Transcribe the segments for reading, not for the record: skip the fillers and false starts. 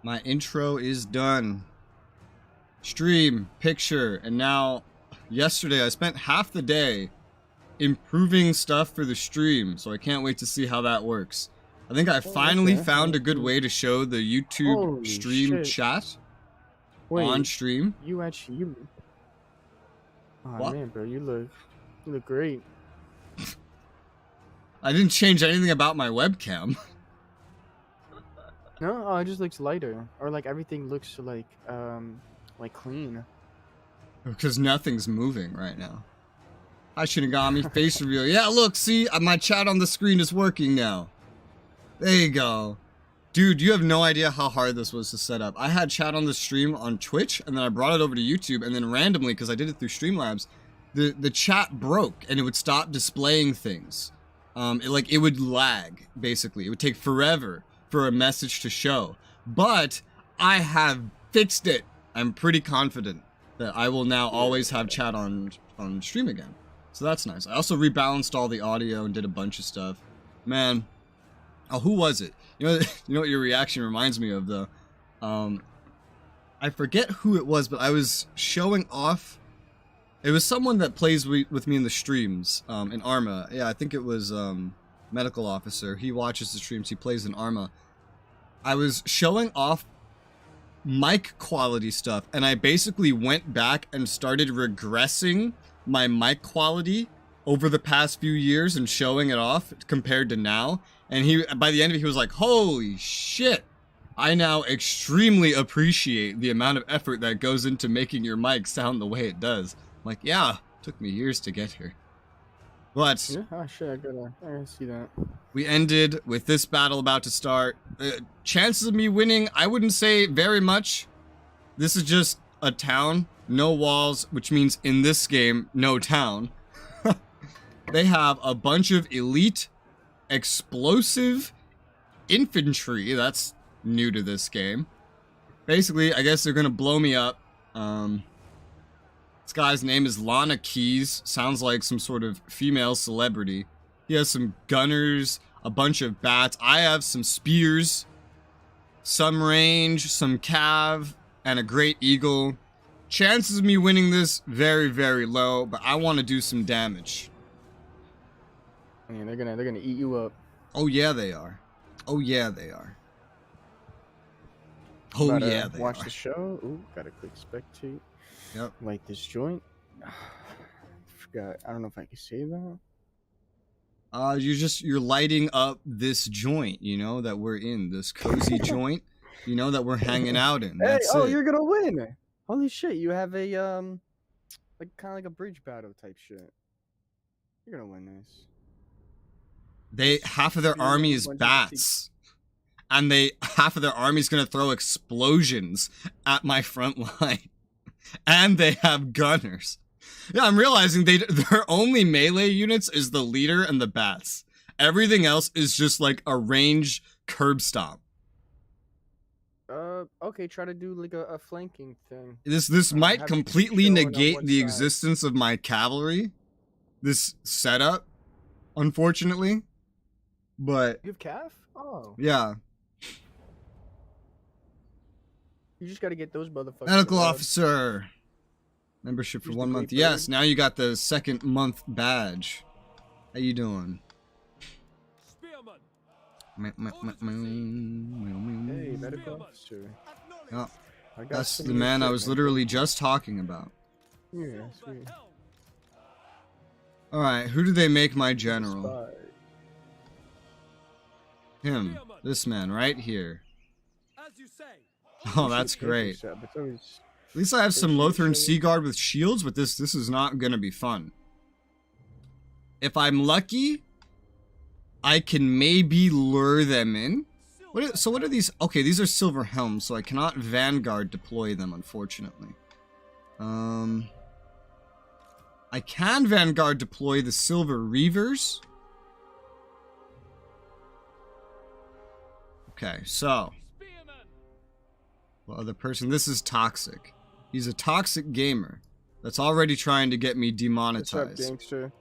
My intro is done. Stream, picture, and now, yesterday I spent half the day improving stuff for the stream, so I can't wait to see how that works. I think I finally found a good way to show the YouTube stream chat on stream. You Oh What? man, bro, you look great. I didn't change anything about my webcam. No, it just looks lighter, or like everything looks like clean. Because nothing's moving right now. Hi Shinigami, face reveal. Yeah, look, see, my chat on the screen is working now. There you go. Dude, you have no idea how hard this was to set up. I had chat on the stream on Twitch, and then I brought it over to YouTube, and then randomly, because I did it through Streamlabs, the chat broke, and it would stop displaying things. It would lag, basically. It would take forever for a message to show. But I have fixed it. I'm pretty confident that I will now always have chat on stream again. So that's nice. I also rebalanced all the audio and did a bunch of stuff. Man. Oh, who was it? You know what your reaction reminds me of, though? I forget who it was, but I was showing off. It was someone that plays with me in the streams, in Arma. Yeah, I think it was Medical Officer. He watches the streams. He plays in Arma. I was showing off mic quality stuff, and I basically went back and started regressing my mic quality over the past few years and showing it off compared to now. And by the end of it, he was like, holy shit, I now extremely appreciate the amount of effort that goes into making your mic sound the way it does. I'm like, yeah, it took me years to get here. But Yeah, oh shit, I gotta see that. we ended with this battle about to start. Chances of me winning, I wouldn't say very much. This is just a town, no walls, which means in this game, no town. They have a bunch of elite explosive infantry. That's new to this game. Basically, I guess they're gonna blow me up. This guy's name is Lana Keys. Sounds like some sort of female celebrity. He has some gunners, a bunch of bats. I have some spears, some range, some cav, and a great eagle. Chances of me winning this, very, very low, but I want to do some damage. I mean, they're gonna eat you up. Oh yeah, they are. Oh yeah, they are. Oh yeah, they watch are. the show. Ooh, gotta click spectate. Yep. Like this joint. Forgot. I don't know if I can say that. You're lighting up this joint, you know, that we're in, this cozy joint, you know, that we're hanging out in. That's Hey, it. you're gonna win! Holy shit, you have a like kind of like a bridge battle type shit. You're gonna win this. Half of their army is bats. And half of their army is gonna throw explosions at my front line. And they have gunners. Yeah, I'm realizing their only melee units is the leader and the bats. Everything else is just like a ranged curb stomp. Okay, try to do like a flanking thing. This might completely negate the existence of my cavalry. This setup, unfortunately. But you have calf? Oh. Yeah. You just gotta get those motherfuckers. Medical officer. Membership for 1 month. Yes, now you got the 2nd month badge. How you doing? Hey, medical officer. Oh, that's the man I was literally just talking about. Yeah, sweet. Alright, who do they make my general? Him. This man right here. Oh, that's great. At least I have some Lothern Sea Guard with shields, but this is not gonna be fun. If I'm lucky, I can maybe lure them in. What are these? Okay, these are silver helms, so I cannot Vanguard deploy them, unfortunately. I can Vanguard deploy the silver reavers. Okay, so well, other person. This is toxic. He's a toxic gamer that's already trying to get me demonetized. What's up, gangster?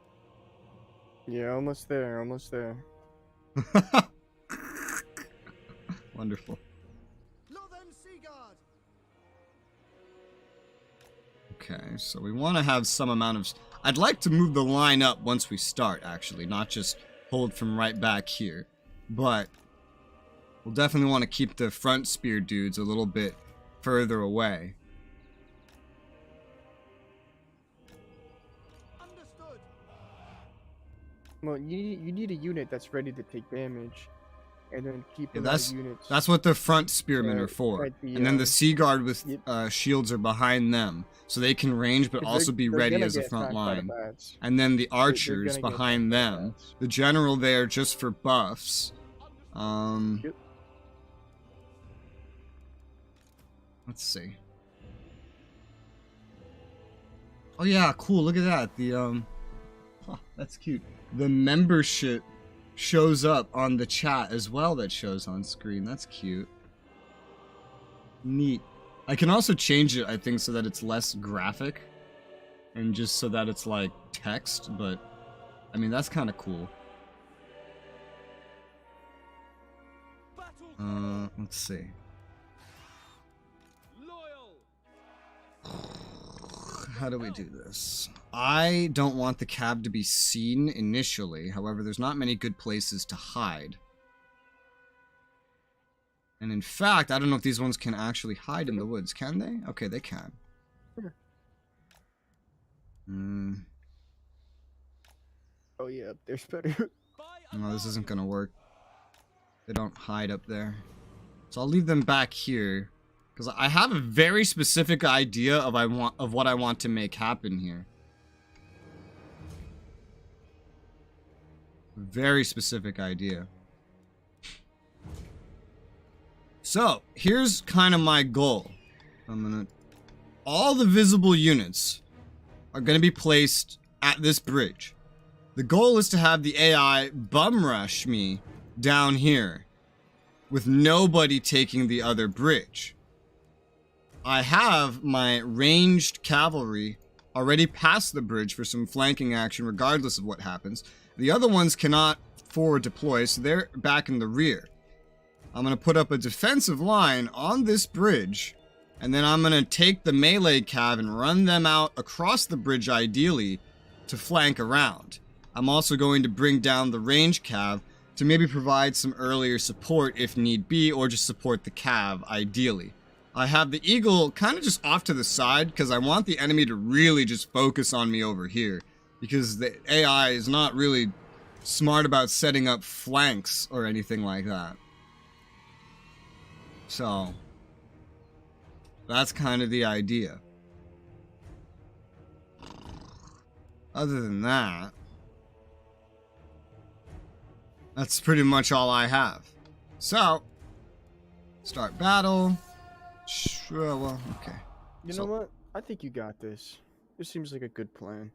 Yeah, almost there, almost there. Wonderful. Okay, so we want to have some amount of... I'd like to move the line up once we start, actually, not just hold from right back here. But we'll definitely want to keep the front spear dudes a little bit further away. Understood. Well, you need a unit that's ready to take damage, and then keep Yeah, a lot of units. that's what the front spearmen are for. at the, And then the Sea Guard with yep. shields are behind them, so they can range but 'Cause also be they're ready gonna as a get front attacked by the line. bats. And then the They're archers gonna get behind attacked by the them. bats. The general there just for buffs. Yep. Let's see. Oh yeah, cool. Look at that. The oh, that's cute. The membership shows up on the chat as well. That shows on screen. That's cute. Neat. I can also change it, I think, so that it's less graphic, and just so that it's like text. But I mean, that's kind of cool. Let's see. How do we do this? I don't want the cab to be seen initially. However, there's not many good places to hide. And in fact, I don't know if these ones can actually hide in the woods. Can they? Okay, they can. Oh yeah, there's better. No, this isn't gonna work. They don't hide up there. So I'll leave them back here. Because I have a very specific idea of what I want to make happen here. Very specific idea. So, here's kind of my goal. All the visible units are gonna be placed at this bridge. The goal is to have the AI bum rush me down here with nobody taking the other bridge. I have my ranged cavalry already past the bridge for some flanking action regardless of what happens. The other ones cannot forward deploy, so they're back in the rear. I'm going to put up a defensive line on this bridge, and then I'm going to take the melee cav and run them out across the bridge ideally to flank around. I'm also going to bring down the range cav to maybe provide some earlier support if need be, or just support the cav ideally. I have the eagle kind of just off to the side because I want the enemy to really just focus on me over here, because the AI is not really smart about setting up flanks or anything like that. So that's kind of the idea. Other than that, that's pretty much all I have. So, start battle. Sure, well, okay. You know what? I think you got this. This seems like a good plan.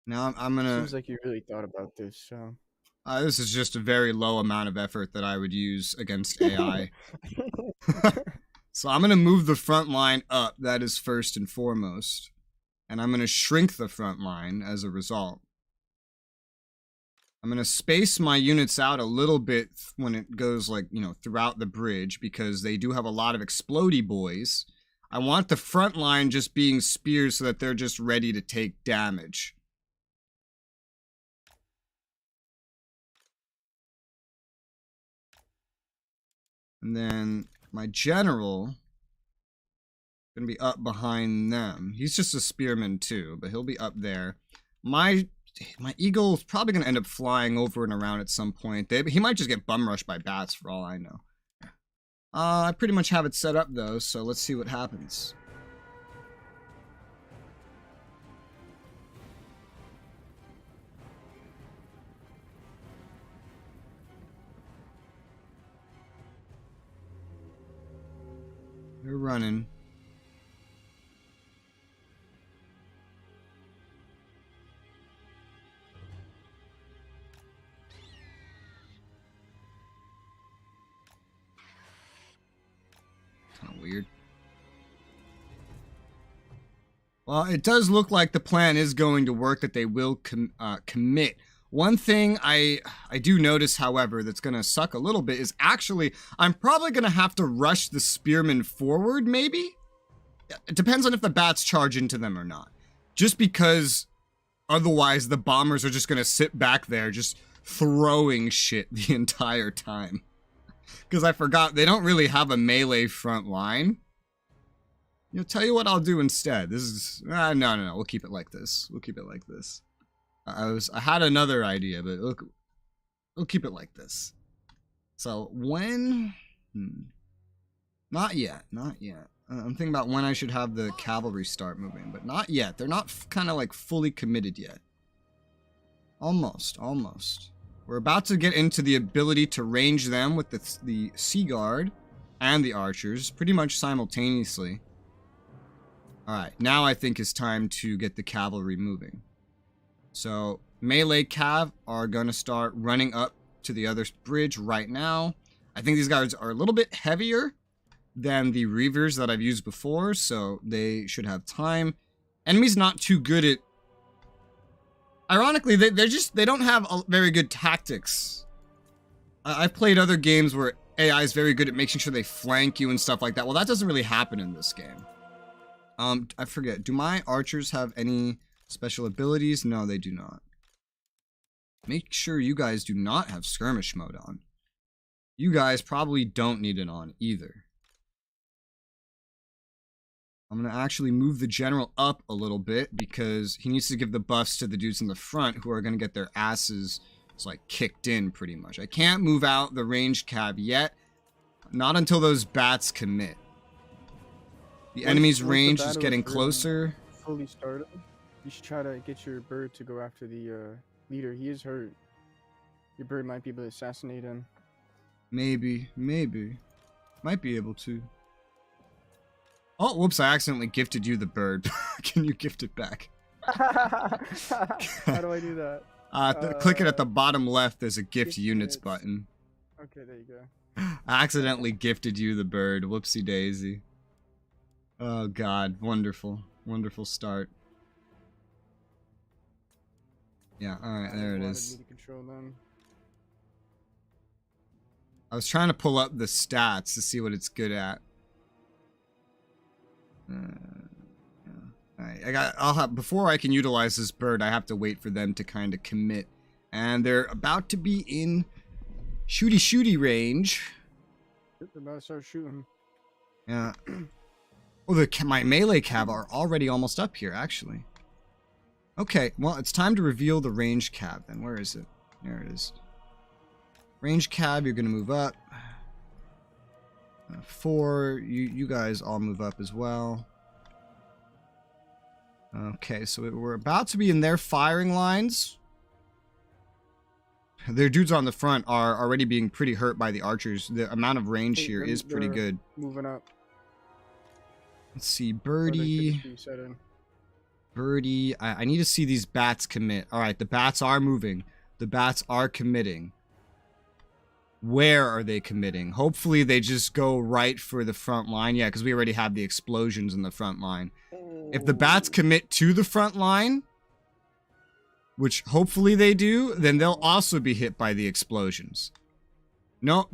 Now I'm gonna... Seems like you really thought about this, so... this is just a very low amount of effort that I would use against AI. So I'm gonna move the front line up, that is first and foremost. And I'm gonna shrink the front line as a result. I'm going to space my units out a little bit when it goes, like, you know, throughout the bridge, because they do have a lot of explodey boys. I want the front line just being spears so that they're just ready to take damage. And then my general is going to be up behind them. He's just a spearman too, but he'll be up there. My eagle is probably going to end up flying over and around at some point. He might just get bum rushed by bats for all I know. I pretty much have it set up though, so let's see what happens. They're running. Kind of weird. Well, it does look like the plan is going to work, that they will commit. One thing I do notice, however, that's going to suck a little bit is actually I'm probably going to have to rush the spearmen forward, maybe? it depends on if the bats charge into them or not. Just because otherwise the bombers are just going to sit back there just throwing shit the entire time. Because I forgot, they don't really have a melee front line. You know, tell you what I'll do instead. This is... no. We'll keep it like this. We'll keep it like this. I had another idea, but we'll keep it like this. So, when... Not yet. I'm thinking about when I should have the cavalry start moving, but not yet. They're not kind of like fully committed yet. Almost. We're about to get into the ability to range them with the Sea Guard and the archers pretty much simultaneously. Alright, now I think it's time to get the cavalry moving. So, melee cav are going to start running up to the other bridge right now. I think these guys are a little bit heavier than the Reavers that I've used before, so they should have time. Enemy's not too good at... Ironically, they don't have very good tactics. I've played other games where AI is very good at making sure they flank you and stuff like that. Well, that doesn't really happen in this game. I forget. Do my archers have any special abilities? No, they do not. Make sure you guys do not have skirmish mode on. You guys probably don't need it on either. I'm going to actually move the general up a little bit because he needs to give the buffs to the dudes in the front who are going to get their asses like kicked in pretty much. I can't move out the ranged cav yet. Not until those bats commit. The enemy's range is getting closer. Fully started. You should try to get your bird to go after the leader. He is hurt. Your bird might be able to assassinate him. Maybe. Might be able to. Oh, whoops, I accidentally gifted you the bird. Can you gift it back? How do I do that? Click it at the bottom left. There's a gift units button. Okay, there you go. I accidentally gifted you the bird. Whoopsie daisy. Oh, God. Wonderful. Wonderful start. Yeah, alright, there it is. I was trying to pull up the stats to see what it's good at. Alright, before I can utilize this bird, I have to wait for them to kind of commit. And they're about to be in shooty range. They're about to start shooting. Yeah. Oh, my melee cav are already almost up here, actually. Okay, well, it's time to reveal the range cav then. Where is it? There it is. Range cav, you're gonna move up. 4, you guys all move up as well. Okay, so we're about to be in their firing lines. Their dudes on the front are already being pretty hurt by the archers. The amount of range here is pretty good. Moving up. Let's see, Birdie. Birdie, I need to see these bats commit. Alright, the bats are moving. The bats are committing. Where are they committing? Hopefully they just go right for the front line. Yeah, because we already have the explosions in the front line. If the bats commit to the front line, which hopefully they do, then they'll also be hit by the explosions. No,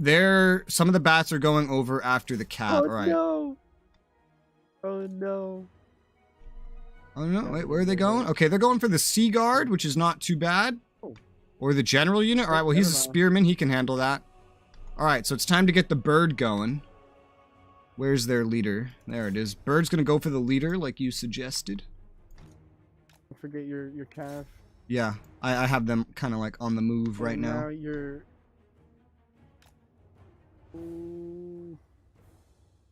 some of the bats are going over after the cav. Oh, right. No. Oh no. Oh no, wait, where are they going? Okay, they're going for the Sea Guard, which is not too bad. Oh. Or the general unit. Alright, well, he's a spearman. He can handle that. Alright, so it's time to get the bird going. Where's their leader? There it is. Bird's gonna go for the leader, like you suggested. Don't forget your calf. Yeah, I have them kind of like on the move right now. Now you're... Ooh.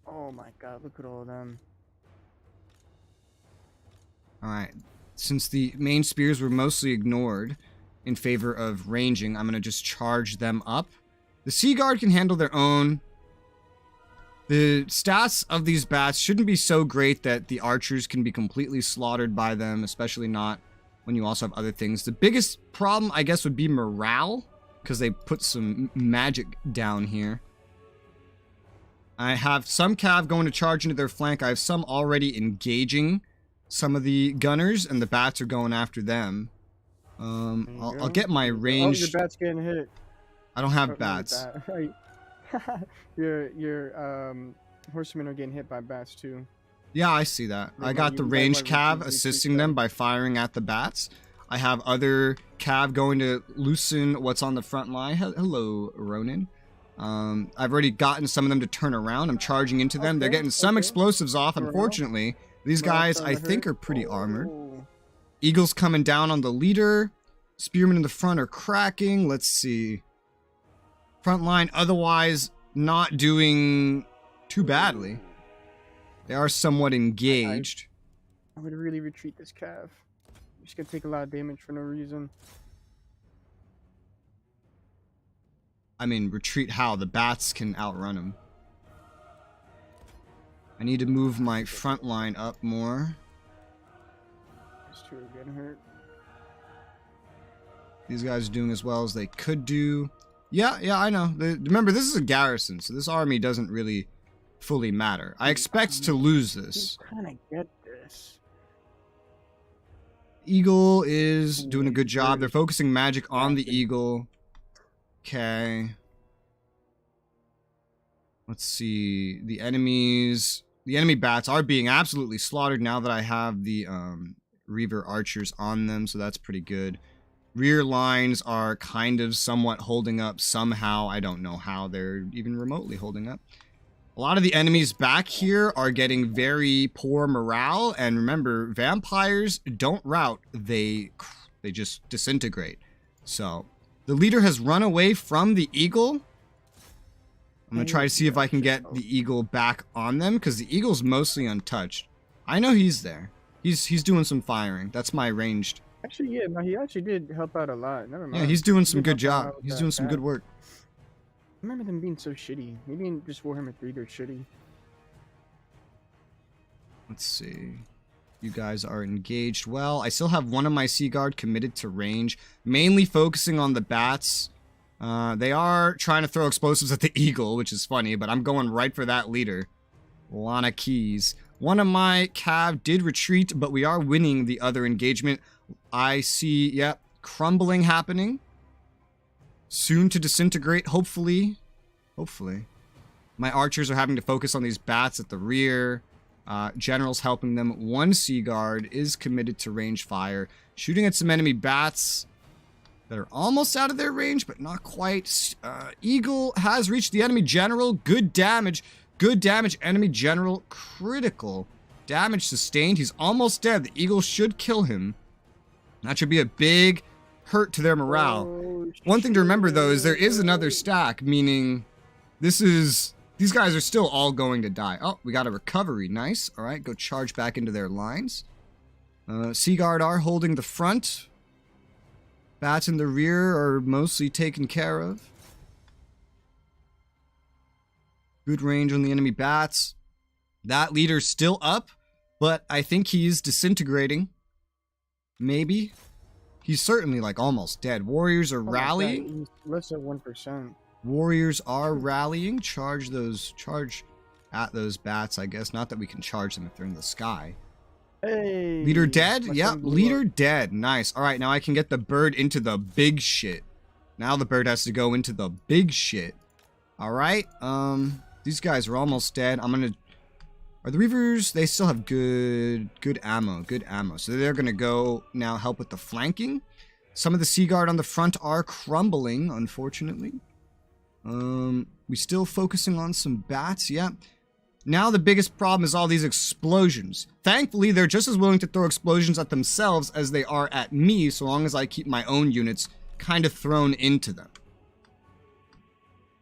Oh my god, look at all of them. Alright, since the main spears were mostly ignored in favor of ranging, I'm going to just charge them up. The Sea Guard can handle their own. The stats of these bats shouldn't be so great that the archers can be completely slaughtered by them, especially not when you also have other things. The biggest problem, I guess, would be morale, because they put some magic down here. I have some cav going to charge into their flank. I have some already engaging some of the gunners, and the bats are going after them. I'll get my range. Oh, your bat's getting hit. I don't have bats. Your horsemen are getting hit by bats too. Yeah, I see that. I Might got the you might range want cav retreat assisting them by firing at the bats. I have other cav going to loosen what's on the front line. Hello, Ronin. I've already gotten some of them to turn around. I'm charging into them. They're Okay, getting some okay. explosives off. Morale. Unfortunately, these Morale guys starting I to think hurt. are pretty armored. Oh. Eagles coming down on the leader. Spearmen in the front are cracking. Let's see. Front line otherwise not doing too badly. They are somewhat engaged. I would really retreat this cav. Just gonna take a lot of damage for no reason. I mean, retreat how? The bats can outrun them. I need to move my front line up more. These two are getting hurt. These guys are doing as well as they could do. Yeah, I know. Remember, this is a garrison, so this army doesn't really fully matter. I expect to lose this. I kind of get this. Eagle is doing a good job. They're focusing magic on the eagle. Okay. Let's see. The enemy bats are being absolutely slaughtered now that I have the Reaver archers on them, so that's pretty good. Rear lines are kind of somewhat holding up somehow. I don't know how they're even remotely holding up. A lot of the enemies back here are getting very poor morale, and remember, vampires don't rout, they just disintegrate. So, the leader has run away from the eagle. I'm gonna try to see if I can get the eagle back on them, because the eagle's mostly untouched. I know he's there. He's doing some firing. That's my ranged. Actually, yeah, no, he actually did help out a lot. Never mind. Yeah, he's doing some He did good help out job. with He's that doing some bat. good work. I remember them being so shitty. Maybe in just Warhammer 3 they're shitty. Let's see. You guys are engaged well. I still have one of my Sea Guard committed to range, mainly focusing on the bats. They are trying to throw explosives at the eagle, which is funny, but I'm going right for that leader. Lana Keys. One of my cav did retreat, but we are winning the other engagement. I see, yep, crumbling happening. Soon to disintegrate, hopefully. Hopefully. My archers are having to focus on these bats at the rear. General's helping them. One Sea Guard is committed to range fire. Shooting at some enemy bats that are almost out of their range, but not quite. Eagle has reached the enemy general. Good damage. Good damage. Enemy general critical. Damage sustained. He's almost dead. The eagle should kill him. That should be a big hurt to their morale. Oh, One thing to remember, though, is there is another stack, meaning these guys are still all going to die. Oh, we got a recovery. Nice. All right, go charge back into their lines. Sea Guard are holding the front. Bats in the rear are mostly taken care of. Good range on the enemy bats. That leader's still up, but I think he's disintegrating. Maybe. He's certainly, like, almost dead. Warriors are rallying. He's less than 1%. Warriors are rallying. Charge at those bats, I guess. Not that we can charge them if they're in the sky. Hey! Leader dead? My Yep, son blew leader up. dead. Nice. Alright, now I can get the bird into the big shit. Now the bird has to go into the big shit. Alright, these guys are almost dead. Are the Reavers, they still have good ammo, So they're gonna go now help with the flanking. Some of the Sea Guard on the front are crumbling, unfortunately. We still focusing on some bats, yeah. Now the biggest problem is all these explosions. Thankfully, they're just as willing to throw explosions at themselves as they are at me, so long as I keep my own units kind of thrown into them.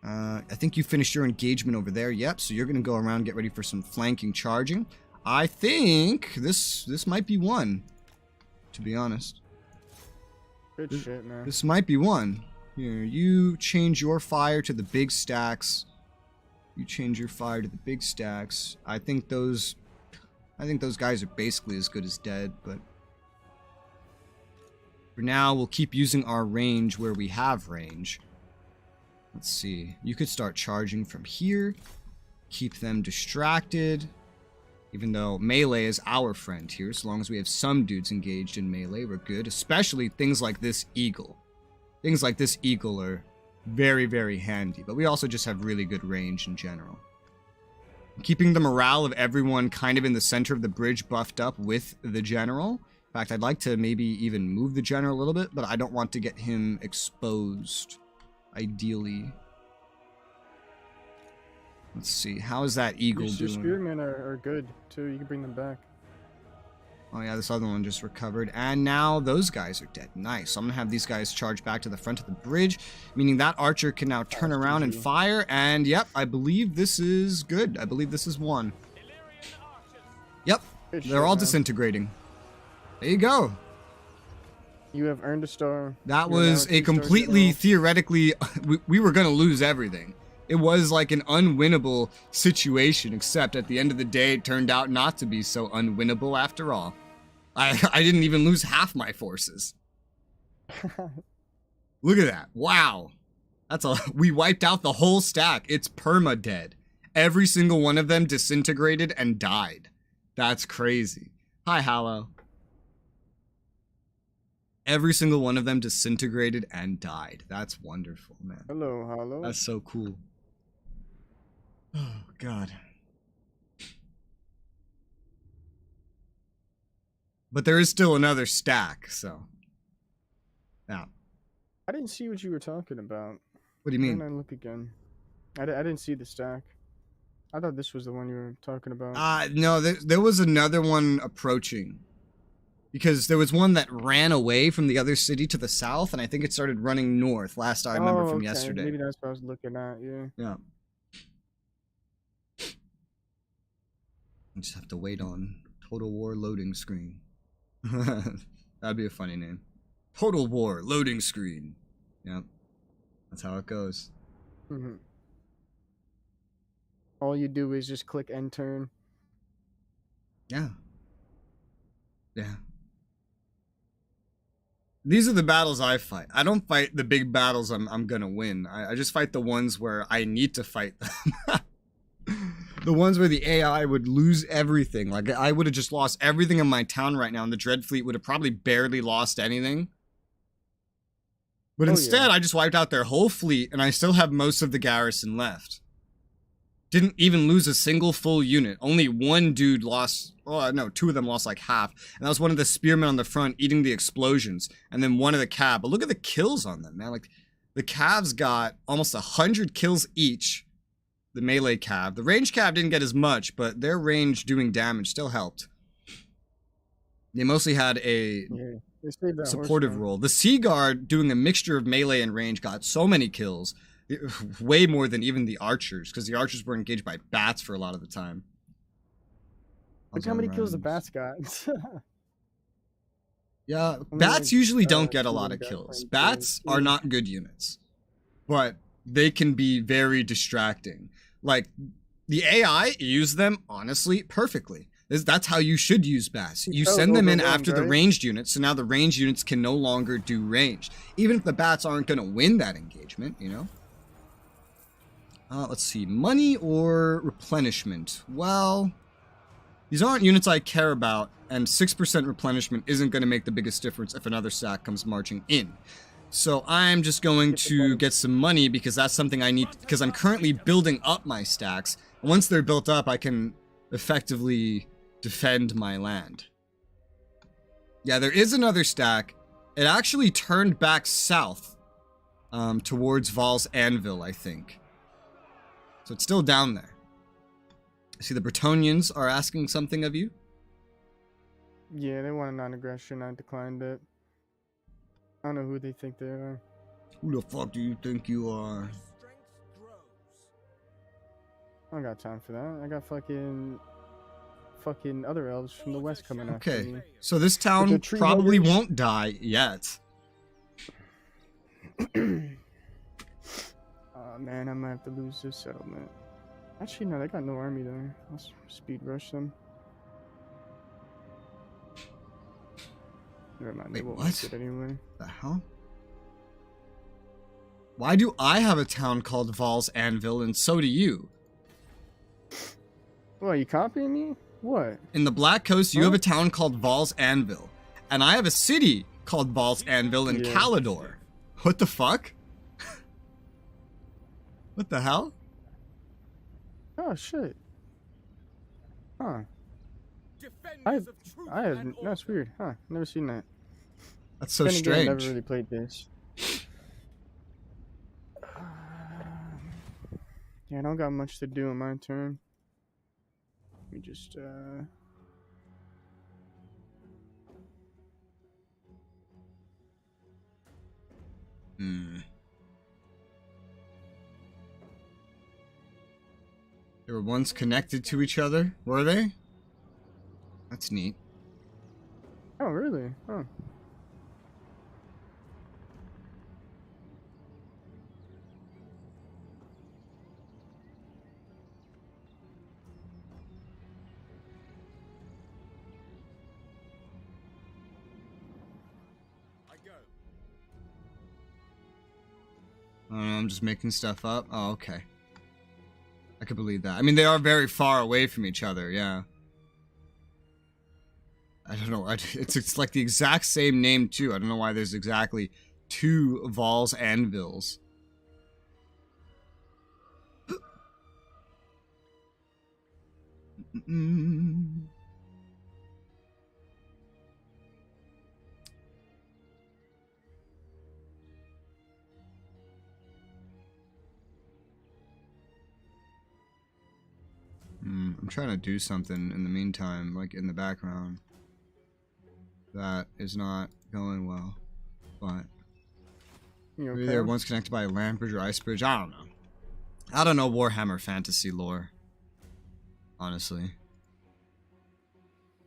I think you finished your engagement over there. Yep, so you're going to go around and get ready for some flanking charging. I think this might be one, to be honest. Good shit, man. This might be one. Here, you change your fire to the big stacks. You change your fire to the big stacks. I think those guys are basically as good as dead, but for now, we'll keep using our range where we have range. Let's see. You could start charging from here. Keep them distracted. Even though melee is our friend here, so long as we have some dudes engaged in melee, we're good. Especially things like this eagle. Things like this eagle are very, very handy. But we also just have really good range in general. keeping the morale of everyone kind of in the center of the bridge buffed up with the general. In fact, I'd like to maybe even move the general a little bit, but I don't want to get him exposed, ideally. Let's see, how is that eagle Your doing? spearmen are good, too. You can bring them back. Oh yeah, this other one just recovered. And now those guys are dead. Nice. So I'm going to have these guys charge back to the front of the bridge, meaning that archer can now turn around and fire. And yep, I believe this is good. I believe this is one. Yep, they're all disintegrating. There you go. You have earned a star. That was a completely theoretically... we were going to lose everything. It was like an unwinnable situation, except at the end of the day, it turned out not to be so unwinnable after all. I didn't even lose half my forces. Look at that. Wow. We wiped out the whole stack. It's perma-dead. Every single one of them disintegrated and died. That's crazy. Hi, Hallow. Every single one of them disintegrated and died. That's wonderful, man. Hello, Hallow. That's so cool. Oh, God. But there is still another stack, so. Yeah. I didn't see what you were talking about. What do you mean? When I look again. I didn't see the stack. I thought this was the one you were talking about. No, there was another one approaching. Because there was one that ran away from the other city to the south, and I think it started running north, last I remember from yesterday. Maybe that's what I was looking at, yeah. Yeah. I just have to wait on Total War loading screen. That'd be a funny name. Total War loading screen. Yep. That's how it goes. Mm-hmm. All you do is just click end turn. Yeah. Yeah. These are the battles I fight. I don't fight the big battles I'm gonna win. I just fight the ones where I need to fight them. The ones where the AI would lose everything. Like, I would have just lost everything in my town right now, and the Dread Fleet would have probably barely lost anything. But instead, I just wiped out their whole fleet, and I still have most of the garrison left. Didn't even lose a single full unit. Only one dude lost... Oh, no, two of them lost like half. And that was one of the spearmen on the front eating the explosions. And then one of the cav. But look at the kills on them, man. Like, the cavs got almost 100 kills each. The melee cav. The range cav didn't get as much, but their range doing damage still helped. They mostly had a supportive role. The Sea Guard, doing a mixture of melee and range, got so many kills. Way more than even the archers, because the archers were engaged by bats for a lot of the time. Look how many kills the bats got. Yeah, bats usually don't get a lot of kills. Bats are not good units, but they can be very distracting. Like, the AI use them, honestly, perfectly. That's how you should use bats. You send them in after the ranged units, so now the ranged units can no longer do ranged. Even if the bats aren't going to win that engagement, you know? Let's see. Money or replenishment? Well, these aren't units I care about, and 6% replenishment isn't going to make the biggest difference if another stack comes marching in. So I'm just going to get some money because that's something I need, because I'm currently building up my stacks. And once they're built up, I can effectively defend my land. Yeah, there is another stack. It actually turned back south towards Val's Anvil, I think. So it's still down there. I see the Bretonians are asking something of you. Yeah, they want a non-aggression. I declined it. I don't know who they think they are. Who the fuck do you think you are? I don't got time for that. I got fucking other elves from the west coming after me. Okay, so this town probably won't die yet. Man, I might have to lose this settlement. Actually, no, they got no army there. Let's speed rush them. Never mind, they won't make it anyway. The hell? Why do I have a town called Val's Anvil and so do you? What, are you copying me? What? In the Black Coast, you have a town called Val's Anvil. And I have a city called Val's Anvil in Calador. What the fuck? What the hell? Oh, shit. Huh. Defenders of truth I have. and That's order. weird. Huh. Never seen that. That's so Then again, I never strange. really played this. Yeah, I don't got much to do in my turn. Let me just They were once connected to each other, were they? That's neat. Oh, really? Huh. I go. I don't know, I'm just making stuff up. Oh, okay. I could believe that. I mean, they are very far away from each other, yeah. I don't know. It's like the exact same name, too. I don't know why there's exactly 2 Vols Anvils. I'm trying to do something in the meantime, like in the background. That is not going well, but You maybe okay? they're once connected by a land bridge or ice bridge. I don't know. I don't know Warhammer fantasy lore, honestly.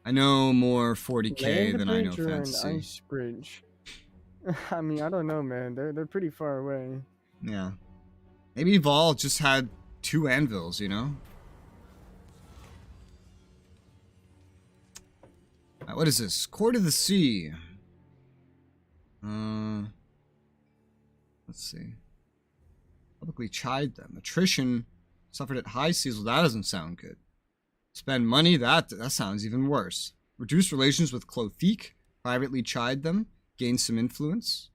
I know more 40k Land than I know bridge or an fantasy. ice bridge? I mean, I don't know, man. They're pretty far away. Yeah, maybe Vol just had 2 anvils, you know. What is this? Court of the Sea. Let's see. Publicly chide them. Attrition suffered at high seas. Well, that doesn't sound good. Spend money. That sounds even worse. Reduce relations with Clothique. Privately chide them. Gain some influence.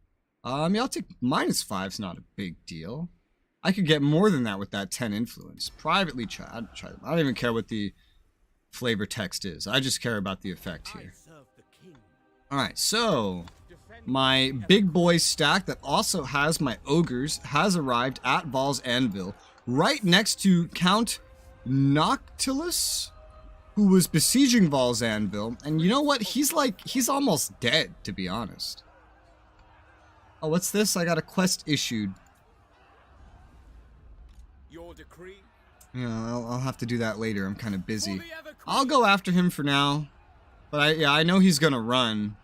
Yeah, I'll take -5. It's not a big deal. I could get more than that with that 10 influence. Privately chide them. I don't even care what the flavor text is. I just care about the effect here. Alright, so my big boy stack that also has my ogres has arrived at Vol's Anvil, right next to Count Noctilus, who was besieging Vol's Anvil. And you know what? He's almost dead, to be honest. Oh, what's this? I got a quest issued. Your decree. Yeah, I'll have to do that later. I'm kind of busy. I'll go after him for now. But I know he's gonna run.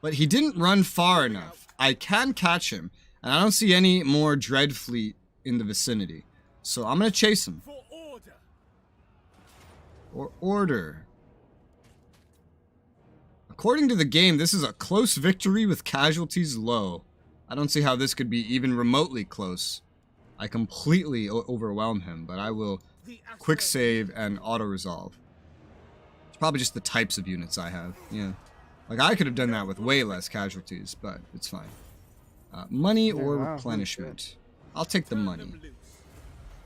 But he didn't run far enough. I can catch him. And I don't see any more Dread Fleet in the vicinity. So I'm gonna chase him. For order. Or order. According to the game, this is a close victory with casualties low. I don't see how this could be even remotely close. I completely overwhelm him, but I will quick save and auto-resolve. It's probably just the types of units I have, yeah. Like, I could have done that with way less casualties, but it's fine. Money or replenishment? I'll take the money.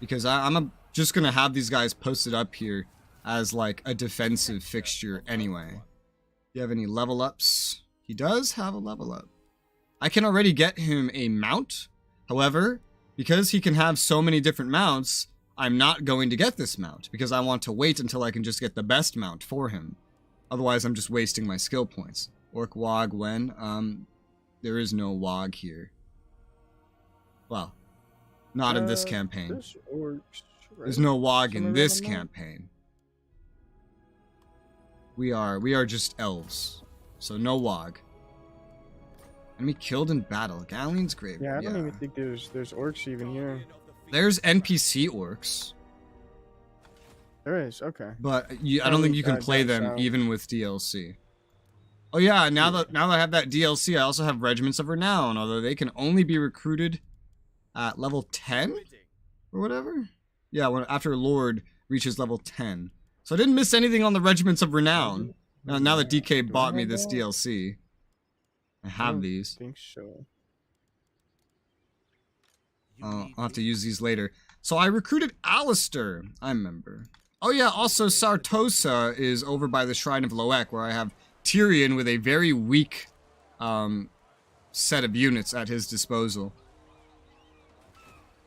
Because I'm just going to have these guys posted up here as, like, a defensive fixture anyway. Do you have any level ups? He does have a level up. I can already get him a mount. However, because he can have so many different mounts, I'm not going to get this mount because I want to wait until I can just get the best mount for him. Otherwise, I'm just wasting my skill points. Orc Wog when? There is no Wog here. Well, not in this campaign. There's no Wog in this campaign. We are just elves. So no Wog. Enemy killed in battle. Galleon's grave. Yeah, I don't even think there's orcs even here. There's NPC orcs. There is, okay. But I don't think you can play them even with DLC. Oh yeah, now that I have that DLC, I also have Regiments of Renown, although they can only be recruited at level 10 or whatever. Yeah, after Lord reaches level 10. So I didn't miss anything on the Regiments of Renown. Now that DK bought me this DLC, I have these. I think so. I'll have to use these later. So I recruited Alistair, I remember. Oh yeah, also Sartosa is over by the Shrine of Loek, where I have Tyrion with a very weak set of units at his disposal.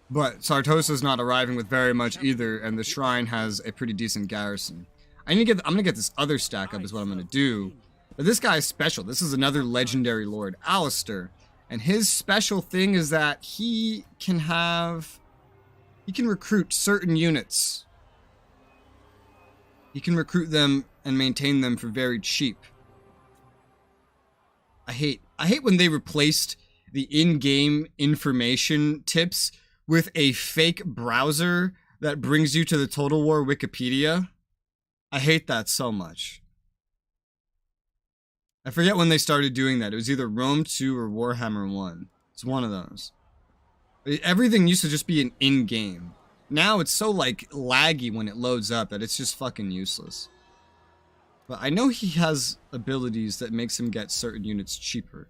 But Sartosa's not arriving with very much either, and the shrine has a pretty decent garrison. I'm gonna get this other stack up is what I'm gonna do. But this guy is special. This is another legendary lord, Alistair. And his special thing is that he can recruit certain units. He can recruit them and maintain them for very cheap. I hate when they replaced the in-game information tips with a fake browser that brings you to the Total War Wikipedia. I hate that so much. I forget when they started doing that. It was either Rome 2 or Warhammer 1. It's one of those. Everything used to just be an in-game. Now it's so like laggy when it loads up that it's just fucking useless. But I know he has abilities that makes him get certain units cheaper.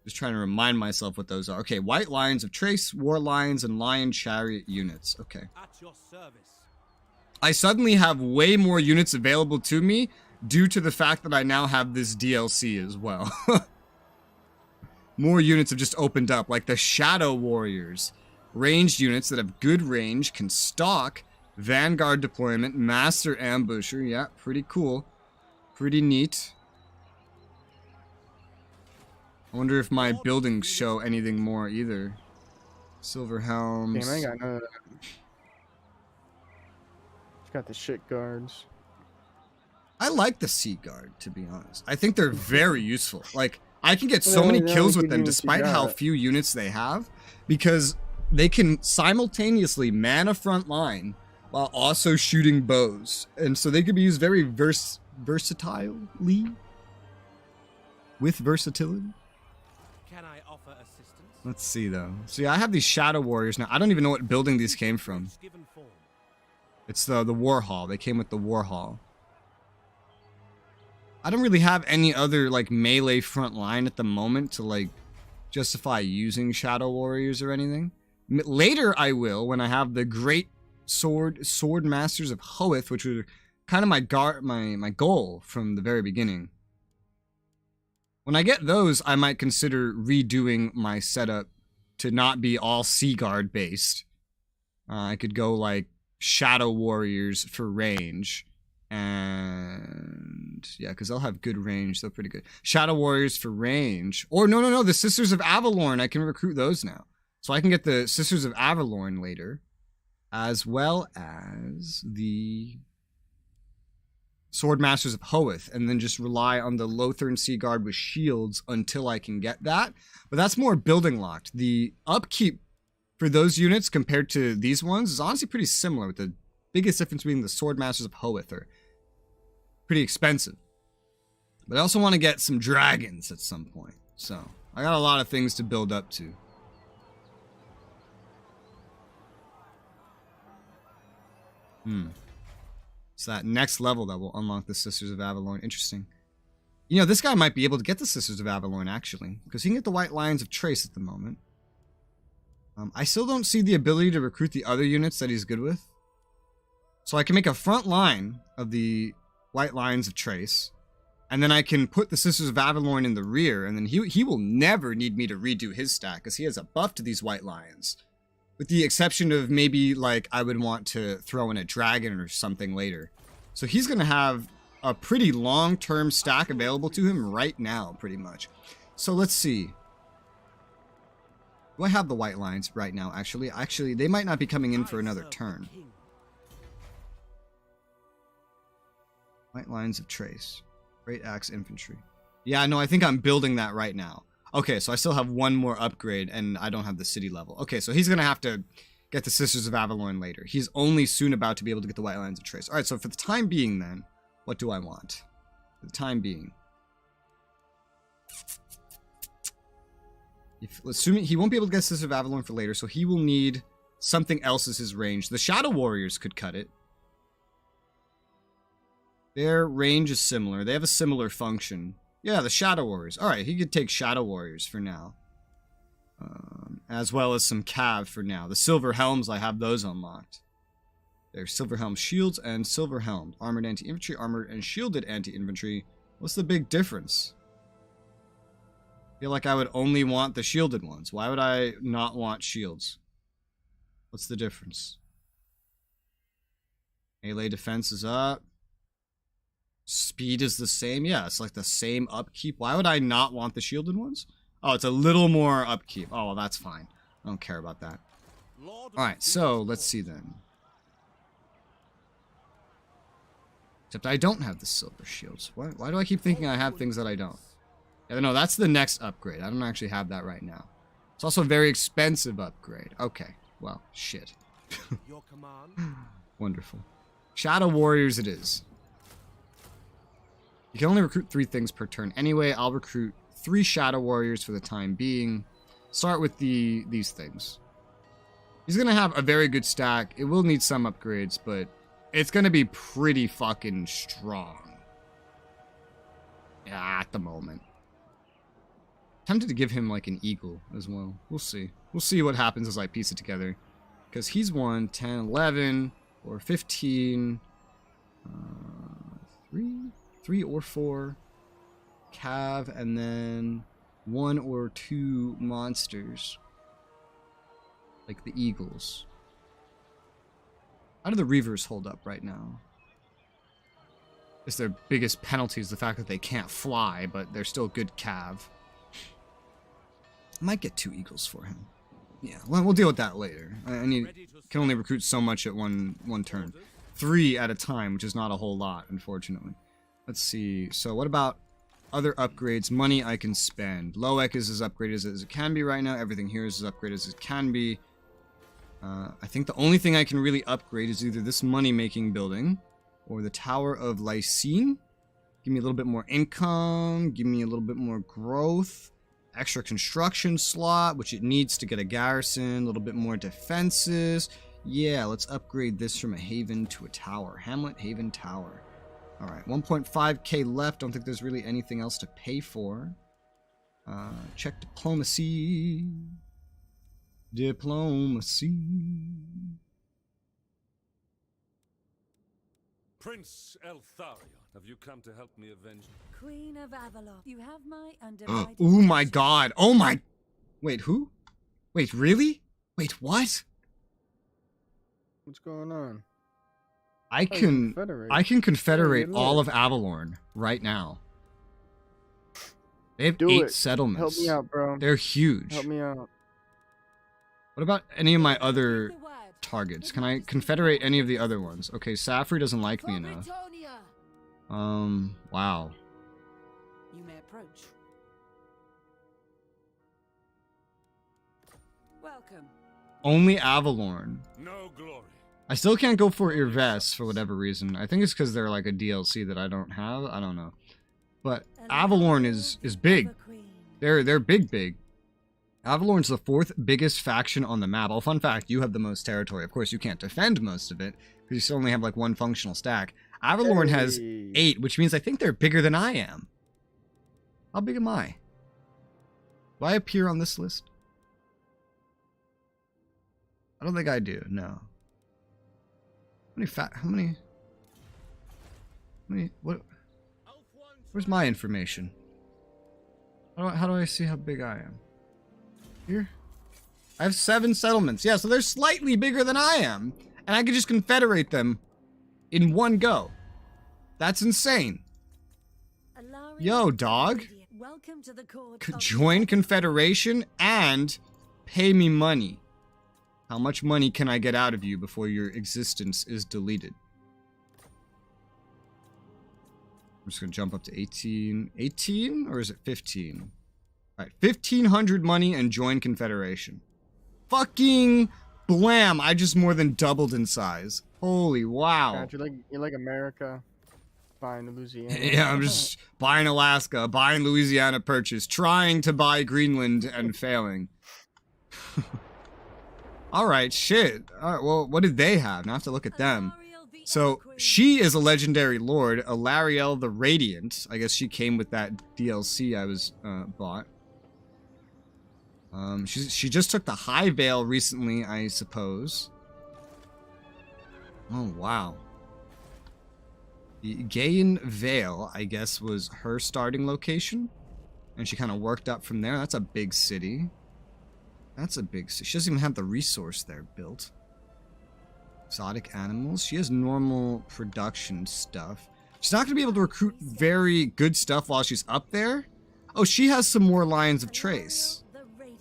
Just trying to remind myself what those are. Okay, White Lions of Trace, War Lions, and Lion Chariot units. Okay. At your service. I suddenly have way more units available to me due to the fact that I now have this DLC as well. More units have just opened up, like the Shadow Warriors. Ranged units that have good range, can stalk, Vanguard deployment, Master Ambusher. Yeah, pretty cool. Pretty neat. I wonder if my buildings show anything more either. Silver Helms. Damn, I ain't got none of that. Just got the shit guards. I like the Sea Guard, to be honest. I think they're very useful. Like, I can get so many kills with them despite how few units they have, because they can simultaneously man a front line while also shooting bows. And so they could be used very versatilely. With versatility. Can I offer assistance? Let's see, though. So yeah, I have these Shadow Warriors now. I don't even know what building these came from. It's the War Hall. They came with the War Hall. I don't really have any other, like, melee front line at the moment to, like, justify using Shadow Warriors or anything. Later I will, when I have the Great Sword Masters of Hoeth, which were kind of my goal from the very beginning. When I get those, I might consider redoing my setup to not be all Sea Guard based. I could go, like, Shadow Warriors for range. And yeah, because they'll have good range. They're pretty good. Shadow Warriors for range. Or no, the Sisters of Avalorn. I can recruit those now. So I can get the Sisters of Avalorn later. As well as the Sword Masters of Hoeth. And then just rely on the Lothern Sea Guard with shields until I can get that. But that's more building locked. The upkeep for those units compared to these ones is honestly pretty similar, with the biggest difference being the Sword Masters of Hoeth are pretty expensive. But I also want to get some dragons at some point. So I got a lot of things to build up to. It's that next level that will unlock the Sisters of Avalorn. Interesting. You know, this guy might be able to get the Sisters of Avalorn, actually, because he can get the White Lions of Trace at the moment. I still don't see the ability to recruit the other units that he's good with. So I can make a front line of the White Lions of Trace, and then I can put the Sisters of Avalorn in the rear, and then he will never need me to redo his stack, because he has a buff to these White Lions. With the exception of maybe, like, I would want to throw in a dragon or something later. So he's going to have a pretty long-term stack available to him right now, pretty much. So let's see. Do I have the White Lions right now, actually? Actually, they might not be coming in for another turn. White Lions of Trace. Great Axe Infantry. Yeah, no, I think I'm building that right now. Okay, so I still have one more upgrade, and I don't have the city level. Okay, so he's going to have to get the Sisters of Avalorn later. He's only soon about to be able to get the White Lions of Trace. Alright, so for the time being, then, what do I want? For the time being. Assuming he won't be able to get Sisters of Avalorn for later, so he will need something else as his range. The Shadow Warriors could cut it. Their range is similar. They have a similar function. Yeah, the Shadow Warriors. Alright, he could take Shadow Warriors for now. As well as some Cav for now. The Silver Helms, I have those unlocked. There's silver helm shields and silver helmed. Armored anti-infantry, armored and shielded anti-infantry. What's the big difference? I feel like I would only want the shielded ones. Why would I not want shields? What's the difference? Melee defense is up. Speed is the same. Yeah, it's like the same upkeep. Why would I not want the shielded ones? Oh, it's a little more upkeep. Oh, well, that's fine. I don't care about that. Alright, so let's see then. Except I don't have the silver shields. Why do I keep thinking I have things that I don't? Yeah, no, that's the next upgrade. I don't actually have that right now. It's also a very expensive upgrade. Okay, well, shit. Your command. Wonderful. Shadow Warriors it is. You can only recruit 3 things per turn. Anyway, I'll recruit 3 Shadow Warriors for the time being. Start with these things. He's going to have a very good stack. It will need some upgrades, but it's going to be pretty fucking strong. Yeah, at the moment. Tempted to give him like an eagle as well. We'll see. We'll see what happens as I piece it together. Because he's 1, 10, 11, or 15. 3 or 4. Cav, and then 1 or 2 monsters. Like the eagles. How do the Reavers hold up right now? It's their biggest penalty is the fact that they can't fly, but they're still good cav. I might get 2 eagles for him. Yeah, well, we'll deal with that later. I can only recruit so much at one turn. 3 at a time, which is not a whole lot, unfortunately. Let's see. So what about other upgrades? Money I can spend. Loek is as upgraded as it can be right now. Everything here is as upgraded as it can be. I think the only thing I can really upgrade is either this money-making building or the Tower of Lysine. Give me a little bit more income. Give me a little bit more growth. Extra construction slot, which it needs to get a garrison. A little bit more defenses. Yeah, let's upgrade this from a haven to a tower. Hamlet, haven, tower. Alright, 1.5k left. Don't think there's really anything else to pay for. Check diplomacy. Diplomacy. Prince Eltharion, have you come to help me avenge? Queen of Avalon, you have my undivided Oh my god. Oh my... Wait, who? Wait, really? Wait, what? What's going on? I can confederate all of Avalorn right now. They have Do 8 it. settlements. Help me out, bro. They're huge. Help me out. What about any of my other targets? Can I confederate any of the other ones? Okay, Safri doesn't like me enough. Wow. You may approach. Welcome. Only Avalorn. No glory. I still can't go for Irves for whatever reason. I think it's because they're like a DLC that I don't have. I don't know. But Avalorn is big. They're big. Avalorn's the 4th biggest faction on the map. Oh, fun fact, you have the most territory. Of course, you can't defend most of it, because you still only have like 1 functional stack. Avalorn has 8, which means I think they're bigger than I am. How big am I? Do I appear on this list? I don't think I do, no. How many, what? Where's my information? How do I see how big I am? Here? I have 7 settlements. Yeah, so they're slightly bigger than I am. And I could just confederate them in one go. That's insane. Yo, dog. Welcome to the court. Join confederation and pay me money. How much money can I get out of you before your existence is deleted? I'm just gonna jump up to 18. 18? Or is it 15? Alright, 1,500 money and join confederation. Fucking blam! I just more than doubled in size. Holy wow. God, you're like America buying Louisiana. Yeah, I'm just buying Alaska, buying Louisiana Purchase, trying to buy Greenland and failing. Alright, shit. Alright, well, what did they have? Now I have to look at them. So, she is a legendary lord, Alariel the Radiant. I guess she came with that DLC I was bought. She just took the High Veil recently, I suppose. Oh, wow. The Gain Vale, I guess, was her starting location. And she kind of worked up from there. That's a big city. That's a big city. She doesn't even have the resource there built. Exotic animals. She has normal production stuff. She's not going to be able to recruit very good stuff while she's up there. Oh, she has some more lines of trace. The Radiant.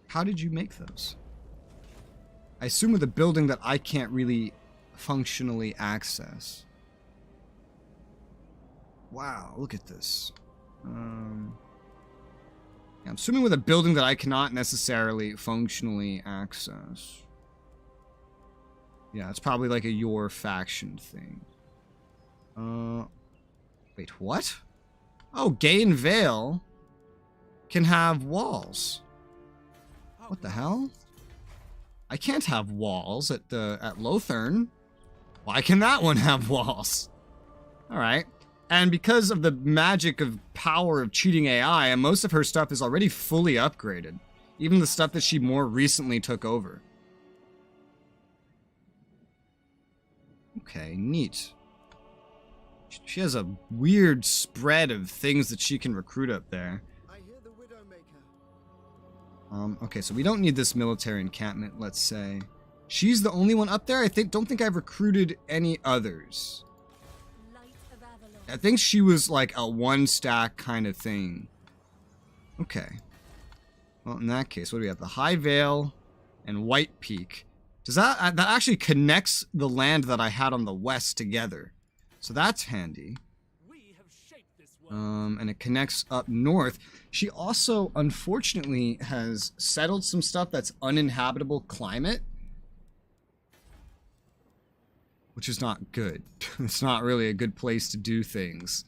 How did you make those? I assume with a building that I can't really functionally access. Wow, look at this. I'm assuming with a building that I cannot necessarily functionally access. Yeah, it's probably like a your faction thing. Wait, what? Oh, Gain Vale can have walls. What the hell? I can't have walls at Lothern. Why can that one have walls? Alright. And because of the magic of power of cheating AI, most of her stuff is already fully upgraded. Even the stuff that she more recently took over. Okay, neat. She has a weird spread of things that she can recruit up there. I hear the Widowmaker. Okay, so we don't need this military encampment, let's say. She's the only one up there? Don't think I've recruited any others. Light of Avalon. I think she was like a one stack kind of thing. Okay. Well, in that case, what do we have? The High Vale and White Peak. Does that actually connects the land that I had on the west together. So that's handy. We have shaped this world. And it connects up north. She also, unfortunately, has settled some stuff that's uninhabitable climate. Which is not good. It's not really a good place to do things.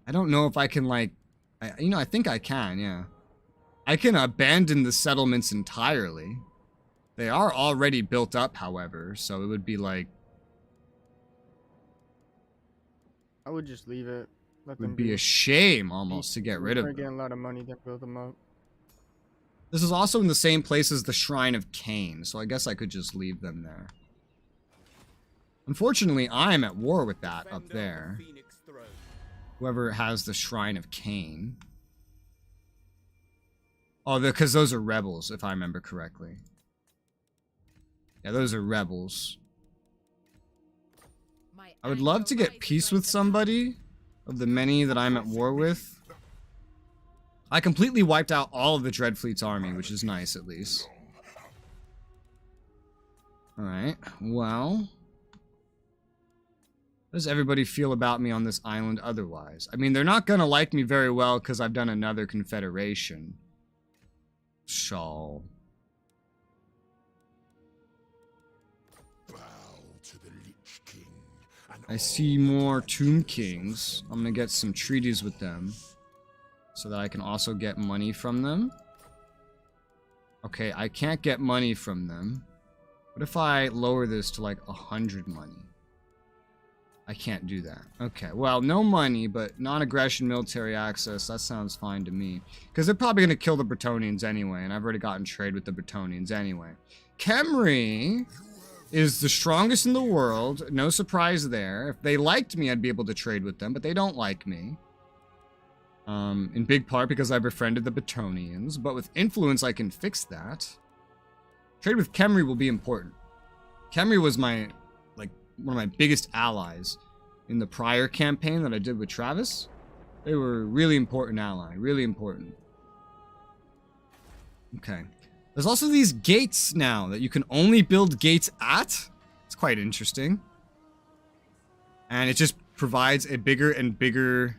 I don't know if I can, like... I think I can, yeah. I can abandon the settlements entirely. They are already built up, however, so it would be like... I would just leave it. Let It them would be a shame, almost, to get rid of They're getting them. a lot of money to build them up. This is also in the same place as the Shrine of Cain, so I guess I could just leave them there. Unfortunately, I'm at war with that up there. Whoever has the Shrine of Cain. Oh, because those are rebels, if I remember correctly. Yeah, those are rebels. I would love to get peace with somebody of the many that I'm at war with. I completely wiped out all of the Dreadfleet's army, which is nice, at least. Alright, well... How does everybody feel about me on this island otherwise? I mean, they're not gonna like me very well because I've done another confederation. So... I see more Tomb Kings. I'm gonna get some treaties with them. So that I can also get money from them. Okay, I can't get money from them. What if I lower this to like 100 money? I can't do that. Okay, well, no money, but non-aggression military access, that sounds fine to me. Because they're probably going to kill the Bretonnians anyway, and I've already gotten trade with the Bretonnians anyway. Khemri is the strongest in the world, no surprise there. If they liked me, I'd be able to trade with them, but they don't like me. In big part because I befriended the Bretonnians, but with influence I can fix that. Trade with Khemri will be important. Khemri was my... one of my biggest allies in the prior campaign that I did with Travis. They were a really important ally, really important. Okay. There's also these gates now that you can only build gates at. It's quite interesting. And it just provides a bigger and bigger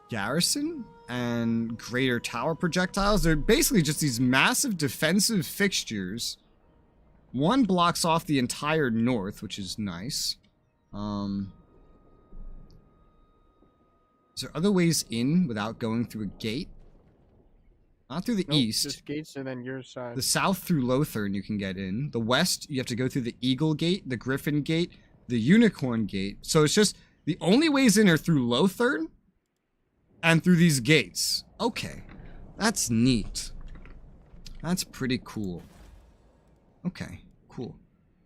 garrison and greater tower projectiles. They're basically just these massive defensive fixtures. One blocks off the entire north, which is nice. Is there other ways in without going through a gate? Not through the east. Just gates and then your side. The south through Lothern you can get in. The west, you have to go through the Eagle Gate, the Griffin Gate, the Unicorn Gate. So it's just, the only ways in are through Lothern and through these gates. Okay, that's neat. That's pretty cool. Okay, cool.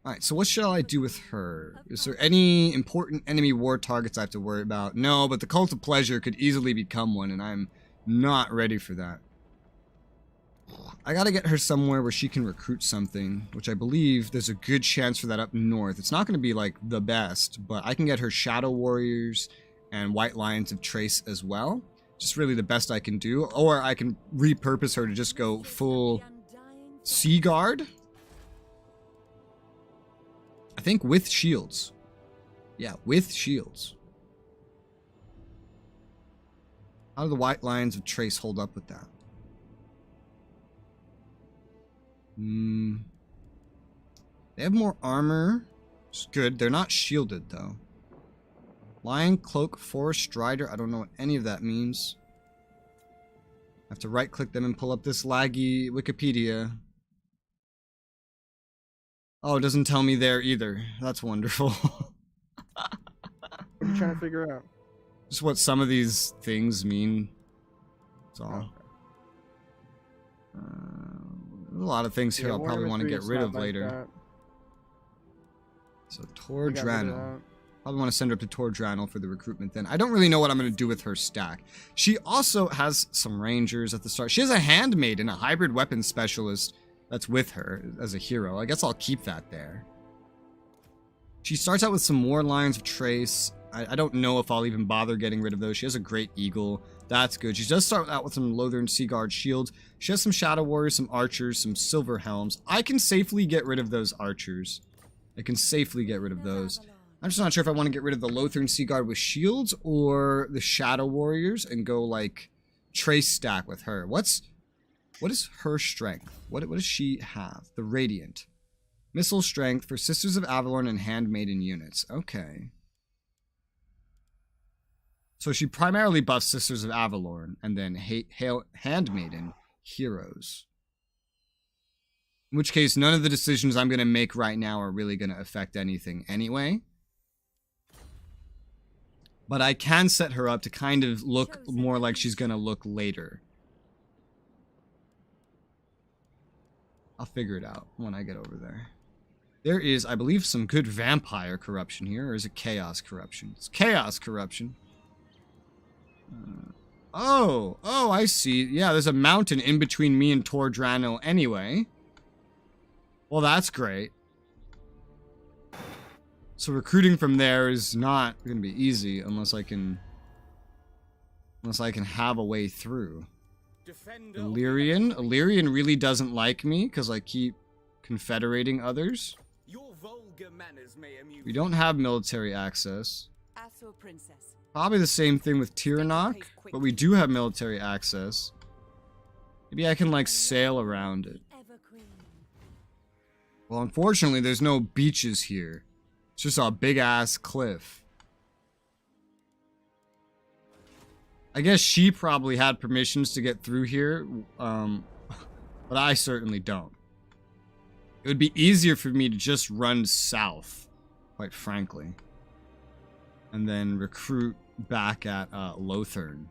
Alright, so what shall I do with her? Is there any important enemy war targets I have to worry about? No, but the Cult of Pleasure could easily become one, and I'm not ready for that. I gotta get her somewhere where she can recruit something, which I believe there's a good chance for that up north. It's not going to be, like, the best, but I can get her Shadow Warriors and White Lions of Trace as well. Just really the best I can do. Or I can repurpose her to just go full Sea Guard. I think with shields. Yeah, with shields. How do the White Lions of Trace hold up with that? They have more armor. It's good. They're not shielded, though. Lion, Cloak, Forest Strider. I don't know what any of that means. I have to right-click them and pull up this laggy Wikipedia. Oh, it doesn't tell me there either. That's wonderful. What are you trying to figure out? Just what some of these things mean. That's all. There's a lot of things here I'll probably want to get rid of later. So Tordranel. Probably want to send her up to Tordranel for the recruitment then. I don't really know what I'm going to do with her stack. She also has some rangers at the start. She has a handmaiden, a hybrid weapons specialist that's with her as a hero. I guess I'll keep that there. She starts out with some more Lions of Trace. I don't know if I'll even bother getting rid of those. She has a Great Eagle. That's good. She does start out with some Lothern Sea Guard shields. She has some Shadow Warriors, some Archers, some Silver Helms. I can safely get rid of those Archers. I can safely get rid of those. I'm just not sure if I want to get rid of the Lothern Sea Guard with shields or the Shadow Warriors and go like Trace stack with her. What is her strength? What does she have? The Radiant. Missile strength for Sisters of Avalon and Handmaiden units. Okay. So she primarily buffs Sisters of Avalon and then Handmaiden heroes. In which case, none of the decisions I'm going to make right now are really going to affect anything anyway. But I can set her up to kind of look more like she's going to look later. I'll figure it out when I get over there. There is, I believe, some good vampire corruption here, or is it chaos corruption? It's chaos corruption. Oh, I see. Yeah, there's a mountain in between me and Tordranel anyway. Well, that's great. So recruiting from there is not going to be easy unless I can have a way through. Illyrian? Illyrian really doesn't like me because I keep confederating others. We don't have military access. Probably the same thing with Tiranoc, but we do have military access. Maybe I can like sail around it. Well, unfortunately, there's no beaches here. It's just a big-ass cliff. I guess she probably had permissions to get through here, but I certainly don't. It would be easier for me to just run south, quite frankly. And then recruit back at Lothern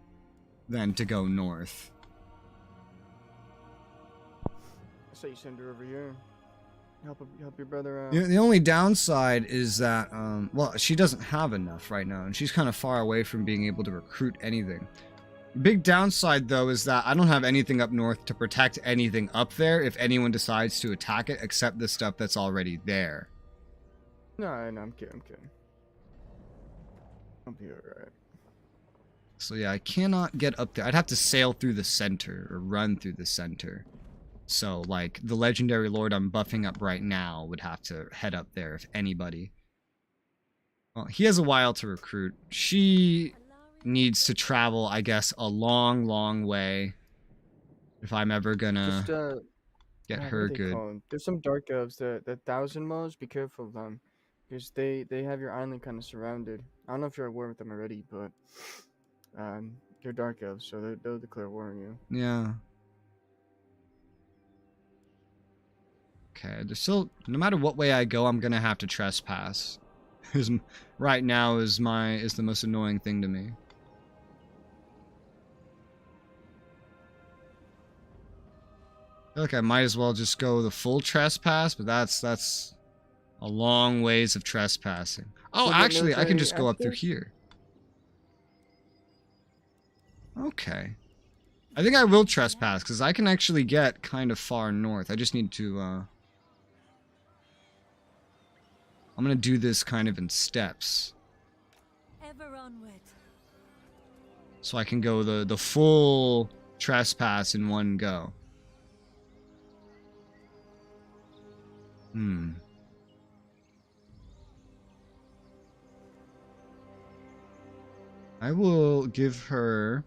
than to go north. I say you send her over here. Help your brother out. The only downside is that, well, she doesn't have enough right now, and she's kind of far away from being able to recruit anything. The big downside, though, is that I don't have anything up north to protect anything up there if anyone decides to attack it, except the stuff that's already there. No, I'm kidding. I'll be alright. So yeah, I cannot get up there. I'd have to sail through the center, or run through the center. So, like, the legendary lord I'm buffing up right now would have to head up there, if anybody. Well, he has a while to recruit. She needs to travel, I guess, a long, long way. If I'm ever gonna get her good. There's some dark elves, the 1,000 Moles, be careful of them. Because they have your island kind of surrounded. I don't know if you're at war with them already, but they're dark elves, so they'll declare war on you. Yeah. Okay, there's still, no matter what way I go, I'm gonna have to trespass. Right now is the most annoying thing to me. I feel like I might as well just go the full trespass, but that's a long ways of trespassing. Oh, We'll get actually, I can military just go up through access? here. Okay. I think I will trespass, because I can actually get kind of far north. I just need to, I'm gonna do this kind of in steps. Ever onward. So I can go the full trespass in one go. I will give her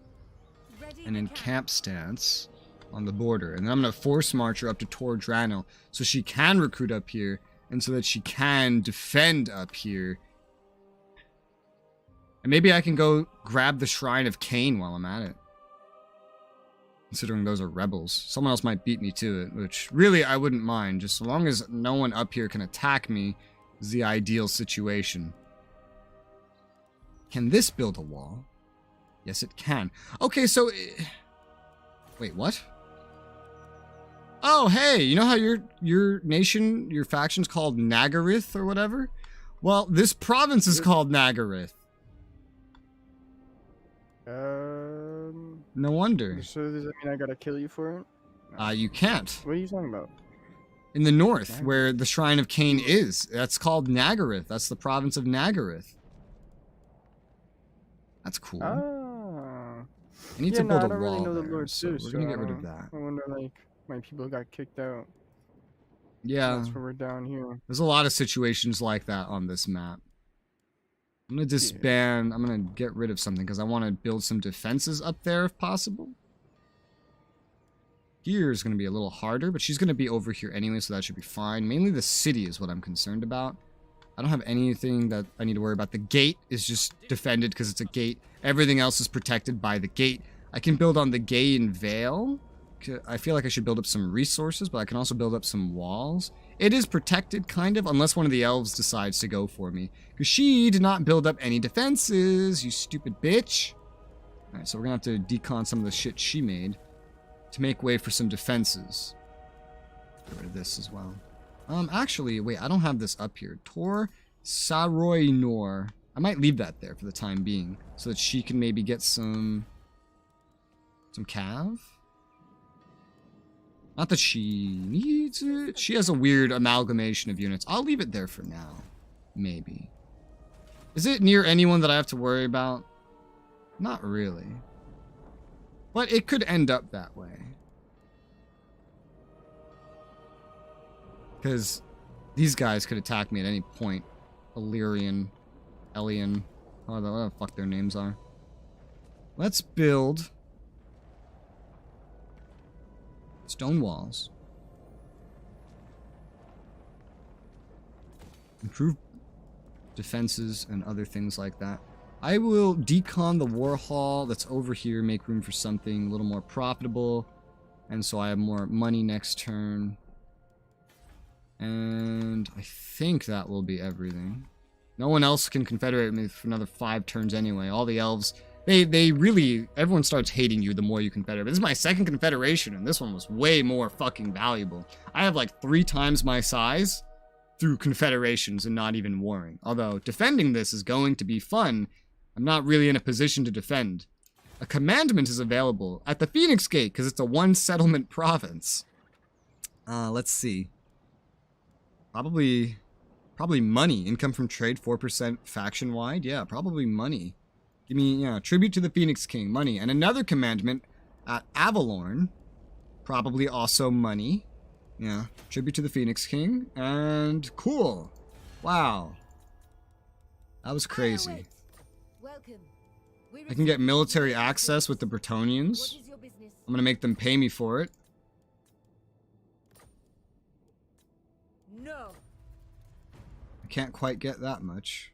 Ready an the encamp stance on the border, and then I'm going to force march her up to Tor Drano so she can recruit up here and so that she can defend up here. And maybe I can go grab the Shrine of Cain while I'm at it. Considering those are rebels. Someone else might beat me to it, which really I wouldn't mind. Just so long as no one up here can attack me is the ideal situation. Can this build a wall? Yes, it can. Okay, so... Wait, what? Oh, hey, you know how your nation, your faction's called Nagarith or whatever? Well, this province is called Nagarith. No wonder. So does that mean I gotta kill you for it? You can't. What are you talking about? In the north, where the Shrine of Cain is. That's called Nagarith. That's the province of Nagarith. That's cool. Ah. I need Yeah, to no, build I a don't really wall know the there, Lord so too, we're so gonna get rid of that. I wonder, like, my people got kicked out. Yeah, That's why we're down here. there's a lot of situations like that on this map. I'm gonna disband, I'm gonna get rid of something because I want to build some defenses up there if possible. Here is gonna be a little harder, but she's gonna be over here anyway, so that should be fine. Mainly the city is what I'm concerned about. I don't have anything that I need to worry about. The gate is just defended because it's a gate. Everything else is protected by the gate. I can build on the Gay and Vale. I feel like I should build up some resources, but I can also build up some walls. It is protected, kind of, unless one of the elves decides to go for me. Because she did not build up any defenses, you stupid bitch. Alright, so we're going to have to decon some of the shit she made to make way for some defenses. Get rid of this as well. Actually, wait, I don't have this up here. Tor Saroy Nor. I might leave that there for the time being, so that she can maybe get some cav. Not that she needs it. She has a weird amalgamation of units. I'll leave it there for now. Maybe. Is it near anyone that I have to worry about? Not really. But it could end up that way. Because these guys could attack me at any point. Illyrian, Elian, whatever the fuck their names are. Let's build stone walls. Improve defenses and other things like that. I will decon the war hall that's over here, make room for something a little more profitable. And so I have more money next turn. And I think that will be everything. No one else can confederate me for another 5 turns anyway. All the elves, they really, everyone starts hating you the more you confederate. But this is my second confederation, and this one was way more fucking valuable. I have like 3 times my size through confederations and not even warring. Although defending this is going to be fun, I'm not really in a position to defend. A commandment is available at the Phoenix Gate because it's a 1 settlement province. Let's see. Probably money. Income from trade, 4% faction-wide. Yeah, probably money. Give me, yeah, tribute to the Phoenix King, money. And another commandment at Avalorn. Probably also money. Yeah, tribute to the Phoenix King. And cool. Wow. That was crazy. I can get military access with the Bretonians. I'm gonna make them pay me for it. No. I can't quite get that much.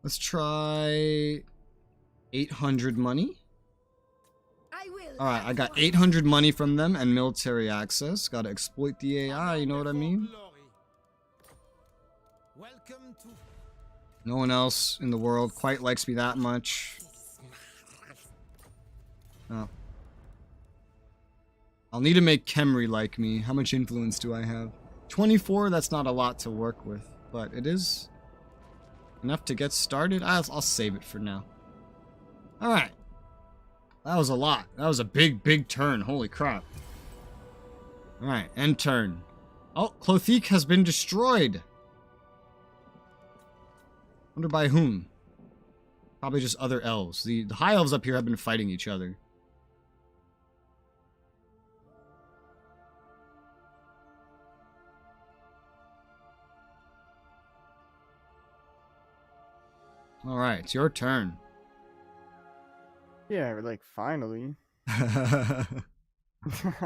Let's try 800 money. Alright, I got 800 money from them and military access. Gotta exploit the AI, you know what I mean? No one else in the world quite likes me that much. Oh. I'll need to make Kemri like me. How much influence do I have? 24, that's not a lot to work with, but it is enough to get started. I'll save it for now. Alright. That was a lot. That was a big turn. Holy crap. Alright, end turn. Oh, Clothique has been destroyed. Wonder by whom? Probably just other elves. The High Elves up here have been fighting each other. Alright, it's your turn. Yeah, like finally. Let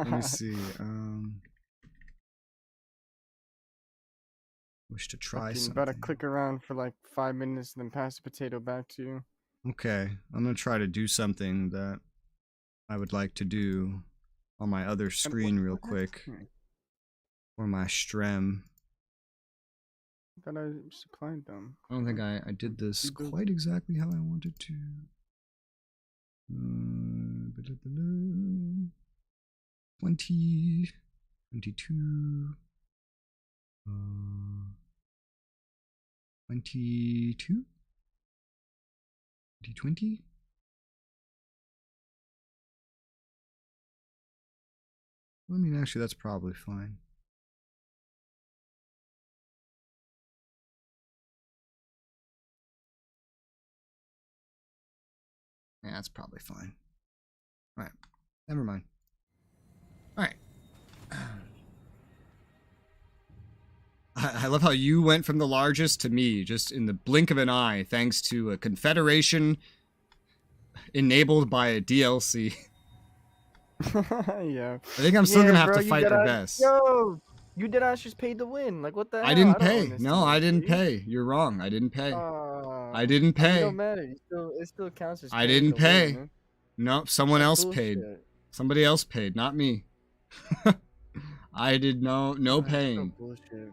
me see. Wish to try something. Better click around for like 5 minutes and then pass the potato back to you. Okay, I'm gonna try to do something that I would like to do on my other screen real quick. Or my strem. I thought I supplied them. I don't think I did this quite exactly how I wanted to. 20, 22, 22, 2020. I mean, actually, that's probably fine. Yeah, that's probably fine. Alright. Never mind. Alright. I love how you went from the largest to me just in the blink of an eye, thanks to a confederation enabled by a DLC. Yeah. I think I'm still gonna have to fight the best. Yo! You did just paid to win. Like, what the hell? I didn't don't pay. own this No, team, I didn't dude. pay. You're wrong. I didn't pay. I didn't It pay. don't matter. It still counts as I paying didn't to win, pay. man. Nope, someone else That's paid. bullshit. Somebody else paid, not me. I did no That's so paying. bullshit.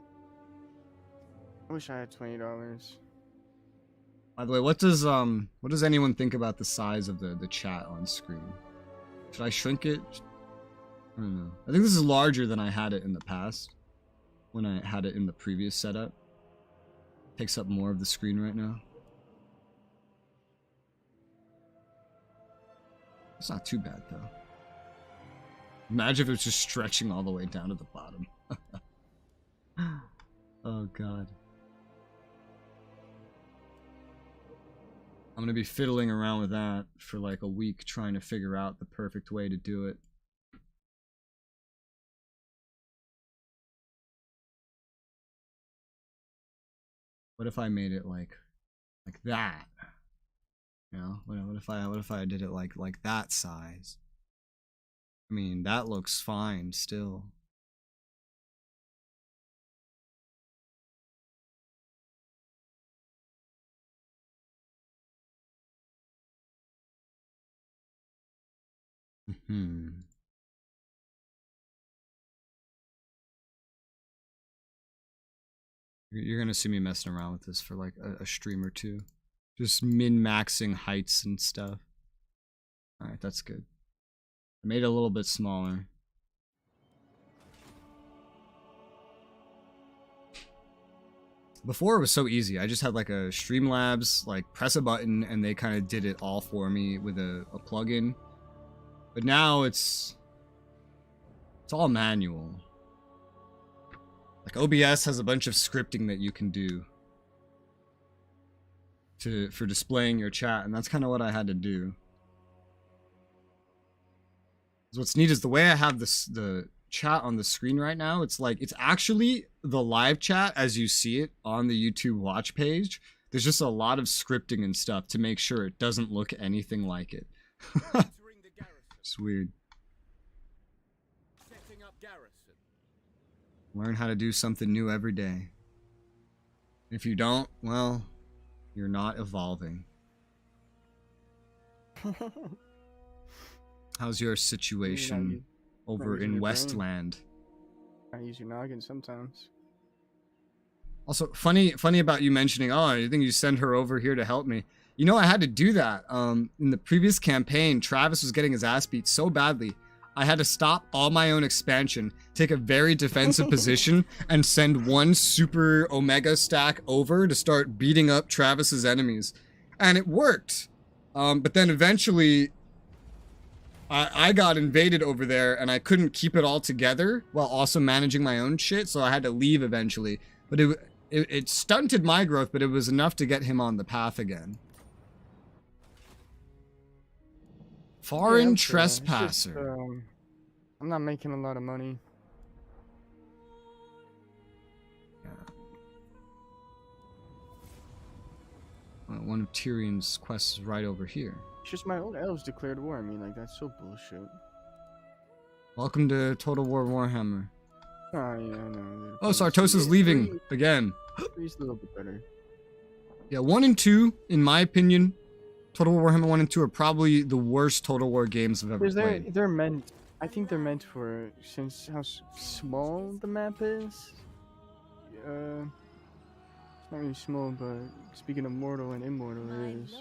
I wish I had $20. By the way, what does anyone think about the size of the chat on screen? Should I shrink it? I don't know. I think this is larger than I had it in the past. When I had it in the previous setup. Takes up more of the screen right now. It's not too bad though. Imagine if it was just stretching all the way down to the bottom. Oh god. I'm gonna be fiddling around with that for like a week trying to figure out the perfect way to do it. What if I made it like that? You know, what if I did it like that size? I mean, that looks fine still. You're gonna see me messing around with this for like a stream or two. Just min-maxing heights and stuff. Alright, that's good. I made it a little bit smaller. Before it was so easy. I just had like a Streamlabs, like press a button and they kind of did it all for me with a plugin. But now it's all manual. Like OBS has a bunch of scripting that you can do for displaying your chat, and that's kind of what I had to do. What's neat is the way I have the chat on the screen right now. It's like it's actually the live chat as you see it on the YouTube watch page. There's just a lot of scripting and stuff to make sure it doesn't look anything like it. It's weird. Setting up garrison. Learn how to do something new every day. If you don't, well, you're not evolving. How's your situation over in Westland? I use your noggin sometimes. Also, funny about you mentioning, oh, I think you send her over here to help me. You know, I had to do that. In the previous campaign, Travis was getting his ass beat so badly. I had to stop all my own expansion, take a very defensive position, and send one super Omega stack over to start beating up Travis's enemies. And it worked. But then eventually, I got invaded over there, and I couldn't keep it all together while also managing my own shit, so I had to leave eventually. But it stunted my growth, but it was enough to get him on the path again. Foreign trespasser. Just, I'm not making a lot of money. Yeah. Well, one of Tyrion's quests is right over here. It's just my old elves declared war. I mean, like, that's so bullshit. Welcome to Total War Warhammer. Oh, yeah, I know. Oh, Sartosa's leaving again. He's a little bit better. Yeah, 1 and 2, in my opinion, Total War Warhammer 1 and 2 are probably the worst Total War games I've ever played. They're meant, I think they're meant for, since how small the map is. It's not really small, but speaking of mortal and immortal, it is.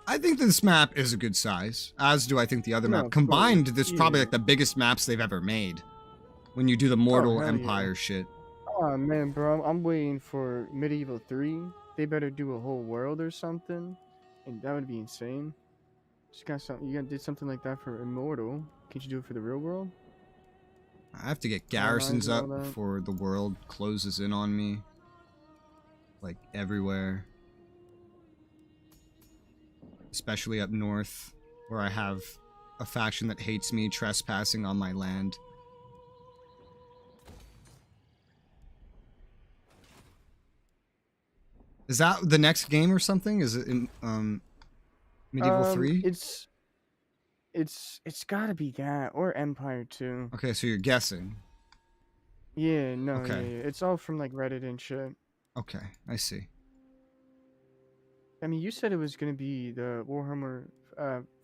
I think this map is a good size, as do I think the other No, map. of Combined, course, this is probably yeah. like the biggest maps they've ever made. When you do the Mortal hell Empire yeah. shit. Oh man, bro, I'm waiting for Medieval 3. They better do a whole world or something, and that would be insane. Just got something. You did something like that for Immortal. Can't you do it for the real world? I have to get garrisons and up all that. before the world closes in on me. Like everywhere. Especially up north, where I have a faction that hates me trespassing on my land. Is that the next game or something? Is it in Medieval 3? It's gotta be that or Empire 2. Okay, so you're guessing. Yeah, no, Okay. yeah. It's all from like Reddit and shit. Okay, I see. I mean, you said it was gonna be the Warhammer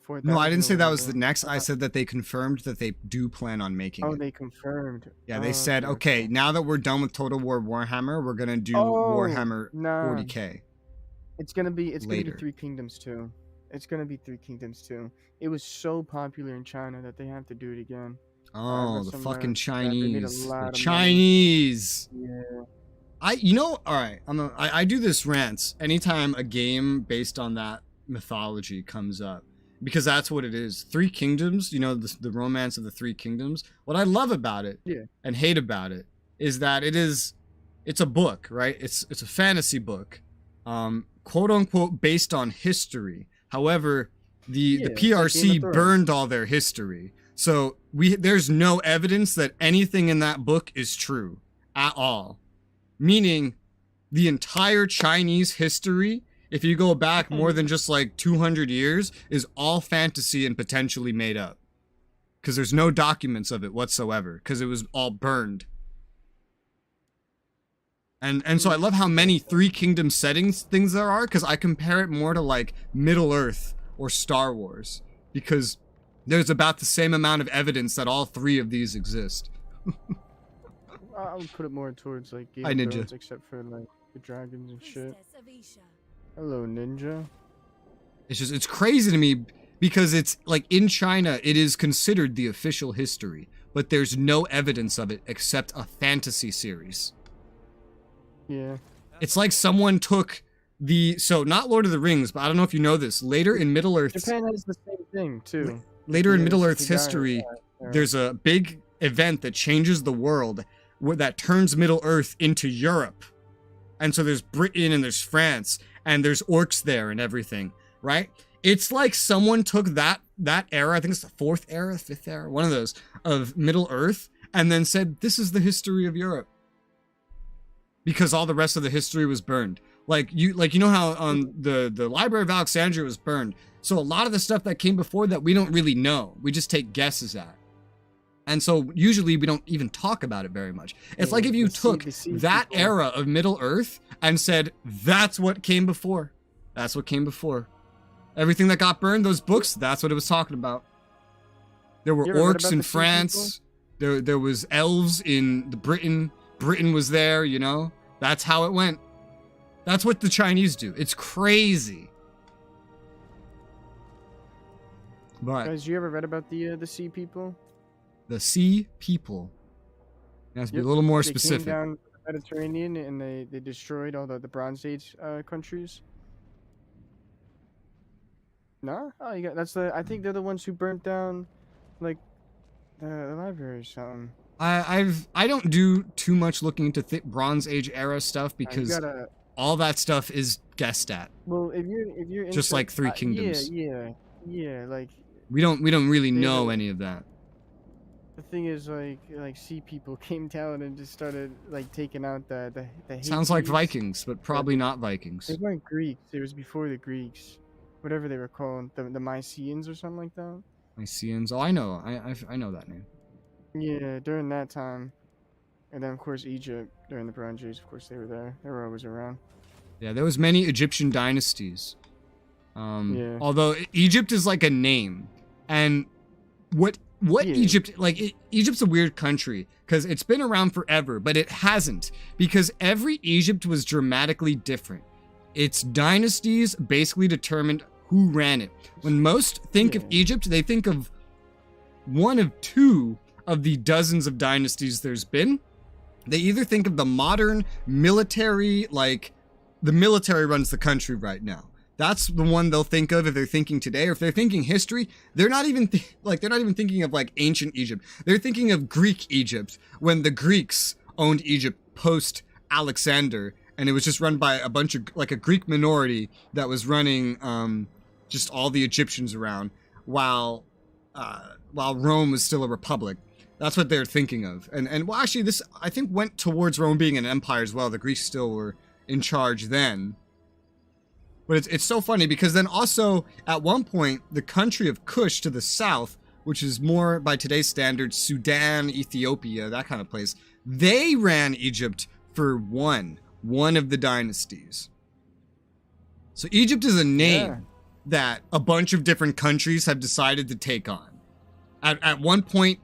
4000. No, I didn't say that was the whatever. next. I said that they confirmed that they do plan on making Oh, it. they confirmed. Yeah, they Oh, said, okay, now that we're done with Total War Warhammer, we're gonna do Oh, Warhammer nah. 40k. It's gonna be later. Three Kingdoms too. It's gonna be Three Kingdoms too. It was so popular in China that they have to do it again. Oh, that's the some, fucking they made a Chinese. lot The of money. Chinese. Yeah. You know, all right. I do this rants anytime a game based on that mythology comes up, because that's what it is. Three Kingdoms. You know, the romance of the Three Kingdoms. What I love about it, Yeah. and hate about it, is that it's a book, right? It's a fantasy book, quote unquote, based on history. However, the Yeah, it's like PRC Game of Thrones. burned all their history, so there's no evidence that anything in that book is true at all. Meaning, the entire Chinese history, if you go back more than just like 200 years, is all fantasy and potentially made up. Because there's no documents of it whatsoever, because it was all burned. And so I love how many Three Kingdom settings things there are, because I compare it more to like Middle Earth or Star Wars, because there's about the same amount of evidence that all three of these exist. I would put it more towards like Game Hi, of Ninja. Thrones, except for like the dragons and shit. Priestess of Isha. Hello, Ninja. It's crazy to me, because it's like in China, it is considered the official history, but there's no evidence of it except a fantasy series. Yeah. It's like someone took so not Lord of the Rings, but I don't know if you know this, later in Middle Earth, Japan has the same thing too. later in Yeah, Middle it's Earth's the guy- history, yeah. there's a big event that changes the world, that turns Middle Earth into Europe. And so there's Britain and there's France and there's orcs there and everything, right? It's like someone took that era, I think it's the 4th era, 5th era, one of those, of Middle Earth, and then said, this is the history of Europe. Because all the rest of the history was burned. Like you know how the Library of Alexandria was burned. So a lot of the stuff that came before that we don't really know. We just take guesses at. And so usually we don't even talk about it very much. It's like if you took that era of Middle Earth and said, that's what came before. That's what came before. Everything that got burned, those books, that's what it was talking about. There were You ever read orcs about in the sea France. There was elves in Britain. Britain was there, you know? That's how it went. That's what the Chinese do. It's crazy. But Guys, you ever read about the Sea People? The sea people. It has to be a little more specific. They came down the Mediterranean and they destroyed all the Bronze Age countries. No? Oh, you got that's the. I think they're the ones who burnt down, like, the library or something. I don't do too much looking into Bronze Age era stuff You because gotta. all that stuff is guessed at. Well, if you're Just into, like Three Kingdoms. Yeah. Like We don't really They know don't- any of that. the thing is, like sea people came down and just started like taking out the Sounds like Hades. Vikings, but probably not Vikings. They weren't Greeks. It was before the Greeks, whatever they were called, the Mycenaeans or something like that. Mycenaeans. Oh, I know. I know that name. Yeah, during that time, and then of course Egypt during the Bronze Age. Of course they were there. They were always around. Yeah, there was many Egyptian dynasties. Yeah. Although Egypt is like a name, and what Yeah. Egypt Egypt's a weird country because it's been around forever, but it hasn't because every Egypt was dramatically different. Its dynasties basically determined who ran it. When most think of Yeah. Egypt, they think of one of two of the dozens of dynasties there's been. They either think of the modern military, like the military runs the country right now. That's the one they'll think of if they're thinking today, or if they're thinking history. They're not even thinking of like ancient Egypt. They're thinking of Greek Egypt when the Greeks owned Egypt post Alexander, and it was just run by a bunch of like a Greek minority that was running just all the Egyptians around while Rome was still a republic. That's what they're thinking of. And well, actually, this I think went towards Rome being an empire as well. The Greeks still were in charge then. But it's so funny because then also at one point the country of Kush to the south, which is more by today's standards Sudan, Ethiopia, that kind of place, they ran Egypt for one of the dynasties. So Egypt is a name that a bunch of different countries have decided to take on. At one point,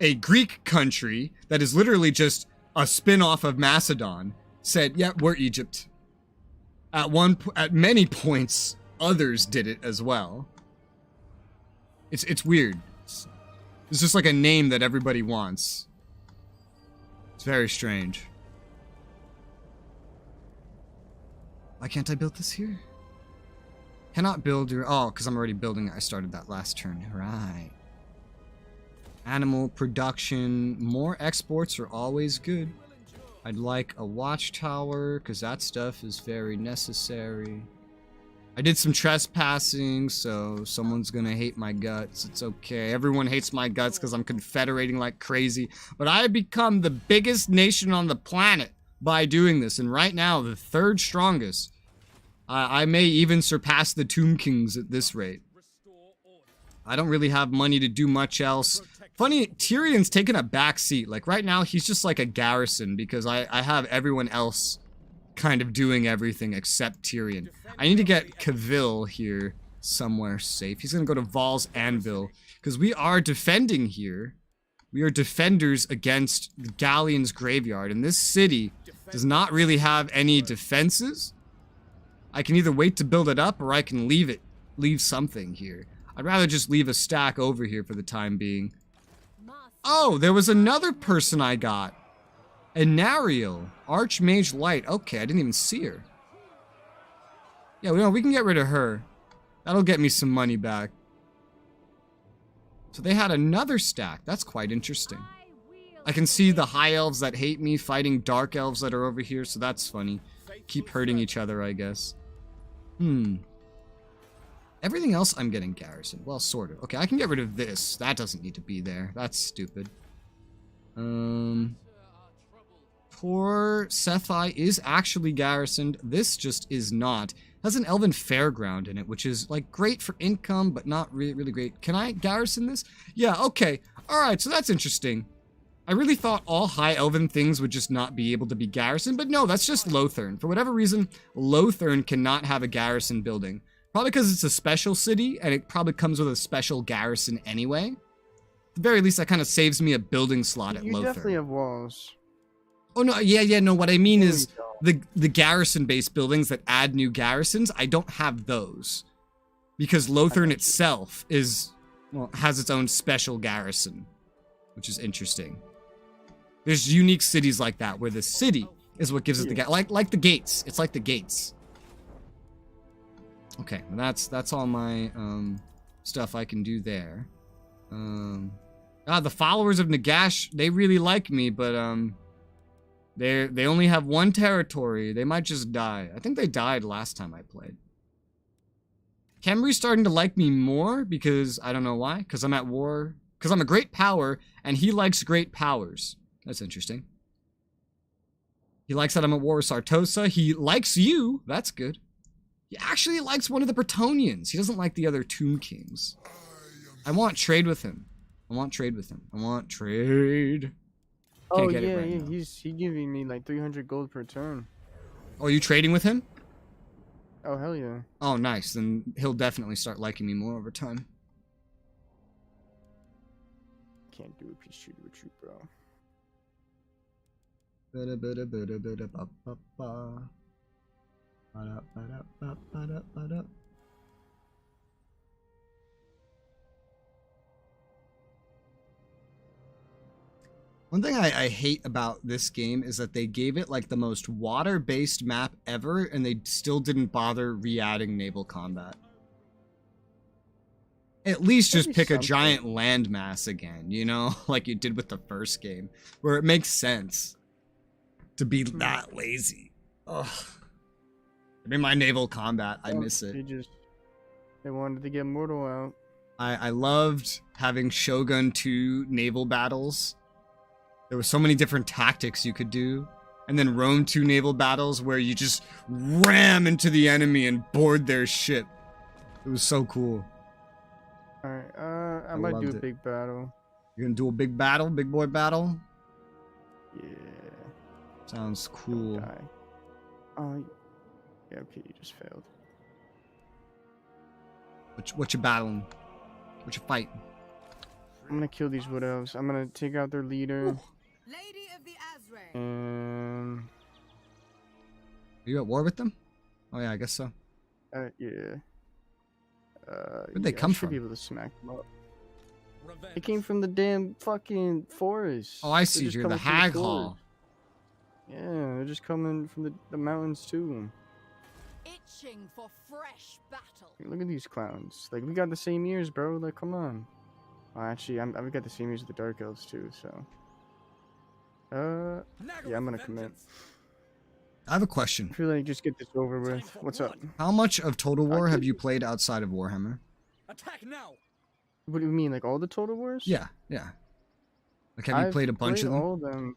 a Greek country that is literally just a spin-off of Macedon said, yeah, we're Egypt. At many points, others did it as well. It's weird. It's just like a name that everybody wants. It's very strange. Why can't I build this here? Cannot build your... Oh, because I'm already building it. I started that last turn. Right. Animal production. More exports are always good. I'd like a watchtower, because that stuff is very necessary. I did some trespassing, so someone's gonna hate my guts. It's okay. Everyone hates my guts because I'm confederating like crazy. But I have become the biggest nation on the planet by doing this. And right now, the third strongest. I may even surpass the Tomb Kings at this rate. I don't really have money to do much else. Funny, Tyrion's taken a back seat. Like right now, he's just like a garrison because I have everyone else kind of doing everything except Tyrion. I need to get Cavill here somewhere safe. He's gonna go to Val's Anvil because we are defending here. We are defenders against the Galleon's graveyard, and this city does not really have any defenses. I can either wait to build it up or I can leave something here. I'd rather just leave a stack over here for the time being. Oh, there was another person I got. Enariel, Archmage Light. Okay, I didn't even see her. Yeah, we can get rid of her. That'll get me some money back. So they had another stack. That's quite interesting. I can see the High Elves that hate me fighting Dark Elves that are over here, so that's funny. Keep hurting each other, I guess. Everything else I'm getting garrisoned. Well, sort of. Okay, I can get rid of this. That doesn't need to be there. That's stupid. Poor Sethi is actually garrisoned. This just is not. It has an Elven Fairground in it, which is, like, great for income, but not really great. Can I garrison this? Yeah, okay. Alright, so that's interesting. I really thought all high elven things would just not be able to be garrisoned, but no, that's just Lothern. For whatever reason, Lothern cannot have a garrison building. Probably because it's a special city, and it probably comes with a special garrison anyway. At the very least, that kind of saves me a building slot at You Lothern. definitely have walls. Oh, no, yeah, no, what I mean There is you go. the garrison-based buildings that add new garrisons, I don't have those. Because Lothern itself is, well, has its own special garrison. which is interesting. There's unique cities like that, where the city is what gives it the gap. Like the gates. It's like the gates. Okay, well that's all my stuff I can do there. The followers of Nagash, they really like me, but they only have one territory. They might just die. I think they died last time I played. Khemri's starting to like me more because I don't know why. Because I'm at war. Because I'm a great power, and he likes great powers. That's interesting. He likes that I'm at war with Sartosa. He likes you. That's good. He actually likes one of the Bretonnians. He doesn't like the other Tomb Kings. I want trade with him. I want trade. Oh Can't get it yeah, right yeah. now. He's giving me like 300 gold per turn. Oh, are you trading with him? Oh hell yeah. Oh, nice. Then he'll definitely start liking me more over time. Can't do a peace treaty with you, bro. One thing I hate about this game is that they gave it like the most water-based map ever, and they still didn't bother re-adding naval combat. At least just Maybe pick a something. giant landmass again, you know? Like you did with the first game, where it makes sense to be that lazy. Ugh. I mean, my naval combat, I miss it. They wanted to get Mortal out. I loved having Shogun 2 naval battles. There were so many different tactics you could do. And then Rome 2 naval battles where you just ram into the enemy and board their ship. It was so cool. Alright, I might do a loved it. big battle. You're gonna do a big battle? Big boy battle? Yeah. Sounds Don't cool. die. Oh, yeah, okay, you just failed. What you battling? What you fighting? I'm gonna kill these wood elves. I'm gonna take out their leader. Lady of the Azrael. And Are you at war with them? Oh yeah, I guess so. yeah. Where'd they come I should from? be able to smack them up. Revenge. They came from the damn fucking forest. Oh, I They're see. just You're the coming from Hag forest. Hall. Yeah, they're just coming from the mountains too. Itching for fresh battle. Look at these clowns. Like we got the same ears, bro. Like come on. Well, actually, I've got the same ears with the Dark Elves too. So. Yeah, I'm gonna commit. I have a question. I feel like just get this over with. What's up? How much of Total War I have could- you played outside of Warhammer? Attack now. What do you mean, like all the Total Wars? Yeah, yeah. Like, have you I've played a bunch of them? All of them.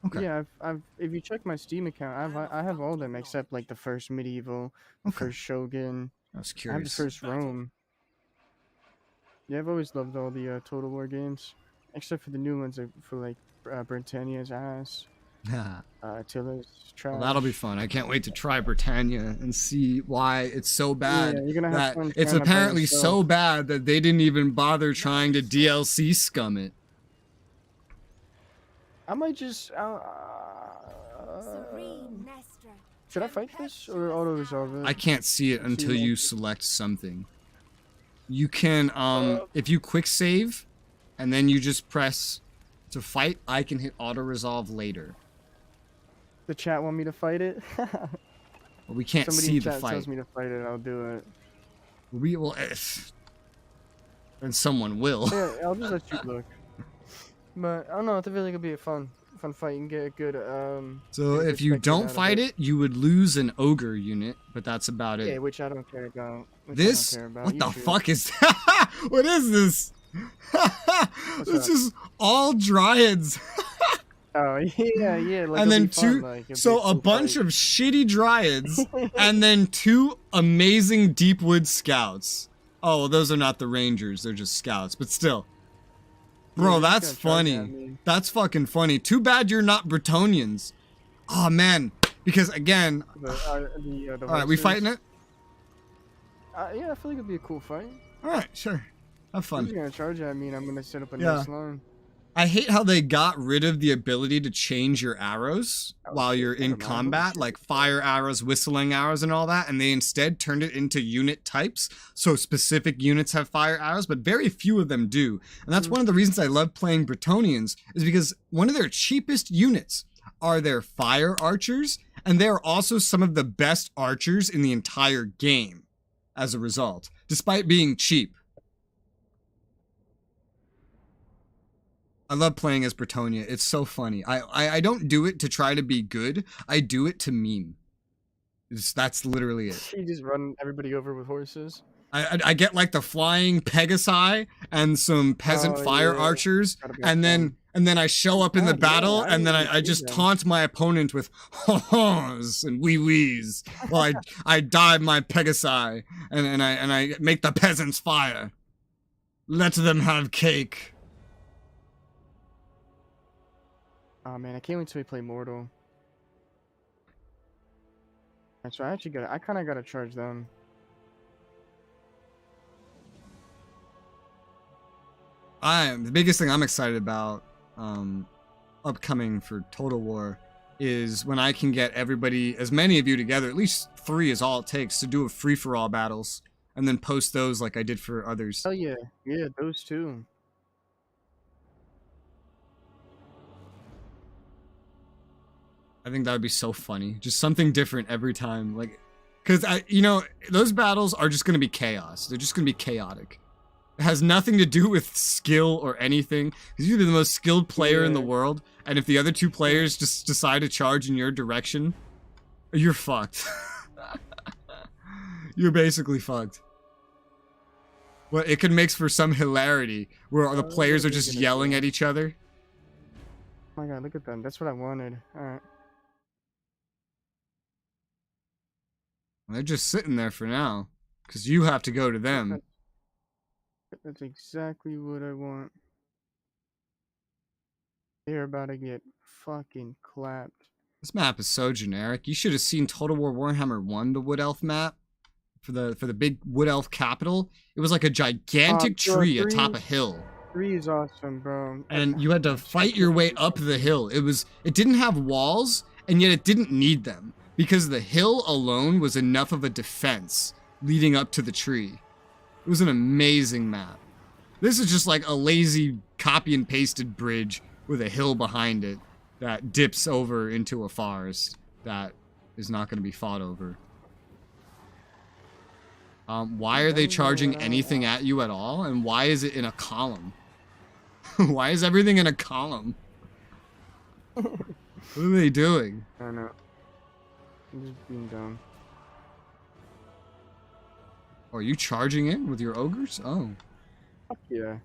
Okay. Yeah, I've. If you check my Steam account, I have all of them except like the first medieval, the Okay. first Shogun. I was I have the curious. first Rome. Yeah, I've always loved all the Total War games, except for the new ones for like Britannia's ass, Attila's trash. Well, that'll be fun. I can't wait to try Britannia and see why it's so bad. Yeah, you're gonna have that fun it's trying it by apparently so yourself. bad that they didn't even bother trying to DLC scum it. I might just. Serene Nestra. Should I fight this or auto resolve it? I can't see it until you select something. You can, if you quick save, and then you just press to fight, I can hit auto resolve later. The chat want me to fight it. But we can't Somebody see in the chat fight. tells me to fight it. I'll do it. We will, and someone will. Yeah, I'll just let you look. But I don't know. I feel like it'll be a fun fight and get a good So good if you perspective out don't of fight it, you would lose an ogre unit, but that's about Yeah, it. which I don't care about. This? I don't care about. What You the should. fuck is that? What is this? This up? is all dryads. Oh yeah, yeah. Like, And then it'll be fun, two, like, it'll so be a cool bunch fight. of shitty dryads, and then 2 amazing deepwood scouts. Oh, well, those are not the rangers, they're just scouts, but still. Bro, Yeah, they're that's just gonna charge funny. at me. That's fucking funny. Too bad you're not Bretonnians. Oh man, because again, The alright, we horses. fighting it? Yeah, I feel like it'd be a cool fight. Alright, sure. Have He's fun. gonna charge at me, and I'm gonna set up a Yeah. nice line. I hate how they got rid of the ability to change your arrows while you're in combat, like fire arrows, whistling arrows, and all that, and they instead turned it into unit types. So specific units have fire arrows, but very few of them do. And that's one of the reasons I love playing Bretonnians, is because one of their cheapest units are their fire archers, and they're also some of the best archers in the entire game as a result, despite being cheap. I love playing as Bretonnia. It's so funny. I don't do it to try to be good. I do it to meme. That's literally it. You just run everybody over with horses. I get like the flying Pegasi and some peasant fire archers, and then I show up in the battle, and then I just taunt my opponent with ho-hos and wee-wees while I dive my Pegasi and I make the peasants fire. Let them have cake. Oh man, I can't wait till we play Mortal. And so I kind of gotta charge them. The biggest thing I'm excited about upcoming for Total War is when I can get everybody, as many of you together, at least 3 is all it takes, to do a free-for-all battles, and then post those like I did for others. Oh yeah, yeah, those two. I think that would be so funny. Just something different every time. Like, because, those battles are just going to be chaos. They're just going to be chaotic. It has nothing to do with skill or anything. Because you're the most skilled player in the world. And if the other 2 players just decide to charge in your direction, you're fucked. You're basically fucked. Well, it could make for some hilarity where the players are just yelling at each other. Oh my god, look at them. That's what I wanted. Alright. They're just sitting there for now, because you have to go to them. That's exactly what I want. They're about to get fucking clapped. This map is so generic. You should have seen Total War Warhammer 1, the Wood Elf map, for the big Wood Elf capital. It was like a gigantic tree atop a hill. 3 is awesome, bro. And you had to fight your way up the hill. It didn't have walls, and yet it didn't need them, because the hill alone was enough of a defense leading up to the tree. It was an amazing map. This is just like a lazy copy and pasted bridge with a hill behind it that dips over into a forest that is not going to be fought over. Why are they charging anything at you at all? And why is it in a column? Why is everything in a column? What are they doing? I don't know. I'm just being dumb. Oh, are you charging in with your ogres? Oh. Fuck yeah.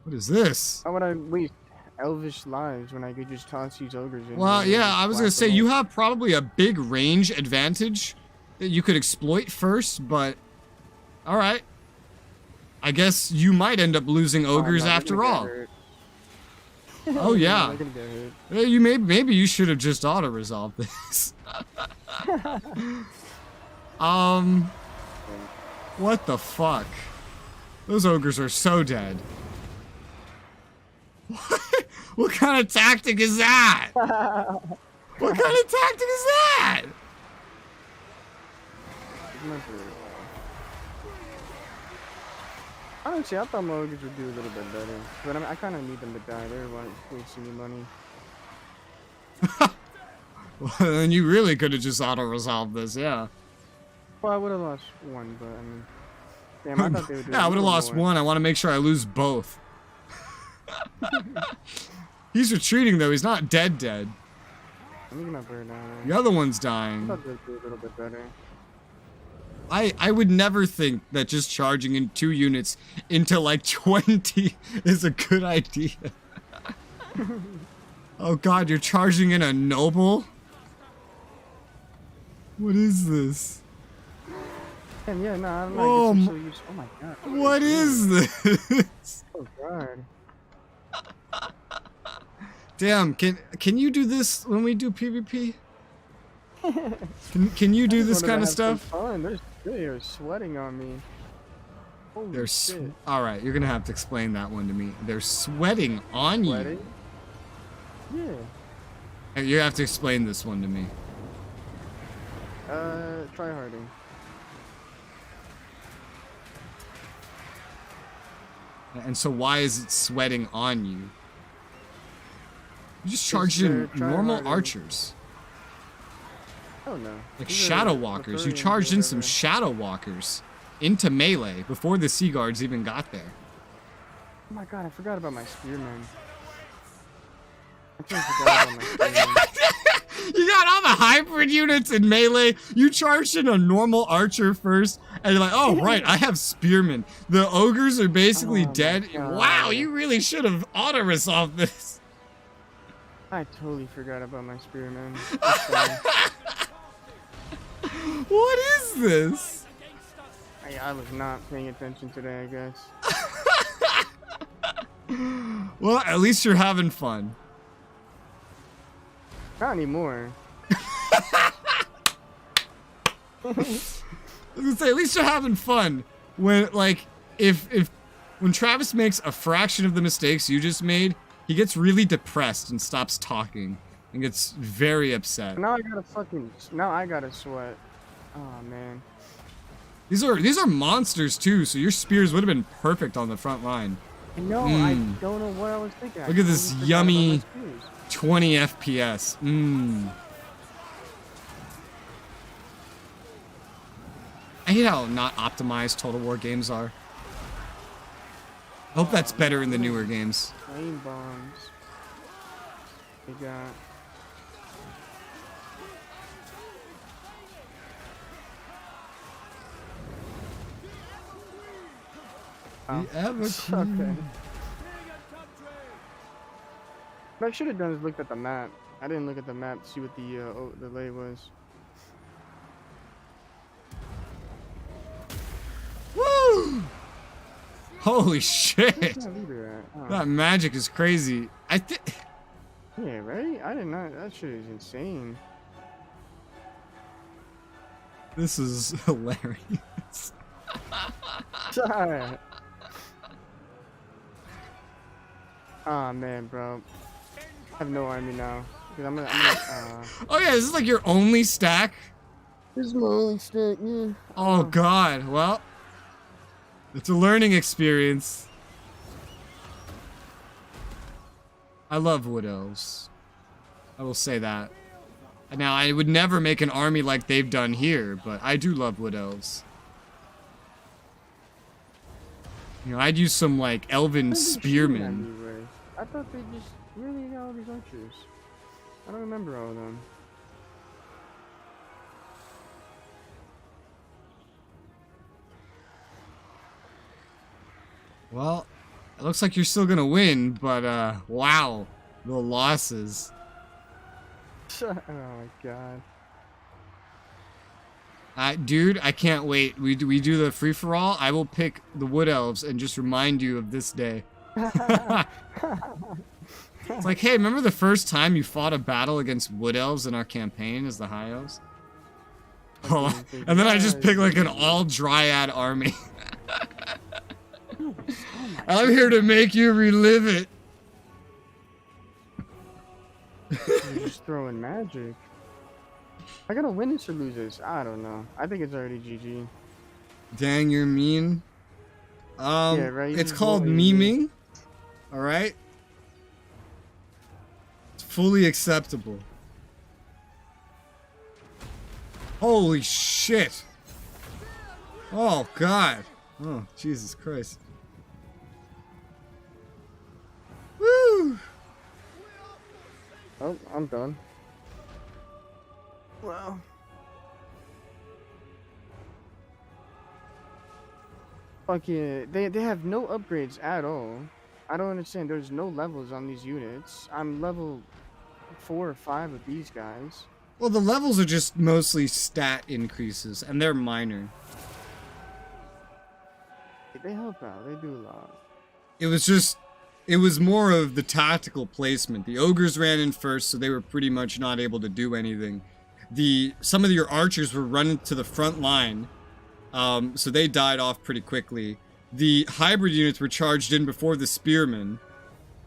What is this? Why would I waste elvish lives when I could just toss these ogres in? Well, there yeah, and I was going to say, you have probably a big range advantage that you could exploit first, but... Alright. I guess you might end up losing ogres after all. Oh, yeah. I'm gonna get hurt. You maybe you should have just auto-resolved this. What the fuck? Those ogres are so dead. What kind of tactic is that? What kind of tactic is that? Honestly, I thought my ogres would do a little bit better. But I kind of need them to die. They're wasting me money. Well, then you really could have just auto-resolved this, yeah. Well, I would have lost 1, but I mean... Damn, I thought they would do yeah, I would have lost 1. I want to make sure I lose both. He's retreating, though. He's not dead. I'm gonna get my bird down. The other one's I dying. thought they'd do a little bit better. I would never think that just charging in 2 units into like 20 is a good idea. Oh god, you're charging in a noble? What is this? Damn, yeah, no, I'm Oh, not so used. Oh my god. What is this? Oh god. Damn, can you do this when we do PvP? Can you do this kind of stuff? Fun. They are sweating on me. Holy They're shit. all right. You're gonna have to explain that one to me. They're sweating on Sweating? Yeah. you. You have to explain this one to me. Try harding. And so why is it sweating on you? You just charged they're in normal tryharding. archers. Oh no. Like These are shadow walkers. You Arthurians or charged in some whatever. shadow walkers into melee before the sea guards even got there. Oh my god, I forgot about my spearmen. I totally forgot about my spearmen. You got all the hybrid units in melee. You charged in a normal archer first, and you're like, oh, right, I have spearmen. The ogres are basically Oh my dead. God. Wow, you really should have auto-resolved this. I totally forgot about my spearmen. I'm sorry. What is this? I was not paying attention today, I guess. Well, at least you're having fun. Not anymore. I was gonna say, at least you're having fun. When, like, when Travis makes a fraction of the mistakes you just made, he gets really depressed and stops talking and gets very upset. Now I gotta sweat. Oh man. These are monsters too, so your spears would have been perfect on the front line. No, I don't know what I was thinking. I Look at this totally forgot about my yummy spears. 20 FPS. I hate how not optimized Total War games are. I hope that's better in the newer games. Flame bombs. We got. Oh, okay. What I should have done is looked at the map. I didn't look at the map to see what the lay was. Woo! Holy shit! Where's my leader at? Oh. That magic is crazy. I think. Yeah, right? I did not. That shit is insane. This is hilarious. Ah man, bro. I have no army now. Because I'm gonna Oh yeah, this is like your only stack? This is my only stack, yeah. Oh god, well. It's a learning experience. I love Wood Elves. I will say that. Now, I would never make an army like they've done here, but I do love Wood Elves. You know, I'd use some, like, elven spearmen. I thought they just really got all these archers. I don't remember all of them. Well, it looks like you're still gonna win, but, wow. The losses. Oh my god. Dude, I can't wait. We do the free-for-all. I will pick the Wood Elves and just remind you of this day. It's like, hey, remember the first time you fought a battle against Wood Elves in our campaign as the High Elves? Oh, and then I just pick like an all-dryad army. I'm here to make you relive it. You're just throwing magic. I gotta win this or lose this. I don't know. I think it's already GG. Dang, you're mean. Yeah, right, you It's just called vote me. memeing. All right. It's fully acceptable. Holy shit. Oh god. Oh, Jesus Christ. Woo! Oh, I'm done. Well. Fuck yeah. They have no upgrades at all. I don't understand. There's no levels on these units. I'm level 4 or 5 with these guys. Well, the levels are just mostly stat increases, and they're minor. They help out. They do a lot. It was more of the tactical placement. The ogres ran in first, so they were pretty much not able to do anything. Some of your archers were running to the front line, so they died off pretty quickly. the hybrid units were charged in before the spearmen,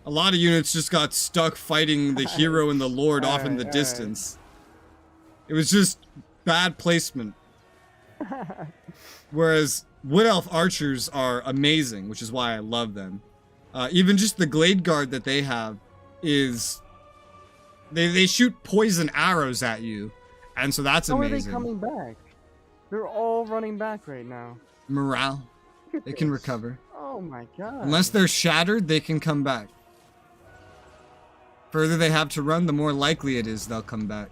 a lot of units just got stuck fighting the hero and the lord off in the distance. It was just bad placement. Whereas Wood Elf archers are amazing, which is why I love them. Even just the Glade Guard that they have is... They shoot poison arrows at you. And so that's amazing. How are they coming back? They're all running back right now. Morale. They can recover. Oh my god. Unless they're shattered, they can come back. Further they have to run, the more likely it is they'll come back.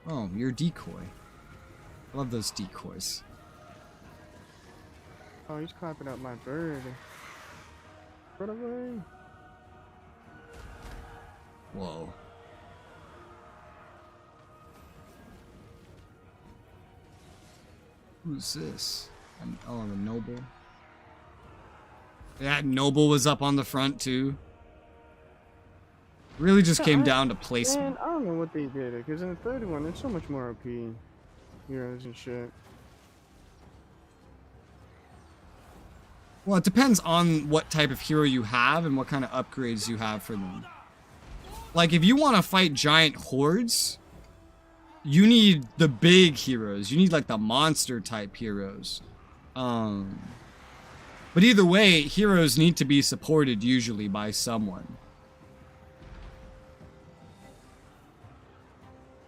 Oh, you're a decoy. Love those decoys. Oh, he's clapping up my bird. Run away. Whoa. Who's this? Oh, the noble. That noble was up on the front too. Really just came down to placement. Man, I don't know what they did, because in the third one, there's so much more OP heroes and shit. Well, it depends on what type of hero you have and what kind of upgrades you have for them. Like, if you want to fight giant hordes, you need the big heroes. You need, like, the monster type heroes. But either way, heroes need to be supported usually by someone.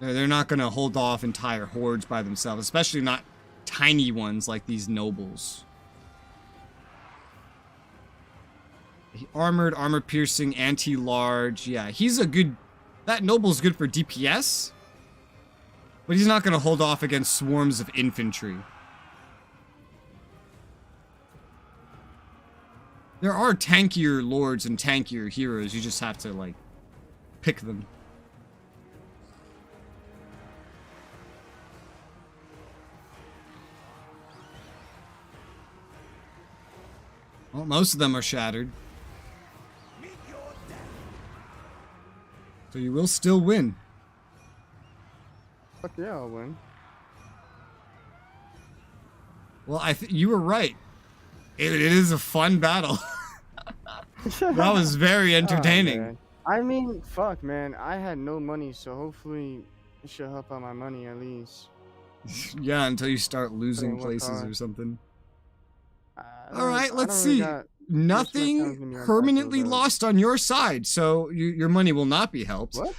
They're not going to hold off entire hordes by themselves, especially not tiny ones like these nobles. Armored, armor-piercing, anti-large. Yeah, he's a good... That noble's good for DPS. But he's not going to hold off against swarms of infantry. There are tankier lords and tankier heroes. You just have to, like, pick them. Well, most of them are shattered. So you will still win. Fuck yeah, I'll win. Well, you were right. It is a fun battle. That was very entertaining. Oh, I mean, fuck, man. I had no money, so hopefully it should help out my money at least. Yeah, until you start losing places or something. All right, let's see. Nothing permanently lost on your side, so your money will not be helped. What?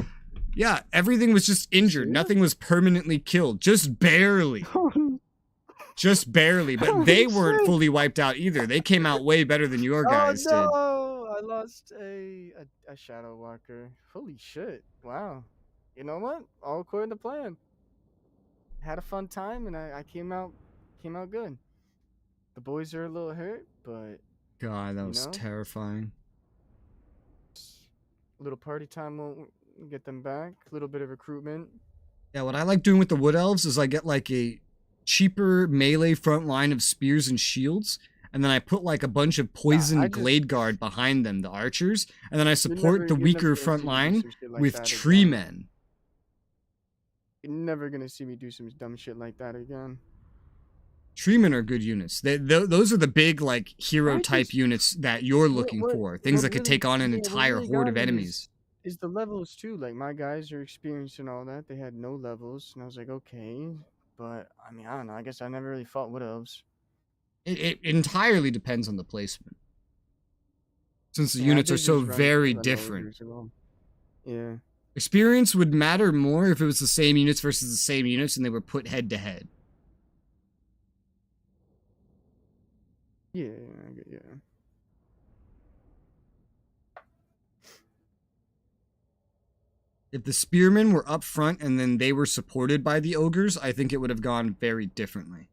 Yeah, everything was just injured. Yeah. Nothing was permanently killed. Just barely. Just barely, but they weren't fully wiped out either. They came out way better than your guys did. Oh, I lost a Shadow Walker. Holy shit. Wow. You know what? All according to plan. Had a fun time, and I came out good. The boys are a little hurt, but... God, that was terrifying. A little party time won't get them back. A little bit of recruitment. Yeah, what I like doing with the Wood Elves is I get like a cheaper melee front line of spears and shields, and then I put like a bunch of poison Glade Guard behind them, the archers, and then I support the weaker front line with tree men. You're never gonna see me do some dumb shit like that again. Treemen are good units. Those are the big, like, hero-type units that you're looking for. Things that could take on an entire horde of enemies. Is the levels, too. Like, my guys are experienced and all that. They had no levels. And I was like, okay. But, I mean, I don't know. I guess I never really fought Wood Elves. It entirely depends on the placement. Since the units are so very different. Yeah. Experience would matter more if it was the same units versus the same units and they were put head-to-head. Yeah. If the spearmen were up front and then they were supported by the ogres, I think it would have gone very differently.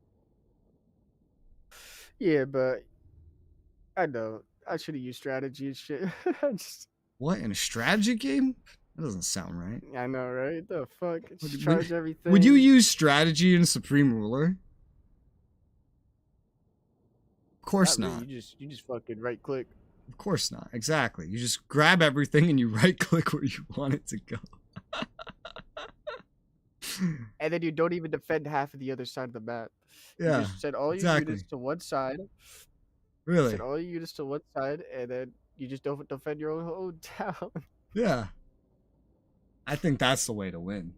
Yeah, but I know. I should have used strategy and shit. What, in a strategy game? That doesn't sound right. I know, right? The fuck? Charge everything. Would you use strategy in Supreme Ruler? Of course not. Really. You just fucking right click. Of course not. Exactly. You just grab everything and you right click where you want it to go. and then you don't even defend half of the other side of the map. Yeah, You just send all your exactly. units to one side. Really? Send all your units to one side, and then you just don't defend your own town. Yeah. I think that's the way to win.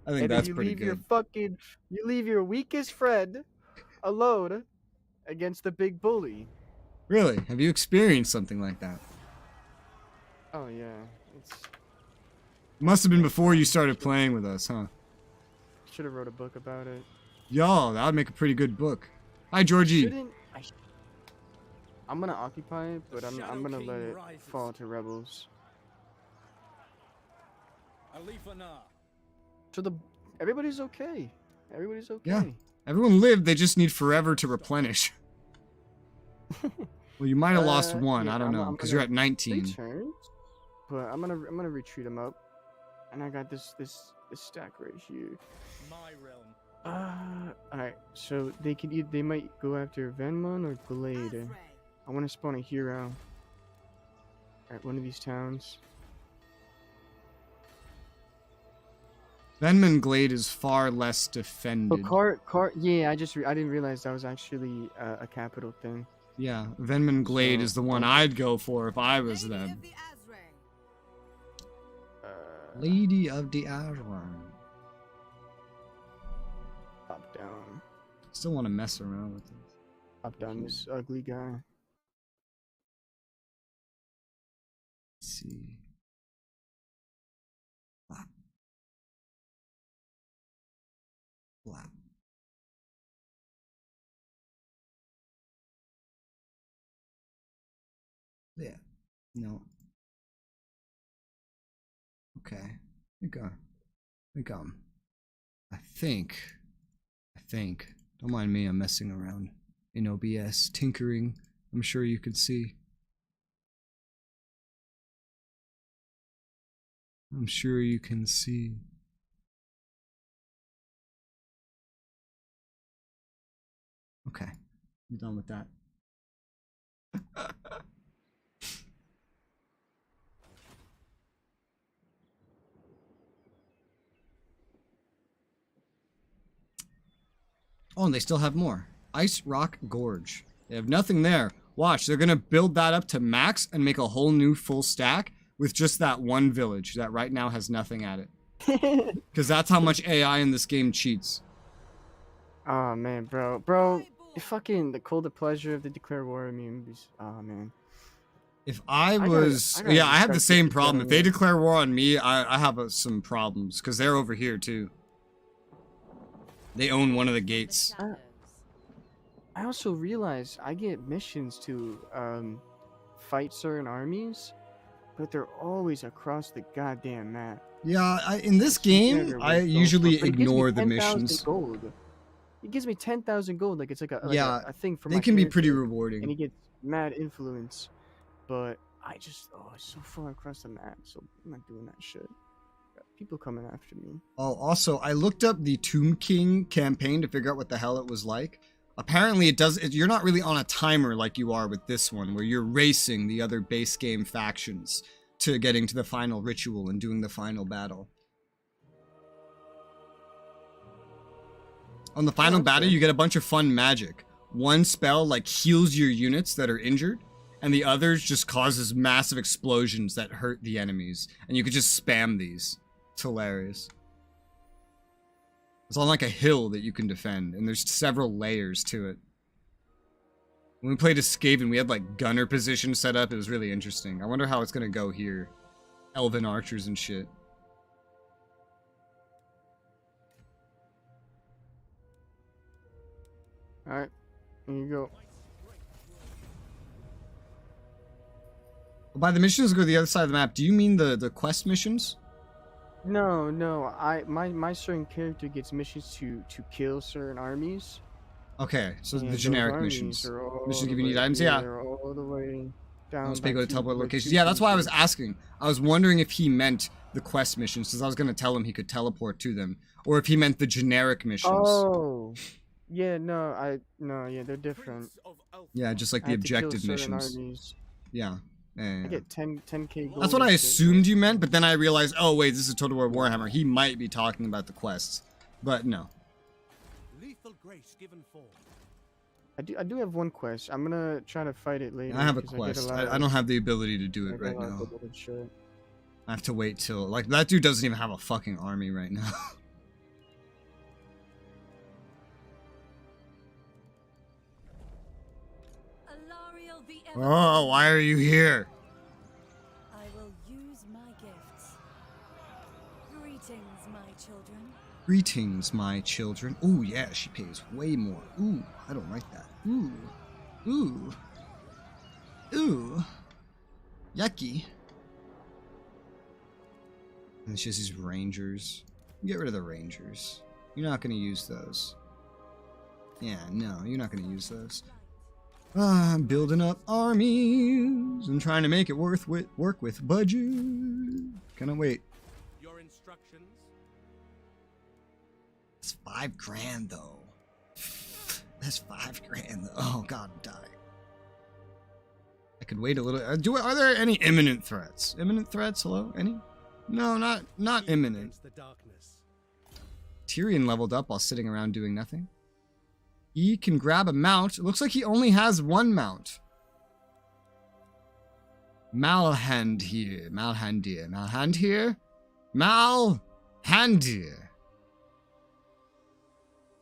I think And then that's you pretty leave good. you leave your weakest friend alone against the big bully. Really? Have you experienced something like that? Oh yeah, it's Must have been before you started playing with us, huh? should have wrote a book about it. Yo, that would make a pretty good book. Hi, Georgie. I'm gonna occupy it, but I'm gonna let it fall to rebels. So everybody's okay. Everybody's okay. Yeah. Everyone lived, they just need forever to replenish. Well, you might have lost one, yeah, I don't know, because you're at 19. Turns, but I'm gonna retreat them up, and I got this stack right here. My realm. Alright. So they might go after Venmon or Glade. Azray. I want to spawn a hero at one of these towns. Venman Glade is far less defended. But yeah, I didn't realize that was actually a capital thing. Yeah, Venman Glade So, is the one I'd go for if I was Lady them. of the Azray. Lady of the Azran. Top down. Still want to mess around with this. Top down this ugly guy. Let's see. Flap. Flap. Yeah. No. Okay. I think. Don't mind me, I'm messing around in OBS, tinkering. I'm sure you can see. I'm sure you can see. Okay, I'm done with that. Oh, and they still have more. Ice Rock Gorge. They have nothing there. Watch, they're gonna build that up to max and make a whole new full stack with just that one village that right now has nothing at it. Because that's how much AI in this game cheats. Oh man, bro, fucking the cold pleasure of the declare war immune. Oh man. If I gotta was, yeah, I have the respect same this problem. If they gentleman. declare war on me, I have some problems because they're over here too. They own one of the gates. I also realize I get missions to fight certain armies, but they're always across the goddamn map. Yeah, in this game, I usually ignore the missions. Gold. It gives me 10,000 gold, like it's like a thing for my they can be pretty character, rewarding. and he gets mad influence, but I just it's so far across the map, so I'm not doing that shit. Got people coming after me. Oh, also, I looked up the Tomb King campaign to figure out what the hell it was like. Apparently, you're not really on a timer like you are with this one, where you're racing the other base game factions to getting to the final ritual and doing the final battle. On the final battle, you get a bunch of fun magic. One spell, like, heals your units that are injured, and the others just causes massive explosions that hurt the enemies. And you could just spam these. It's hilarious. It's on like a hill that you can defend, and there's several layers to it. When we played as Skaven, we had like gunner position set up. It was really interesting. I wonder how it's gonna go here. Elven archers and shit. Alright, here you go. By the missions go to the other side of the map, do you mean the quest missions? No, my certain character gets missions to kill certain armies. Okay, so and the those generic armies missions. are all Missions the give you need way- items, yeah. They're all the way down. Most by people go to two- teleport by locations. two Yeah, that's why I was places. asking. I was wondering if he meant the quest missions, because I was gonna tell him he could teleport to them, or if he meant the generic missions. Oh, yeah, yeah, they're different. Yeah, just like I the have to kill objective certain missions. armies. Yeah, Yeah. I get 10k gold. That's what I and shit, assumed you meant, but then I realized, oh wait, this is Total War Warhammer. He might be talking about the quests, but no. Lethal grace given form. I do have one quest. I'm gonna try to fight it later. I have a 'cause quest. lot I of- don't have the ability to do I it get a right lot of now. gold and shit. I have to wait till, like, that dude doesn't even have a fucking army right now. Alariel the Oh, why are you here? I will use my gifts. Greetings, my children. Greetings, my children. Ooh, yeah, she pays way more. Ooh, I don't like that. Ooh. Ooh. Ooh. Yucky. And it's just these rangers. Get rid of the rangers. You're not going to use those. Yeah, no, you're not going to use those. I'm building up armies and trying to make it work with budget. Can I wait? Your instructions? It's $5,000 though. That's $5,000 though. Oh god, I'm dying. I could wait a little. Are there any imminent threats? Imminent threats? Hello? Any? No, not imminent. Against the darkness. Tyrion leveled up while sitting around doing nothing. He can grab a mount. It looks like he only has one mount. Malhandir. Malhandir. Malhandir? Malhandir.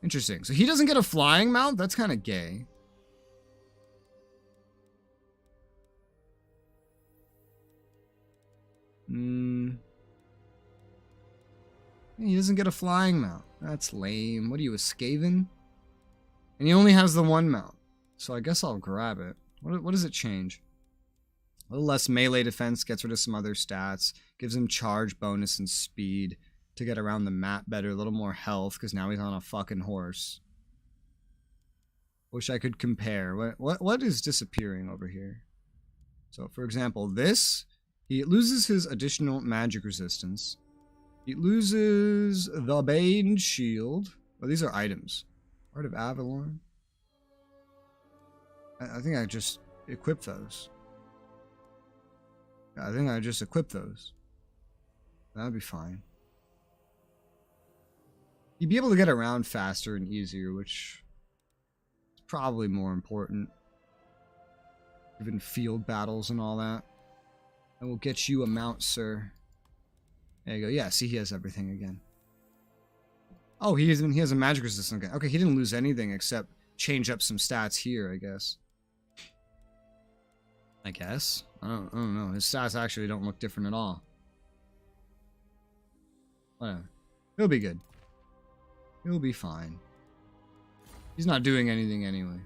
Interesting. So he doesn't get a flying mount? That's kind of gay. He doesn't get a flying mount. That's lame. What are you, a Skaven? And he only has the one mount. So I guess I'll grab it. What does it change? A little less melee defense, gets rid of some other stats, gives him charge bonus and speed to get around the map better, a little more health, because now he's on a fucking horse. Wish I could compare. What is disappearing over here? So, for example, this, he loses his additional magic resistance. He loses the Bane Shield. Oh, these are items. Art of Avalon. I think I just equipped those. I think I just equipped those. That'd be fine. You'd be able to get around faster and easier, which is probably more important. Even field battles and all that. I will get you a mount, sir. There you go. Yeah, see, he has everything again. Oh, he has a magic resistance again. Okay, he didn't lose anything except change up some stats here, I guess. I don't know. His stats actually don't look different at all. Whatever. He'll be good. He'll be fine. He's not doing anything anyway.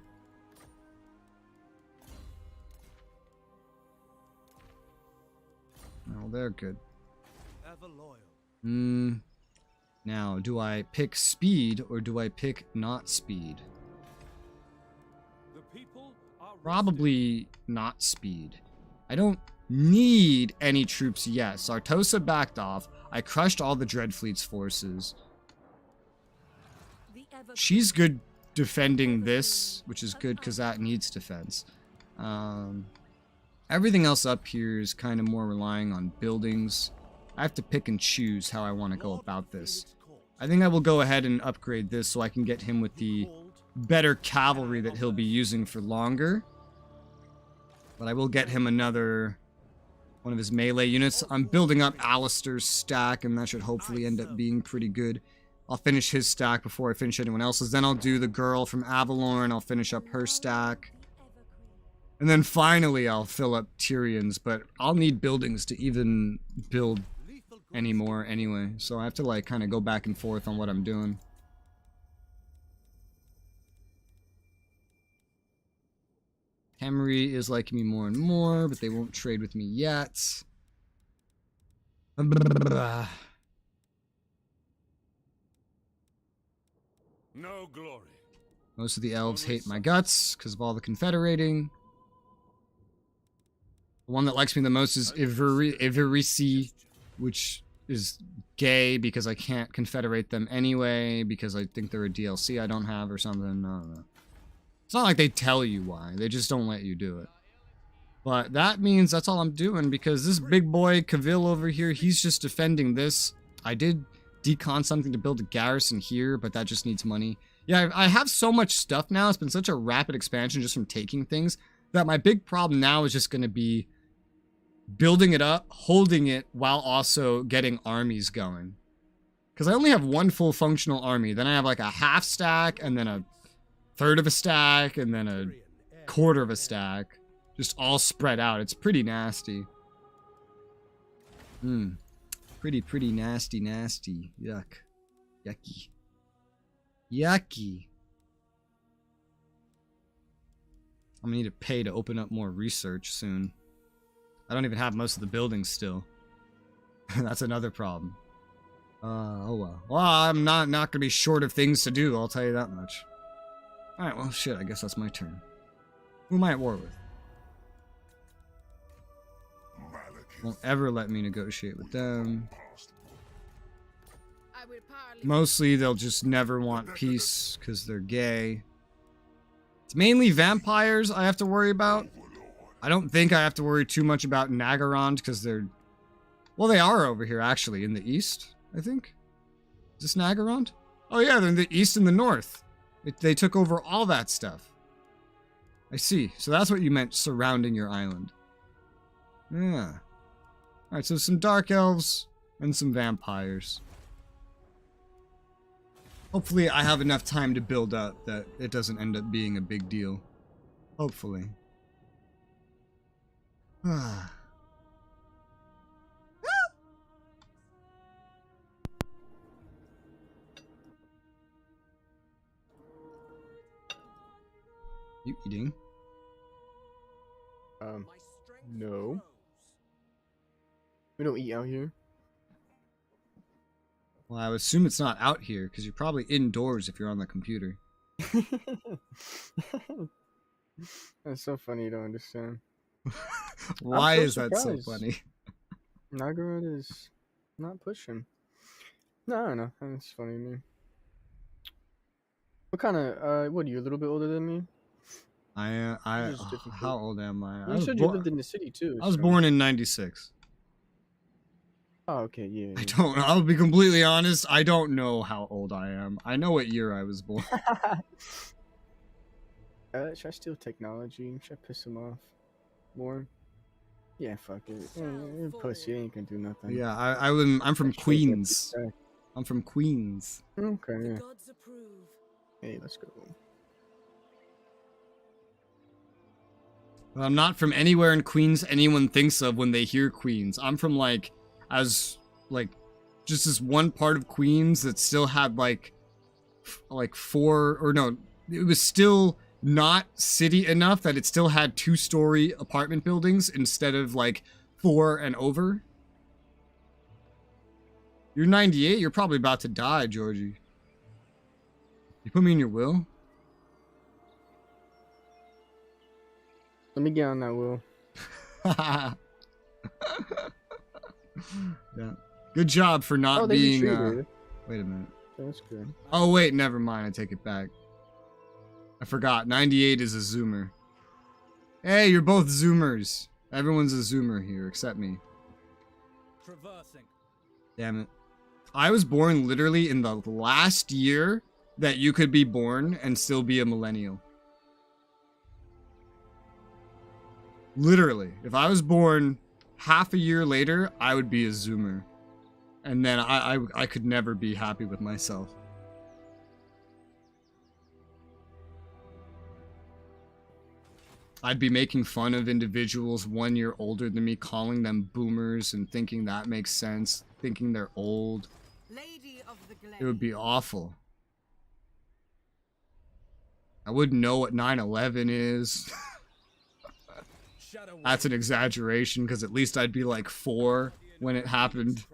No, they're good. Ever loyal. Now, do I pick speed or do I pick not speed? The people are Probably not speed. I don't need any troops yet. Sartosa backed off. I crushed all the Dreadfleet's forces. She's good defending this, which is good because that needs defense. Everything else up here is kind of more relying on buildings. I have to pick and choose how I want to go about this. I think I will go ahead and upgrade this so I can get him with the better cavalry that he'll be using for longer. But I will get him another one of his melee units. I'm building up Alistair's stack, and that should hopefully end up being pretty good. I'll finish his stack before I finish anyone else's. Then I'll do the girl from Avalorn. I'll finish up her stack. And then finally I'll fill up Tyrion's, but I'll need buildings to even build anymore anyway. So I have to like kind of go back and forth on what I'm doing. Camry is liking me more and more, but they won't trade with me yet. no glory. Most of the elves hate my guts because of all the confederating. The one that likes me the most is Iverisi, which is gay because I can't confederate them anyway because I think they're a DLC I don't have or something. I don't know. It's not like they tell you why. They just don't let you do it. But that means that's all I'm doing, because this big boy Cavill over here, he's just defending this. I did decon something to build a garrison here, but that just needs money. Yeah, I have so much stuff now. It's been such a rapid expansion just from taking things that my big problem now is just going to be building it up, holding it, while also getting armies going. Because I only have one full functional army. Then I have like a half stack, and then a third of a stack, and then a quarter of a stack. Just all spread out. It's pretty nasty. Pretty nasty. Yuck. Yucky. Yucky. I'm gonna need to pay to open up more research soon. I don't even have most of the buildings still. That's another problem. Oh well. Well, I'm not gonna be short of things to do, I'll tell you that much. Alright, well shit, I guess that's my turn. Who am I at war with? Won't ever let me negotiate with them. Mostly they'll just never want peace because they're gay. It's mainly vampires I have to worry about. I don't think I have to worry too much about Nagarond because they're... Well, they are over here actually, in the east, I think. Is this Nagarond? Oh yeah, they're in the east and the north. They took over all that stuff. I see. So that's what you meant, surrounding your island. Yeah. Alright, so some Dark Elves and some Vampires. Hopefully I have enough time to build up that it doesn't end up being a big deal. Hopefully. You eating? No. We don't eat out here. Well, I would assume it's not out here, because you're probably indoors if you're on the computer. That's so funny, you don't understand. Why so is that so surprised. funny? Nagarat is not pushing. No, I don't know. That's funny to me. What kind of, what are you, a little bit older than me? How old am I? You said you lived in the city too. I was so- born in 96. Oh, okay, yeah. I don't know. I'll be completely honest. I don't know how old I am. I know what year I was born. Should I steal technology? Should I piss him off more? Yeah, fuck it. You're pussy. You ain't gonna do nothing. Yeah, I'm from Queens. I'm from Queens. Okay, The yeah. gods approve. Hey, let's go. But I'm not from anywhere in Queens anyone thinks of when they hear Queens. I'm from just this one part of Queens that still had like four, or no, it was still not city enough that it still had 2-story apartment buildings instead of like 4 and over. You're 98, you're probably about to die, Georgie. You put me in your will? Let me get on that wheel. Yeah. Good job for not they being retreated. wait a minute. That's good. Oh wait, never mind, I take it back. I forgot. 98 is a zoomer. Hey, you're both zoomers. Everyone's a zoomer here except me. Traversing. Damn it. I was born literally in the last year that you could be born and still be a millennial. Literally. If I was born half a year later, I would be a zoomer. And then I could never be happy with myself. I'd be making fun of individuals 1 year older than me, calling them boomers and thinking that makes sense, thinking they're old. Lady of the Glade. It would be awful. I wouldn't know what 9/11 is. That's an exaggeration, because at least I'd be like 4 when it happened.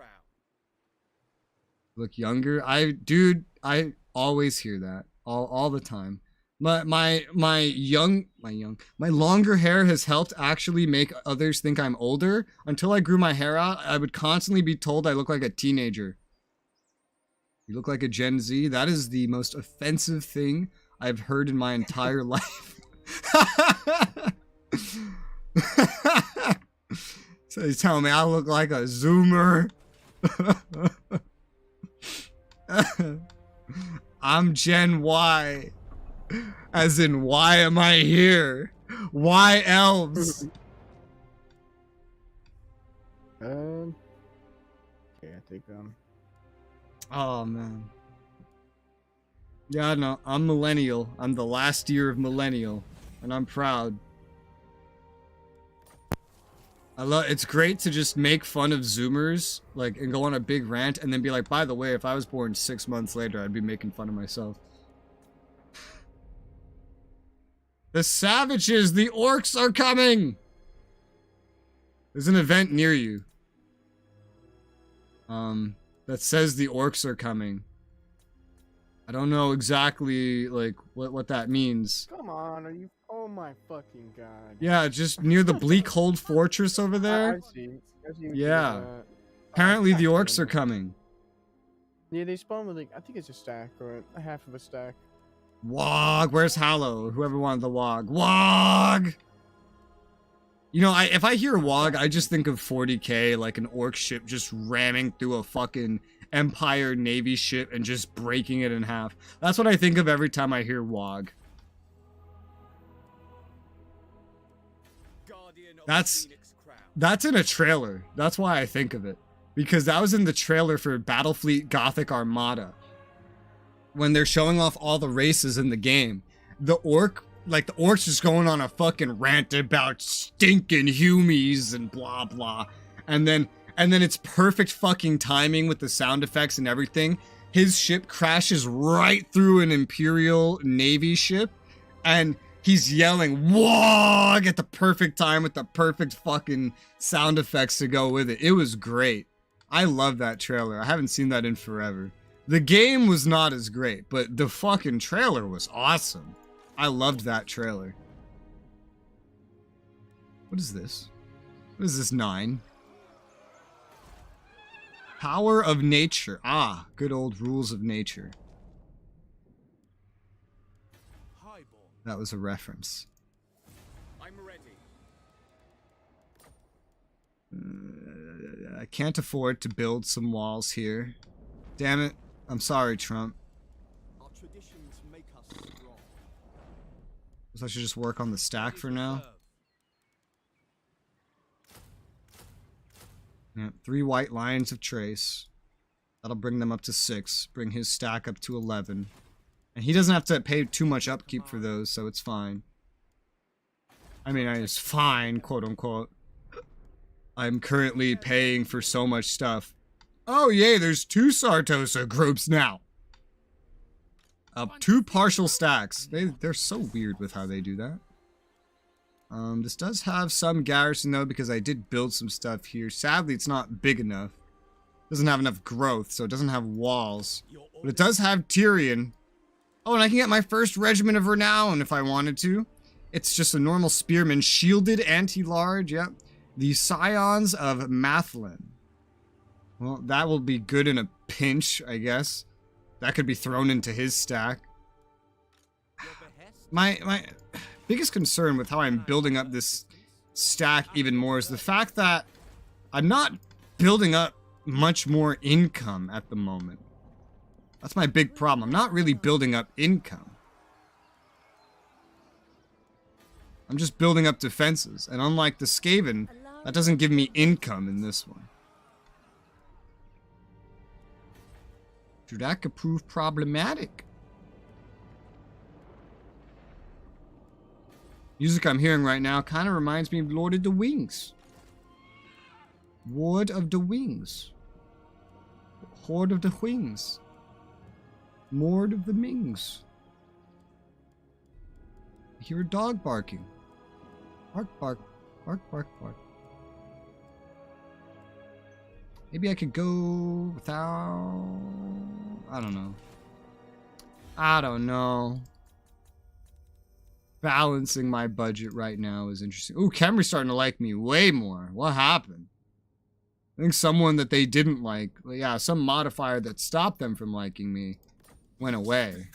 Look younger? Dude, I always hear that. All the time. My longer hair has helped actually make others think I'm older. Until I grew my hair out, I would constantly be told I look like a teenager. You look like a Gen Z? That is the most offensive thing I've heard in my entire life. So he's telling me I look like a zoomer. I'm Gen Y. As in, why am I here? Why elves? Yeah, I think Oh man. Yeah, no, I'm millennial. I'm the last year of millennial, and I'm proud. It's great to just make fun of Zoomers, like, and go on a big rant, and then be like, by the way, if I was born 6 months later, I'd be making fun of myself. The savages! The orcs are coming! There's an event near you. That says the orcs are coming. I don't know exactly, like, what that means. Come on, are you? Oh my fucking god. Yeah, just near the Bleakhold Fortress over there. I see. Yeah. Apparently the orcs are coming. Yeah, they spawn with like, I think it's a stack or a half of a stack. Wog, where's Hallow? Whoever wanted the Wog. Wog! You know, if I hear Wog, I just think of 40k, like an orc ship just ramming through a fucking Empire Navy ship and just breaking it in half. That's what I think of every time I hear Wog. That's in a trailer. That's why I think of it. Because that was in the trailer for Battlefleet Gothic Armada. When they're showing off all the races in the game. The orcs just going on a fucking rant about stinking humies and blah blah. And then it's perfect fucking timing with the sound effects and everything. His ship crashes right through an Imperial Navy ship. And he's yelling, "Wog!" at the perfect time with the perfect fucking sound effects to go with it. It was great. I love that trailer. I haven't seen that in forever. The game was not as great, but the fucking trailer was awesome. I loved that trailer. What is this? What is this 9? Power of nature. Ah, good old rules of nature. That was a reference. I'm ready. I can't afford to build some walls here. Damn it. I'm sorry, Trump. Our traditions make us strong. So I should just work on the stack for now. Yeah, 3 white lines of trace. That'll bring them up to 6. Bring his stack up to 11. And he doesn't have to pay too much upkeep for those, so it's fine. I mean, it's fine, quote unquote. I'm currently paying for so much stuff. Oh yay, there's 2 Sartosa groups now. 2 partial stacks. They're so weird with how they do that. This does have some garrison though, because I did build some stuff here. Sadly, it's not big enough. It doesn't have enough growth, so it doesn't have walls. But it does have Tyrion. Oh, and I can get my first Regiment of Renown if I wanted to. It's just a normal spearman, shielded, anti-large, yep. The Scions of Mathlin. Well, that will be good in a pinch, I guess. That could be thrown into his stack. My biggest concern with how I'm building up this stack even more is the fact that I'm not building up much more income at the moment. That's my big problem. I'm not really building up income. I'm just building up defenses. And unlike the Skaven, that doesn't give me income in this one. Dude, that could prove problematic. Music I'm hearing right now kind of reminds me of Lord of the Wings. Ward of the Wings. Horde of the Wings. Mord of the Mings. I hear a dog barking. Bark, bark, bark, bark, bark. Maybe I could go without... I don't know. I don't know. Balancing my budget right now is interesting. Ooh, Camry's starting to like me way more. What happened? I think someone that they didn't like, yeah, some modifier that stopped them from liking me went away.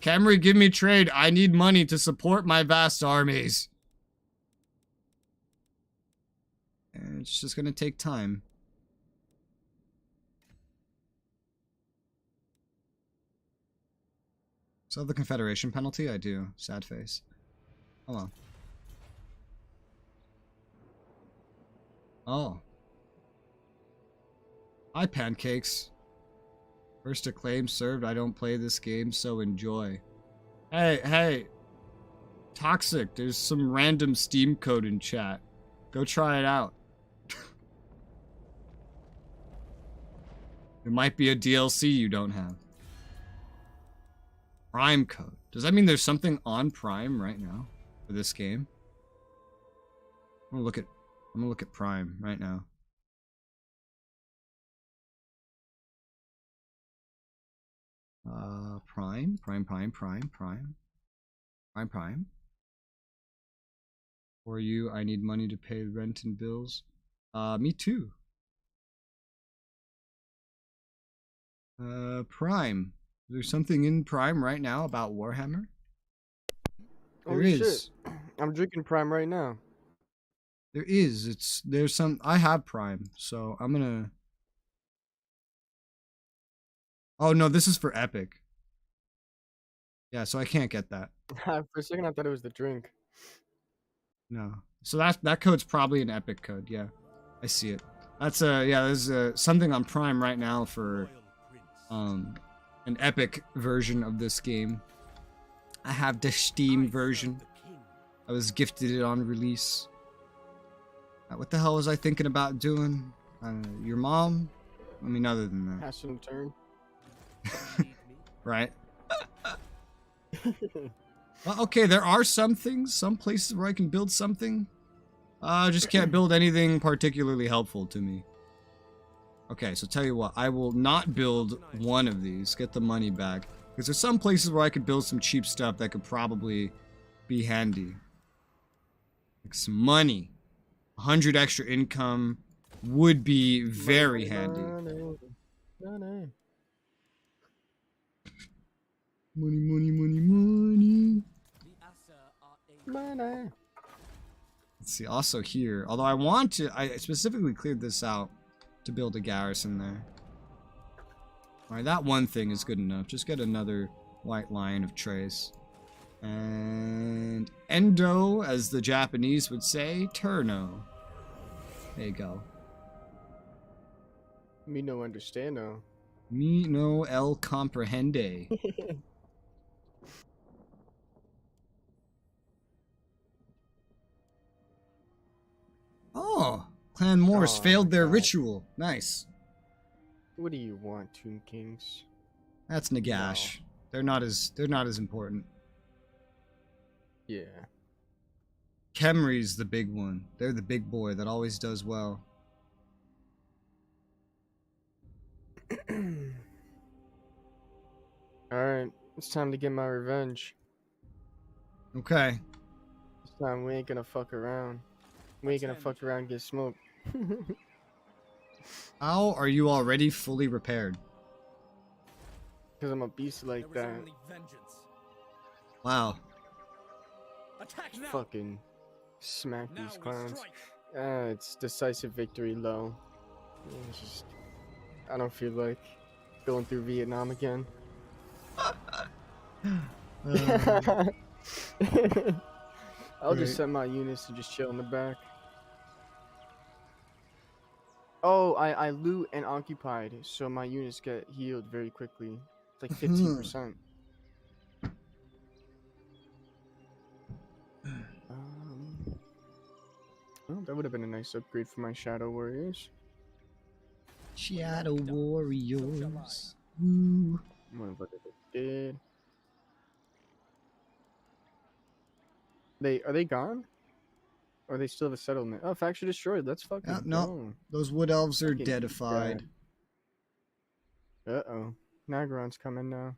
Camry, give me trade. I need money to support my vast armies. It's just gonna take time. So the Confederation penalty? I do. Sad face. Hold on. Oh. Hi, pancakes. First acclaim served. I don't play this game, so enjoy. Hey. Toxic, there's some random Steam code in chat. Go try it out. It might be a DLC you don't have. Prime code. Does that mean there's something on Prime right now for this game? I'm gonna look at Prime right now. Prime. For you, I need money to pay rent and bills. Me too. Prime. There's something in Prime right now about Warhammer? There is. Shit. I'm drinking Prime right now. There is. I have Prime, so I'm gonna... Oh no, this is for Epic. Yeah, so I can't get that. For a second, I thought it was the drink. No. So that code's probably an Epic code, yeah. I see it. That's there's something on Prime right now for an Epic version of this game. I have the Steam version. I was gifted it on release. What the hell was I thinking about doing? Your mom? I mean, other than that. Pass in turn. Right? Well, okay, there are some places where I can build something. I just can't build anything particularly helpful to me. Okay, so tell you what, I will not build one of these. Get the money back. Because there's some places where I could build some cheap stuff that could probably be handy. Like some money. 100 extra income would be very handy. Money. Let's see, also here, although I specifically cleared this out to build a garrison there. Alright, that one thing is good enough. Just get another white line of trace. And endo, as the Japanese would say, turno. There you go. Me no understando. Me no el comprehende. Oh, Clan Morse failed their ritual. Nice. What do you want, Tomb Kings? That's Nagash. No. They're not as important. Yeah. Khemri's the big one. They're the big boy that always does well. Alright, it's time to get my revenge. Okay. This time we ain't gonna fuck around. We ain't gonna fuck around and get smoked. How are you already fully repaired? Because I'm a beast like that. Wow. Fucking smack these clowns. It's decisive victory low. It's just, I don't feel like going through Vietnam again. I'll just send my units to just chill in the back. Oh, I loot and occupied, so my units get healed very quickly. It's like 15%. Well, that would have been a nice upgrade for my Shadow Warriors. Shadow Warriors. Woo. Motherfucker dead. Are they gone? Or are they still have a settlement? Oh, faction destroyed. Let's fucking no, go. those wood elves are Fucking deadified. Uh-oh. Nagaron's coming now.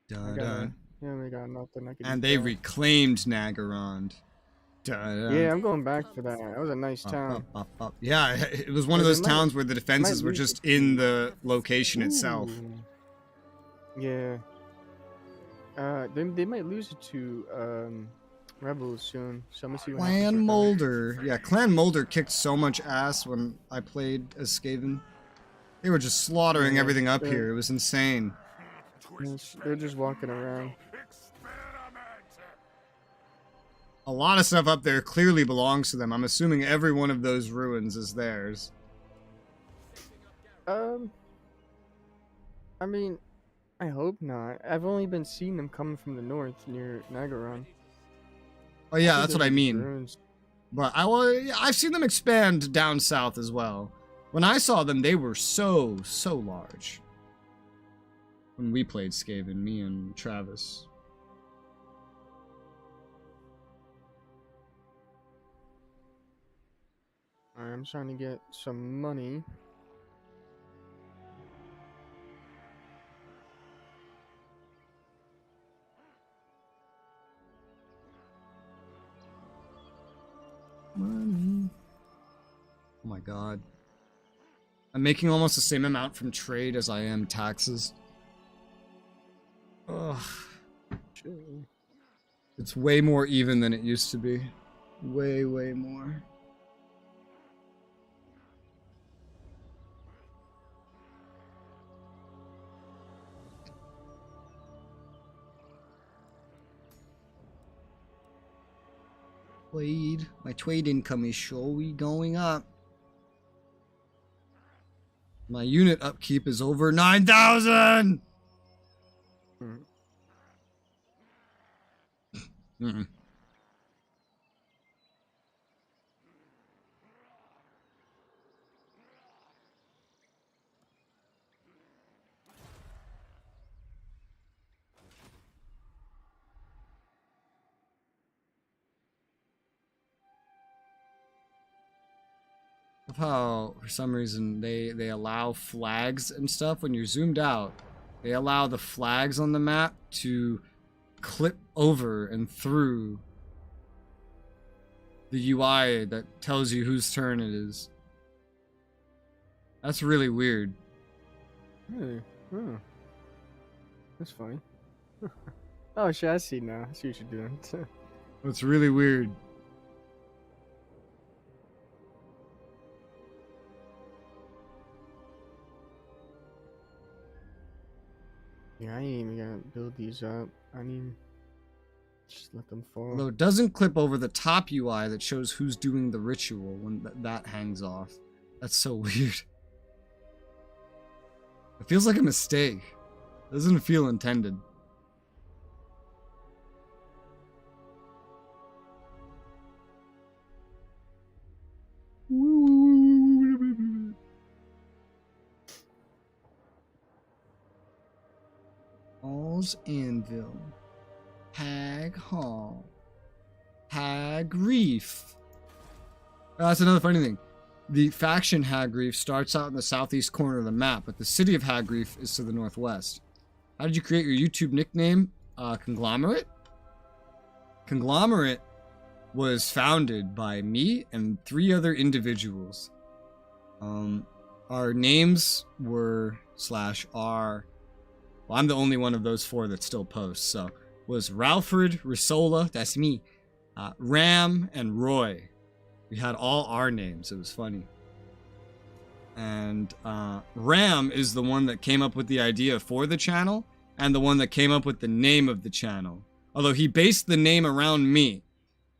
Dun. Yeah, we got nothing. I can And do they that. reclaimed Nagarond. Dun. Yeah, I'm going back for that. That was a nice town. Up. Yeah, it was one of those towns where the defenses were just in the location itself. Yeah. They might lose it to rebels soon. So I'm gonna see what Clan happens with that. Molder. Yeah, Clan Molder kicked so much ass when I played as Skaven. They were just slaughtering Yeah, everything up they're- here. It was insane. They're just walking around. A lot of stuff up there clearly belongs to them. I'm assuming every one of those ruins is theirs. I mean, I hope not. I've only been seeing them coming from the north near Nagaron. Oh yeah, that's what I mean. Ruins. But I've seen them expand down south as well. When I saw them, they were so large. When we played Skaven, me and Travis. Alright, I'm trying to get some money. Money. Oh my god. I'm making almost the same amount from trade as I am taxes. Ugh. It's way more even than it used to be. Way more. My trade income is surely going up. My unit upkeep is over 9,000! Mm-mm. Of how for some reason they allow flags and stuff when you're zoomed out. They allow the flags on the map to clip over and through the UI that tells you whose turn it is. That's really weird. Really? Oh. That's funny. Oh shit, I see now. I see what you're doing. It's really weird. Yeah, I ain't even gonna build these up. I need just let them fall. Although it doesn't clip over the top UI that shows who's doing the ritual when that hangs off. That's so weird. It feels like a mistake. It doesn't feel intended. All's Anvil. Hag Hall. Hag Reef. That's another funny thing. The faction Hag Reef starts out in the southeast corner of the map, but the city of Hag Reef is to the northwest. How did you create your YouTube nickname? Konglomerat? Konglomerat was founded by me and 3 other individuals. Our names were /R. Well, I'm the only one of those 4 that still posts, so was Ralfred, Resoula, that's me, Ram, and Roy. We had all our names. It was funny. And Ram is the one that came up with the idea for the channel and the one that came up with the name of the channel. Although he based the name around me.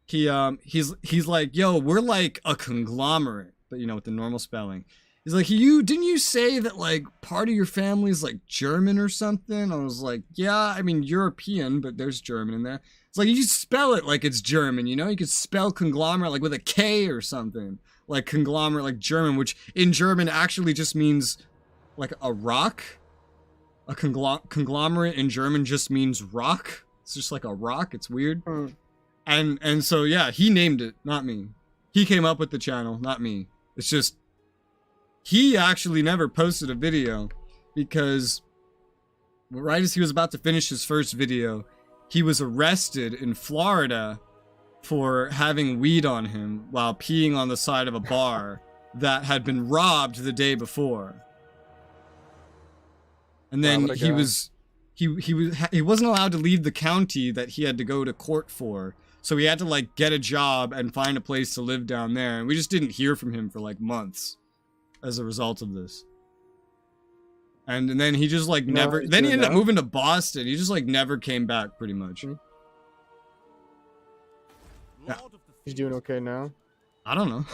He's like, yo, we're like a conglomerate, but you know, with the normal spelling. He's like, didn't you say that like part of your family is like German or something? I was like, yeah, I mean European, but there's German in there. It's like, you spell it like it's German, you know? You could spell conglomerate like with a K or something. Like conglomerate like German, which in German actually just means like a rock. A conglomerate in German just means rock. It's just like a rock. It's weird. And so yeah, he named it, not me. He came up with the channel, not me. It's just he actually never posted a video because right as he was about to finish his first video, he was arrested in Florida for having weed on him while peeing on the side of a bar that had been robbed the day before. And then he wasn't allowed to leave the county that he had to go to court for. So he had to like get a job and find a place to live down there. And we just didn't hear from him for like months as a result of this. And then he just like No, never, he's then he doing ended up now? moving to Boston. He just like never came back pretty much. Lord of the He's doing okay now. I don't know.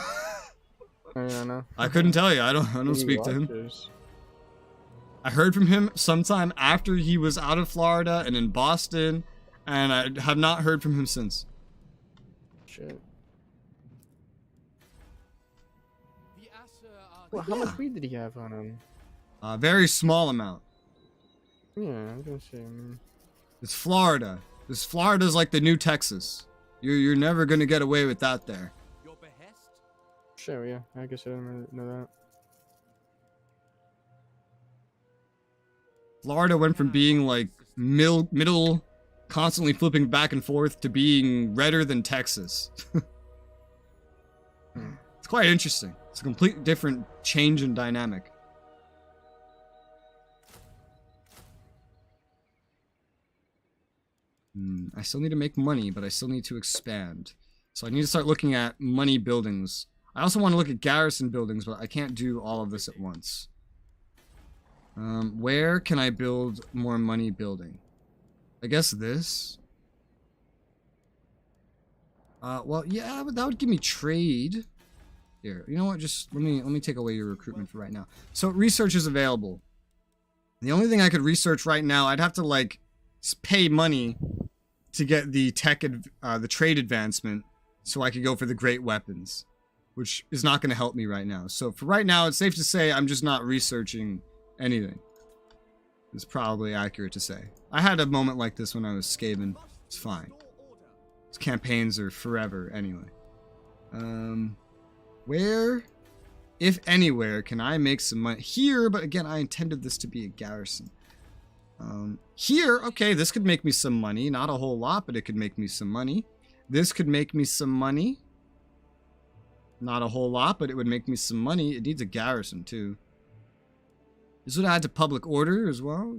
I don't know. I couldn't tell you. I don't Maybe speak to him. watches. I heard from him sometime after he was out of Florida and in Boston, and I have not heard from him since. Shit. The Aesir are Well, how much weed did he have on him? A very small amount. Yeah, I was gonna say. I mean, It's Florida. Florida's like the new Texas. You're never gonna get away with that there. your behest. sure, yeah. I guess I didn't really know that. Florida went from being like middle, constantly flipping back and forth to being redder than Texas. It's quite interesting. It's a complete different change in dynamic. I still need to make money, but I still need to expand. So I need to start looking at money buildings. I also want to look at garrison buildings, but I can't do all of this at once. Where can I build more money building? I guess this. Well, yeah, but that would give me trade. Here, you know what? Just let me take away your recruitment for right now. So research is available. The only thing I could research right now, I'd have to like pay money to get the the trade advancement, so I could go for the great weapons, which is not going to help me right now. So for right now, it's safe to say I'm just not researching anything. It's probably accurate to say. I had a moment like this when I was Skaven. It's fine. These campaigns are forever anyway. Where, if anywhere, can I make some money? Here, but again, I intended this to be a garrison. Here, okay, this could make me some money. Not a whole lot, but it could make me some money. This could make me some money. Not a whole lot, but it would make me some money. It needs a garrison, too. This would add to public order as well.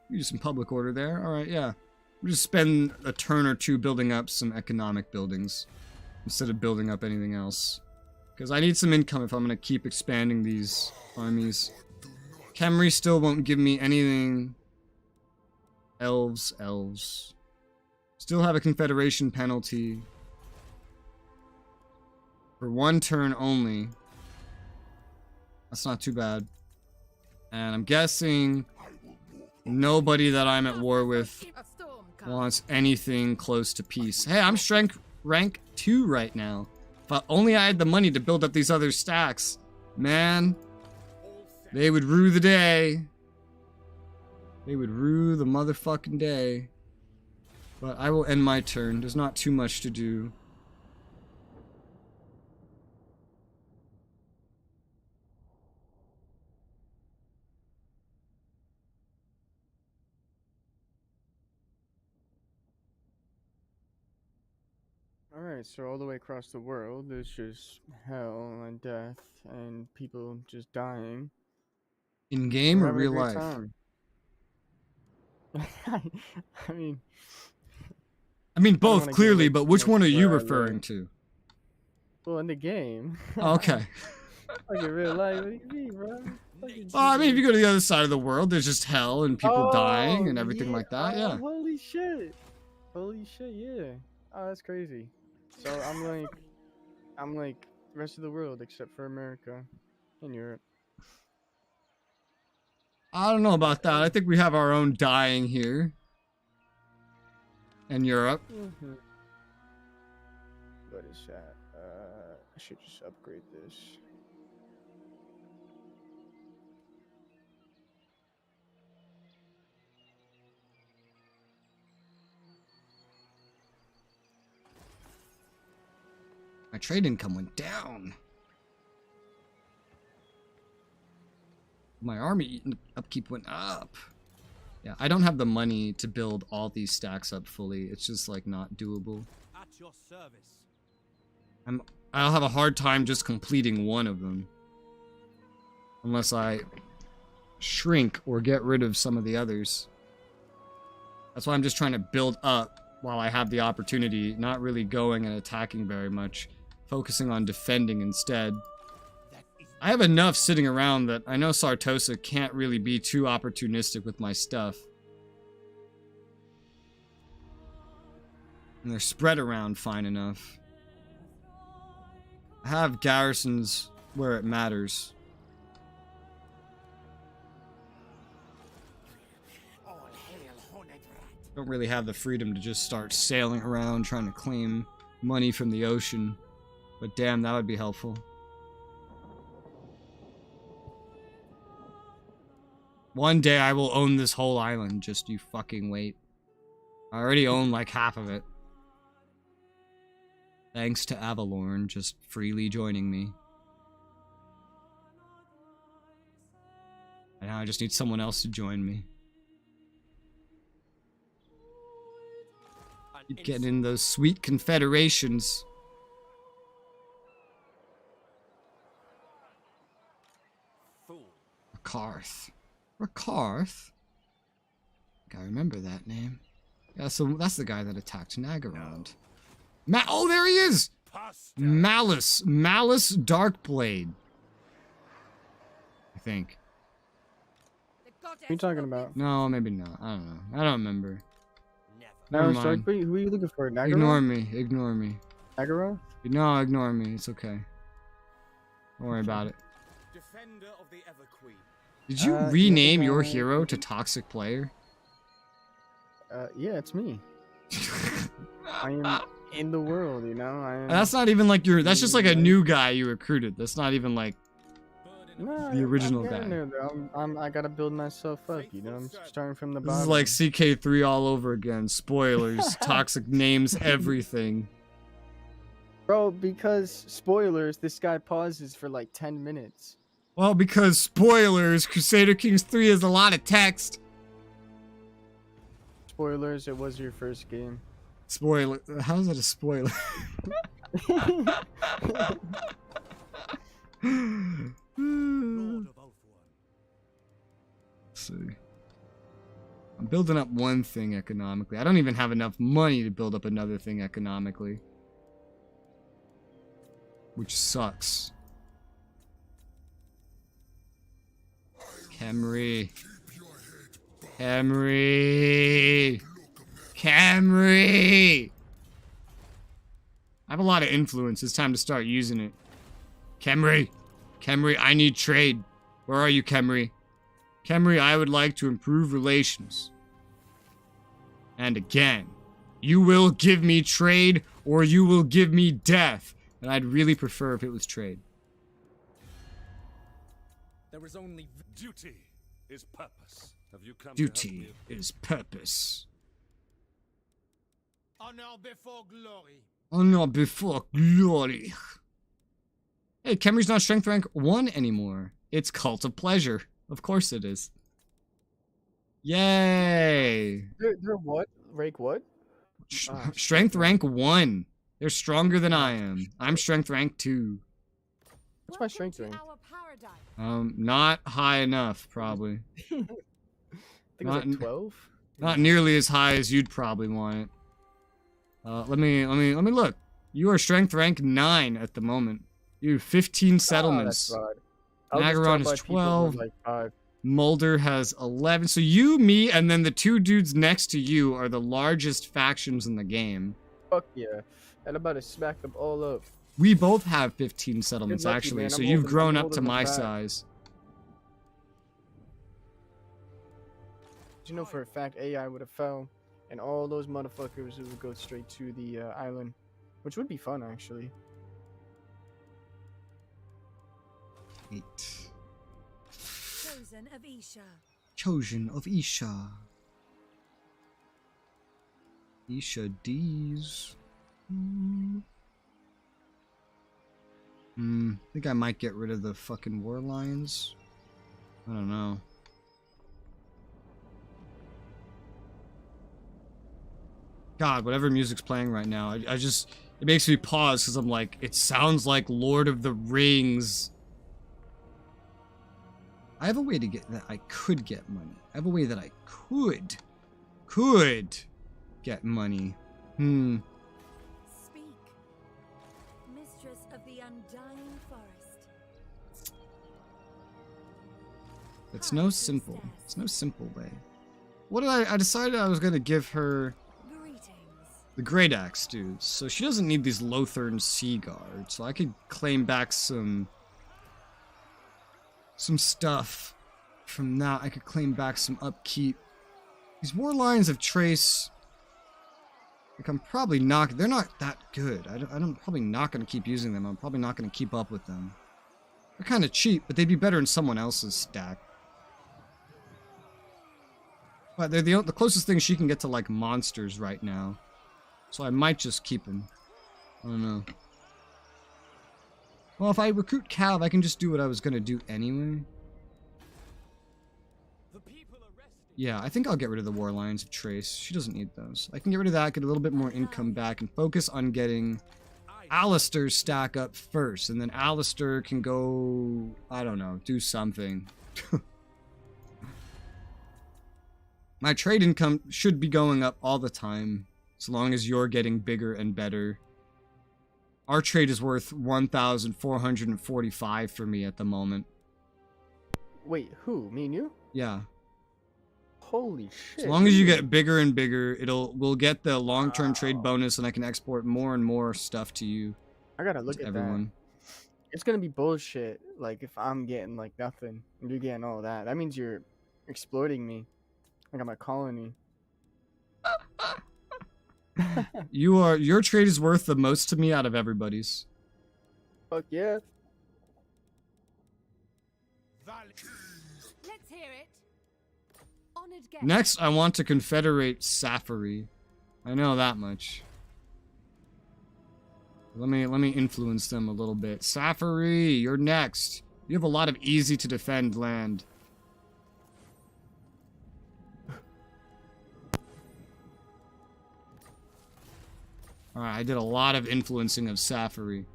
Use some public order there. Alright, yeah. We'll just spend a turn or two building up some economic buildings instead of building up anything else. Because I need some income if I'm going to keep expanding these armies. Khemri still won't give me anything. Elves. Still have a confederation penalty. For one turn only. That's not too bad. And I'm guessing nobody that I'm at war with wants anything close to peace. Hey, I'm strength rank 2 right now. If only I had the money to build up these other stacks. Man, they would rue the day. They would rue the motherfucking day. But I will end my turn. There's not too much to do. Alright, so all the way across the world, there's just hell and death and people just dying. In game or We're having a real great life? time. I mean, I mean wanna both give clearly, away but too which much one are of you where I referring live. to? well, in the game. Okay. Like in real life, what do you mean, bro? Fucking Well, I mean, if Jesus. you go to the other side of the world, there's just hell and people dying and Oh, everything yeah. like that. Oh, Yeah. holy shit. Holy shit, yeah. Oh, that's crazy. So I'm like rest of the world except for America and Europe. I don't know about that. I think we have our own dying here. In Europe. What is that? I should just upgrade this. My trade income went down. My army upkeep went up. Yeah, I don't have the money to build all these stacks up fully. It's just like not doable. At your service. I'll have a hard time just completing one of them. Unless I shrink or get rid of some of the others. That's why I'm just trying to build up while I have the opportunity, not really going and attacking very much, focusing on defending instead. I have enough sitting around that I know Sartosa can't really be too opportunistic with my stuff. And they're spread around fine enough. I have garrisons where it matters. Don't really have the freedom to just start sailing around trying to claim money from the ocean. But damn, that would be helpful. One day I will own this whole island, just you fucking wait. I already own like half of it. Thanks to Avalorn just freely joining me. And now I just need someone else to join me. Keep getting in those sweet confederations. Rakarth. Rakarth? I remember that name. Yeah, so that's the guy that attacked Nagarond. Oh, there he is! Malice. Malice Darkblade. I think. What are you talking about? No, maybe not. I don't know. I don't remember. No, Never mind. Who are you looking for? Nagaro? Ignore me. Ignore me. Nagaro? No, ignore me. It's okay. Don't worry about it. Defender of the Everqueen. Did you Yeah, rename your hero to Toxic Player? Yeah, it's me. I am in the world, you know? I am... That's not even like your... That's just like a new guy you recruited. That's not even like No, the original I'm guy. getting there, though. I gotta build myself up, you know? I'm starting from the This bottom. is like CK3 all over again. Spoilers. Toxic names everything. Bro, because, spoilers, this guy pauses for like 10 minutes. Well, because spoilers, Crusader Kings 3 is a lot of text. Spoilers, it was your first game. Spoiler. How is that a spoiler? Lord of Ulthuan. Let's see. I'm building up one thing economically. I don't even have enough money to build up another thing economically. Which sucks. Camry. Camry. Camry. I have a lot of influence. It's time to start using it. Camry. Camry, I need trade. Where are you, Camry? Camry, I would like to improve relations. And again, you will give me trade or you will give me death. And I'd really prefer if it was trade. There is only duty is purpose. Have you come Duty is purpose. Honor before glory. Honor before glory. Hey, Camry's not strength rank 1 anymore. It's Cult of Pleasure. Of course it is. Yay! They're what? Rank what? Strength rank 1. They're stronger than I am. I'm strength rank 2. What's my strength rank? Not high enough, probably. I think Not- it's like 12. Not nearly as high as you'd probably want it. Let me look. You are strength rank 9 at the moment. You have 15 settlements. Oh, that's right. Nagaron is 12. Like 5. Mulder has 11. So you, me, and then the two dudes next to you are the largest factions in the game. Fuck yeah. And I'm about to smack them all up. We both have 15 settlements, lucky, actually, man. so I'm you've holding- grown I'm up to holding my them back. size. Did you know for a fact AI would have fell, and all those motherfuckers would go straight to the island, which would be fun actually. 8. Chosen of Isha. Chosen of Isha. Isha D's. I think I might get rid of the fucking War Lions. I don't know. God, whatever music's playing right now, I just, it makes me pause because I'm like, it sounds like Lord of the Rings. I have a way to get that I could get money. I have a way that I could get money. Speak, mistress of the undying forest. It's no simple. It's no simple way. What did I decided I was gonna give her Greetings. the Great Axe, dude. So she doesn't need these Lothern Sea Guards. So I could claim back some stuff from that. I could claim back some upkeep. These War Lions of Trace, like I'm probably not. They're not that good. I'm probably not gonna keep using them. I'm probably not gonna keep up with them. They're kind of cheap, but they'd be better in someone else's stack. But they're the closest thing she can get to like monsters right now. So I might just keep them. I don't know. Well, if I recruit Cav, I can just do what I was gonna do anyway. Yeah, I think I'll get rid of the War Lions of Trace. She doesn't need those. I can get rid of that, get a little bit more income back, and focus on getting Alistair's stack up first. And then Alistair can go, I don't know, do something. My trade income should be going up all the time, as long as you're getting bigger and better. Our trade is worth 1,445 for me at the moment. Wait, who? Me and you? Yeah. Holy shit. As long as you get bigger and bigger, we'll get the long-term trade bonus, and I can export more and more stuff to you. I gotta look at everyone. that. It's gonna be bullshit. Like if I'm getting like nothing and you're getting all that, that means you're exploiting me. I got my colony. Your trade is worth the most to me out of everybody's. Fuck yeah. Let's hear it. Honored guest. Next, I want to confederate Safari. I know that much. Let me influence them a little bit. Safari, you're next. You have a lot of easy to defend land. Alright, I did a lot of influencing of Safari.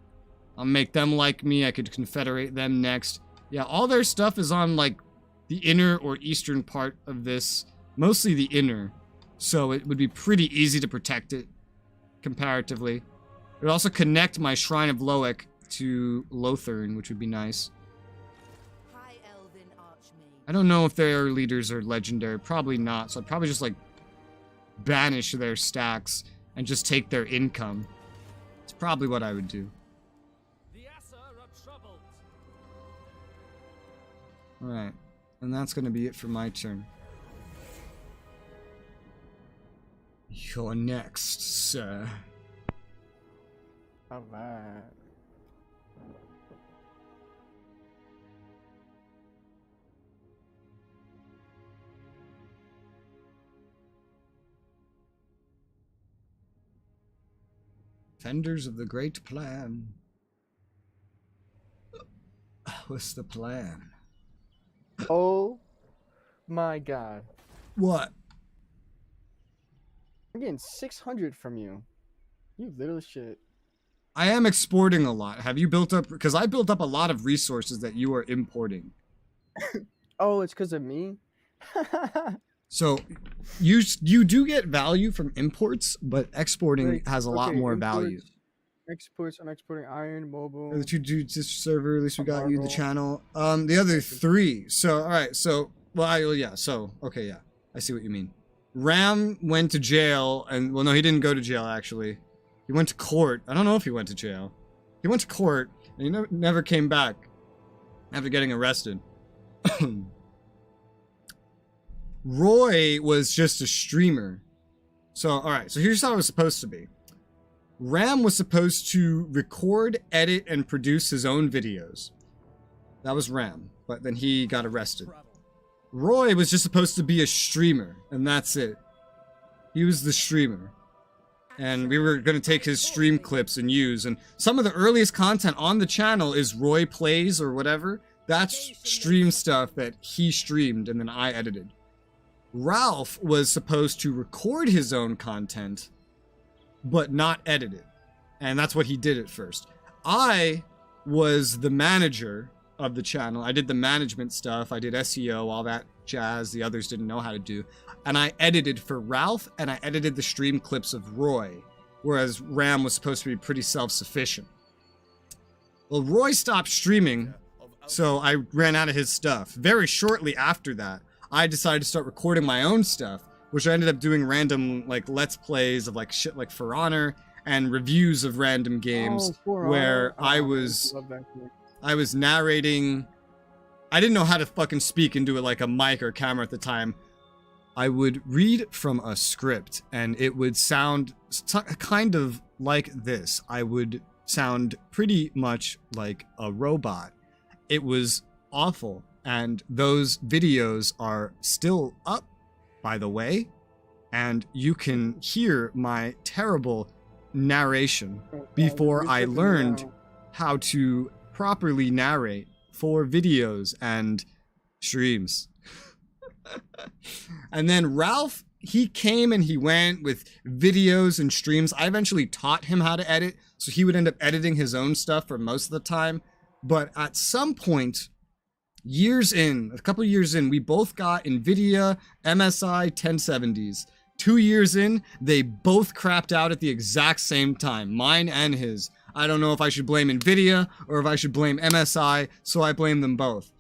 I'll make them like me. I could confederate them next. Yeah, all their stuff is on, like, the inner or eastern part of this. Mostly the inner. So it would be pretty easy to protect it, comparatively. It would also connect my Shrine of Loek to Lothern, which would be nice. High Elven Archmage. I don't know if their leaders are legendary. Probably not. So I'd probably just, like, banish their stacks and just take their income. It's probably what I would do. The Assa are troubled. Alright. And that's gonna be it for my turn. You're next, sir. Alright. Defenders of the Great Plan. What's the plan? Oh my god. What? I'm getting 600 from you. You little shit. I am exporting a lot. Have you built up? Because I built up a lot of resources that you are importing. Oh, it's because of me? So you do get value from imports, but exporting Like, has a lot okay, more value. Exports, I'm exporting iron, mobile. The two dudes, this server, at least we got you the Marvel. channel. The other three. So, alright, so, okay, yeah. I see what you mean. Ram went to jail, and, well, no, he didn't go to jail, actually. He went to court. I don't know if he went to jail. He went to court, and he never came back after getting arrested. Roy was just a streamer. So, alright, so here's how it was supposed to be. Ram was supposed to record, edit, and produce his own videos. That was Ram, but then he got arrested. Roy was just supposed to be a streamer, and that's it. He was the streamer. And we were going to take his stream clips and use, and some of the earliest content on the channel is Roy Plays or whatever. That's stream stuff that he streamed and then I edited. Ralph was supposed to record his own content, but not edit it. And that's what he did at first. I was the manager of the channel. I did the management stuff. I did SEO, all that jazz the others didn't know how to do. And I edited for Ralph, and I edited the stream clips of Roy. whereas Ram was supposed to be pretty self-sufficient. Well, Roy stopped streaming, so I ran out of his stuff. Very shortly after that, I decided to start recording my own stuff, which I ended up doing random like let's plays of like shit like For Honor and reviews of random games where I was narrating. I didn't know how to fucking speak into it like a mic or camera at the time. I would read from a script and it would sound kind of like this. I would sound pretty much like a robot. It was awful, and those videos are still up, by the way, and you can hear my terrible narration before I learned how to properly narrate for videos and streams. And then Ralph, he came and he went with videos and streams. I eventually taught him how to edit, so he would end up editing his own stuff for most of the time. But at some point, a couple years in, we both got NVIDIA MSI 1070s. 2 years in, they both crapped out at the exact same time, mine and his. I don't know if I should blame NVIDIA or if I should blame MSI, so I blame them both.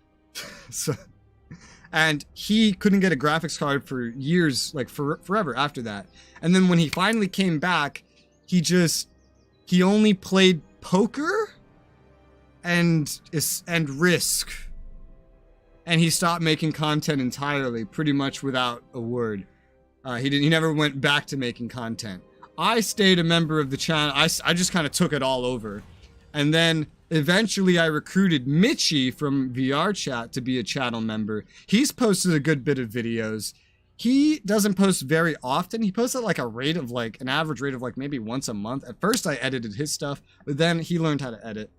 And he couldn't get a graphics card for years, like forever after that. And then when he finally came back, he only played poker and Risk. And he stopped making content entirely, pretty much without a word. He never went back to making content. I stayed a member of the channel. I just kind of took it all over. And then eventually I recruited Mitchie from VR Chat to be a channel member. He's posted a good bit of videos. He doesn't post very often. He posts at like an average rate of like maybe once a month. At first I edited his stuff, but then he learned how to edit.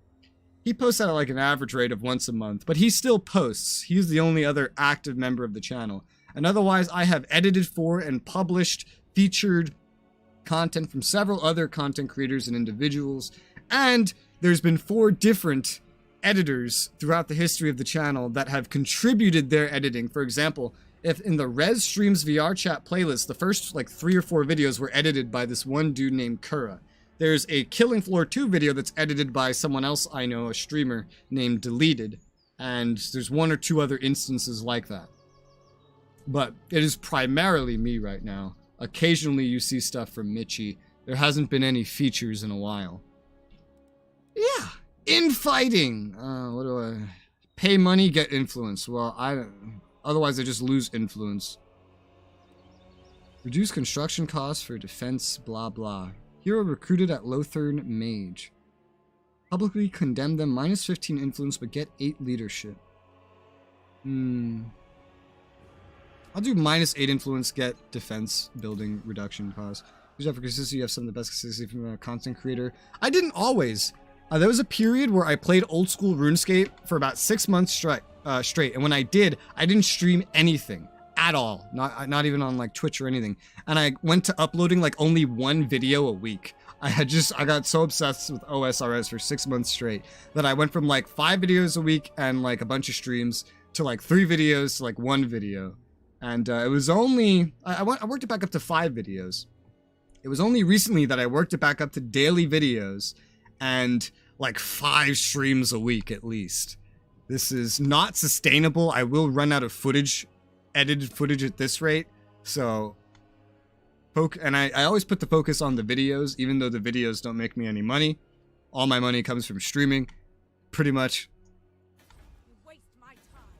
He posts at like an average rate of once a month, but he still posts. He's the only other active member of the channel. And otherwise, I have edited for and published featured content from several other content creators and individuals. And there's been 4 different editors throughout the history of the channel that have contributed their editing. For example, if in the ResStreams VR Chat playlist, the first like 3 or 4 videos were edited by this one dude named Kura. There's a Killing Floor 2 video that's edited by someone else I know, a streamer named Deleted. And there's 1 or 2 other instances like that. But it is primarily me right now. Occasionally you see stuff from Mitchie. There hasn't been any features in a while. Yeah, infighting. What do I... Pay money, get influence. Well, I don't... Otherwise I just lose influence. Reduce construction costs for defense, blah blah. Hero recruited at Lothern Mage. Publicly condemn them, minus 15 influence, but get 8 leadership. I'll do minus 8 influence, get defense, building, reduction cost. Good job for consistency, you have some of the best consistency from a content creator. I didn't always. There was a period where I played old school RuneScape for about 6 months straight, and when I did, I didn't stream anything. At all. Not even on like Twitch or anything. And I went to uploading like only 1 video a week. I got so obsessed with OSRS for 6 months straight that I went from like 5 videos a week and like a bunch of streams to like 3 videos to like 1 video. And it was only, I worked it back up to 5 videos. It was only recently that I worked it back up to daily videos and like 5 streams a week at least. This is not sustainable. I will run out of footage, edited footage at this rate, so and I always put the focus on the videos, even though the videos don't make me any money. All my money comes from streaming, pretty much.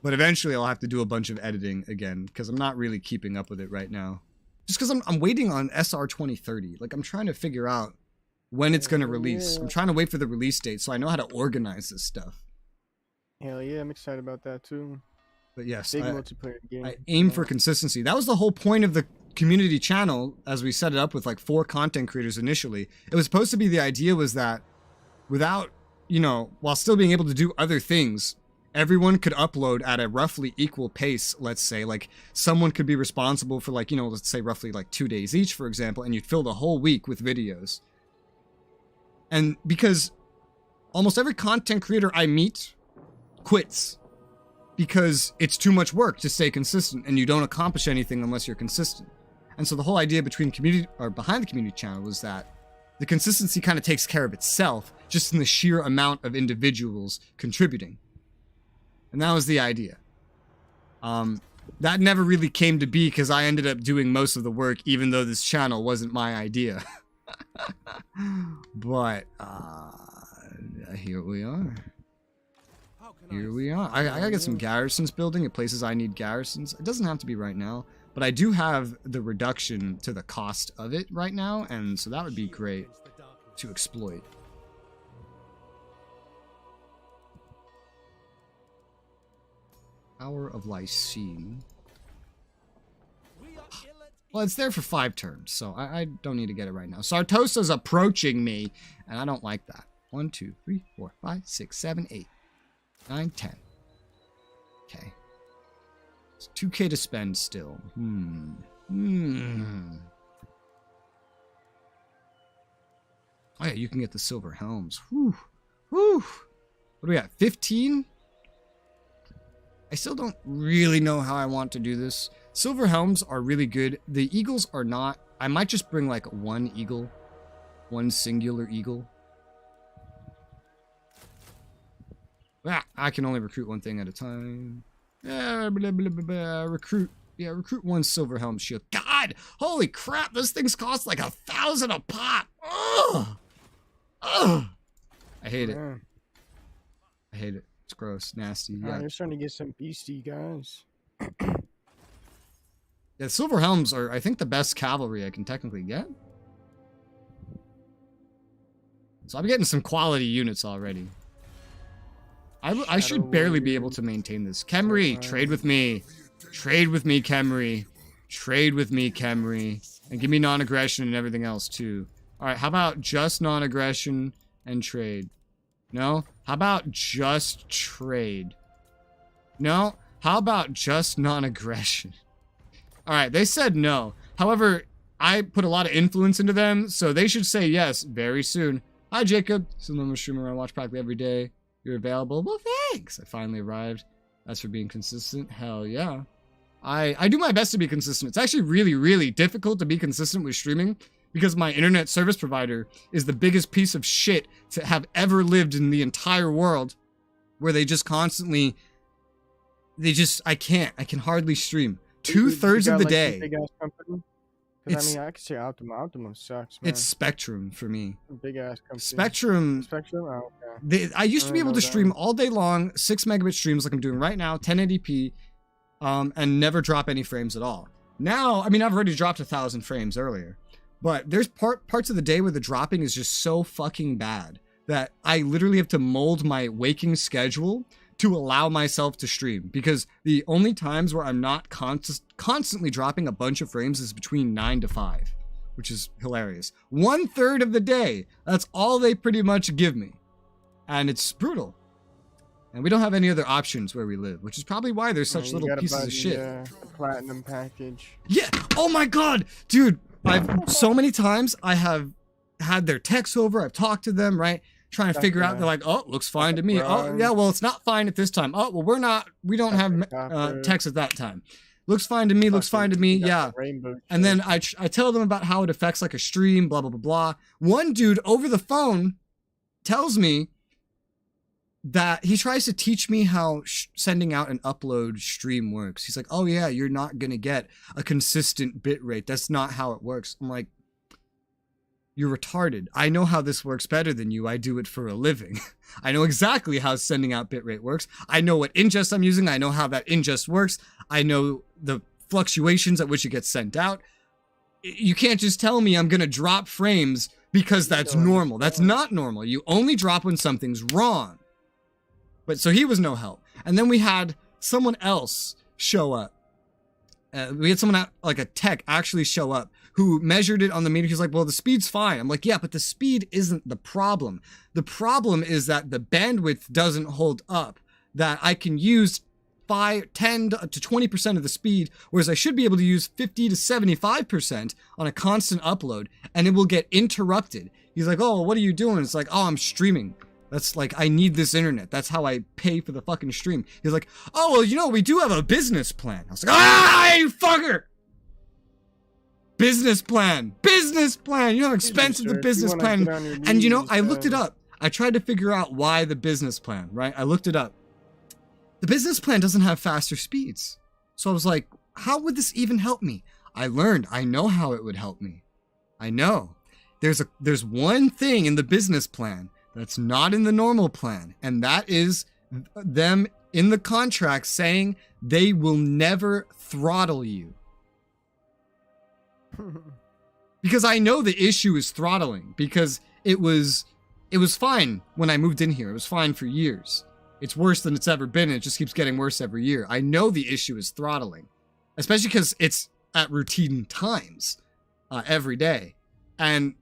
But eventually I'll have to do a bunch of editing again, because I'm not really keeping up with it right now. Just because I'm waiting on SR 2030. Like, I'm trying to figure out when it's going to release. I'm trying to wait for the release date so I know how to organize this stuff. Hell yeah, I'm excited about that too. But yes, Big multiplayer game. I aim for consistency. That was the whole point of the community channel as we set it up with like 4 content creators initially. It was supposed to be, the idea was that without, you know, while still being able to do other things, everyone could upload at a roughly equal pace, let's say. Like, someone could be responsible for like, you know, let's say roughly like 2 days each, for example, and you'd fill the whole week with videos. And because almost every content creator I meet quits because it's too much work to stay consistent and you don't accomplish anything unless you're consistent. And so the whole idea between community or behind the community channel was that the consistency kind of takes care of itself, just in the sheer amount of individuals contributing. And that was the idea. That never really came to be because I ended up doing most of the work, even though this channel wasn't my idea. But here we are. How can Here we are. I gotta get some garrisons building at places I need garrisons. It doesn't have to be right now, but I do have the reduction to the cost of it right now, and so that would be great to exploit. Hour of Lycene. Well, it's there for 5 turns, so I don't need to get it right now. Sartosa's approaching me, and I don't like that. 1, 2, 3, 4, 5, 6, 7, 8, 9, 10. Okay. It's 2k to spend still. Oh yeah, you can get the silver helms. Whew. Whew. What do we got? 15? I still don't really know how I want to do this. Silver helms are really good. The eagles are not. I might just bring like one eagle. One singular eagle. Ah, I can only recruit one thing at a time. Recruit. Yeah, recruit one silver helm shield. God! Holy crap! Those things cost like 1,000 a pop! Ugh! Ugh! I hate it. I hate it. It's gross. Nasty. Yeah. You're starting to get some beastie guys. Yeah, silver helms are, I think, the best cavalry I can technically get. So I'm getting some quality units already. I should barely be able to maintain this. Khemri, trade with me. Trade with me, Khemri. Trade with me, Khemri. And give me non-aggression and everything else, too. Alright, how about just non-aggression and trade? No? How about just trade? No? How about just non-aggression? Alright, they said no. However, I put a lot of influence into them, so they should say yes very soon. Hi, Jacob. I'm a streamer I watch practically every day. You're available? Well, thanks. I finally arrived. As for being consistent, hell yeah. I do my best to be consistent. It's actually really, really difficult to be consistent with streaming because my internet service provider is the biggest piece of shit to have ever lived in the entire world, where they just constantly, I can hardly stream. 2/3 of the like, day. Big ass company? Because I mean, I could say Optimum sucks, man. It's Spectrum for me. Big ass company. Spectrum. Oh, okay. I used to be able to stream all day long, 6 megabit streams like I'm doing right now, 1080p, and never drop any frames at all. Now, I mean, I've already dropped 1,000 frames earlier, but there's parts of the day where the dropping is just so fucking bad that I literally have to mold my waking schedule to allow myself to stream, because the only times where I'm not constantly dropping a bunch of frames is between 9 to 5, which is hilarious. 1/3 of the day, that's all they pretty much give me. And it's brutal. And we don't have any other options where we live, which is probably why there's such little pieces of shit. The platinum package. Yeah. Oh my god, dude. So many times I have had their techs over. I've talked to them, right? Trying to figure out. They're like, oh, looks fine to me. Oh, yeah. Well, it's not fine at this time. Oh, well, we don't have techs at that time. Looks fine to me. Looks fine to me. Yeah. And then I tell them about how it affects like a stream. Blah blah blah blah. One dude over the phone tells me that he tries to teach me how sending out an upload stream works. He's like, oh yeah, you're not going to get a consistent bit rate. That's not how it works. I'm like, you're retarded. I know how this works better than you. I do it for a living. I know exactly how sending out bitrate works. I know what ingest I'm using. I know how that ingest works. I know the fluctuations at which it gets sent out. You can't just tell me I'm going to drop frames because that's normal. That's not normal. You only drop when something's wrong. But so he was no help. And then we had someone else show up. We had someone like a tech actually show up who measured it on the meter. He's like, well, the speed's fine. I'm like, yeah, but the speed isn't the problem. The problem is that the bandwidth doesn't hold up, that I can use 10 to 20% of the speed, whereas I should be able to use 50 to 75% on a constant upload, and it will get interrupted. He's like, oh, what are you doing? It's like, oh, I'm streaming. That's like, I need this internet. That's how I pay for the fucking stream. He's like, oh, well, you know, we do have a business plan. I was like, ah, you fucker! Business plan. Business plan. You know how expensive the Sure, if you business wanna plan. get on your And you know, knees, I looked it up. I tried to figure out why the business plan, right? I looked it up. The business plan doesn't have faster speeds. So I was like, how would this even help me? I learned. I know how it would help me. I know. There's one thing in the business plan that's not in the normal plan, and that is them in the contract saying they will never throttle you. Because I know the issue is throttling, because it was fine when I moved in here. It was fine for years. It's worse than it's ever been, and it just keeps getting worse every year. I know the issue is throttling, especially because it's at routine times every day. And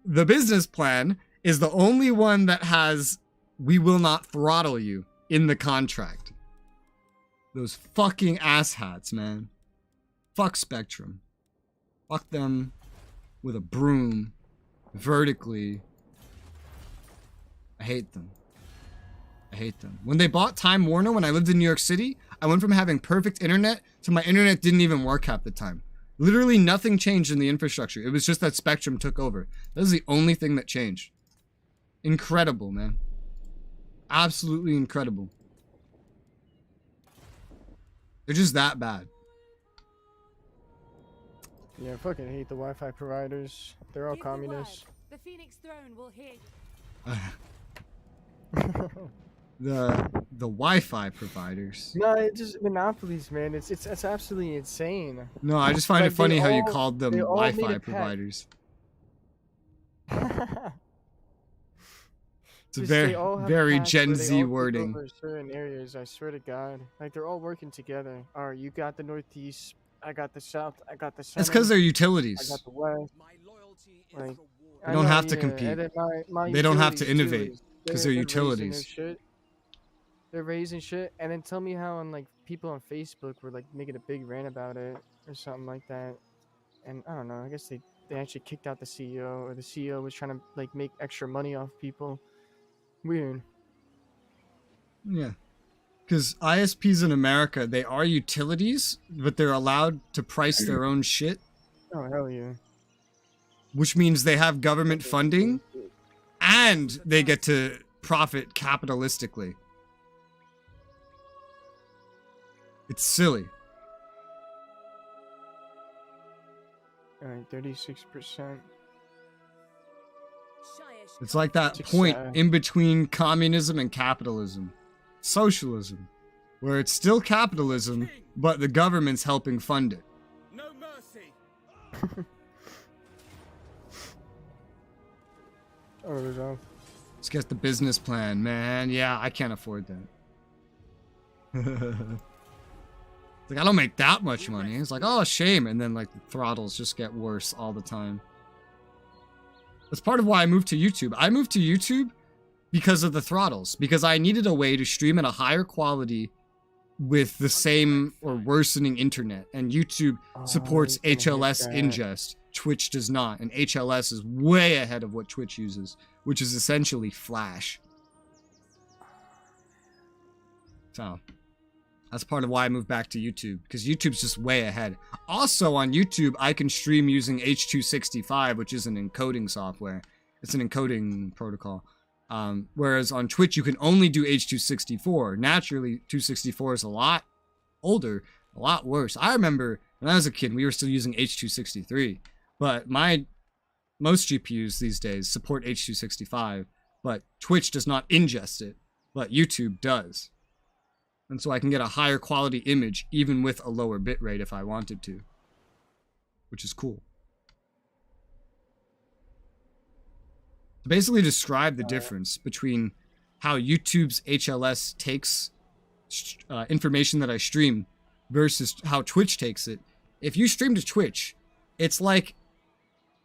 the business plan is the only one that has "we will not throttle you" in the contract. Those fucking asshats, man. Fuck Spectrum. Fuck them with a broom, vertically. I hate them. I hate them. When they bought Time Warner when I lived in New York City, I went from having perfect internet to my internet didn't even work half the time. Literally nothing changed in the infrastructure. It was just that Spectrum took over. That was the only thing that changed. Incredible, man. Absolutely incredible. They're just that bad. Yeah, I fucking hate the Wi-Fi providers. They're all Give the word. communists. The Phoenix Throne will hear you. The Wi-Fi providers. No, it's just monopolies, man. It's absolutely insane. No, I just find Like, it funny they how you all- called them they all made Wi-Fi a pact. providers. It's a Just very, they all have very pacts Gen where they Z all take wording. over certain areas, I swear to God. Like, they're all working together. Alright, you got the Northeast, I got the South, I got the Center. It's because they're I utilities. got the West. My loyalty is Like, rewarded. They don't have to compete. and then my They don't have to utilities, too, innovate, is 'cause they're raising their utilities. shit. They're raising shit, and then tell me how on like people on Facebook were like making a big rant about it or something like that. And I don't know. I guess they actually kicked out the CEO, or the CEO was trying to like make extra money off people. Weird. Yeah. Because ISPs in America, they are utilities, but they're allowed to price their own shit, Oh hell yeah. which means they have government funding and they get to profit capitalistically. It's silly. Alright, 36%. It's like that It's point sad. in between communism and capitalism. Socialism. Where it's still capitalism, but the government's helping fund it. No mercy. Oh, there's all. Let's get the business plan, man. Yeah, I can't afford that. It's like, I don't make that much money. It's like, oh, shame. And then, like, the throttles just get worse all the time. That's part of why I moved to YouTube. I moved to YouTube because of the throttles. Because I needed a way to stream at a higher quality with the same or worsening internet. And YouTube supports you're gonna hate HLS that. ingest. Twitch does not. And HLS is way ahead of what Twitch uses, which is essentially Flash. So that's part of why I moved back to YouTube, because YouTube's just way ahead. Also on YouTube, I can stream using H.265, which is an encoding software. It's an encoding protocol. Whereas on Twitch, you can only do H.264. Naturally, 264 is a lot older, a lot worse. I remember when I was a kid, we were still using H.263. But most GPUs these days support H.265, but Twitch does not ingest it, but YouTube does. And so I can get a higher quality image even with a lower bitrate if I wanted to, which is cool. To basically describe the difference between how YouTube's HLS takes information that I stream versus how Twitch takes it. If you stream to Twitch, it's like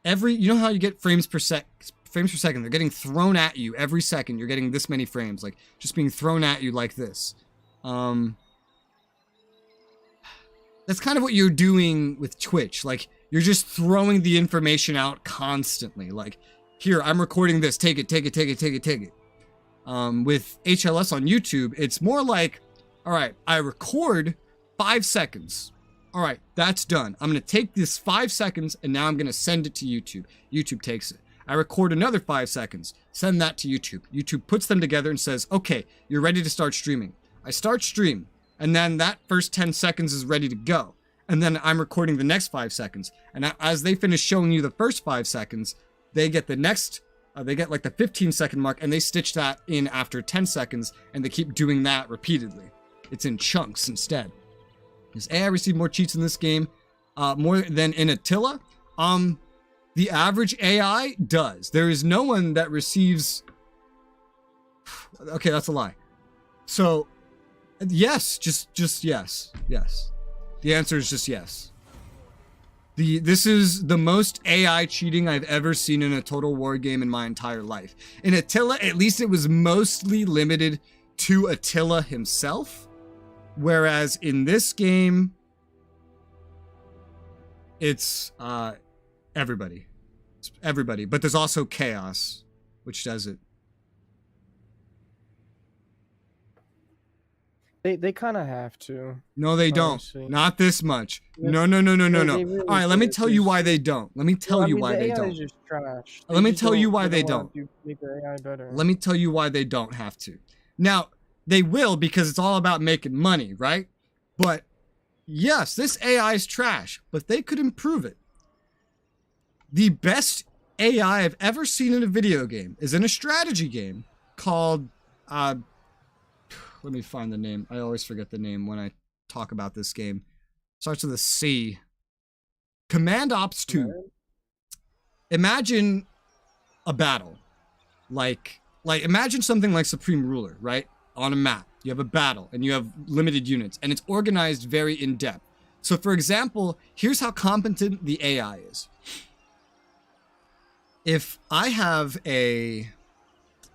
you know how you get frames per second, they're getting thrown at you every second. You're getting this many frames, like just being thrown at you like this. That's kind of what you're doing with Twitch. Like, you're just throwing the information out constantly. Like, here, I'm recording this. Take it, take it, take it, take it, take it. With HLS on YouTube, it's more like, all right, I record 5 seconds. all right, that's done. I'm going to take this 5 seconds and now I'm going to send it to YouTube. YouTube takes it. I record another 5 seconds, send that to YouTube. YouTube puts them together and says, okay, you're ready to start streaming. I start stream, and then that first 10 seconds is ready to go. And then I'm recording the next 5 seconds. And as they finish showing you the first 5 seconds, they get the next, they get like the 15-second mark, and they stitch that in after 10 seconds, and they keep doing that repeatedly. It's in chunks instead. Does AI receive more cheats in this game? More than in Attila? The average AI does. There is no one that receives... Okay, that's a lie. So, yes, just yes. Yes. The answer is just yes. This is the most AI cheating I've ever seen in a Total War game in my entire life. In Attila, at least it was mostly limited to Attila himself. Whereas in this game, it's everybody. It's everybody. But there's also Chaos, which does it. They kind of have to. No, they don't. Honestly. Not this much. Yeah. No. They really All right, let me do, tell you 'cause- why they don't. Let me tell you why the they AI don't. is just trash. Let me just tell you why they wanna don't. Make their AI better. Let me tell you why they don't have to. Now, they will because it's all about making money, right? But yes, this AI is trash, but they could improve it. The best AI I've ever seen in a video game is in a strategy game called, let me find the name. I always forget the name when I talk about this game. Starts with a C. Command Ops 2. Imagine a battle. Like imagine something like Supreme Ruler, right? On a map. You have a battle and you have limited units and it's organized very in depth. So for example, here's how competent the AI is. If I have a,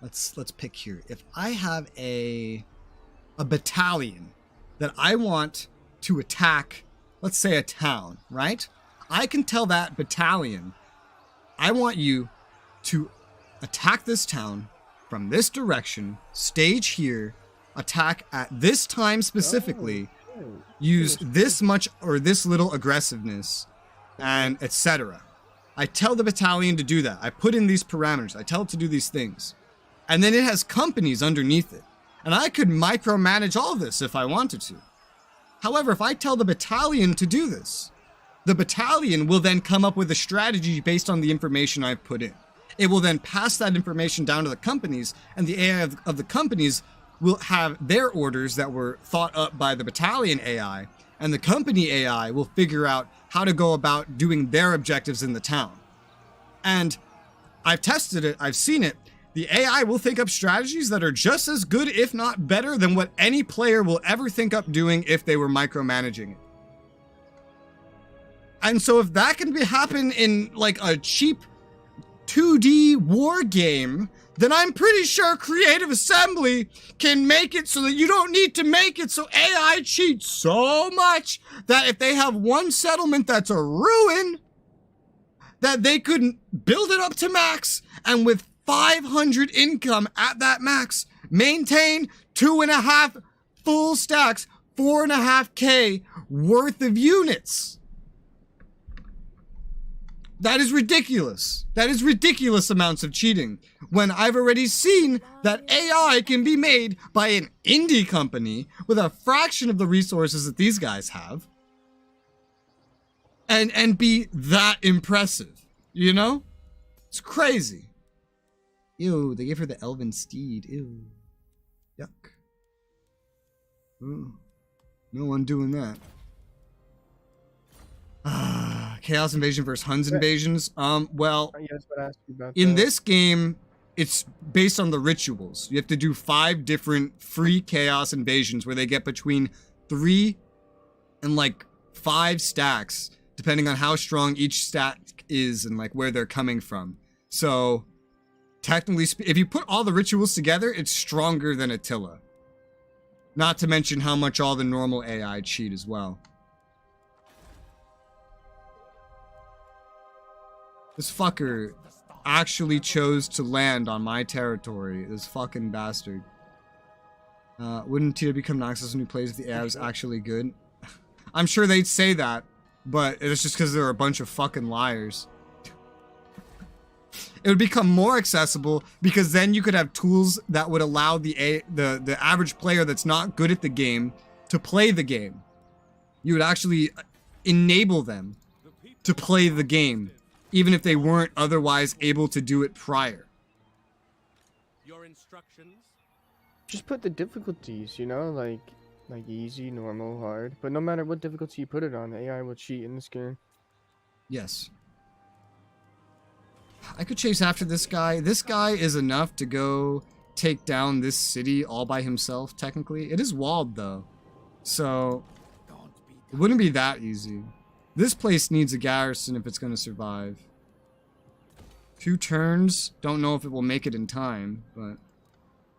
let's pick here. If I have a battalion that I want to attack, let's say a town, right? I can tell that battalion, I want you to attack this town from this direction, stage here, attack at this time specifically, use this much or this little aggressiveness, and etc. I tell the battalion to do that. I put in these parameters. I tell it to do these things. And then it has companies underneath it. And I could micromanage all this if I wanted to. However, if I tell the battalion to do this, the battalion will then come up with a strategy based on the information I've put in. It will then pass that information down to the companies, and the AI of the companies will have their orders that were thought up by the battalion AI, and the company AI will figure out how to go about doing their objectives in the town. And I've tested it, I've seen it. The AI will think up strategies that are just as good, if not better, than what any player will ever think up doing if they were micromanaging it. And so if that can happen in like a cheap 2D war game, then I'm pretty sure Creative Assembly can make it so that you don't need to make it so AI cheats so much that if they have one settlement that's a ruin, that they could build it up to max, and with 500 income at that max, maintain 2.5 full stacks, 4.5K worth of units. That is ridiculous. That is ridiculous amounts of cheating, when I've already seen that AI can be made by an indie company with a fraction of the resources that these guys have, and be that impressive, you know? It's crazy. Ew, they gave her the elven steed. Ew. Yuck. Ooh. No one doing that. Chaos Invasion versus Huns Invasions. Well, Yes, but I asked you about in that. this game, it's based on the rituals. You have to do 5 different free Chaos Invasions where they get between 3 and like 5 stacks, depending on how strong each stack is and like where they're coming from. So, technically, if you put all the rituals together, it's stronger than Attila. Not to mention how much all the normal AI cheat as well. This fucker actually chose to land on my territory. This fucking bastard. Wouldn't TW become Noxus when he plays if the AI was actually good? I'm sure they'd say that, but it's just because they're a bunch of fucking liars. It would become more accessible because then you could have tools that would allow the average player that's not good at the game to play the game. You would actually enable them to play the game, even if they weren't otherwise able to do it prior. Your instructions? Just put the difficulties, you know, like easy, normal, hard. But no matter what difficulty you put it on, the AI will cheat in this game. Yes. I could chase after this guy. This guy is enough to go take down this city all by himself, technically. It is walled, though. So, it wouldn't be that easy. This place needs a garrison if it's going to survive. 2 turns. Don't know if it will make it in time, but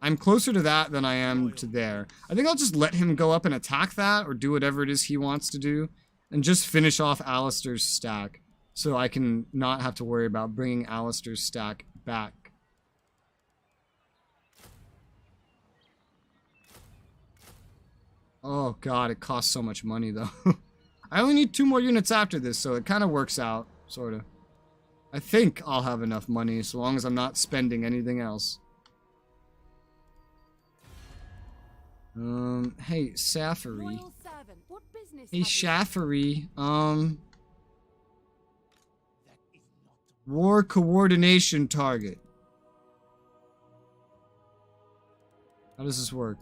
I'm closer to that than I am to there. I think I'll just let him go up and attack that, or do whatever it is he wants to do, and just finish off Alistair's stack, so I can not have to worry about bringing Alistair's stack back. Oh god, it costs so much money though. I only need 2 more units after this, so it kind of works out, sort of. I think I'll have enough money, so long as I'm not spending anything else. Hey, Safari. Royal servant, what business Hey, have you? Shaffery, war coordination target. How does this work?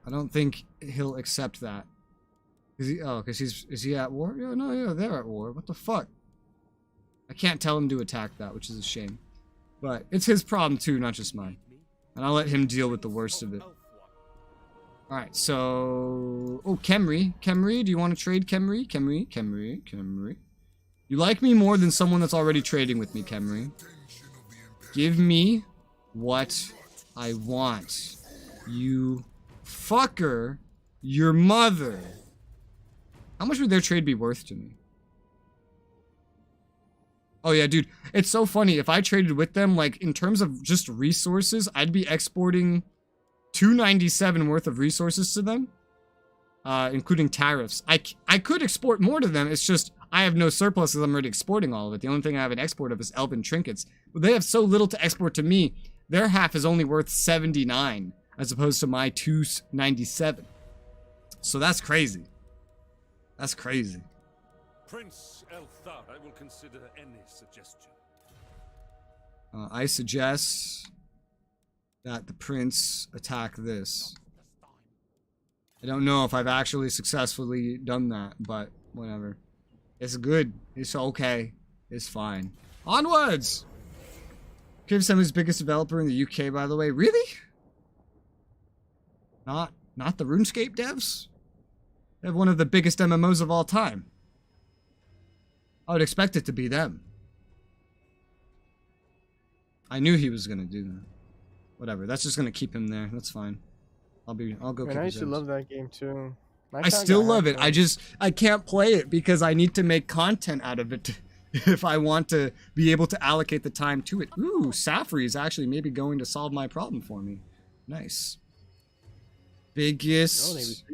I don't think he'll accept that. Is he? Oh, because is he at war? Yeah, no, yeah, they're at war. What the fuck? I can't tell him to attack that, which is a shame. But it's his problem too, not just mine. And I'll let him deal with the worst of it. Alright, so... Oh, Kemri. Kemri, do you want to trade Kemri? Kemri. You like me more than someone that's already trading with me, Kemri. Give me what I want. You fucker. Your mother. How much would their trade be worth to me? Oh yeah, dude, it's so funny. If I traded with them, like, in terms of just resources, I'd be exporting 297 worth of resources to them, including tariffs. I could export more to them, it's just I have no surplus because I'm already exporting all of it. The only thing I have an export of is elven trinkets. But they have so little to export to me, their half is only worth 79, as opposed to my 297. So that's crazy. That's crazy. Prince Elthar, I will consider any suggestion. I suggest that the prince attack this. I don't know if I've actually successfully done that, but whatever. It's good. It's okay. It's fine. Onwards! KFSM's biggest developer in the UK, by the way. Really? Not the RuneScape devs? They have one of the biggest MMOs of all time. I would expect it to be them. I knew he was gonna do that. Whatever, that's just gonna keep him there. That's fine. I'll go. Man, I used to love that game too. I still love it. I can't play it because I need to make content out of it if I want to be able to allocate the time to it. Ooh, Safri is actually maybe going to solve my problem for me. Nice. Biggest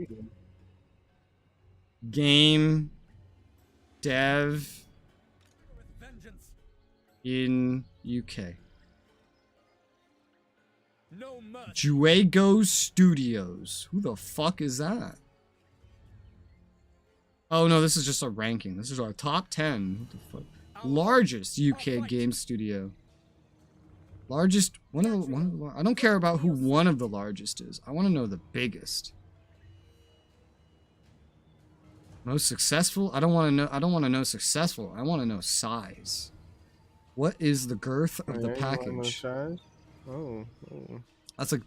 game dev in UK. No mercy. Juego Studios. Who the fuck is that? Oh no, this is just a ranking. This is our top 10. What the fuck? Largest UK game studio. Largest, one of the, I don't care about who one of the largest is. I want to know the biggest. Most successful? I don't want to know successful. I want to know size. What is the girth of the package? Oh. That's a...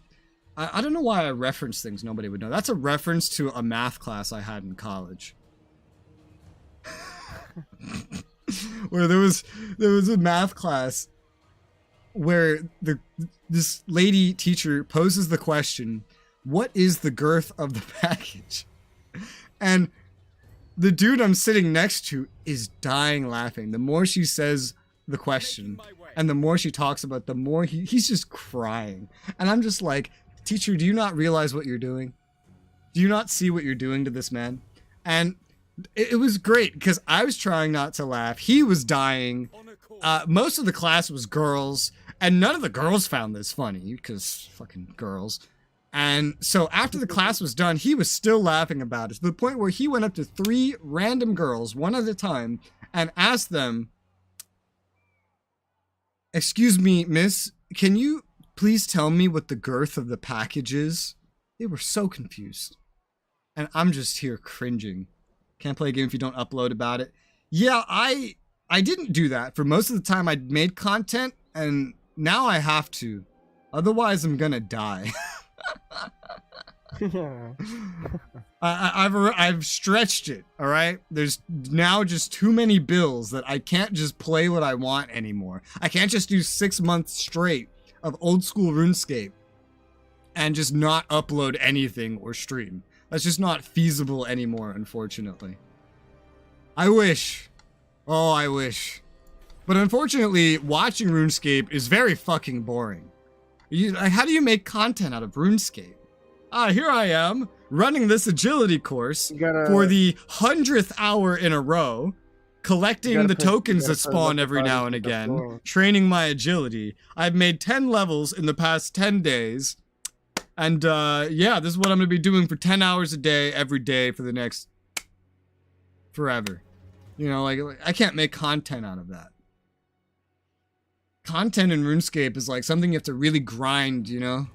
I don't know why I reference things nobody would know. That's a reference to a math class I had in college. Where there was a math class where this lady teacher poses the question, what is the girth of the package? And the dude I'm sitting next to is dying laughing. The more she says the question and the more she talks about it, the more he's just crying. And I'm just like, teacher, do you not realize what you're doing? Do you not see what you're doing to this man? And it was great because I was trying not to laugh. He was dying. Most of the class was girls, and none of the girls found this funny because fucking girls. And so after the class was done, he was still laughing about it to the point where he went up to 3 random girls, one at a time, and asked them, "Excuse me, miss, can you please tell me what the girth of the package is?" They were so confused. And I'm just here cringing. Can't play a game if you don't upload about it. Yeah, I didn't do that. For most of the time I made content, and now I have to. Otherwise I'm gonna die. I've stretched it, all right? There's now just too many bills that I can't just play what I want anymore. I can't just do 6 months straight of old school RuneScape and just not upload anything or stream. That's just not feasible anymore, unfortunately. I wish. Oh, I wish. But unfortunately, watching RuneScape is very fucking boring. How do you make content out of RuneScape? Here I am, running this agility course for the 100th hour in a row, collecting the tokens that spawn every now and again, training my agility. I've made 10 levels in the past 10 days. And yeah, this is what I'm gonna be doing for 10 hours a day, every day for the next forever. You know, like I can't make content out of that. Content in RuneScape is like something you have to really grind, you know?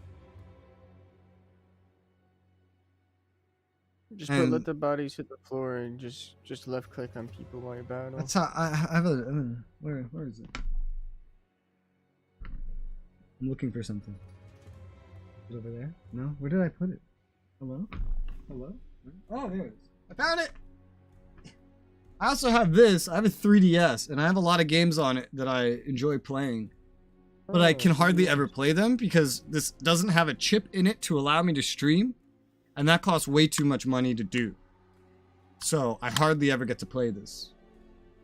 Just let the bodies hit the floor and just left click on people while you battle. That's how I have a, where is it? I'm looking for something. Is it over there? No? Where did I put it? Hello? Hello? Oh, there it is. I found it! I also have this. I have a 3DS, and I have a lot of games on it that I enjoy playing. But I can hardly ever play them because this doesn't have a chip in it to allow me to stream. And that costs way too much money to do. So I hardly ever get to play this.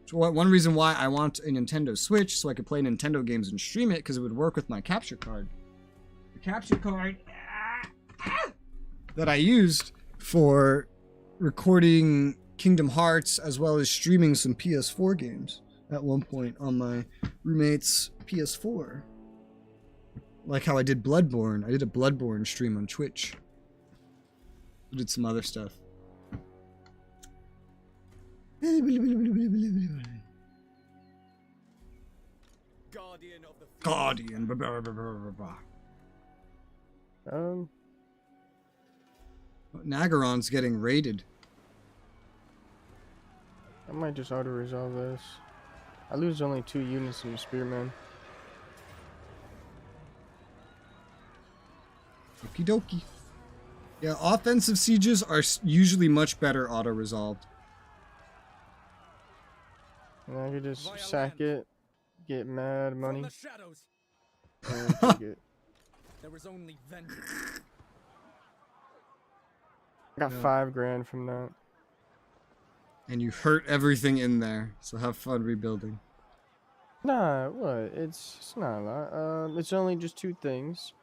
So one reason why I want a Nintendo Switch, so I could play Nintendo games and stream it, because it would work with my capture card. The capture card that I used for recording Kingdom Hearts as well as streaming some PS4 games at one point on my roommate's PS4. Like how I did Bloodborne. I did a Bloodborne stream on Twitch. I did some other stuff. Guardian. Nagaron's getting raided. I might just auto-resolve this. I lose only 2 units in the Spearman. Okie dokie. Yeah, offensive sieges are usually much better auto-resolved. And I could just sack it, get mad money, and take it. There is only vengeance. I got 5 grand from that. And you hurt everything in there, so have fun rebuilding. Nah, what? It's not a lot. It's only just 2 things.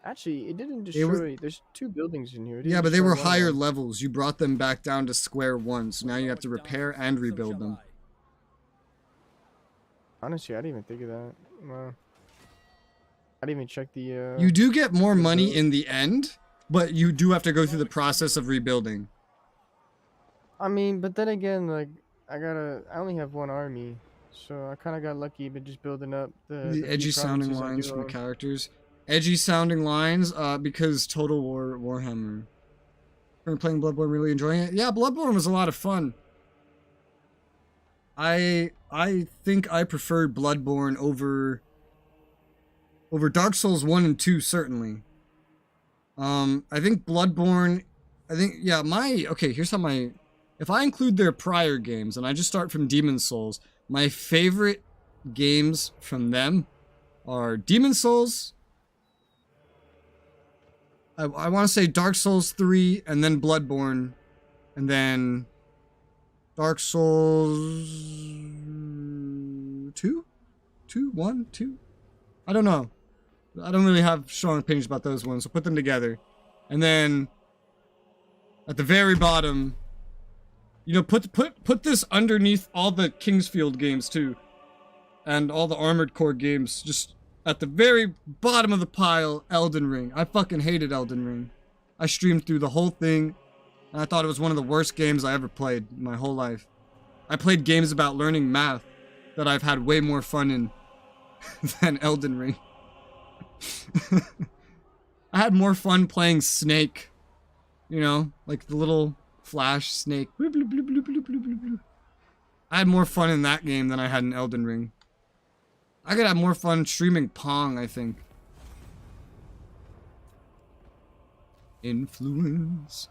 Actually, it didn't destroy. There's 2 buildings in here. Yeah, but they were higher levels. You brought them back down to square one, so now you have to repair and rebuild them. Honestly, I didn't even think of that. Wow. I didn't even check the. You do get more money in the end, but you do have to go through the process of rebuilding. I mean, but then again, like I only have 1 army, so I kind of got lucky, but just building up the edgy sounding lines from the characters. Edgy sounding lines, because Total War Warhammer. Been playing Bloodborne, really enjoying it. Yeah, Bloodborne was a lot of fun. I think I preferred Bloodborne over Dark Souls 1 and 2, certainly. I think Bloodborne, okay, here's how if I include their prior games and I just start from Demon's Souls, my favorite games from them are Demon's Souls, I want to say Dark Souls 3, and then Bloodborne, and then Dark Souls 2? 2? 1? 2? I don't know. I don't really have strong opinions about those ones, so put them together. And then at the very bottom, you know, put this underneath all the Kingsfield games too. And all the Armored Core games. Just at the very bottom of the pile, Elden Ring. I fucking hated Elden Ring. I streamed through the whole thing, and I thought it was one of the worst games I ever played in my whole life. I played games about learning math that I've had way more fun in than Elden Ring. I had more fun playing Snake. You know, like the little flash snake. I had more fun in that game than I had in Elden Ring. I could have more fun streaming Pong, I think. Influence.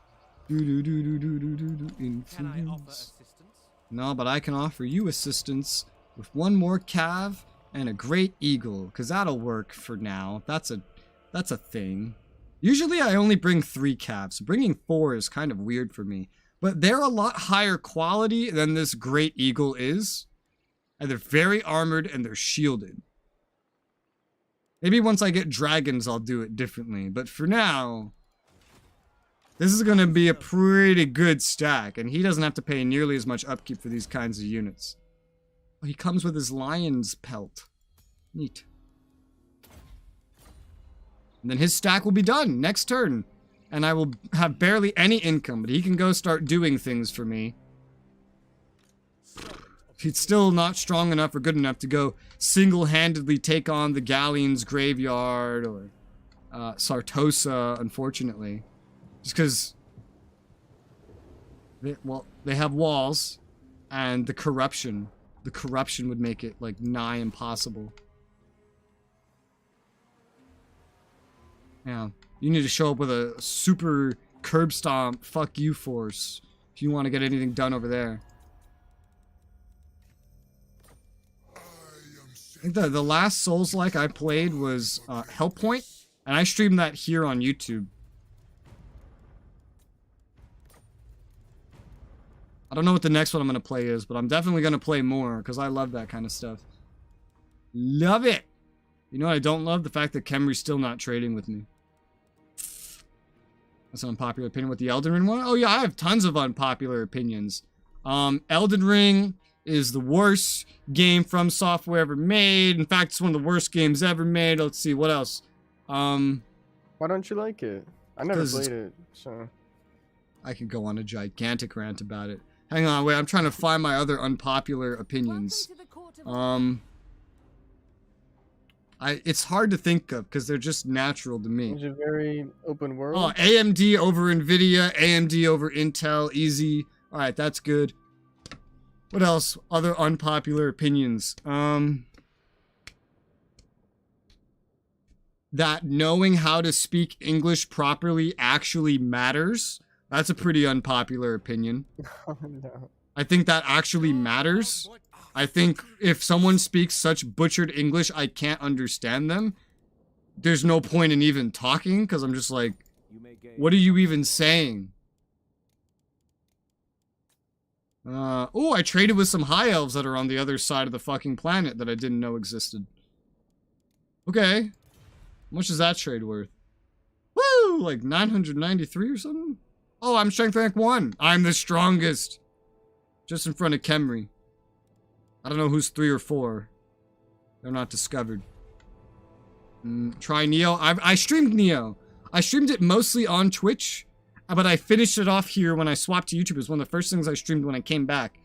Influence. Can I offer assistance? No, but I can offer you assistance with one more cav and a great eagle, because that'll work for now. That's a thing. Usually I only bring 3 calves. Bringing 4 is kind of weird for me. But they're a lot higher quality than this Great Eagle is. And they're very armored and they're shielded. Maybe once I get dragons I'll do it differently. But for now, this is going to be a pretty good stack. And he doesn't have to pay nearly as much upkeep for these kinds of units. Oh, he comes with his lion's pelt. Neat. And then his stack will be done next turn. And I will have barely any income, but he can go start doing things for me. He's still not strong enough or good enough to go single-handedly take on the Galleon's Graveyard or Sartosa, unfortunately. Just because, they have walls and the corruption. The corruption would make it, like, nigh impossible. Yeah. You need to show up with a super curb stomp, fuck you force if you want to get anything done over there. I think the last Souls-like I played was Hellpoint, and I streamed that here on YouTube. I don't know what the next one I'm going to play is, but I'm definitely going to play more, because I love that kind of stuff. Love it! You know what I don't love? The fact that Kemri's still not trading with me. That's an unpopular opinion with the Elden Ring one. Oh yeah, I have tons of unpopular opinions. Elden Ring is the worst game From Software ever made. In fact, it's one of the worst games ever made. Let's see, what else? Why don't you like it? I never played it, so... I could go on a gigantic rant about it. Hang on, wait, I'm trying to find my other unpopular opinions. It's hard to think of because they're just natural to me. It's a very open world. Oh, AMD over Nvidia, AMD over Intel, easy. All right, that's good. What else? Other unpopular opinions. That knowing how to speak English properly actually matters. That's a pretty unpopular opinion. Oh, no. I think that actually matters. I think if someone speaks such butchered English I can't understand them, there's no point in even talking, because I'm just like, what are you even saying? Oh, I traded with some High Elves that are on the other side of the fucking planet that I didn't know existed. Okay. How much is that trade worth? Woo! Like 993 or something? Oh, I'm strength rank 1. I'm the strongest. Just in front of Kemri. I don't know who's 3 or 4. They're not discovered. Try Neo. I streamed Neo. I streamed it mostly on Twitch, but I finished it off here when I swapped to YouTube. It was one of the first things I streamed when I came back.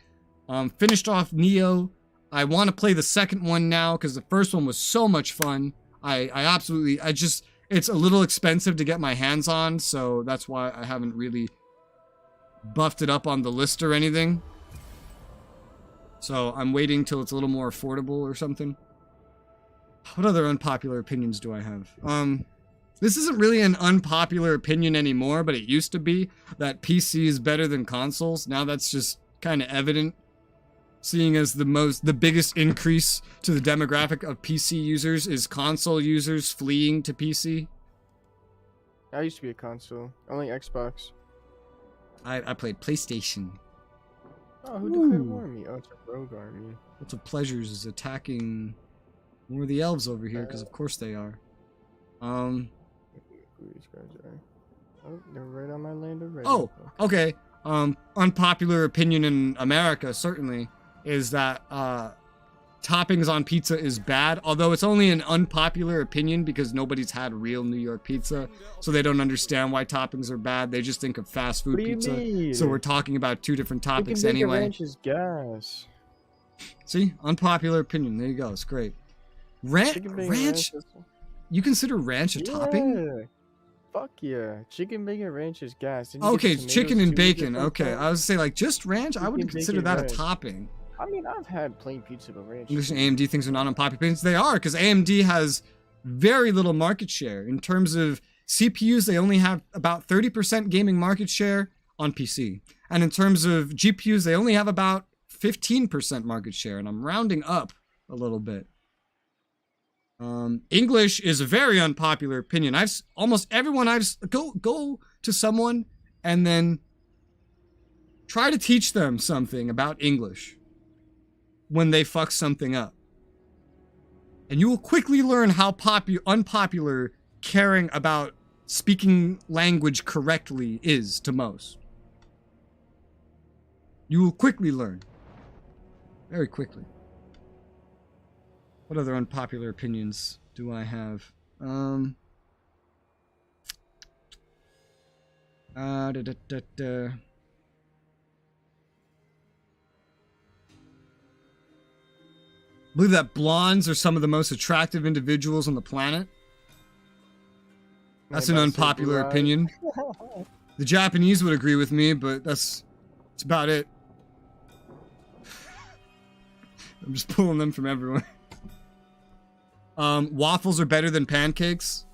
Finished off Neo. I want to play the second one now because the first one was so much fun. It's a little expensive to get my hands on, so that's why I haven't really buffed it up on the list or anything. So I'm waiting till it's a little more affordable or something. What other unpopular opinions do I have? This isn't really an unpopular opinion anymore, but it used to be that PC is better than consoles. Now that's just kind of evident, seeing as the biggest increase to the demographic of PC users is console users fleeing to PC. I used to be a console, only Xbox. I played PlayStation. Oh, who declared Ooh. war on me? Oh, it's a rogue army. Lots of Pleasures is attacking more of the elves over here, because of course they are. Who these guys are? Oh, they're right on my land already. Oh, okay. Unpopular opinion in America, certainly, is that toppings on pizza is bad, although it's only an unpopular opinion because nobody's had real New York pizza, so they don't understand why toppings are bad. They just think of fast food What do you pizza. mean? So we're talking about two different topics Chicken bacon anyway. ranch is gas. See? Unpopular opinion. There you go. It's great. Chicken bacon Ranch? is... You consider ranch a topping? Yeah. Fuck yeah. Chicken bacon ranch is gas. Didn't you get Okay, the chicken tomatoes and too bacon. different Okay, times? I was say like just ranch. I wouldn't Chicken, consider bacon, that a ranch. topping. I mean, I've had plain pizza but ranch. English and AMD things are not unpopular opinions. They are, because AMD has very little market share. In terms of CPUs, they only have about 30% gaming market share on PC. And in terms of GPUs, they only have about 15% market share. And I'm rounding up a little bit. English is a very unpopular opinion. Almost everyone go to someone and then try to teach them something about English when they fuck something up. And you will quickly learn how unpopular caring about speaking language correctly is to most. You will quickly learn. Very quickly. What other unpopular opinions do I have? Believe that blondes are some of the most attractive individuals on the planet. That's an unpopular opinion. The Japanese would agree with me, but that's about it. I'm just pulling them from everywhere. Waffles are better than pancakes.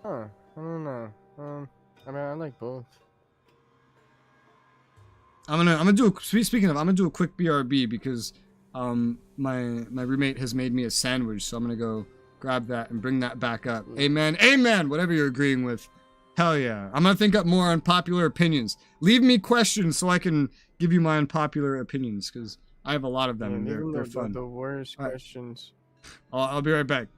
Huh. I don't know. I mean, I like both. I'm gonna do I'm gonna do a quick BRB because my roommate has made me a sandwich, so I'm gonna go grab that and bring that back up. Amen. Amen. Whatever you're agreeing with. Hell yeah. I'm gonna think up more unpopular opinions. Leave me questions so I can give you my unpopular opinions, because I have a lot of them, and they're fun. The worst questions. I'll be right back.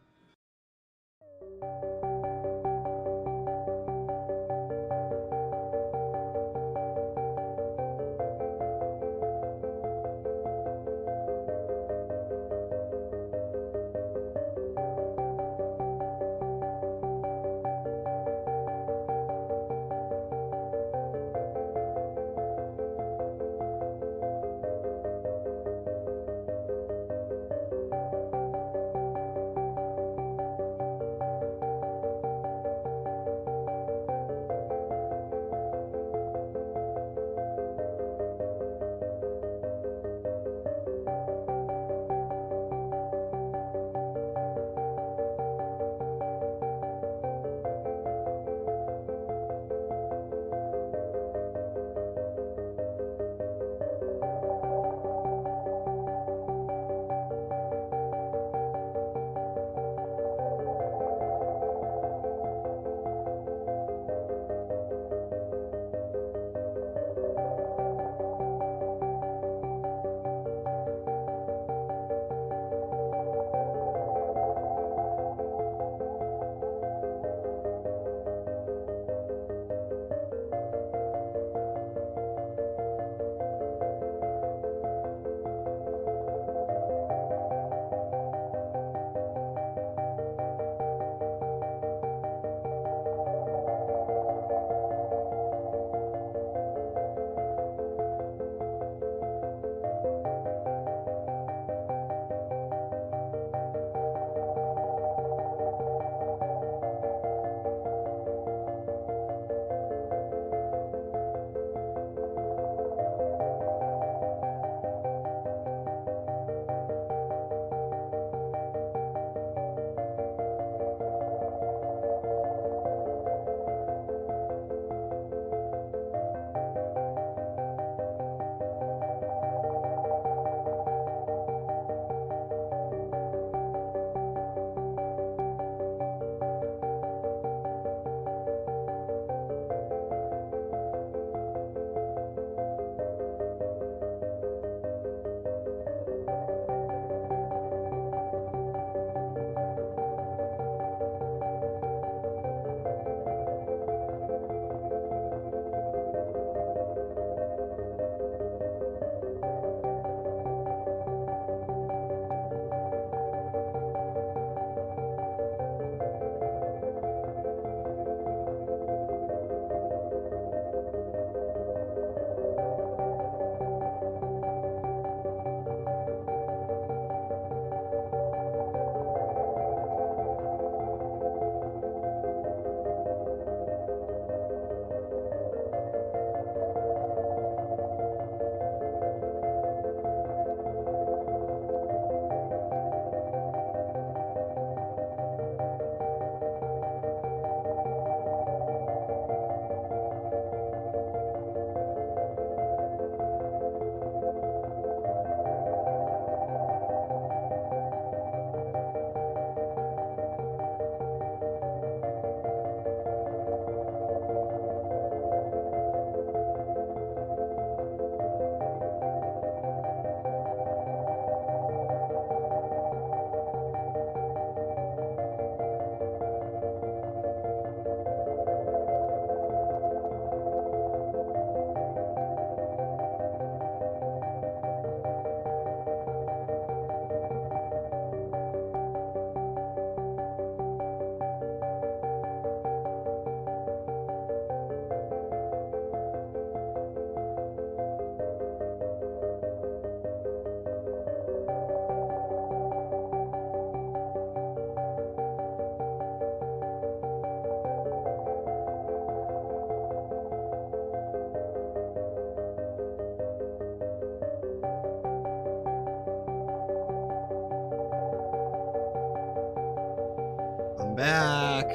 I'm back.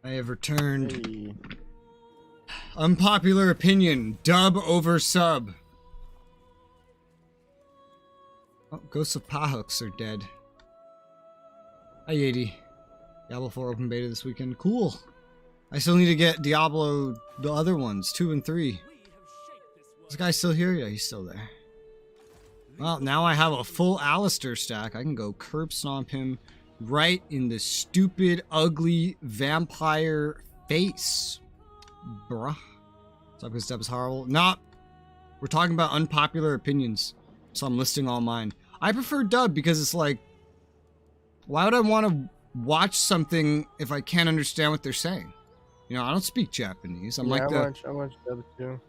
I have returned. Hey. Unpopular opinion, dub over sub. Oh, Ghosts of Pahooks are dead. Hi, 80. Diablo 4 open beta this weekend. Cool. I still need to get Diablo, the other ones, 2 and 3. This guy's still here? Yeah, he's still there. Well, now I have a full Alistair stack. I can go curb stomp him right in the stupid, ugly vampire face. Bruh. What's up, Step is horrible? Nah. We're talking about unpopular opinions. So I'm listing all mine. I prefer dub because it's like, why would I want to watch something if I can't understand what they're saying? You know, I don't speak Japanese. I'm like I watch dub too.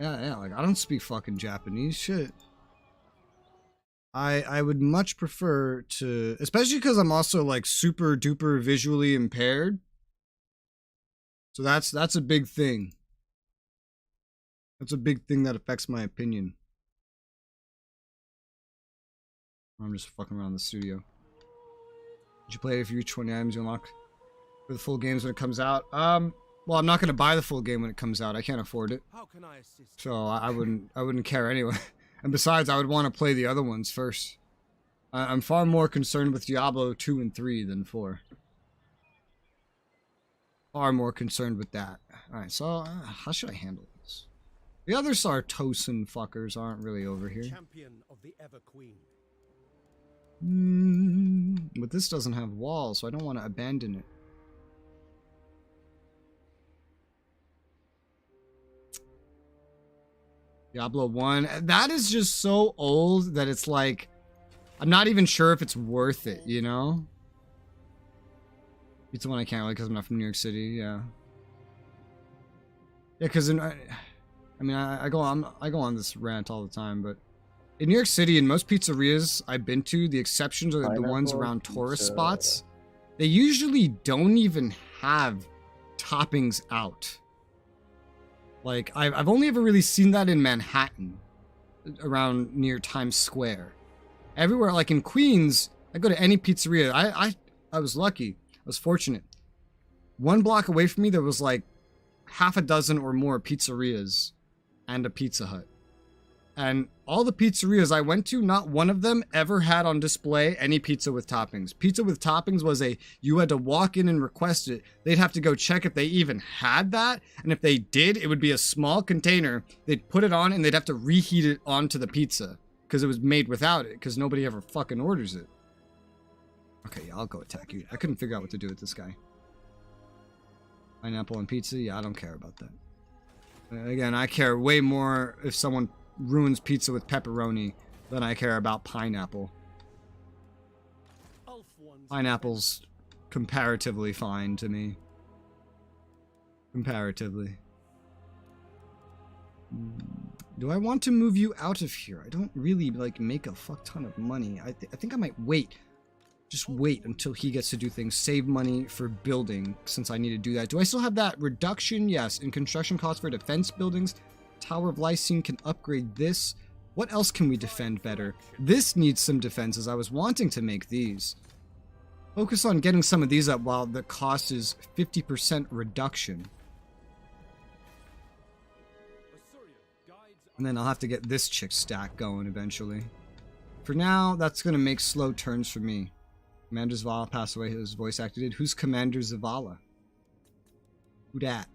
Yeah, like I don't speak fucking Japanese shit. I would much prefer to, especially because I'm also like super duper visually impaired. So that's a big thing. That's a big thing that affects my opinion. I'm just fucking around the studio. Did you play it if you reach 20 items you unlock for the full games when it comes out? Well, I'm not gonna buy the full game when it comes out. I can't afford it. How can I assist? So I wouldn't care anyway. And besides, I would want to play the other ones first. I'm far more concerned with Diablo 2 and 3 than 4. Far more concerned with that. Alright, so how should I handle this? The other Sartosan fuckers aren't really over here. Champion of the Ever Queen. But this doesn't have walls, so I don't want to abandon it. Diablo 1. That is just so old that it's like, I'm not even sure if it's worth it, you know? It's the one I can't really because I'm not from New York City, yeah. Yeah, because I go on this rant all the time, but in New York City, in most pizzerias I've been to, the exceptions are the ones around tourist spots. They usually don't even have toppings out. Like, I've only ever really seen that in Manhattan, around near Times Square. Everywhere, like in Queens, I go to any pizzeria. I was lucky. I was fortunate. One block away from me, there was like half a dozen or more pizzerias and a Pizza Hut. And all the pizzerias I went to, not one of them ever had on display any pizza with toppings. Pizza with toppings was you had to walk in and request it. They'd have to go check if they even had that. And if they did, it would be a small container. They'd put it on and they'd have to reheat it onto the pizza. Because it was made without it. Because nobody ever fucking orders it. Okay, yeah, I'll go attack you. I couldn't figure out what to do with this guy. Pineapple and pizza? Yeah, I don't care about that. Again, I care way more if someone ruins pizza with pepperoni than I care about pineapple. Pineapple's comparatively fine to me. Comparatively. Do I want to move you out of here? I don't really, like, make a fuck ton of money. I think I might wait. Just wait until he gets to do things. Save money for building, since I need to do that. Do I still have that reduction? Yes. In construction costs for defense buildings. Tower of Lysine can upgrade this. What else can we defend better? This needs some defenses. I was wanting to make these. Focus on getting some of these up while the cost is 50% reduction. And then I'll have to get this chick stack going eventually. For now, that's going to make slow turns for me. Commander Zavala passed away. His voice acted. Who's Commander Zavala? Who dat?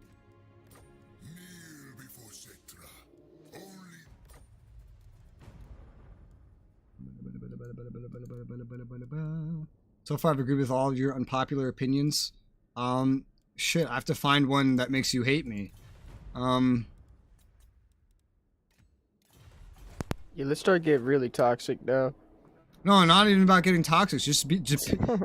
So far, I've agreed with all of your unpopular opinions. Shit, I have to find one that makes you hate me. Yeah, let's start getting really toxic now. No, not even about getting toxic. Just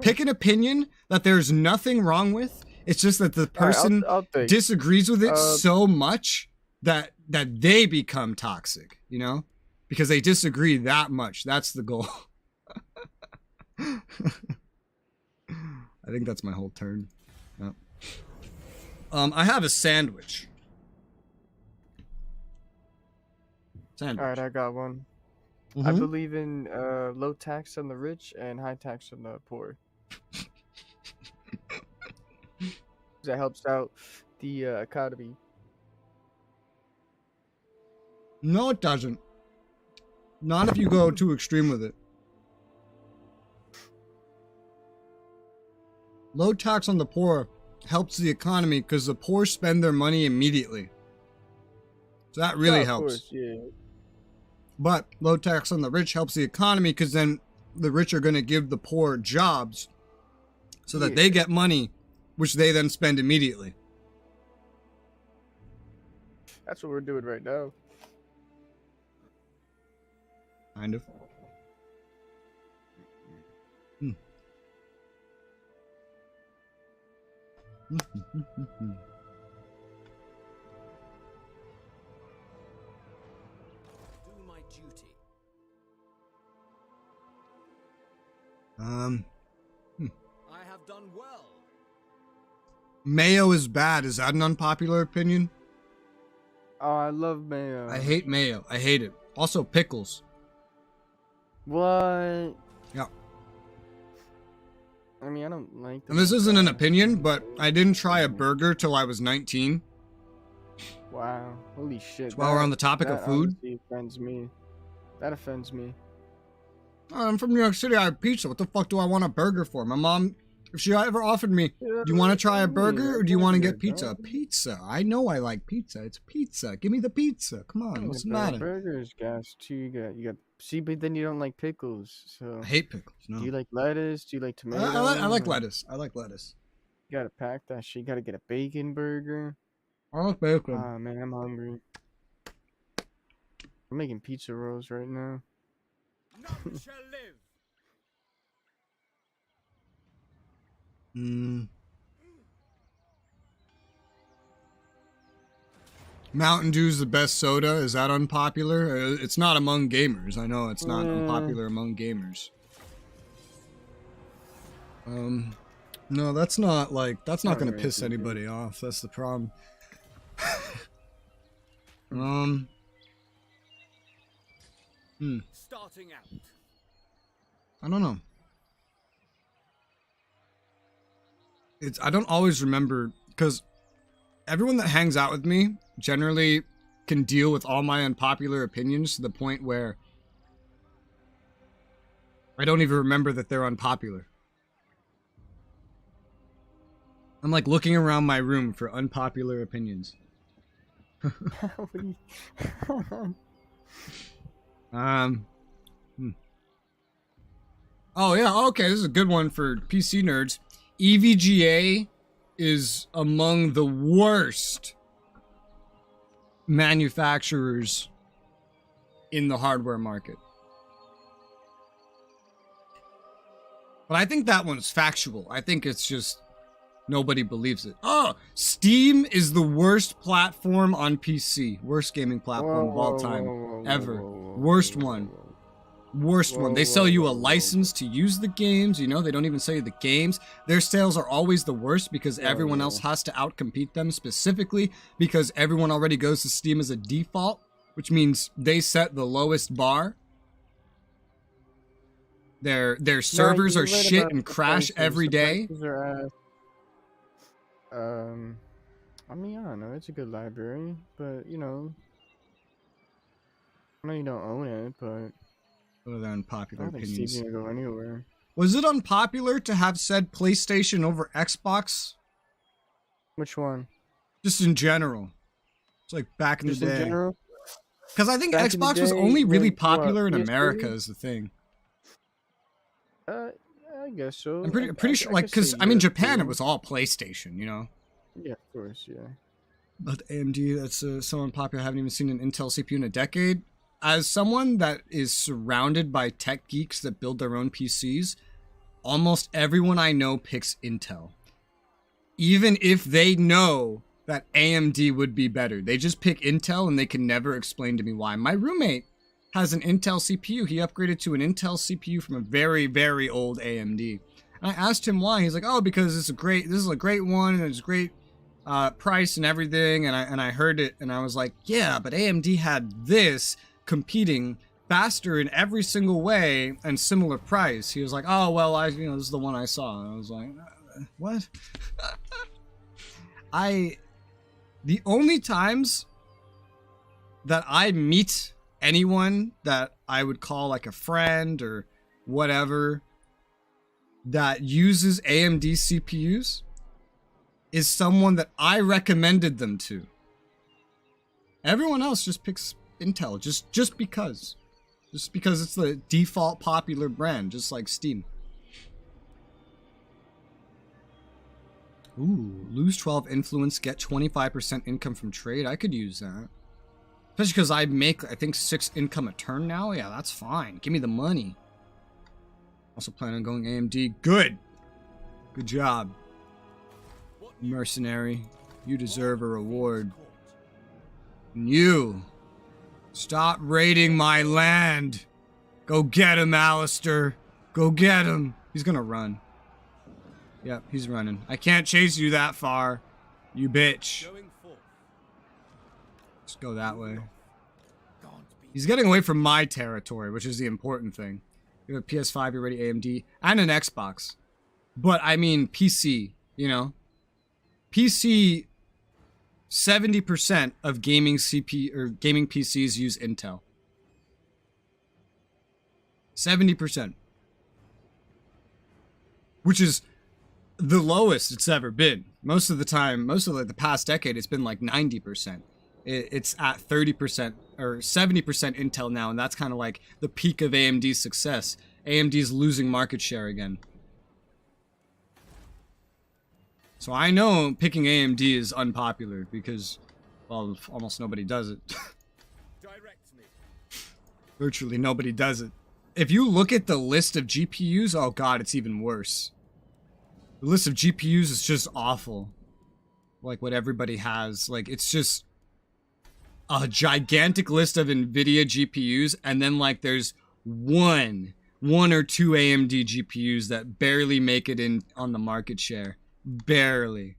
pick an opinion that there's nothing wrong with. It's just that the person I'll think. disagrees with it so much that they become toxic, you know? Because they disagree that much. That's the goal. I think that's my whole turn. Yep. I have a sandwich. Alright, I got one. I believe in low tax on the rich and high tax on the poor. That helps out the economy. No, it doesn't. Not if you go too extreme with it. Low tax on the poor helps the economy because the poor spend their money immediately. So that really Of helps. course, yeah. But low tax on the rich helps the economy because then the rich are going to give the poor jobs so that they get money, which they then spend immediately. That's what we're doing right now. Kind of. Hmm. Do my duty. I have done well. Mayo is bad. Is that an unpopular opinion? Oh, I love mayo. I hate mayo. I hate it. Also pickles. What? Yeah. I mean, I don't like them. And this isn't an opinion, but I didn't try a burger till I was 19. Wow. Holy shit. While we're on the topic of food. Honestly offends me. That offends me. I'm from New York City. I have pizza. What the fuck do I want a burger for? My mom, if she ever offered me, do you want to try a burger or do you want to get pizza? Pizza. I know I like pizza. It's pizza. Give me the pizza. Come on. What's the matter? Burgers, gas too. You got. See, but then you don't like pickles. So. I hate pickles. No. Do you like lettuce? Do you like tomato? I like lettuce. I like lettuce. You gotta pack that shit. You gotta get a bacon burger. I like bacon. Ah, man, I'm hungry. I'm making pizza rolls right now. None shall live. Mountain Dew's the best soda. Is that unpopular? It's not among gamers. I know it's not unpopular among gamers. No, that's not gonna piss anybody off. That's the problem. Starting out. I don't know. I don't always remember because everyone that hangs out with me generally can deal with all my unpopular opinions to the point where I don't even remember that they're unpopular. I'm like looking around my room for unpopular opinions. Oh yeah, okay, this is a good one for PC nerds. EVGA is among the worst manufacturers in the hardware market. But I think that one's factual. I think it's just nobody believes it. Oh, Steam is the worst platform on PC. Worst gaming platform of all time. Ever. Worst one. Worst one. They sell you a license to use the games. You know, they don't even sell you the games. Their sales are always the worst because everyone else has to outcompete them, specifically because everyone already goes to Steam as a default, which means they set the lowest bar. Their servers are shit and crash every day. I mean, I don't know. It's a good library, but you know, I know you don't own it, but what are their unpopular I don't think opinions? Steve's gonna go anywhere. Was it unpopular to have said PlayStation over Xbox? Which one? Just in general. It's like back in Just the in day. general? Because I think Back in the Xbox was day, only really when- popular what, in PS3? America is the thing. I guess so. I'm pretty sure, like, because I mean, Japan, it was all PlayStation, you know. Yeah, of course, yeah. But AMD, that's so unpopular. I haven't even seen an Intel CPU in a decade. As someone that is surrounded by tech geeks that build their own PCs, almost everyone I know picks Intel. Even if they know that AMD would be better. They just pick Intel and they can never explain to me why. My roommate has an Intel CPU. He upgraded to an Intel CPU from a very, very old AMD. And I asked him why. He's like, oh, because this is a great one and it's great price and everything. And I heard it and I was like, yeah, but AMD had this competing faster in every single way and similar price. He was like, oh, well, this is the one I saw. And I was like, what? The only times that I meet anyone that I would call like a friend or whatever that uses AMD CPUs is someone that I recommended them to. Everyone else just picks Intel just because. Just because it's the default popular brand, just like Steam. Ooh, lose 12 influence, get 25% income from trade. I could use that. Especially because I make, I think, 6 income a turn now. Yeah, that's fine. Give me the money. Also plan on going AMD. Good. Good job. Mercenary. You deserve a reward. And you. Stop raiding my land. Go get him, Alistair. Go get him. He's gonna run. Yep, he's running. I can't chase you that far. You bitch. Just go that way. He's getting away from my territory, which is the important thing. You have a PS5, you're already AMD, and an Xbox. But, I mean, PC, you know? PC, 70% of gaming gaming PCs use Intel. 70%. Which is the lowest it's ever been. Most of the time, most of like the past decade, it's been like 90%. It's at 30% or 70% Intel now, and that's kind of like the peak of AMD's success. AMD's losing market share again. So I know picking AMD is unpopular because, well, almost nobody does it. Virtually nobody does it. If you look at the list of GPUs, oh god, it's even worse. The list of GPUs is just awful. Like what everybody has. Like it's just a gigantic list of NVIDIA GPUs, and then like there's one or two AMD GPUs that barely make it in on the market share. Barely.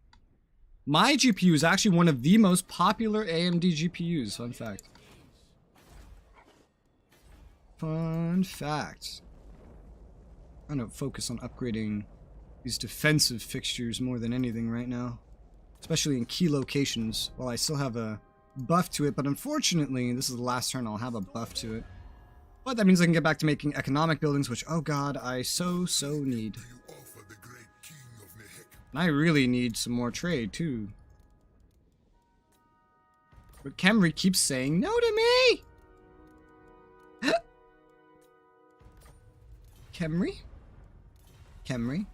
My GPU is actually one of the most popular AMD GPUs. Fun fact. Fun fact. I'm gonna focus on upgrading these defensive fixtures more than anything right now. Especially in key locations, while I still have a buff to it, but unfortunately, this is the last turn I'll have a buff to it. But that means I can get back to making economic buildings, which, oh god, I so need. And I really need some more trade, too. But Khemri keeps saying no to me! Khemri? Khemri?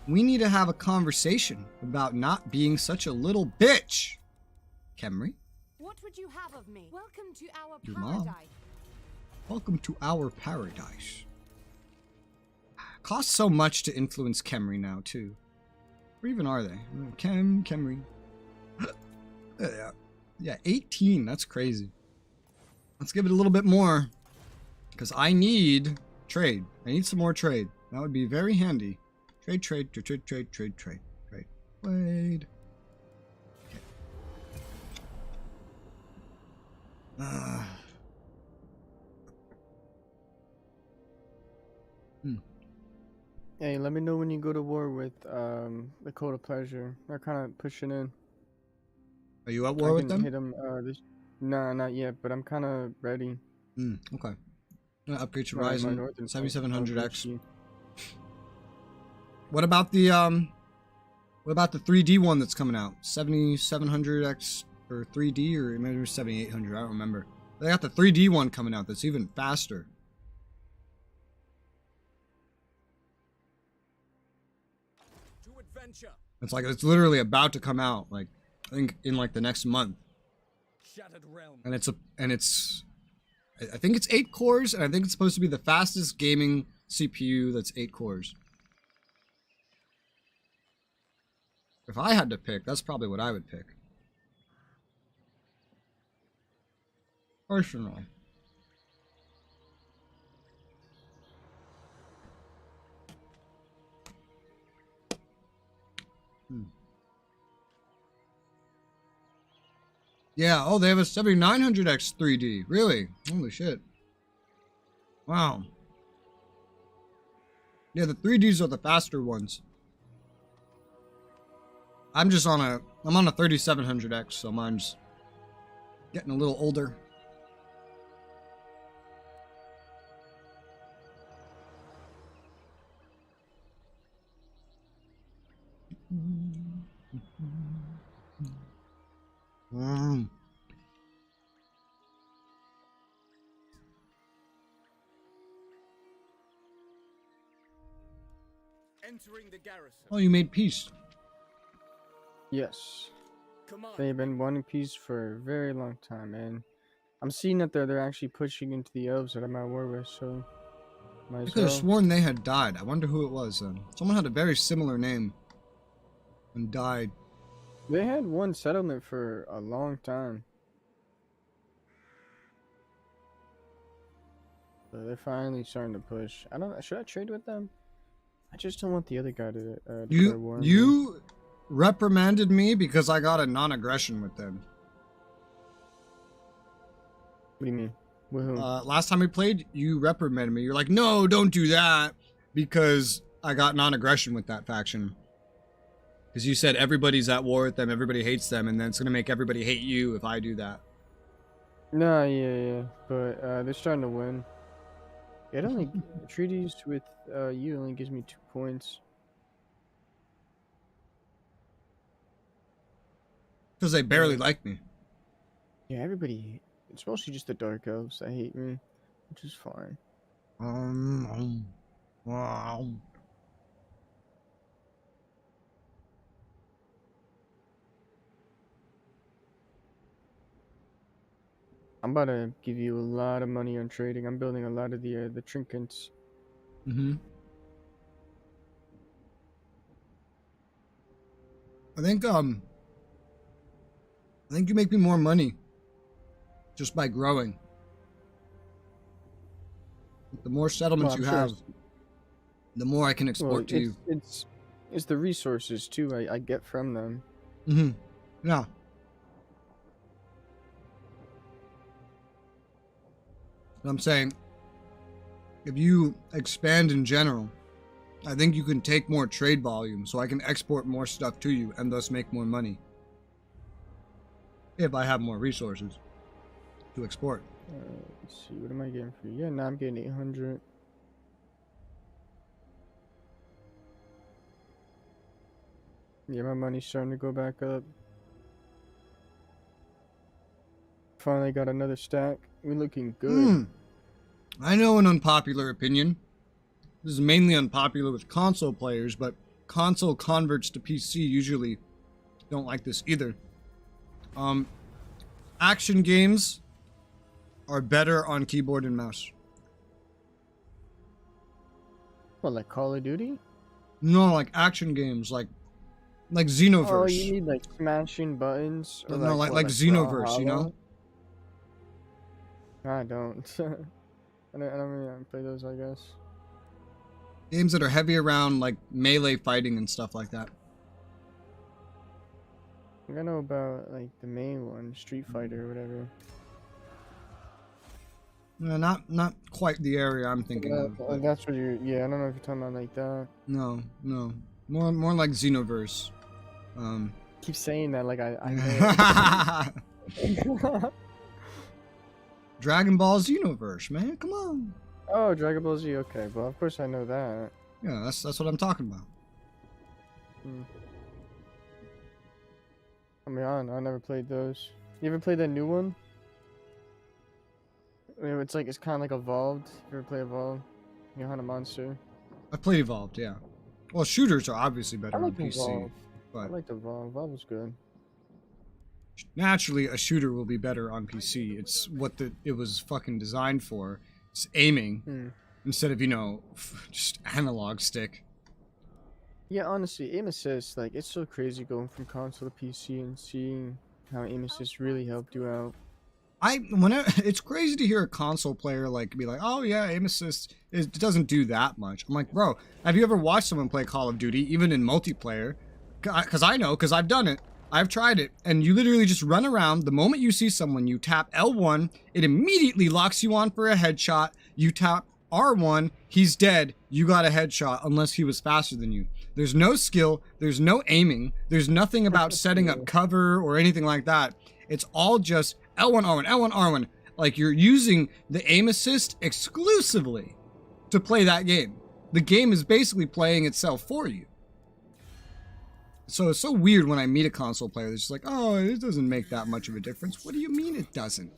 We need to have a conversation about not being such a little bitch. Khemri? What would you have of me? Welcome to our Your mom. paradise. Welcome to our paradise. Costs so much to influence Khemri now, too. Where even are they? Khemri. Yeah, 18. That's crazy. Let's give it a little bit more. Because I need trade. I need some more trade. That would be very handy. Trade. Okay. Hey, let me know when you go to war with the Code of Pleasure. They're kind of pushing in. Are you at war with them? Hit them, Nah, not yet, but I'm kind of ready. Okay. I'm gonna upgrade your Ryzen 7700X. What about the 3D one that's coming out? 7700X or 3D, or maybe it was 7800, I don't remember. They got the 3D one coming out that's even faster. To adventure. It's like it's literally about to come out, like I think in like the next month. Shattered realm. And I think it's 8 cores, and I think it's supposed to be the fastest gaming CPU that's 8 cores. If I had to pick, that's probably what I would pick. Personally. Yeah, oh, they have a 7900X 3D. Really? Holy shit. Wow. Yeah, the 3Ds are the faster ones. I'm just on a I'm on a 3700X, so mine's getting a little older. Entering the garrison. Oh, you made peace. Yes. Command. They've been wanting peace for a very long time, and I'm seeing that they're actually pushing into the elves that I'm at war with, so might I as could have well. sworn they had died. I wonder who it was then. Someone had a very similar name and died. They had one settlement for a long time. So they're finally starting to push. I don't know, should I trade with them? I just don't want the other guy to declare war on me. You reprimanded me because I got a non-aggression with them. What do you mean? With whom? Last time we played, you reprimanded me. You're like, no, don't do that, because I got non-aggression with that faction. Because you said everybody's at war with them, everybody hates them, and then it's going to make everybody hate you if I do that. No, yeah, but they're starting to win. It only treaties with you only gives me 2 points. Because they barely like me. Yeah, everybody. It's mostly just the dark elves that hate me, which is fine. Wow. I'm about to give you a lot of money on trading. I'm building a lot of the trinkets. Mm-hmm. I think you make me more money just by growing. The more settlements Well, you I'm sure have, the more I can export to you. It's the resources too I get from them. Mm-hmm. Yeah. I'm saying, if you expand in general, I think you can take more trade volume, so I can export more stuff to you and thus make more money. If I have more resources to export. Let's see, what am I getting for you? Yeah, now I'm getting 800. Yeah, my money's starting to go back up. Finally got another stack. We're looking good. I know an unpopular opinion. This is mainly unpopular with console players, but console converts to PC usually don't like this either. Action games are better on keyboard and mouse. What, like Call of Duty? No, like action games, like Xenoverse. Oh, you need like smashing buttons? Or No, like what, Xenoverse, you know? I don't. I don't really play those, I guess. Games that are heavy around like melee fighting and stuff like that. I know about like the main one, Street Fighter or whatever. No, not quite the area I'm thinking of. But That's what you're. Yeah, I don't know if you're talking about like that. no, more like Xenoverse. Keep saying that like I know. Dragon Ball Xenoverse, man, come on. Oh, Dragon Ball Z. Okay, well of course I know that. Yeah, that's what I'm talking about. I mean, I never played those. You ever played that new one? It's like it's kind of like Evolved. You ever play Evolved? You hunt a monster. I played Evolved, yeah. Well, shooters are obviously better I on like PC, Evolved. I but liked Evolved. Evolved was good. naturally a shooter will be better on PC. It's what it was fucking designed for. It's aiming instead of, just analog stick. Yeah, honestly, aim assist, like, it's so crazy going from console to PC and seeing how aim assist really helped you out. It's crazy to hear a console player be like, oh yeah, aim assist it doesn't do that much. I'm like, bro, have you ever watched someone play Call of Duty, even in multiplayer? Because I know, because I've done it. I've tried it, and you literally just run around. The moment you see someone, you tap L1, it immediately locks you on for a headshot. You tap R1, he's dead. You got a headshot, unless he was faster than you. There's no skill. There's no aiming. There's nothing about setting up cover or anything like that. It's all just L1, R1, L1, R1. Like you're using the aim assist exclusively to play that game. The game is basically playing itself for you. So it's so weird when I meet a console player that's just like, oh, it doesn't make that much of a difference. What do you mean it doesn't?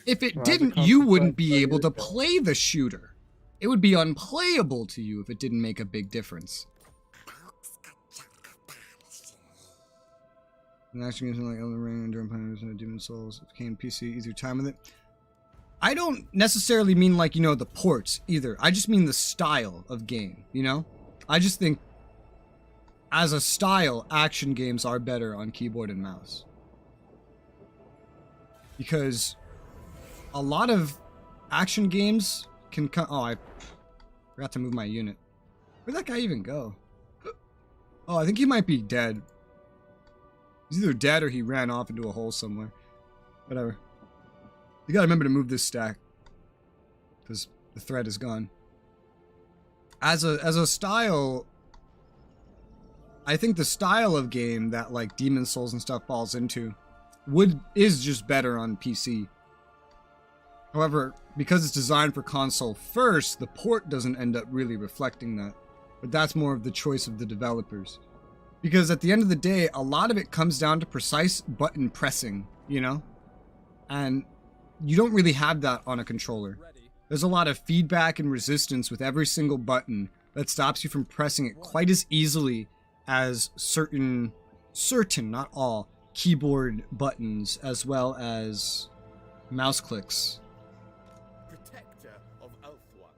If it didn't, you wouldn't be able to play the shooter. It would be unplayable to you if it didn't make a big difference. And action games like Elden Ring, Enduring Planets, and Demon Souls, came PC, easier time with it. I don't necessarily mean like, you know, the ports either. I just mean the style of game, you know? I just think as a style, action games are better on keyboard and mouse. Because a lot of action games can come... Oh, I forgot to move my unit. Where'd that guy even go? Oh, I think he might be dead. He's either dead or he ran off into a hole somewhere. Whatever. You gotta remember to move this stack. Because the thread is gone. As a style... I think the style of game that like Demon Souls and stuff falls into is just better on PC. However, because it's designed for console first, the port doesn't end up really reflecting that. But that's more of the choice of the developers. Because at the end of the day, a lot of it comes down to precise button pressing, you know? And you don't really have that on a controller. There's a lot of feedback and resistance with every single button that stops you from pressing it quite as easily as certain, not all, keyboard buttons as well as mouse clicks. Protector of Elfwan.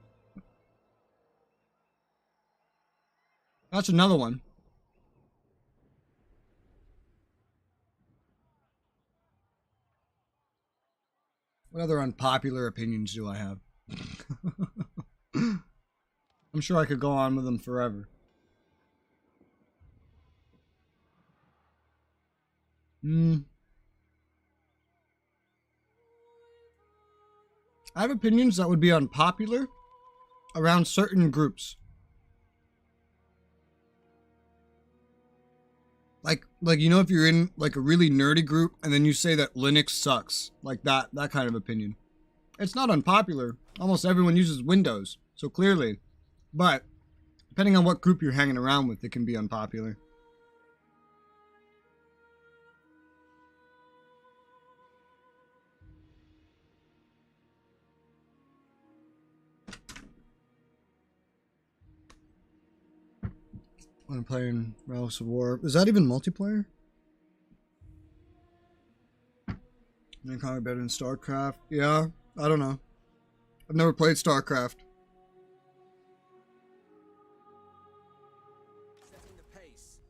That's another one. What other unpopular opinions do I have? I'm sure I could go on with them forever. I have opinions that would be unpopular around certain groups. Like you know, if you're in like a really nerdy group and then you say that Linux sucks, like that kind of opinion. It's not unpopular. Almost everyone uses Windows, so clearly. But depending on what group you're hanging around with, it can be unpopular. I'm playing Relics of War. Is that even multiplayer? Main combat better than StarCraft? Yeah, I don't know. I've never played StarCraft.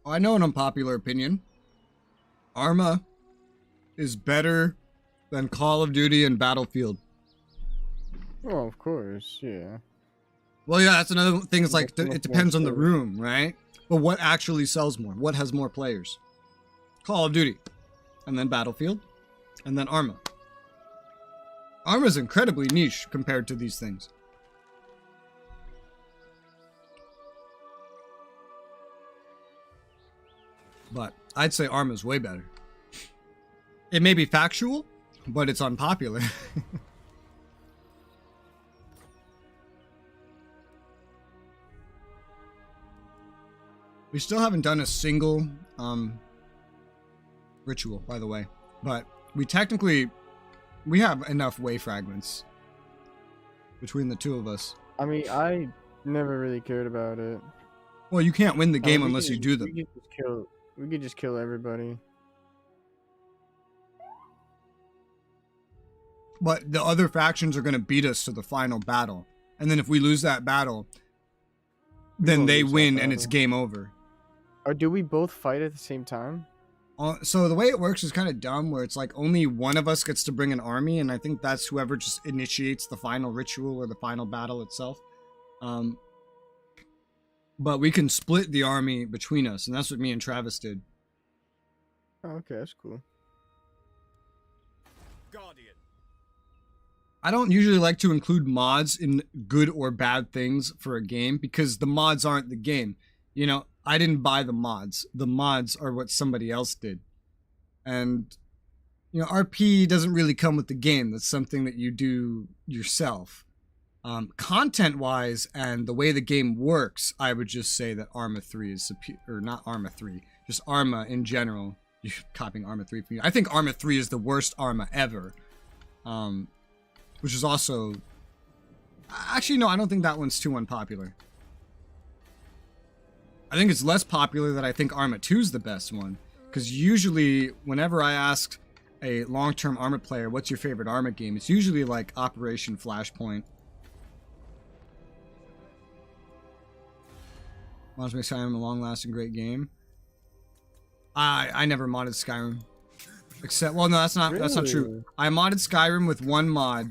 Oh, I know an unpopular opinion. Arma is better than Call of Duty and Battlefield. Oh, of course, yeah. Well, yeah, that's another thing. It's like, it depends on the room, right? But what actually sells more? What has more players? Call of Duty. And then Battlefield. And then Arma. Arma's incredibly niche compared to these things. But I'd say Arma's way better. It may be factual, but it's unpopular. We still haven't done a single ritual, by the way. But we have enough way fragments between the two of us. I mean, I never really cared about it. Well, you can't win the game unless you do them. We could just kill everybody. But the other factions are going to beat us to the final battle. And then if we lose that battle, then they win and it's game over. Or do we both fight at the same time? So the way it works is kind of dumb, where it's like only one of us gets to bring an army, and I think that's whoever just initiates the final ritual or the final battle itself. But we can split the army between us, and that's what me and Travis did. Oh, okay, that's cool. Guardian. I don't usually like to include mods in good or bad things for a game, because the mods aren't the game. You know, I didn't buy the mods. The mods are what somebody else did. And, you know, RP doesn't really come with the game. That's something that you do yourself. Content-wise and the way the game works, I would just say that Arma 3 is superior, or not Arma 3, just Arma in general. You're copying Arma 3 from me. I think Arma 3 is the worst Arma ever. Which is also... Actually, no, I don't think that one's too unpopular. I think it's less popular that I think Arma 2 is the best one. Because usually, whenever I ask a long-term Arma player, what's your favorite Arma game? It's usually like Operation Flashpoint. Mods make Skyrim a long-lasting great game. I never modded Skyrim. Except, well, no, that's not true. I modded Skyrim with one mod,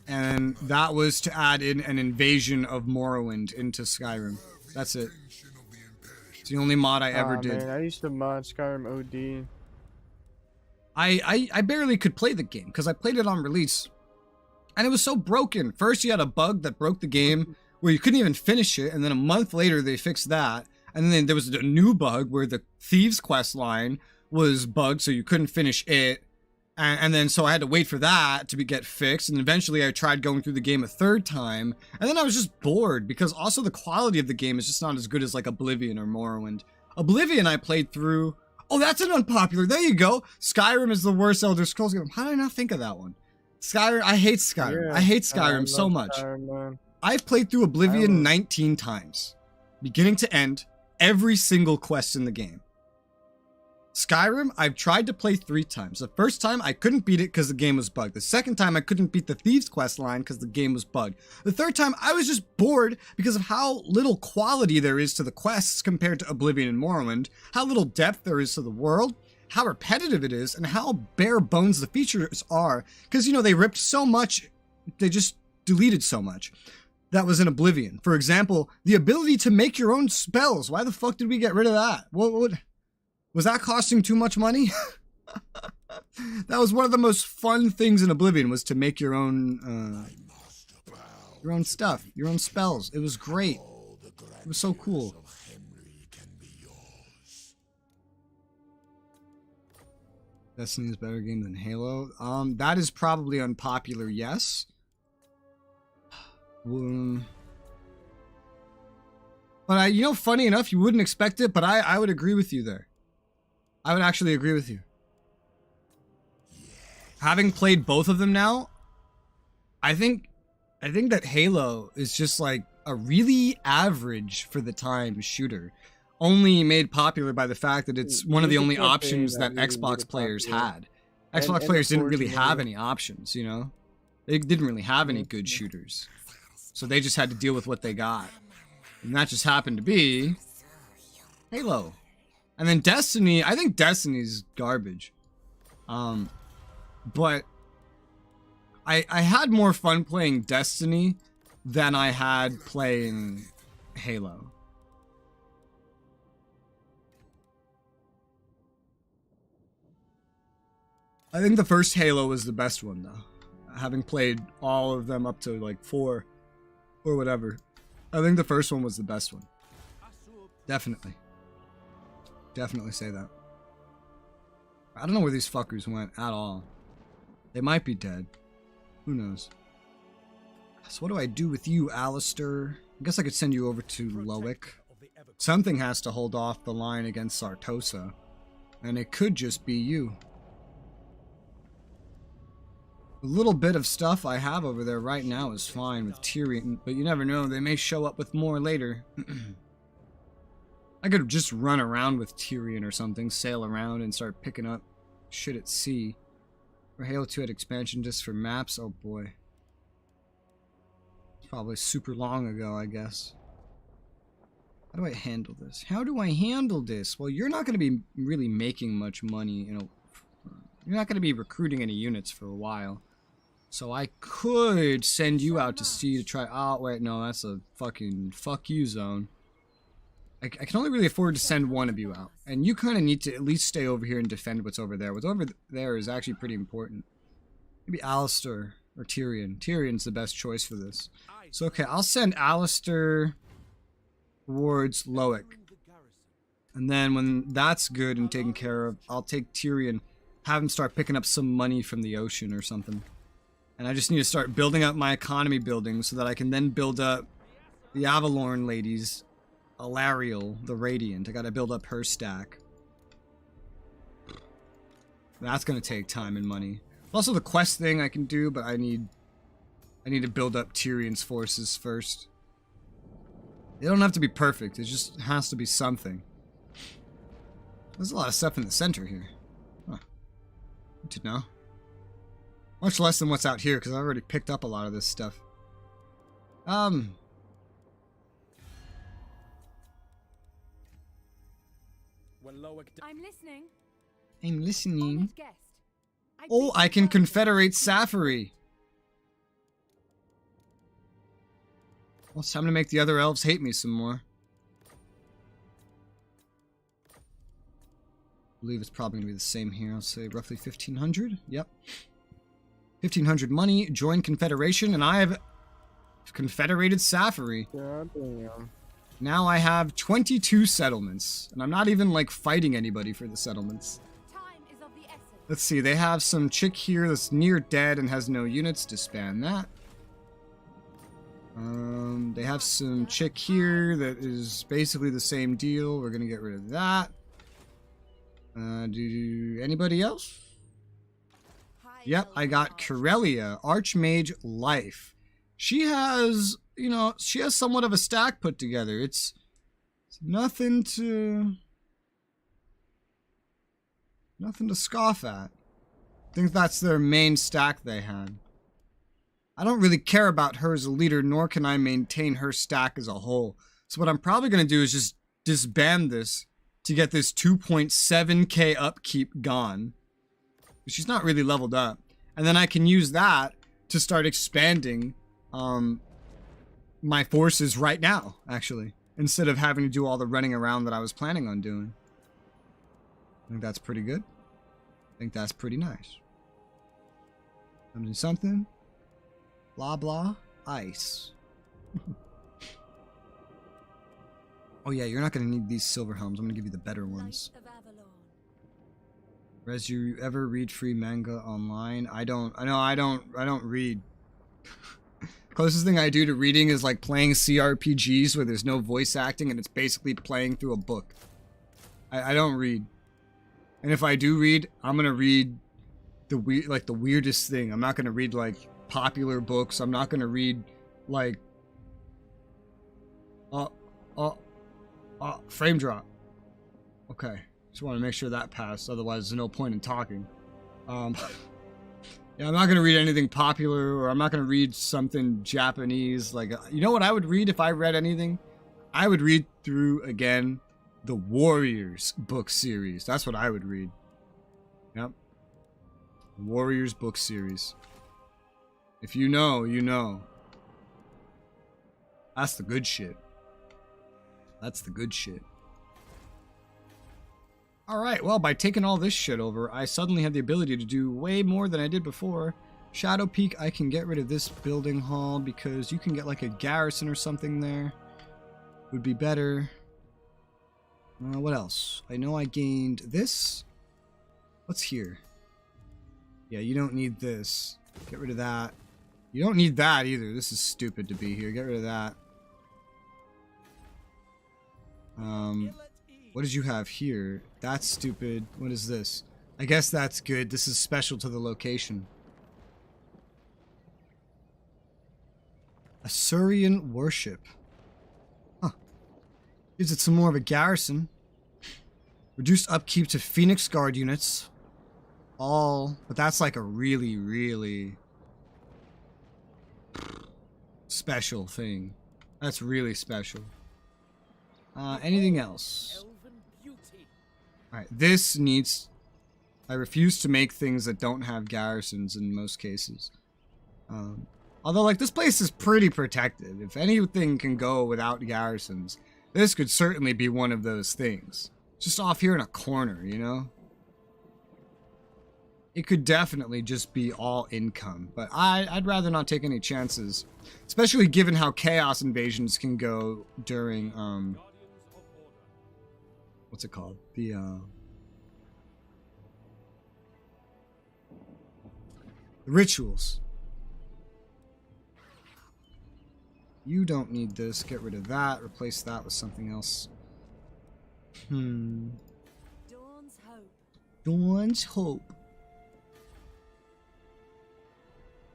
and that was to add in an invasion of Morrowind into Skyrim. That's it. It's the only mod I ever did. Man, I used to mod Skyrim OD. I barely could play the game because I played it on release, and it was so broken. First, you had a bug that broke the game where you couldn't even finish it, and then a month later they fixed that, and then there was a new bug where the Thieves quest line was bugged, so you couldn't finish it, and then so I had to wait for that to get fixed, and eventually I tried going through the game a third time, and then I was just bored, because also the quality of the game is just not as good as like Oblivion or Morrowind. Oblivion I played through. Oh, that's an unpopular. There you go. Skyrim is the worst Elder Scrolls game. How did I not think of that one? Skyrim. I hate Skyrim. Yeah, I hate Skyrim so much. Skyrim, I've played through Oblivion 19 times, beginning to end, every single quest in the game. Skyrim, I've tried to play 3 times. The first time, I couldn't beat it because the game was bugged. The second time, I couldn't beat the Thieves quest line because the game was bugged. The third time, I was just bored because of how little quality there is to the quests compared to Oblivion and Morrowind, how little depth there is to the world, how repetitive it is, and how bare bones the features are. Because, you know, they ripped so much, they just deleted so much. That was in Oblivion. For example, the ability to make your own spells. Why the fuck did we get rid of that? What was that costing too much money? That was one of the most fun things in Oblivion, was to make your own stuff, your own spells. It was great. It was so cool. Destiny is a better game than Halo. That is probably unpopular, yes. But you know, funny enough, you wouldn't expect it, but I would agree with you there. I would actually agree with you. Having played both of them now, I think that Halo is just like a really average for the time shooter, only made popular by the fact that it's one of the only options that Xbox players had. Xbox players didn't really have any options, you know? They didn't really have any good shooters. So they just had to deal with what they got. And that just happened to be Halo. And then Destiny, I think Destiny's garbage. But I had more fun playing Destiny than I had playing Halo. I think the first Halo was the best one, though. Having played all of them up to like 4 or whatever, I think the first one was the best one. Definitely. Definitely say that. I don't know where these fuckers went at all. They might be dead. Who knows? So what do I do with you, Alistair? I guess I could send you over to Loic. Something has to hold off the line against Sartosa. And it could just be you. The little bit of stuff I have over there right now is fine with Tyrion, but you never know, they may show up with more later. I could just run around with Tyrion or something, sail around and start picking up shit at sea. Or Halo 2 had expansion discs for maps, oh boy. Probably super long ago, I guess. How do I handle this? How do I handle this? Well, you're not going to be really making much money, you know. You're not going to be recruiting any units for a while. So I could send you out to sea to try... Oh, wait, no, that's a fucking fuck you zone. I can only really afford to send one of you out. And you kind of need to at least stay over here and defend what's over there. What's over there is actually pretty important. Maybe Alistair or Tyrion. Tyrion's the best choice for this. So, okay, I'll send Alistair towards Loic. And then when that's good and taken care of, I'll take Tyrion, have him start picking up some money from the ocean or something. And I just need to start building up my economy building so that I can then build up the Avalorn ladies, Alariel, the Radiant. I gotta build up her stack. That's gonna take time and money. Also the quest thing I can do, but I need to build up Tyrion's forces first. They don't have to be perfect, it just has to be something. There's a lot of stuff in the center here. Huh. Good to know. Much less than what's out here, because I already picked up a lot of this stuff. I'm listening. I'm listening. Honored guest. Oh, I can confederate Safari. Well, it's time to make the other elves hate me some more. I believe it's probably going to be the same here. I'll say roughly 1,500. Yep. 1,500 money, join confederation, and I have confederated Safari. God damn. Now I have 22 settlements, and I'm not even, like, fighting anybody for the settlements. Time is of the essence. Let's see, they have some chick here that's near dead and has no units. Disband that. They have some chick here that is basically the same deal. We're gonna get rid of that. Do anybody else? Yep, I got Corellia, Archmage Life. She has, you know, she has somewhat of a stack put together. It's nothing to scoff at. I think that's their main stack they had. I don't really care about her as a leader, nor can I maintain her stack as a whole. So what I'm probably going to do is just disband this to get this 2.7k upkeep gone. She's not really leveled up. And then I can use that to start expanding my forces right now, actually. Instead of having to do all the running around that I was planning on doing. I think that's pretty good. I think that's pretty nice. Something, something. Blah, blah. Ice. Oh yeah, you're not going to need these silver helms. I'm going to give you the better ones. Light of Avalon. Res, you ever read free manga online? I don't read. Closest thing I do to reading is like playing CRPGs where there's no voice acting and it's basically playing through a book. I don't read. And if I do read, I'm gonna read the weirdest thing. I'm not gonna read like popular books. I'm not gonna read like frame drop. Okay. Just want to make sure that passed, otherwise there's no point in talking. Yeah, I'm not going to read anything popular, or I'm not going to read something Japanese. Like, you know what I would read if I read anything? I would read through, again, the Warriors book series. That's what I would read. Yep. Warriors book series. If you know, you know. That's the good shit. That's the good shit. Alright, well, by taking all this shit over, I suddenly have the ability to do way more than I did before. Shadow Peak, I can get rid of this building hall because you can get like a garrison or something there. Would be better. What else? I know I gained this. What's here? Yeah, you don't need this. Get rid of that. You don't need that either. This is stupid to be here. Get rid of that. What did you have here? That's stupid. What is this? I guess that's good. This is special to the location. Assyrian worship. Huh. Gives it some more of a garrison. Reduced upkeep to Phoenix Guard units. But that's like a really, really special thing. That's really special. Anything else? Alright, this needs... I refuse to make things that don't have garrisons in most cases. Although, like, this place is pretty protected. If anything can go without garrisons, this could certainly be one of those things. Just off here in a corner, you know? It could definitely just be all income, but I'd rather not take any chances. Especially given how chaos invasions can go during, what's it called? The rituals. You don't need this. Get rid of that. Replace that with something else. Dawn's hope. Dawn's hope.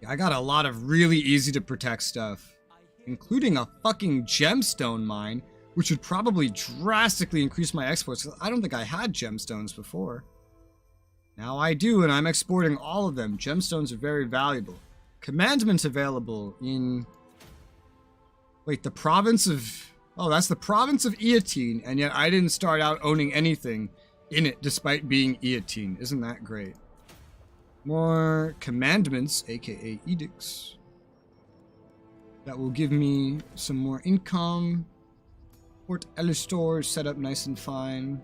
Yeah, I got a lot of really easy to protect stuff, including a fucking gemstone mine, which would probably drastically increase my exports. I don't think I had gemstones before. Now I do, and I'm exporting all of them. Gemstones are very valuable. Commandments available in... Wait, the province of... Oh, that's the province of Eotine, and yet I didn't start out owning anything in it despite being Eotine. Isn't that great? More commandments, aka edicts. That will give me some more income. Port Elistor set up nice and fine.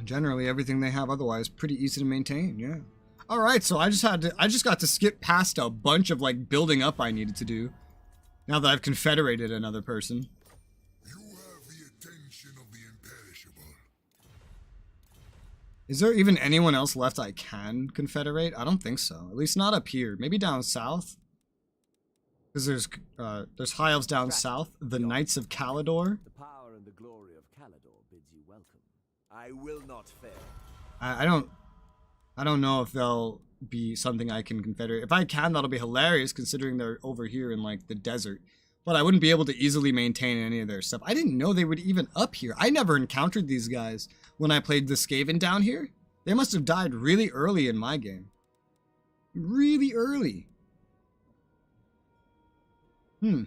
Generally, everything they have otherwise pretty easy to maintain, yeah. Alright, so I just got to skip past a bunch of like building up I needed to do. Now that I've confederated another person. You have the attention of the imperishable. Is there even anyone else left I can confederate? I don't think so. At least not up here. Maybe down south. Because there's High Elves down south. The Knights of Calidor. The power and the glory of Calidor bids you welcome. I will not fail. I don't know if they'll be something I can confederate. If I can, that'll be hilarious considering they're over here in like the desert. But I wouldn't be able to easily maintain any of their stuff. I didn't know they would even up here. I never encountered these guys when I played the Skaven down here. They must have died really early in my game. Really early. Yeah,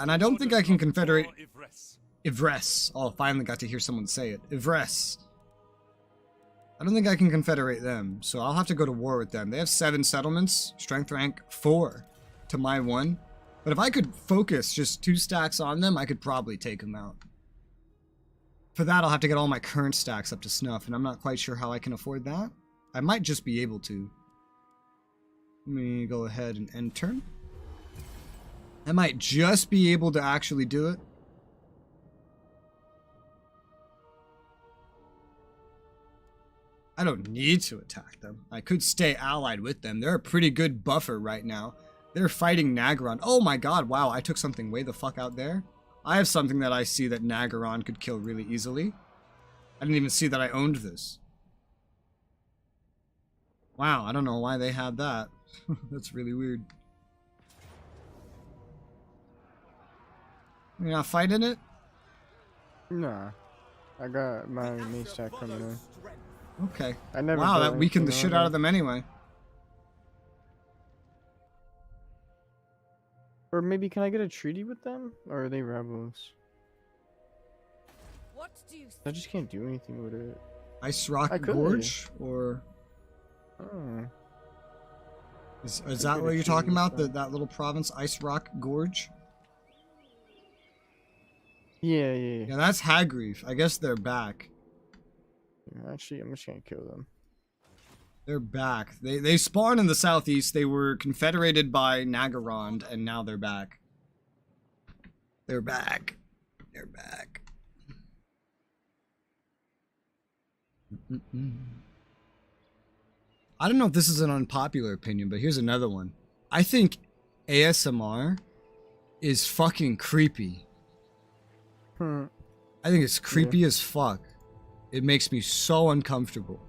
and I don't think I can confederate... Ivres. Oh, finally got to hear someone say it. Ivres. I don't think I can confederate them, so I'll have to go to war with them. They have 7 settlements, strength rank 4 to my 1. But if I could focus just 2 stacks on them, I could probably take them out. For that, I'll have to get all my current stacks up to snuff, and I'm not quite sure how I can afford that. I might just be able to. Let me go ahead and end turn. I might just be able to actually do it. I don't need to attack them. I could stay allied with them. They're a pretty good buffer right now. They're fighting Nagaron. Oh my god, wow, I took something way the fuck out there. I have something that I see that Nagaron could kill really easily. I didn't even see that I owned this. Wow, I don't know why they had that. That's really weird. You're not fighting it? Nah. I got my main stack coming in. Okay. I never wow, built that weakened the anything shit on out it. of them anyway. Or maybe can I get a treaty with them? Or are they rebels? What do you I just can't do anything with it. Ice Rock I could. Gorge? Or... Oh. Is Could that get what a you're talking treaty with about? them. That little province, Ice Rock Gorge? Yeah. Yeah, that's Hagreef. I guess they're back. Actually, I'm just gonna kill them. They're back. They spawned in the southeast. They were confederated by Nagarond, and now they're back. They're back. They're back. I don't know if this is an unpopular opinion, but here's another one. I think ASMR is fucking creepy. I think it's creepy as fuck. It makes me so uncomfortable.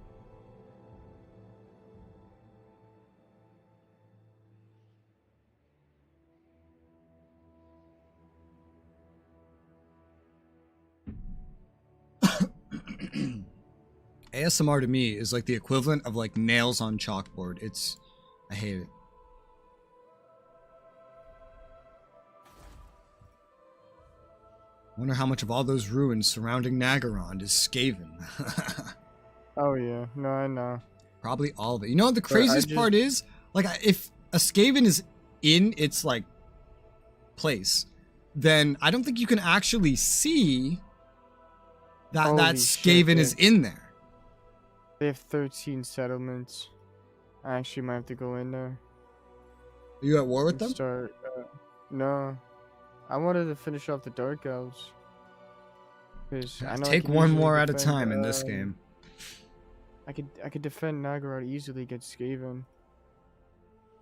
ASMR to me is like the equivalent of like nails on chalkboard. I hate it. Wonder how much of all those ruins surrounding Nagarond is Skaven. Oh yeah, no, I know. Probably all of it. You know what the craziest part is? Like, if a Skaven is in its like place, then I don't think you can actually see that Holy that shit, Skaven is in there. They have 13 settlements. I actually might have to go in there. Are you at war with them? Start. No, I wanted to finish off the Dark Elves. 'Cause I know I Take could one easily more at a defend, time in this game. I could defend Konglomerat easily against Skaven.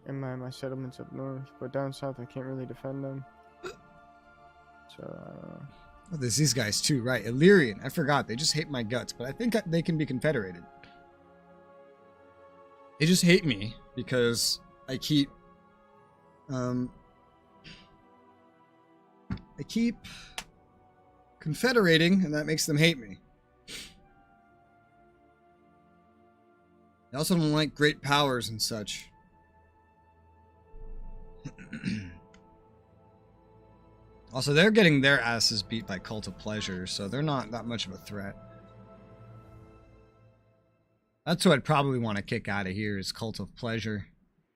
And my settlements up north, but down south I can't really defend them. So. Oh, there's these guys too, right? Illyrian. I forgot. They just hate my guts, but I think they can be confederated. They just hate me because I keep confederating, and that makes them hate me. They also don't like great powers and such. Also, they're getting their asses beat by Cult of Pleasure, so they're not that much of a threat. That's who I'd probably want to kick out of here is Cult of Pleasure,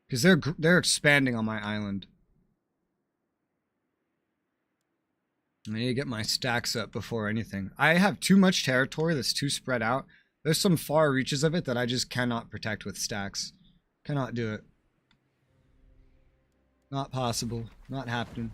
because they're expanding on my island. I need to get my stacks up before anything. I have too much territory that's too spread out. There's some far reaches of it that I just cannot protect with stacks. Cannot do it. Not possible. Not happening.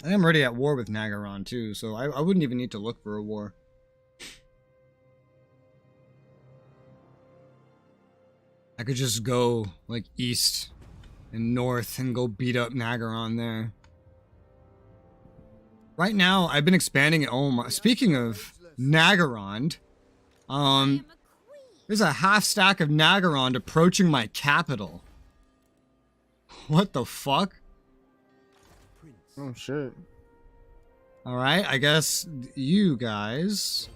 I am already at war with Nagaron too, so I wouldn't even need to look for a war. I could just go like east and north and go beat up Nagaron there. Right now, I've been expanding it. Oh my! Speaking of Nagaron, there's a half stack of Nagaron approaching my capital. What the fuck? Oh shit. Alright, I guess you guys...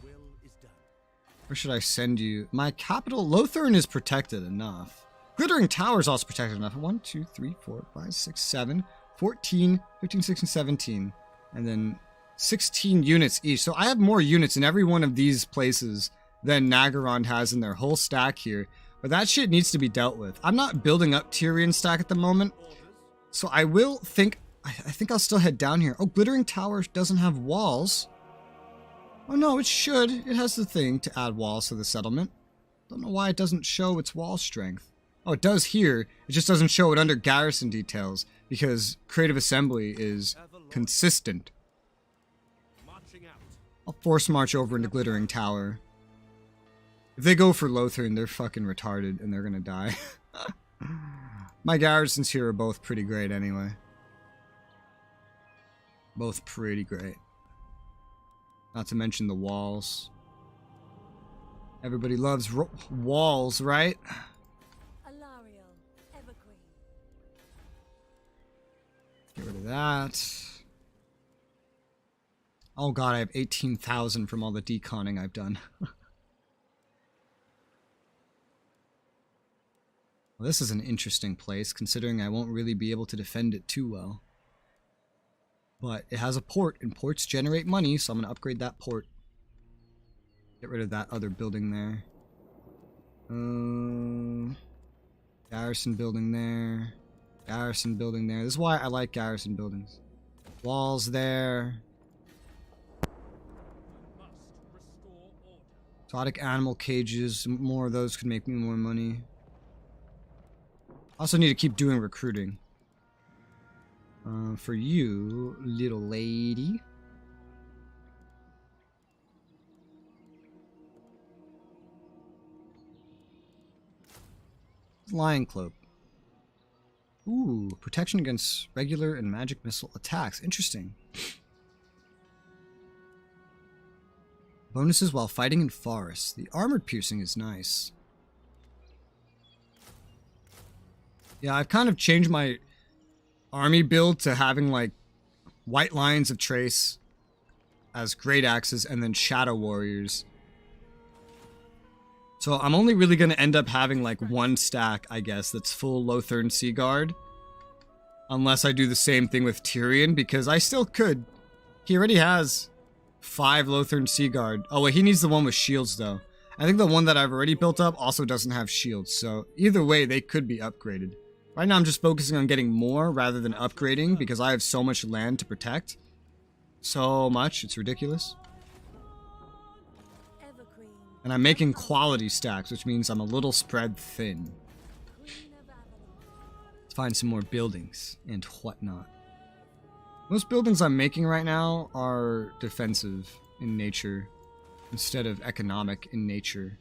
Where should I send you? My capital, Lothern is protected enough. Glittering Tower is also protected enough. 1, 2, 3, 4, 5, 6, 7, 14, 15, 16, 17. And then 16 units each. So I have more units in every one of these places than Nagaron has in their whole stack here. But that shit needs to be dealt with. I'm not building up Tyrion stack at the moment. So I will think... I think I'll still head down here. Oh, Glittering Tower doesn't have walls. Oh no, it should. It has the thing to add walls to the settlement. Don't know why it doesn't show its wall strength. Oh, it does here. It just doesn't show it under garrison details because Creative Assembly is consistent. I'll force march over into Glittering Tower. If they go for Lothern, they're fucking retarded and they're gonna die. My garrisons here are both pretty great anyway. Both pretty great. Not to mention the walls. Everybody loves walls, right? Alariel, Evergreen. Get rid of that. Oh god, I have 18,000 from all the deconning I've done. Well, this is an interesting place, considering I won't really be able to defend it too well. But it has a port, and ports generate money, so I'm going to upgrade that port. Get rid of that other building there. Garrison building there. Garrison building there. This is why I like garrison buildings. Walls there. Exotic animal cages. More of those could make me more money. Also need to keep doing recruiting. For you, little lady. Lion Cloak. Ooh, protection against regular and magic missile attacks. Interesting. Bonuses while fighting in forests. The armored piercing is nice. Yeah, I've kind of changed my army build to having like white lions of trace as great axes and then shadow warriors. So I'm only really going to end up having like one stack, I guess, that's full Lothern Sea Guard. Unless I do the same thing with Tyrion, because I still could. He already has 5 Lothern Sea Guard. Oh wait, he needs the one with shields though. I think the one that I've already built up also doesn't have shields, so either way they could be upgraded. Right now I'm just focusing on getting more rather than upgrading because I have so much land to protect. So much, it's ridiculous. And I'm making quality stacks, which means I'm a little spread thin. Let's find some more buildings and whatnot. Most buildings I'm making right now are defensive in nature instead of economic in nature.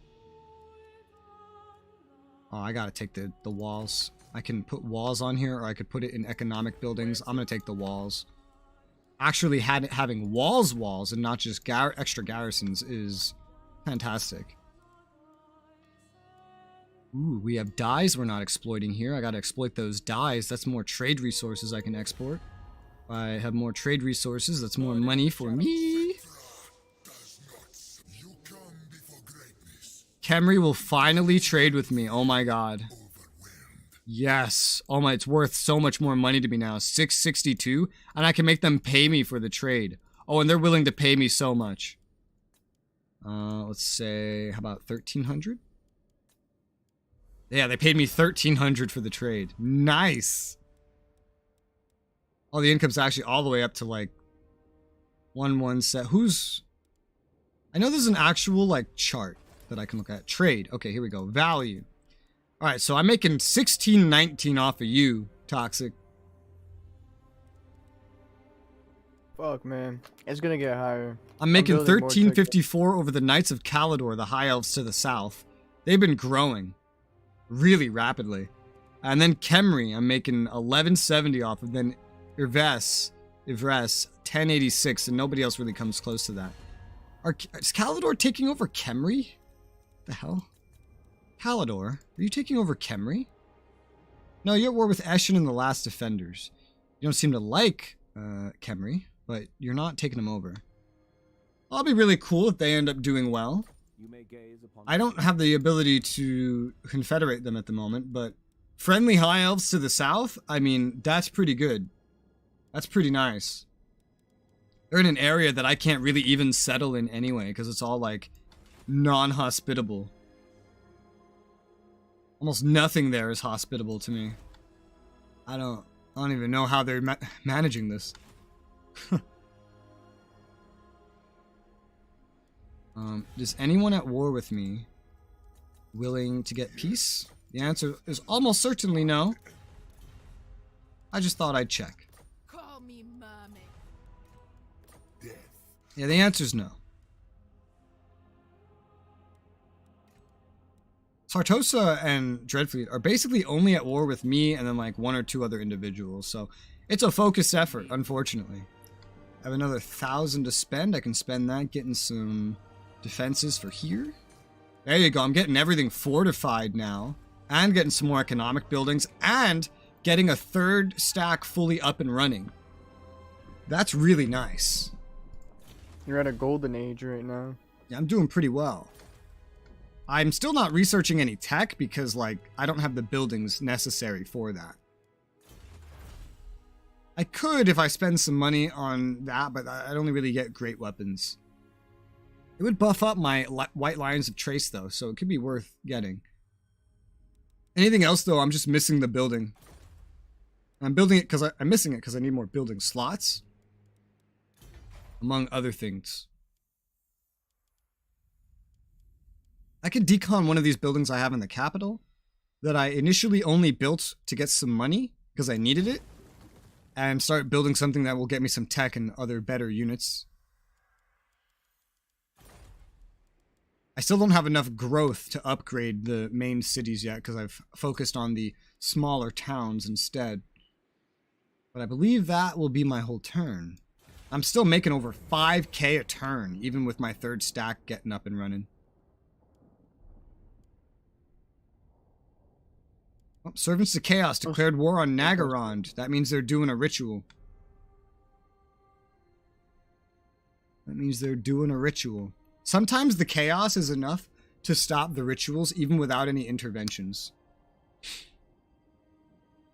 Oh, I gotta take the walls. I can put walls on here, or I could put it in economic buildings. I'm gonna take the walls. Actually, having walls and not just extra garrisons is fantastic. Ooh, we have dyes we're not exploiting here. I gotta exploit those dyes. That's more trade resources I can export. If I have more trade resources, that's more money for me. Khemri will finally trade with me. Oh my god. Yes. Oh my, it's worth so much more money to me now. 662, and I can make them pay me for the trade. Oh, and they're willing to pay me so much. Let's say, how about 1,300? Yeah, they paid me 1,300 for the trade. Nice. Oh, the income's actually all the way up to like 117. Who's... I know there's an actual like chart that I can look at. Trade. Okay, here we go. Value. All right, so I'm making 1619 off of you, Toxic. Fuck, man. It's gonna get higher. I'm making building more 1354 over the Knights of Kalador, the High Elves to the south. They've been growing really rapidly. And then Khemri, I'm making 1170 off of. Then Ivres, 1086, and nobody else really comes close to that. Is Kalador taking over Khemri? The hell? Kalador, are you taking over Khemri? No, you're at war with Eshin and the Last Defenders. You don't seem to like Khemri, but you're not taking them over. That'll be really cool if they end up doing well. I don't have the ability to confederate them at the moment, but friendly High Elves to the south? I mean, that's pretty good. That's pretty nice. They're in an area that I can't really even settle in anyway, because it's all like non-hospitable. Almost nothing there is hospitable to me. I don't even know how they're managing this. Is anyone at war with me willing to get peace? The answer is almost certainly no. I just thought I'd check. Call me mommy. Yeah, the answer's no. Sartosa and Dreadfleet are basically only at war with me and then like one or two other individuals, so it's a focused effort, unfortunately. I have another 1,000 to spend. I can spend that getting some defenses for here. There you go. I'm getting everything fortified now, and getting some more economic buildings, and getting a third stack fully up and running. That's really nice. You're at a golden age right now. Yeah, I'm doing pretty well. I'm still not researching any tech because, like, I don't have the buildings necessary for that. I could if I spend some money on that, but I'd only really get great weapons. It would buff up my White Lions of Trace, though, so it could be worth getting. Anything else, though, I'm just missing the building. I'm building it because I'm missing it because I need more building slots, among other things. I could decon one of these buildings I have in the capital that I initially only built to get some money because I needed it, and start building something that will get me some tech and other better units. I still don't have enough growth to upgrade the main cities yet because I've focused on the smaller towns instead. But I believe that will be my whole turn. I'm still making over 5k a turn, even with my third stack getting up and running. Oh, Servants of Chaos declared war on Nagarond. That means they're doing a ritual. Sometimes the chaos is enough to stop the rituals even without any interventions.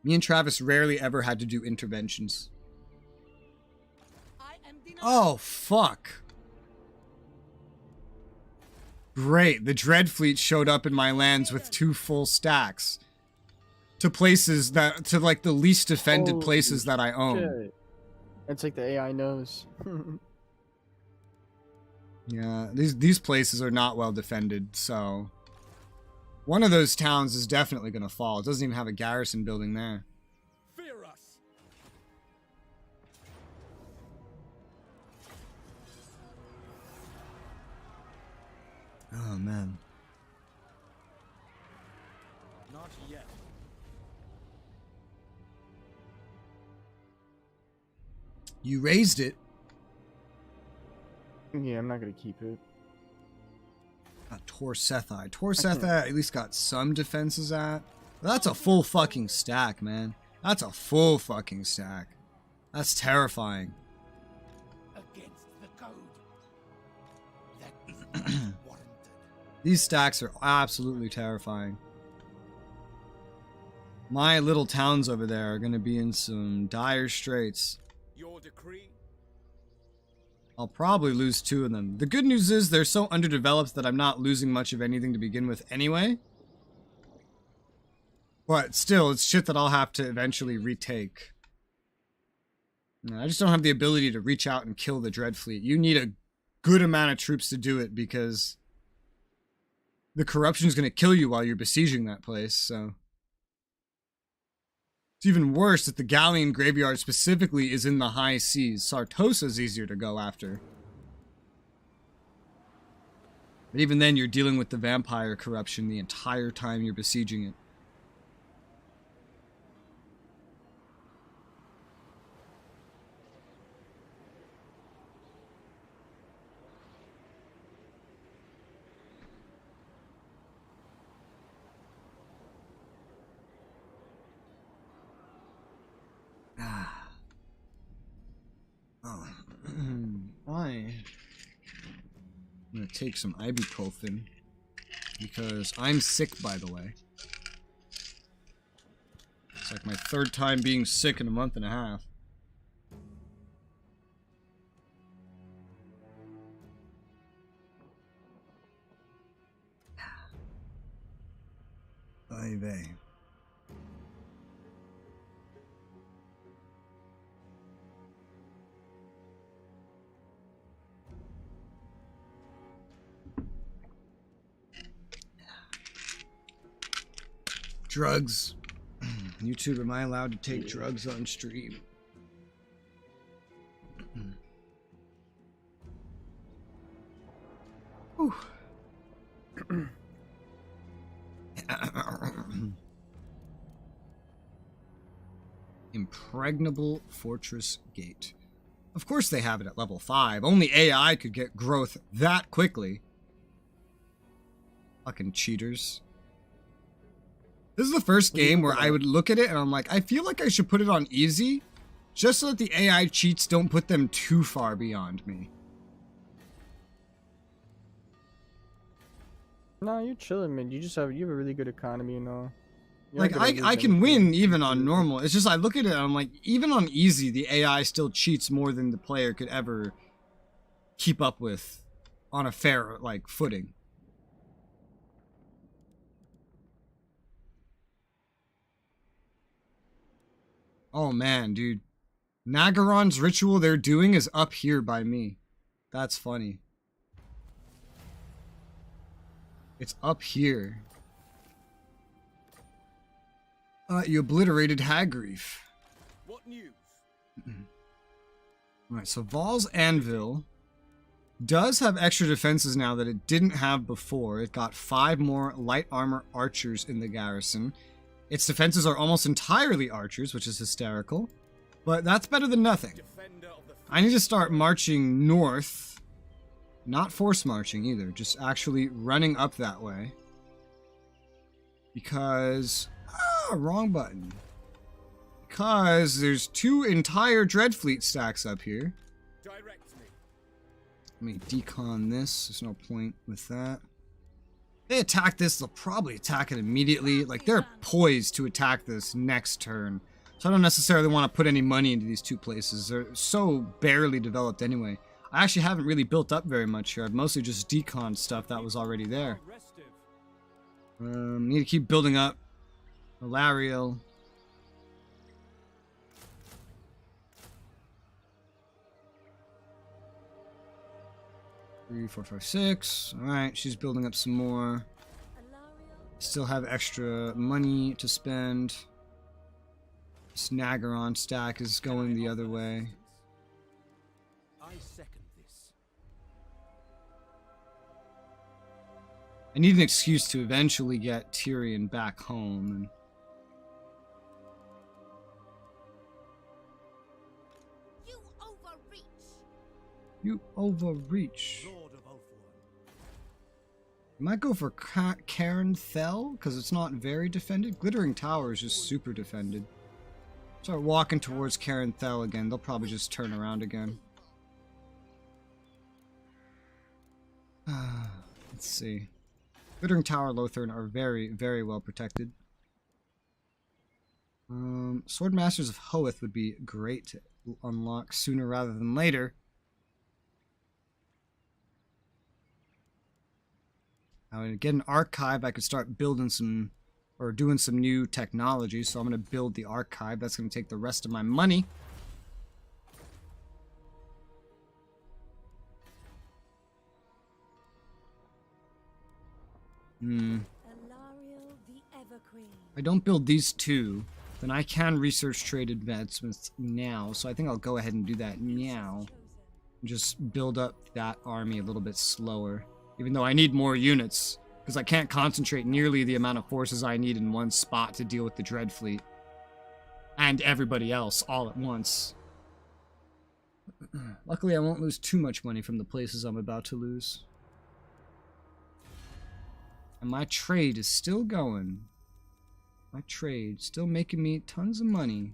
Me and Travis rarely ever had to do interventions. Oh, fuck. Great, the Dreadfleet showed up in my lands with 2 full stacks. To places that, to like the least defended places that I own. Shit. It's like the AI knows. Yeah, these places are not well defended, so one of those towns is definitely going to fall. It doesn't even have a garrison building there. Fear us. Oh, man. Not yet. You raised it. Yeah, I'm not gonna keep it. Torsethi. Torsethi at least got some defenses at. That's a full fucking stack, man. That's a full fucking stack. That's terrifying. Against the code. That is not warranted. These stacks are absolutely terrifying. My little towns over there are going to be in some dire straits. Your decree. I'll probably lose 2 of them. The good news is they're so underdeveloped that I'm not losing much of anything to begin with anyway. But still, it's shit that I'll have to eventually retake. I just don't have the ability to reach out and kill the Dread Fleet. You need a good amount of troops to do it because the corruption is going to kill you while you're besieging that place, so... It's even worse that the Galleon Graveyard specifically is in the high seas. Sartosa is easier to go after. But even then, you're dealing with the vampire corruption the entire time you're besieging it. Oh. Why? I'm gonna take some ibuprofen because I'm sick, by the way. It's like my 3rd time being sick in a month and a half. Ay vey. Drugs. YouTube, am I allowed to take drugs on stream? Whew. Impregnable Fortress Gate. Of course they have it at level 5. Only AI could get growth that quickly. Fucking cheaters. This is the first game where I would look at it and I'm like, I feel like I should put it on easy, just so that the AI cheats don't put them too far beyond me. Nah, you're chilling, man. You have a really good economy and all. Like, I can win even on normal. It's just I look at it and I'm like, even on easy, the AI still cheats more than the player could ever keep up with on a fair, like, footing. Oh man, dude. Nagaron's ritual they're doing is up here by me. That's funny. It's up here. You obliterated Hagreef. What news? Alright, so Val's Anvil does have extra defenses now that it didn't have before. It got 5 more light armor archers in the garrison. Its defenses are almost entirely archers, which is hysterical. But that's better than nothing. I need to start marching north. Not force marching either, just actually running up that way. Because... wrong button. Because there's 2 entire Dreadfleet stacks up here. Direct me. Let me decon this. There's no point with that. They attack this, they'll probably attack it immediately. Like, they're poised to attack this next turn. So I don't necessarily want to put any money into these 2 places. They're so barely developed anyway. I actually haven't really built up very much here. I've mostly just deconned stuff that was already there. Need to keep building up. Malarial. 3, 4, 5, 6. Alright, she's building up some more. Still have extra money to spend. Snaggeron stack is going the other way. I second this. I need an excuse to eventually get Tyrion back home. And You overreach. you overreach. Lord of Ulthuan. I might go for Cairn Thel, because it's not very defended. Glittering Tower is just super defended. Start walking towards Cairn Thel again. They'll probably just turn around again. Let's see. Glittering Tower, Lothern are very, very well protected. Swordmasters of Hoeth would be great to unlock sooner rather than later. Now, to get an archive, I could start building some, or doing some new technology. So I'm going to build the archive. That's going to take the rest of my money. Alariel the Everqueen. If I don't build these two, then I can research trade advancements now. So I think I'll go ahead and do that now. Just build up that army a little bit slower. Even though I need more units. Because I can't concentrate nearly the amount of forces I need in one spot to deal with the Dread Fleet. And everybody else all at once. Luckily, I won't lose too much money from the places I'm about to lose. And my trade is still going. My trade still making me tons of money.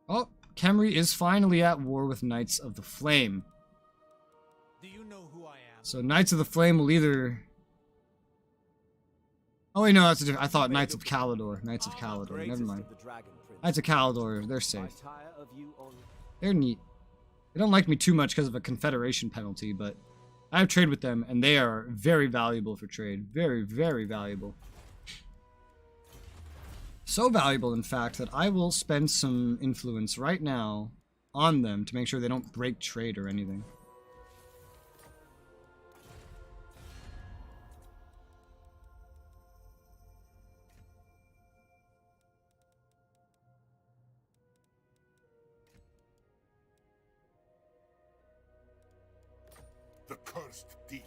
Oh, Khemri is finally at war with Knights of the Flame. Do you know who I am? So Knights of the Flame will either... Oh wait, no, that's a different... I thought Knights of Caledor. Knights of Caledor. Never mind. Knights of Caledor, they're safe. They're neat. They don't like me too much because of a Confederation penalty, but I have trade with them, and they are very valuable for trade. Very, very valuable. So valuable, in fact, that I will spend some influence right now on them to make sure they don't break trade or anything. The cursed deep.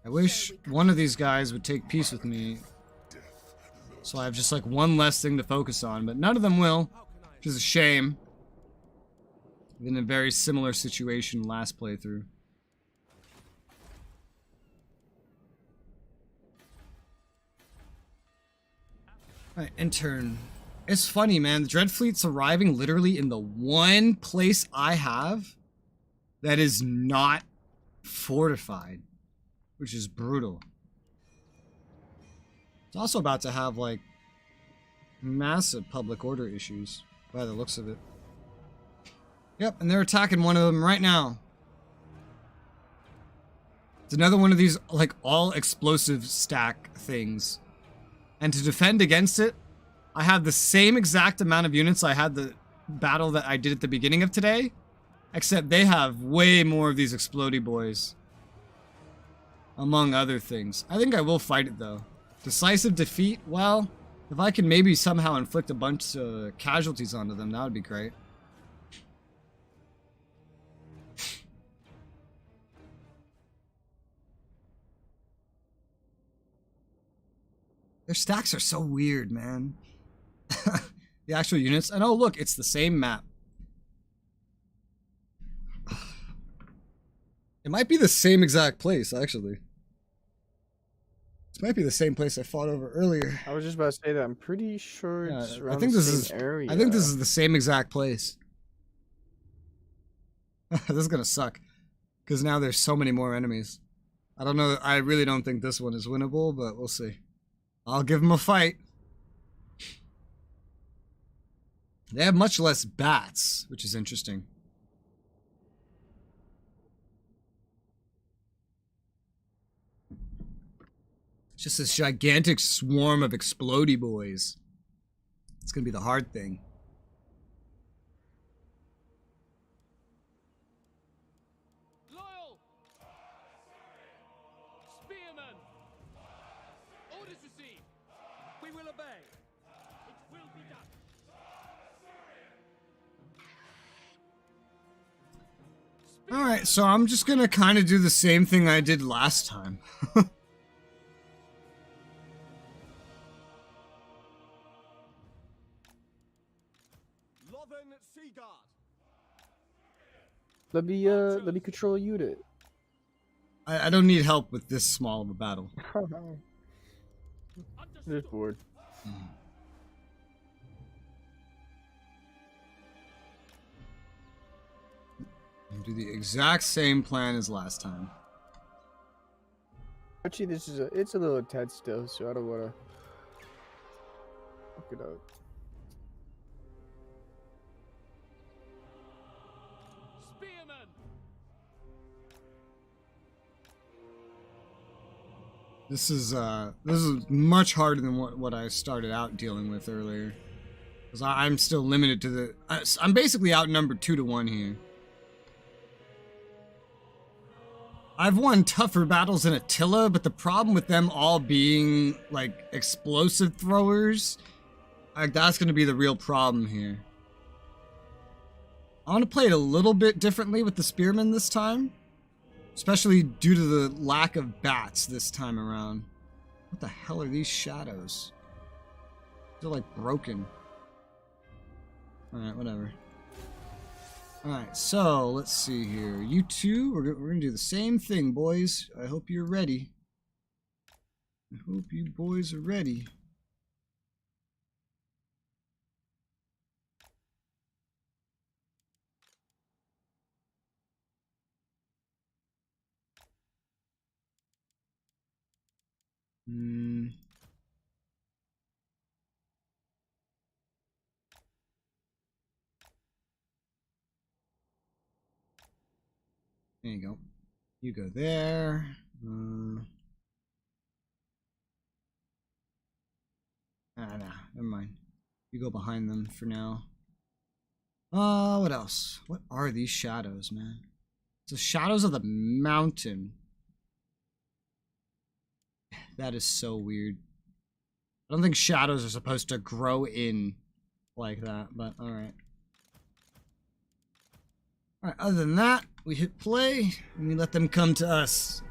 I wish one of these guys would take peace with me, so I have just like one less thing to focus on, but none of them will, which is a shame. In a very similar situation last playthrough. Alright, intern. It's funny, man. The Dread Fleet's arriving literally in the one place I have that is not fortified, which is brutal. It's also about to have, like, massive public order issues, by the looks of it. Yep, and they're attacking one of them right now. It's another one of these, like, all-explosive stack things. And to defend against it, I have the same exact amount of units I had the battle that I did at the beginning of today, except they have way more of these explodey boys. Among other things. I think I will fight it, though. Decisive defeat? Well, if I can maybe somehow inflict a bunch of casualties onto them, that would be great. Their stacks are so weird, man. The actual units. And oh, look, it's the same map. It might be the same exact place, actually. This might be the same place I fought over earlier. I was just about to say that. I'm pretty sure Yeah, it's around the same area. I think this is the same exact place. This is gonna suck. Because now there's so many more enemies. I don't know. I really don't think this one is winnable, but we'll see. I'll give them a fight. They have much less bats, which is interesting. It's just this gigantic swarm of explodey boys. It's gonna be the hard thing. Orders received. We will obey. It will be done. Alright, so I'm just gonna kind of do the same thing I did last time. Loven Seaguard. Let me control a unit. I don't need help with this small of a battle. Just bored. Do the exact same plan as last time. Actually, it's a little intense still, so I don't wanna fuck it up. Spearman. This is much harder than what I started out dealing with earlier. Because I'm still limited to the... I'm basically outnumbered 2-1 here. I've won tougher battles than Attila, but the problem with them all being, like, explosive throwers, like, that's going to be the real problem here. I want to play it a little bit differently with the Spearmen this time. Especially due to the lack of bats this time around. What the hell are these shadows? They're, like, broken. Alright, whatever. Alright, so let's see here. You two, we're gonna do the same thing, boys. I hope you're ready. I hope you boys are ready. There you go. You go there. Nah, never mind. You go behind them for now. What else? What are these shadows, man? It's the shadows of the mountain. That is so weird. I don't think shadows are supposed to grow in like that, but alright. Alright, other than that, we hit play, and we let them come to us.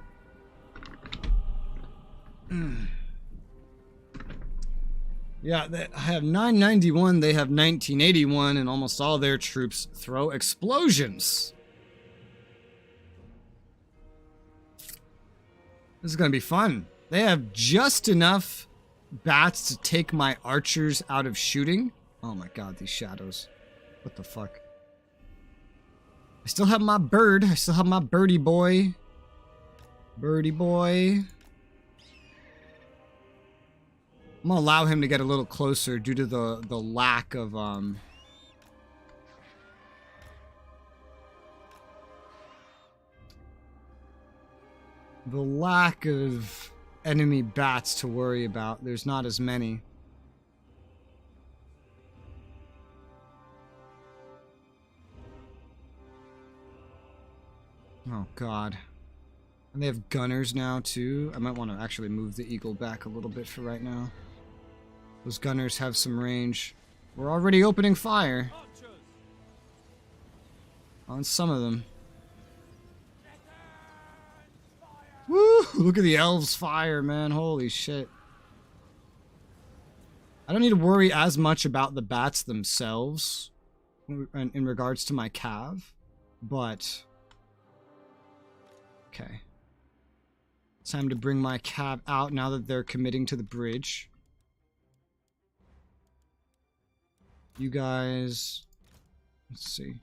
Yeah, I have 991, they have 1981, and almost all their troops throw explosions. This is gonna be fun. They have just enough bats to take my archers out of shooting. Oh my god, these shadows. What the fuck? I still have my bird. I still have my birdie boy. Birdie boy. I'm gonna allow him to get a little closer due to the lack of the lack of enemy bats to worry about. There's not as many. Oh god. And they have gunners now too. I might want to actually move the eagle back a little bit for right now. Those gunners have some range. We're already opening fire on some of them. Woo! Look at the elves fire, man. Holy shit. I don't need to worry as much about the bats themselves in regards to my cav, but okay. It's time to bring my cav out now that they're committing to the bridge. You guys, let's see.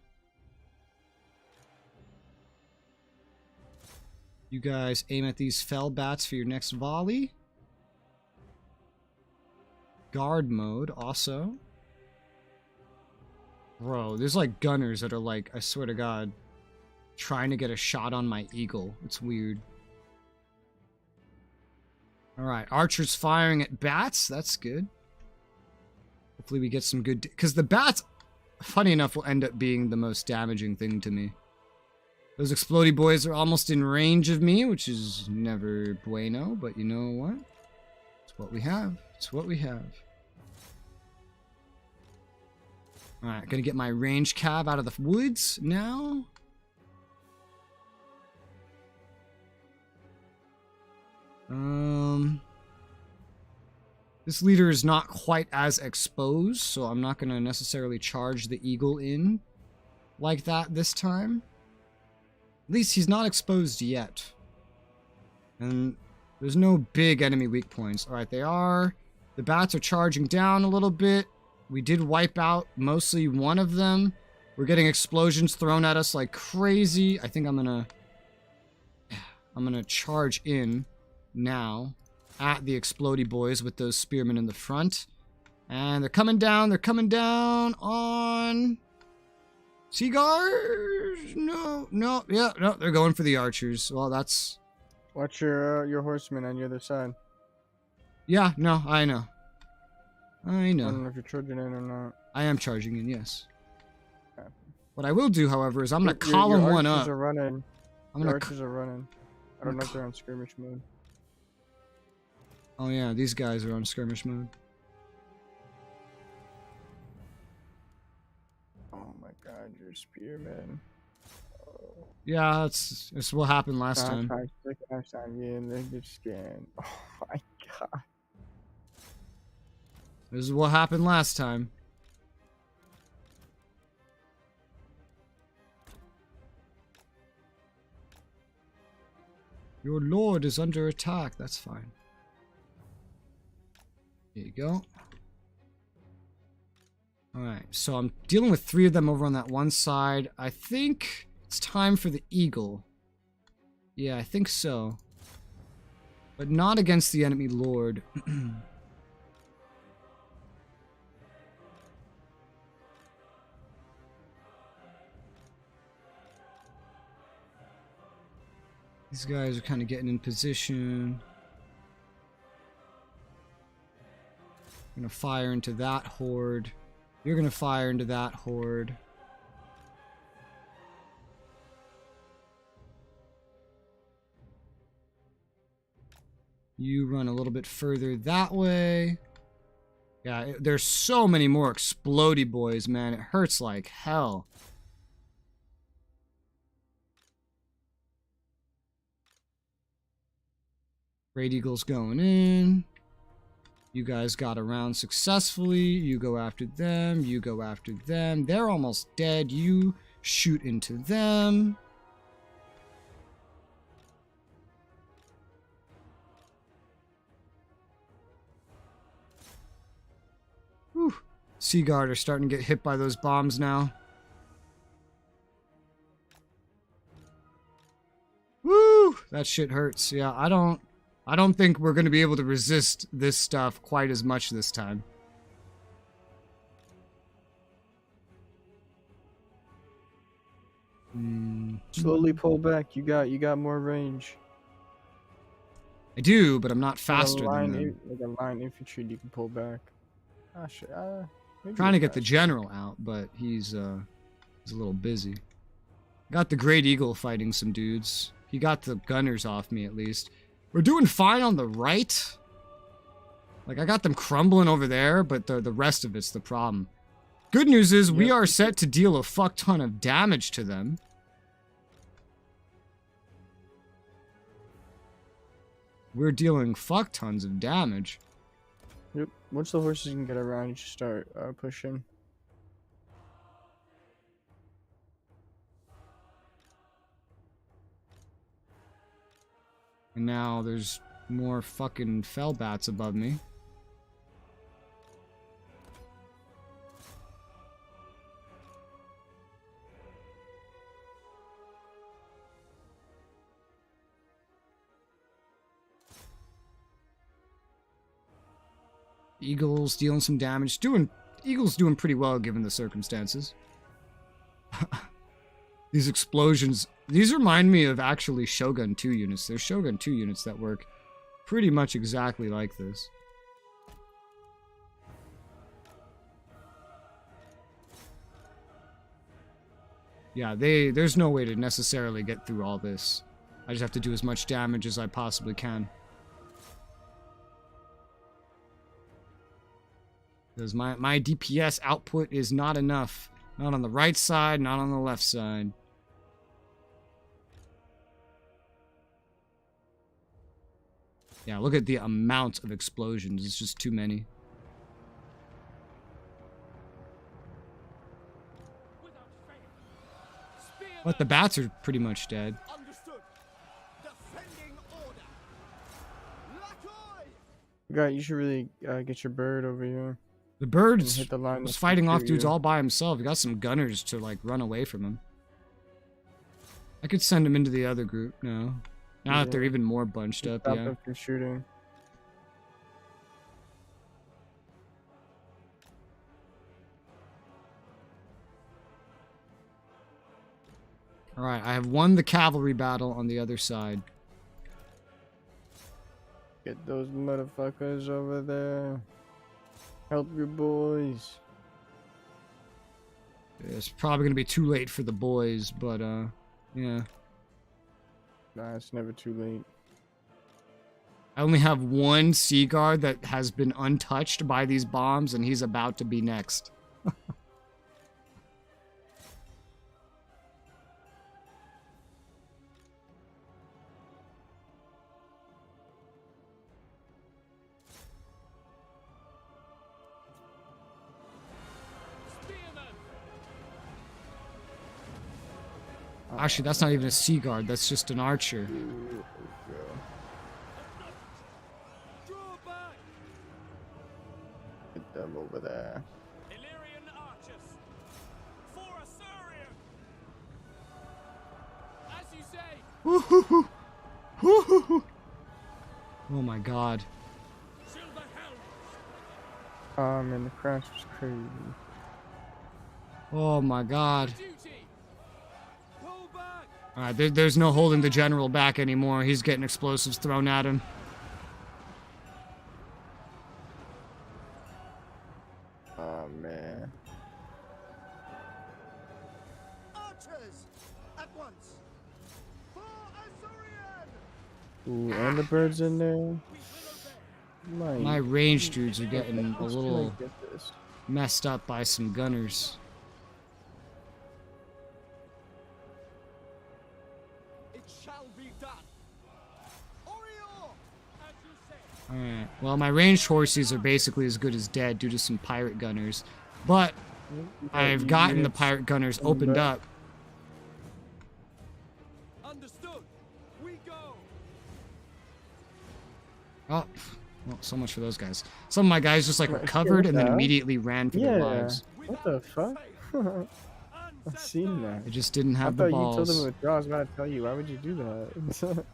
You guys aim at these fell bats for your next volley. Guard mode also. Bro, there's like gunners that are like, I swear to God, trying to get a shot on my eagle. It's weird. Alright, archers firing at bats. That's good. Hopefully we get some good... Because the bats, funny enough, will end up being the most damaging thing to me. Those explodey boys are almost in range of me, which is never bueno, but you know what? It's what we have. It's what we have. Alright, gonna get my range cav out of the woods now. This leader is not quite as exposed, so I'm not gonna necessarily charge the eagle in like that this time. At least he's not exposed yet. And there's no big enemy weak points. Alright, they are. The bats are charging down a little bit. We did wipe out mostly one of them. We're getting explosions thrown at us like crazy. I think I'm gonna charge in now at the explodey boys with those spearmen in the front. And they're coming down. They're coming down on Seagars. No. Yeah, no. They're going for the archers. Well, that's... Watch your horsemen on the other side. Yeah, no, I know. I don't know if you're charging in or not. I am charging in, yes. Okay. What I will do, however, is I'm going to column one up. Are running. The archers are running. I don't know if they're on skirmish mode. Oh yeah, these guys are on skirmish mode. Oh my god, you're spearmen. Oh. Yeah, that's what happened last time. Last time, yeah, they're scared. Oh my god. This is what happened last time. Your lord is under attack. That's fine. There you go. Alright, so I'm dealing with 3 of them over on that one side. I think it's time for the eagle. Yeah, I think so. But not against the enemy lord. These guys are kind of getting in position. I'm gonna fire into that horde. You're gonna fire into that horde. You run a little bit further that way. Yeah, there's so many more explodey boys, man. It hurts like hell. Great Eagle's going in. You guys got around successfully. You go after them. You go after them. They're almost dead. You shoot into them. Whew. Seaguard are starting to get hit by those bombs now. Woo! That shit hurts. Yeah, I don't think we're going to be able to resist this stuff quite as much this time. Slowly pull back. You got more range. I do, but I'm not faster than them. Like a line infantry, you can pull back. Ah, shit. Trying to get the general out, but he's a little busy. Got the Great Eagle fighting some dudes. He got the gunners off me at least. We're doing fine on the right. Like, I got them crumbling over there, but the rest of it's the problem. Good news is we are set to deal a fuck ton of damage to them. We're dealing fuck tons of damage. Yep. Once the horses can get around, you should start pushing. And now there's more fucking fell bats above me. Eagle's dealing some damage. Eagle's doing pretty well given the circumstances. These explosions, these remind me of actually Shogun 2 units. There's Shogun 2 units that work pretty much exactly like this. Yeah, there's no way to necessarily get through all this. I just have to do as much damage as I possibly can. Because my DPS output is not enough. Not on the right side, not on the left side. Yeah, look at the amount of explosions. It's just too many. But the bats are pretty much dead. Understood. Defending order. You should really get your bird over here. The bird Hit the line was that's fighting off superior. dudes all by himself. He got some gunners to, like, run away from him. I could send him into the other group now. Now that they're even more bunched up, Stop yeah. them from shooting. Alright, I have won the cavalry battle on the other side. Get those motherfuckers over there. Help your boys. It's probably gonna be too late for the boys, but, yeah. Nah, it's never too late. I only have one sea guard that has been untouched by these bombs, and he's about to be next. Actually, that's not even a sea guard, that's just an archer. Draw back. Get them over there. Illyrian archers. For Assyrian. As you say. Woo-hoo-hoo. Woo-hoo-hoo. Oh my god. Silver helm. Man, the crash was crazy. Oh my god. Duty. Pull back. Alright, there's no holding the general back anymore. He's getting explosives thrown at him. Oh man. Archers. At once. For Assyrian. Ooh, and the birds in there. My range dudes are getting a Let's try little and get this. messed up by some gunners. It shall be done. Oriole. As you say. Alright, well, my ranged horses are basically as good as dead due to some pirate gunners. But I've gotten the pirate gunners opened up. Understood. We go. Oh, well, so much for those guys. Some of my guys just, like, Right, recovered and then yeah. immediately ran for their Yeah. lives. What the fuck? I've seen that. They just didn't I have the thought you told them balls. to withdraw. I was about to tell you. Why would you do that?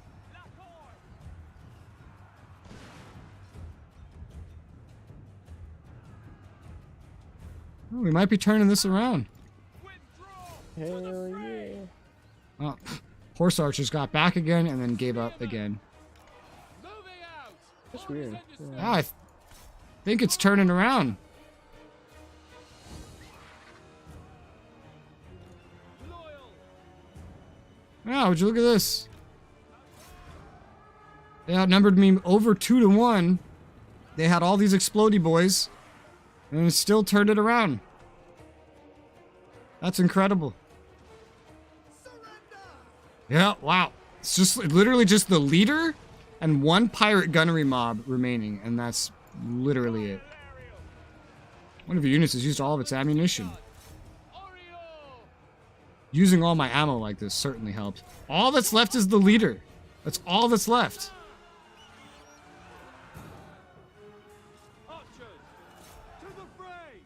Oh, we might be turning this around. Hell yeah. Oh, horse archers got back again and then gave up again. Moving out. That's weird. Yeah, I think it's turning around. Loyal. Yeah, would you look at this? They outnumbered me over 2-1. They had all these explodey boys, and it still turned it around. That's incredible. Yeah, wow. It's just literally just the leader and one pirate gunnery mob remaining, and that's literally it. One of your units has used all of its ammunition. Oriole. Using all my ammo like this certainly helps. All that's left is the leader. That's all that's left. Archers. To the fray.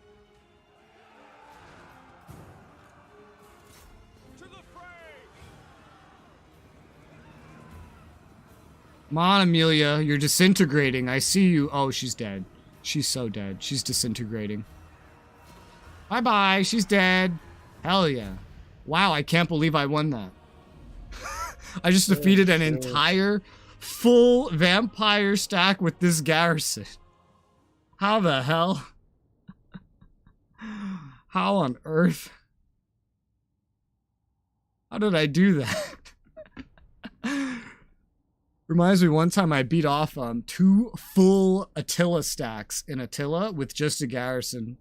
To the fray. Come on, Amelia. You're disintegrating. I see you. Oh, she's dead. She's so dead. She's disintegrating. Bye-bye. She's dead. Hell yeah. Wow, I can't believe I won that. I just defeated an entire full vampire stack with this garrison. How the hell? How on earth? How did I do that? Reminds me one time I beat off 2 full Attila stacks in Attila with just a garrison.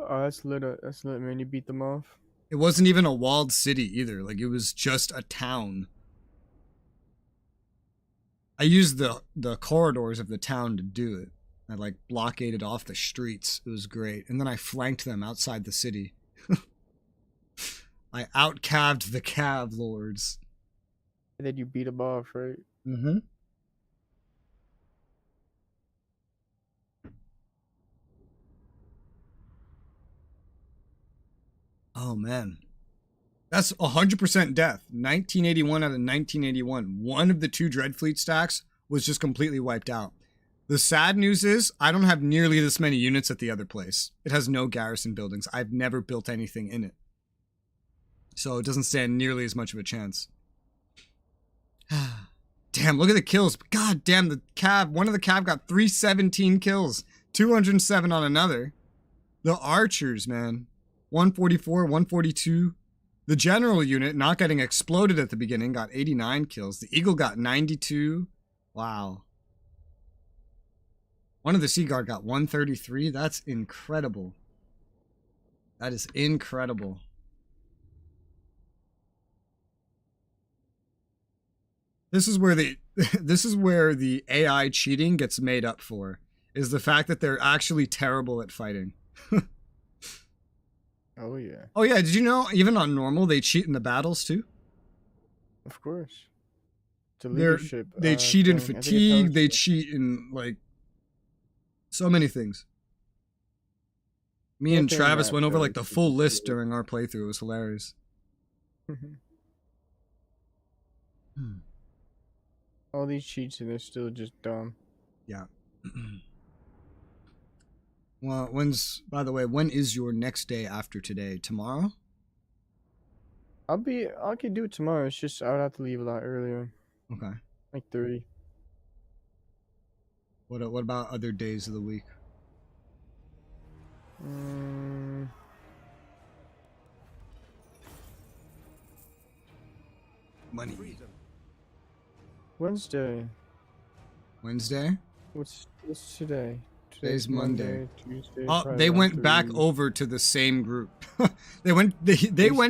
Oh, that's lit. That's lit, man. You beat them off. It wasn't even a walled city either. Like, it was just a town. I used the corridors of the town to do it. I, like, blockaded off the streets. It was great. And then I flanked them outside the city. I out-calved the cav lords. And then you beat them off, right? Mm-hmm. Oh, man. That's 100% death. 1981 out of 1981. One of the 2 Dreadfleet stacks was just completely wiped out. The sad news is, I don't have nearly this many units at the other place. It has no garrison buildings. I've never built anything in it. So it doesn't stand nearly as much of a chance. Damn, look at the kills. God damn, the cav. One of the cav got 317 kills. 207 on another. The archers, man. 144, 142. The general unit, not getting exploded at the beginning, got 89 kills. The eagle got 92. Wow. One of the Sea Guard got 133. That's incredible. That is incredible. This is where the AI cheating gets made up for, is the fact that they're actually terrible at fighting. Oh yeah. Oh yeah, did you know even on normal they cheat in the battles too? Of course. It's a leadership. They cheat in thing. I think it fatigue, tells they you. cheat in like so many things. Me and Nothing Travis that went over like the shows full you list can do during our playthrough. It was hilarious. All these cheats and they're still just dumb. Yeah. Well, by the way, when is your next day after today? Tomorrow? I can do it tomorrow. It's just I would have to leave a lot earlier, Okay. like 3. What about other days of the week? Money. Wednesday. Wednesday? What's today? Today's Monday. Tuesday. Oh, Friday, they went 3. back over to the same group. they went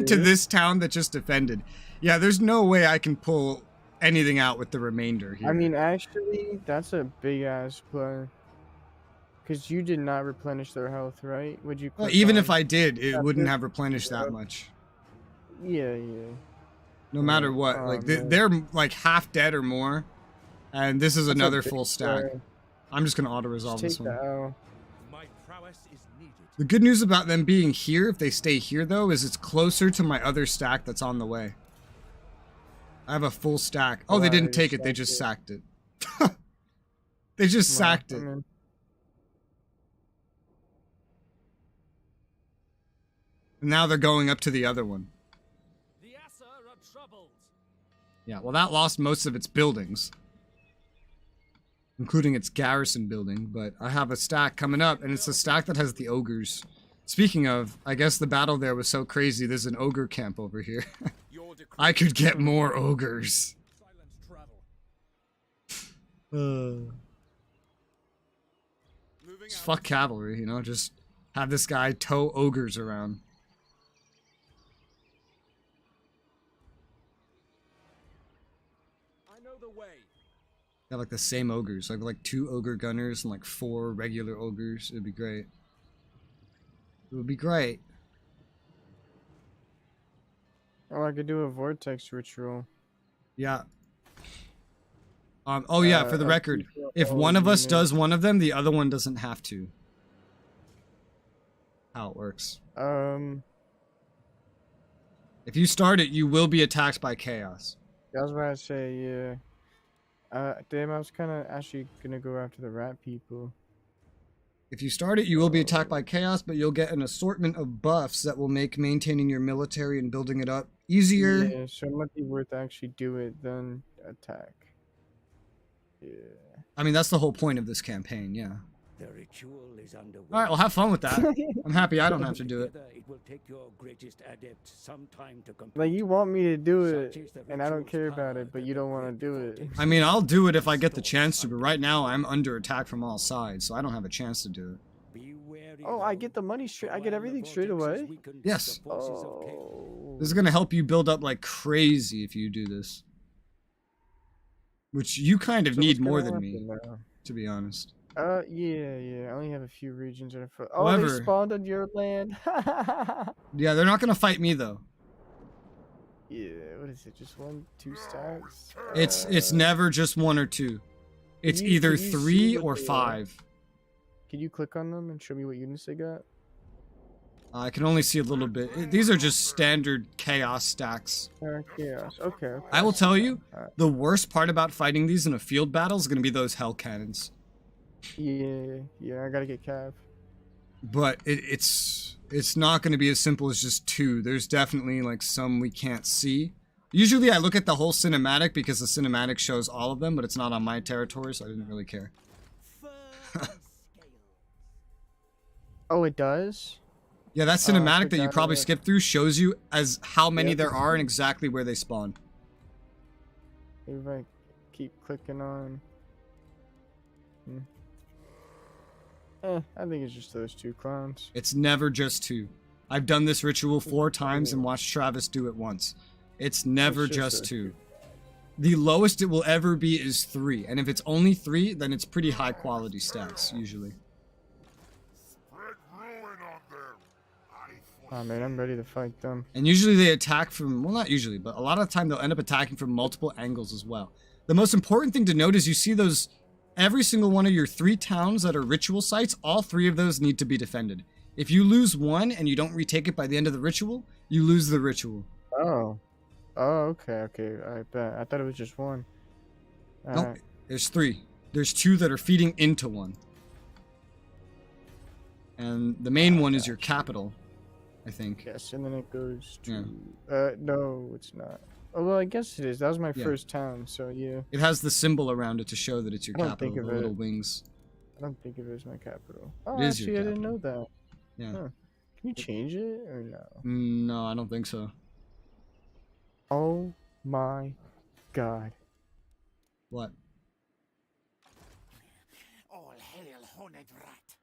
to this town that just defended. Yeah, there's no way I can pull anything out with the remainder here. I mean, actually, that's a big ass play. Because you did not replenish their health, right? Would you? Well, click even on- if I did, it Yeah, wouldn't this- have replenished that much. Yeah. No matter what, Oh, like man. they're like half dead or more, and this is That's a another big full stack. play. I'm just gonna auto resolve Just this take one. the L. My prowess is needed. The good news about them being here, if they stay here though, is it's closer to my other stack that's on the way. I have a full stack. Oh, they Wow, didn't they take it. They just just sacked it. They just sacked it. And now they're going up to the other one. The Assa are troubled. Yeah, well, that lost most of its buildings, including its garrison building. But I have a stack coming up, and it's a stack that has the ogres. Speaking of, I guess the battle there was so crazy, there's an ogre camp over here. Your decree. I could get more ogres. Silent travel. Moving Just out. fuck cavalry, you know, just have this guy tow ogres around. I know the way. Got like the same ogres, like 2 ogre gunners and like 4 regular ogres. It'd be great. It would be great. Oh, I could do a vortex ritual. Yeah. Oh yeah, for the a record, ritual if all one of us units. does one of them, the other one doesn't have to. How it works. If you start it, you will be attacked by chaos. I was about to say, yeah. Damn, I was kind of actually gonna go after the rat people. If you start it, you will be attacked by chaos, but you'll get an assortment of buffs that will make maintaining your military and building it up easier. Yeah, so it might be worth actually do it than attack. Yeah. I mean, that's the whole point of this campaign, yeah. The ritual is underway. All right, well, have fun with that. I'm happy I don't have to do it. Together, it will take your greatest adept some time to complete. Like, you want me to do Such it, is the and I don't ritual's care about power it, but that you the don't want to great do it. vortex I mean, I'll do it if I get the chance to, but right now I'm under attack from all sides, so I don't have a chance to do it. Be wary, Oh, I though, get the money straight. I for get while the everything straight vortex has away. weakened Yes. the forces of chaos. Oh. This is gonna help you build up like crazy if you do this. Which you kind of So need what's more gonna than me, happen now? to be honest. Yeah. I only have a few regions that are. Oh, However- they spawned on your land. Yeah, they're not gonna fight me though. Yeah, what is it? Just 1, 2 stacks? It's never just 1 or 2. It's you- either can you 3 see what or they are? 5. Can you click on them and show me what units they got? I can only see a little bit. These are just standard chaos stacks. Chaos. Okay. I will tell you, Alright. the worst part about fighting these in a field battle is gonna be those hell cannons. Yeah, I gotta get Cav. But it's not going to be as simple as just 2. There's definitely like some we can't see. Usually I look at the whole cinematic because the cinematic shows all of them, but it's not on my territory, so I didn't really care. Oh, it does? Yeah, that Oh, I cinematic that you forgot probably about- skipped through shows you as how many Yeah. there are and exactly where they spawn. If I keep clicking on. I think it's just those 2 clowns. It's never just 2. I've done this ritual 4 times and watched Travis do it once. It's never It's just just a- 2. The lowest it will ever be is 3, and if it's only 3, then it's pretty high quality stats, usually. Spread ruin on them. Oh man, I'm ready to fight them. And usually they attack from, well, not usually, but a lot of the time they'll end up attacking from multiple angles as well. The most important thing to note is you see those, every single one of your 3 towns that are ritual sites, all 3 of those need to be defended. If you lose one and you don't retake it by the end of the ritual, you lose the ritual. Oh, okay. I bet. I thought it was just 1. Nope, Alright. there's 3. There's 2 that are feeding into 1. And the main one is your capital, I think. Yes, and then it goes to. Yeah. No, it's not. Oh, well, I guess it is. That was my Yeah. first town, so yeah. It has the symbol around it to show that it's your I don't capital, think the of little it. wings. I don't think of it as my capital. Oh, It is your actually, I didn't know capital. that. Yeah. Huh. Can you change it or no? No, I don't think so. Oh my god. What? All hail, horned rat.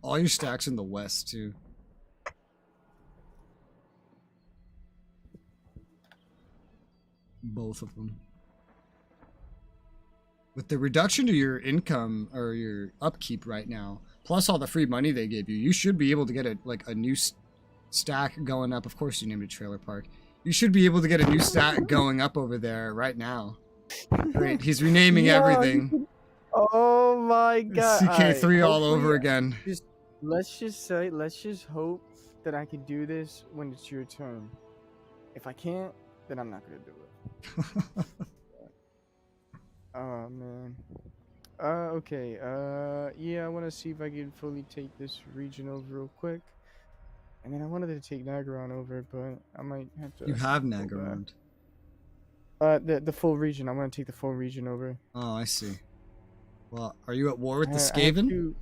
All your stacks in the west, too. Both of them. With the reduction to your income or your upkeep right now, plus all the free money they gave you, you should be able to get a new stack going up. Of course you named it Trailer Park. You should be able to get a new stack going up over there right now. Great, he's renaming Yeah, everything. Oh my god. CK3 all hopefully- over again. Let's just hope that I can do this when it's your turn. If I can't, then I'm not gonna do it. Oh man. Okay. Yeah, I want to see if I can fully take this region over real quick. And then I wanted to take Nagaron over, but I might have to. You have go back. Nagaron. The full region. I want to take the full region over. Oh, I see. Well, are you at war with the I have Skaven? to-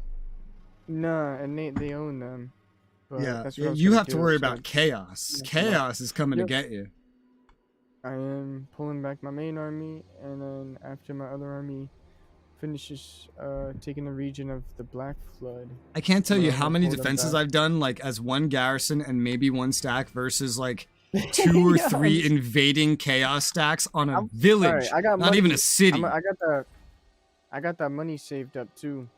Nah, and they own them. But Yeah, that's what I was you gonna have to do, worry so about chaos. Yeah, Chaos is coming Yep. to get you. I am pulling back my main army, and then after my other army finishes taking the region of the Black Flood. I can't tell you Well, how many hold them defenses back. I've done, like as one garrison and maybe one stack versus like 2 or Yeah, 3 invading chaos stacks on a I'm- village, Alright, I got not even money. a city. I got that money saved up too.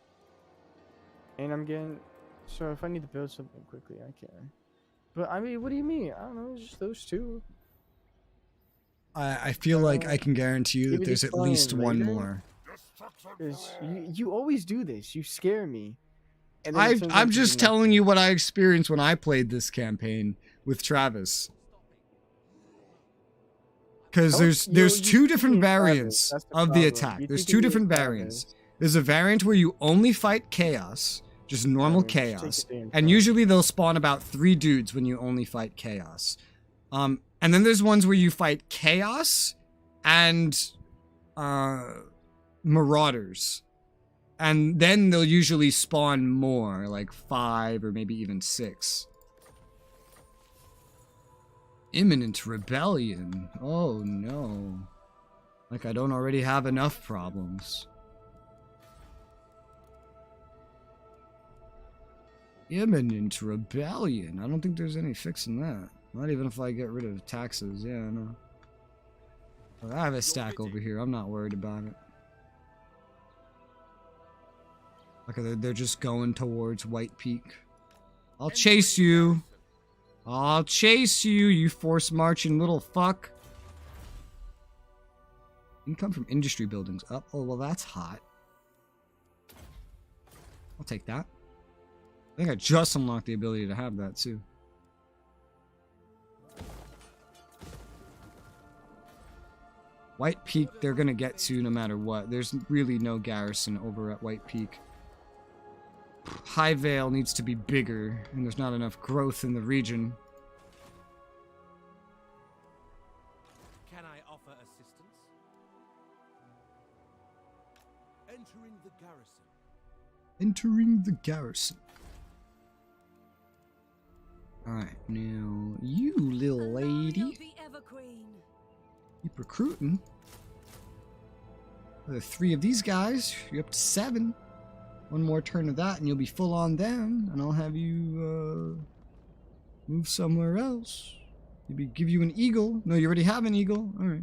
And I'm getting, so if I need to build something quickly, I can. But I mean, what do you mean? I don't know, it's just those 2. I feel like I can guarantee you that maybe there's they at spawn in least one later? more. Is you always do this. You scare me. And then it turns out I'm to just be nothing. telling you what I experienced when I played this campaign with Travis. Because Oh, there's you there's 2 think different Travis, variants that's the of the problem. attack. You There's think 2 it different is variants. Travis. There's a variant where you only fight chaos, just normal just take chaos, the damn and time. usually they'll spawn about 3 dudes when you only fight chaos. And then there's ones where you fight chaos and marauders. And then they'll usually spawn more, like 5 or maybe even 6. Imminent rebellion. Oh no. Like I don't already have enough problems. Imminent rebellion. I don't think there's any fixing that. Not even if I get rid of taxes. Yeah, no. But I have a stack over here. I'm not worried about it. Okay, they're just going towards White Peak. I'll chase you. I'll chase you, you force marching little fuck. Income from industry buildings up. Oh, well, that's hot. I'll take that. I think I just unlocked the ability to have that, too. White Peak, they're gonna get to no matter what. There's really no garrison over at White Peak. High Vale needs to be bigger, and there's not enough growth in the region. Can I offer assistance? Entering the garrison. Entering the garrison. Alright, now, you little lady. Keep recruiting. The 3 of these guys, you're up to 7. One more turn of that and you'll be full on them, and I'll have you move somewhere else. Maybe give you an eagle. No, you already have an eagle. Alright.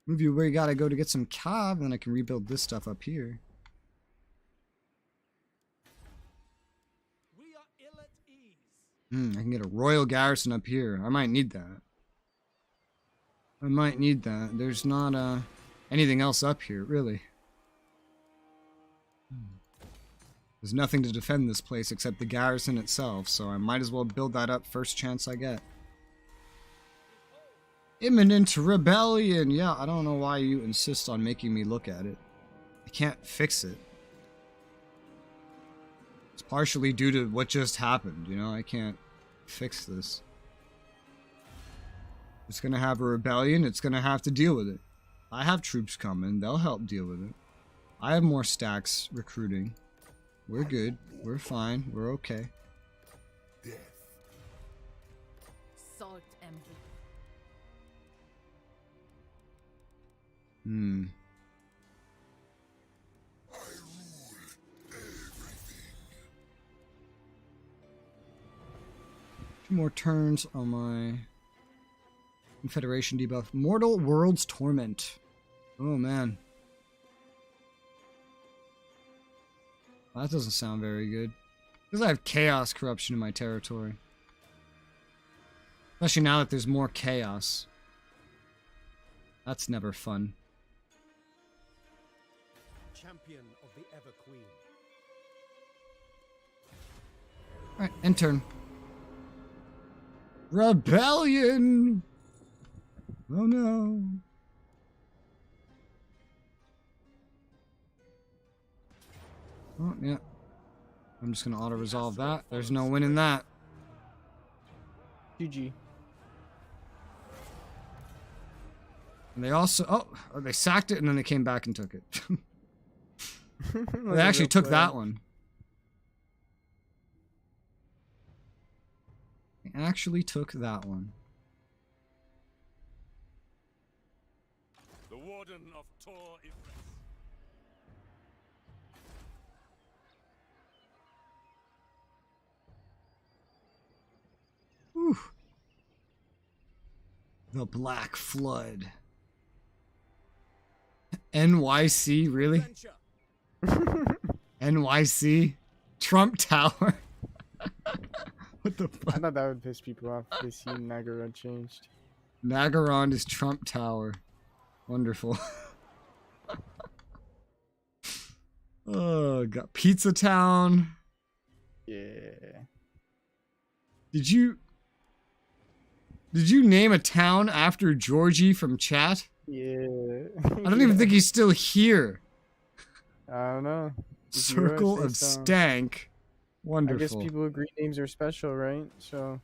Move you where you gotta go to get some cav, and then I can rebuild this stuff up here. We are ill at ease. I can get a royal garrison up here. I might need that. I might need that. There's not anything else up here, really. There's nothing to defend this place except the garrison itself, so I might as well build that up first chance I get. Imminent rebellion! Yeah, I don't know why you insist on making me look at it. I can't fix it. It's partially due to what just happened, you know? I can't fix this. It's gonna have a rebellion, it's gonna have to deal with it. I have troops coming, they'll help deal with it. I have more stacks recruiting. We're good. We're fine. We're okay. Death. Salt emblem. I rule everything. 2 more turns on my Confederation debuff. Mortal World's Torment. Oh, man. That doesn't sound very good. Because I have chaos corruption in my territory. Especially now that there's more chaos. That's never fun. Champion of the Ever Queen. Alright, end turn. Rebellion! Oh no. Oh, yeah. I'm just gonna auto-resolve that. There's no winning that. GG. And they also... Oh, they sacked it and then they came back and took it. They actually took that one. They actually took that one. The Warden of Tor Ifres. Whew. The Black Flood. NYC, really? NYC? Trump Tower? What the fuck? I thought that would piss people off if they see Nagaron changed. Nagaron is Trump Tower. Wonderful. Oh, got Pizza Town. Yeah. Did you name a town after Georgie from chat? Yeah. I don't even think he's still here. I don't know. Circle of Stank. Wonderful. I guess people agree names are special, right? So,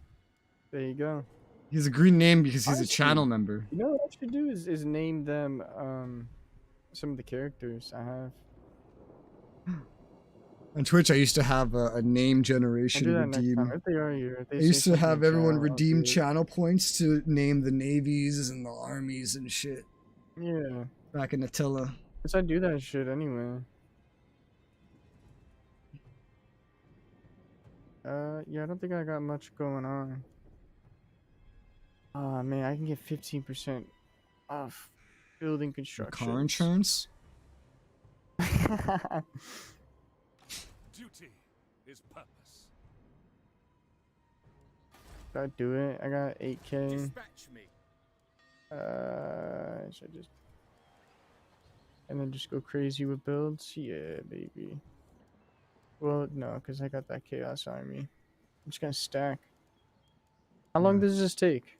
there you go. He has a green name because he's a Honestly, channel member. You know what I should do is name them some of the characters I have. On Twitch, I used to have a name I'll generation do that next redeem. time. If they are here, if they I say used to something have in everyone chat, I'll redeem do it. channel points to name the navies and the armies and shit. Yeah. Back in Attila. Cause I do that shit anyway. Yeah, I don't think I got much going on. Ah, man, I can get 15% off building construction. Car insurance? Duty is purpose. Did I do it? I got 8K. Dispatch me. Should I just... And then just go crazy with builds? Yeah, baby. Well, no, because I got that Chaos Army. I'm just gonna stack. How long does this take?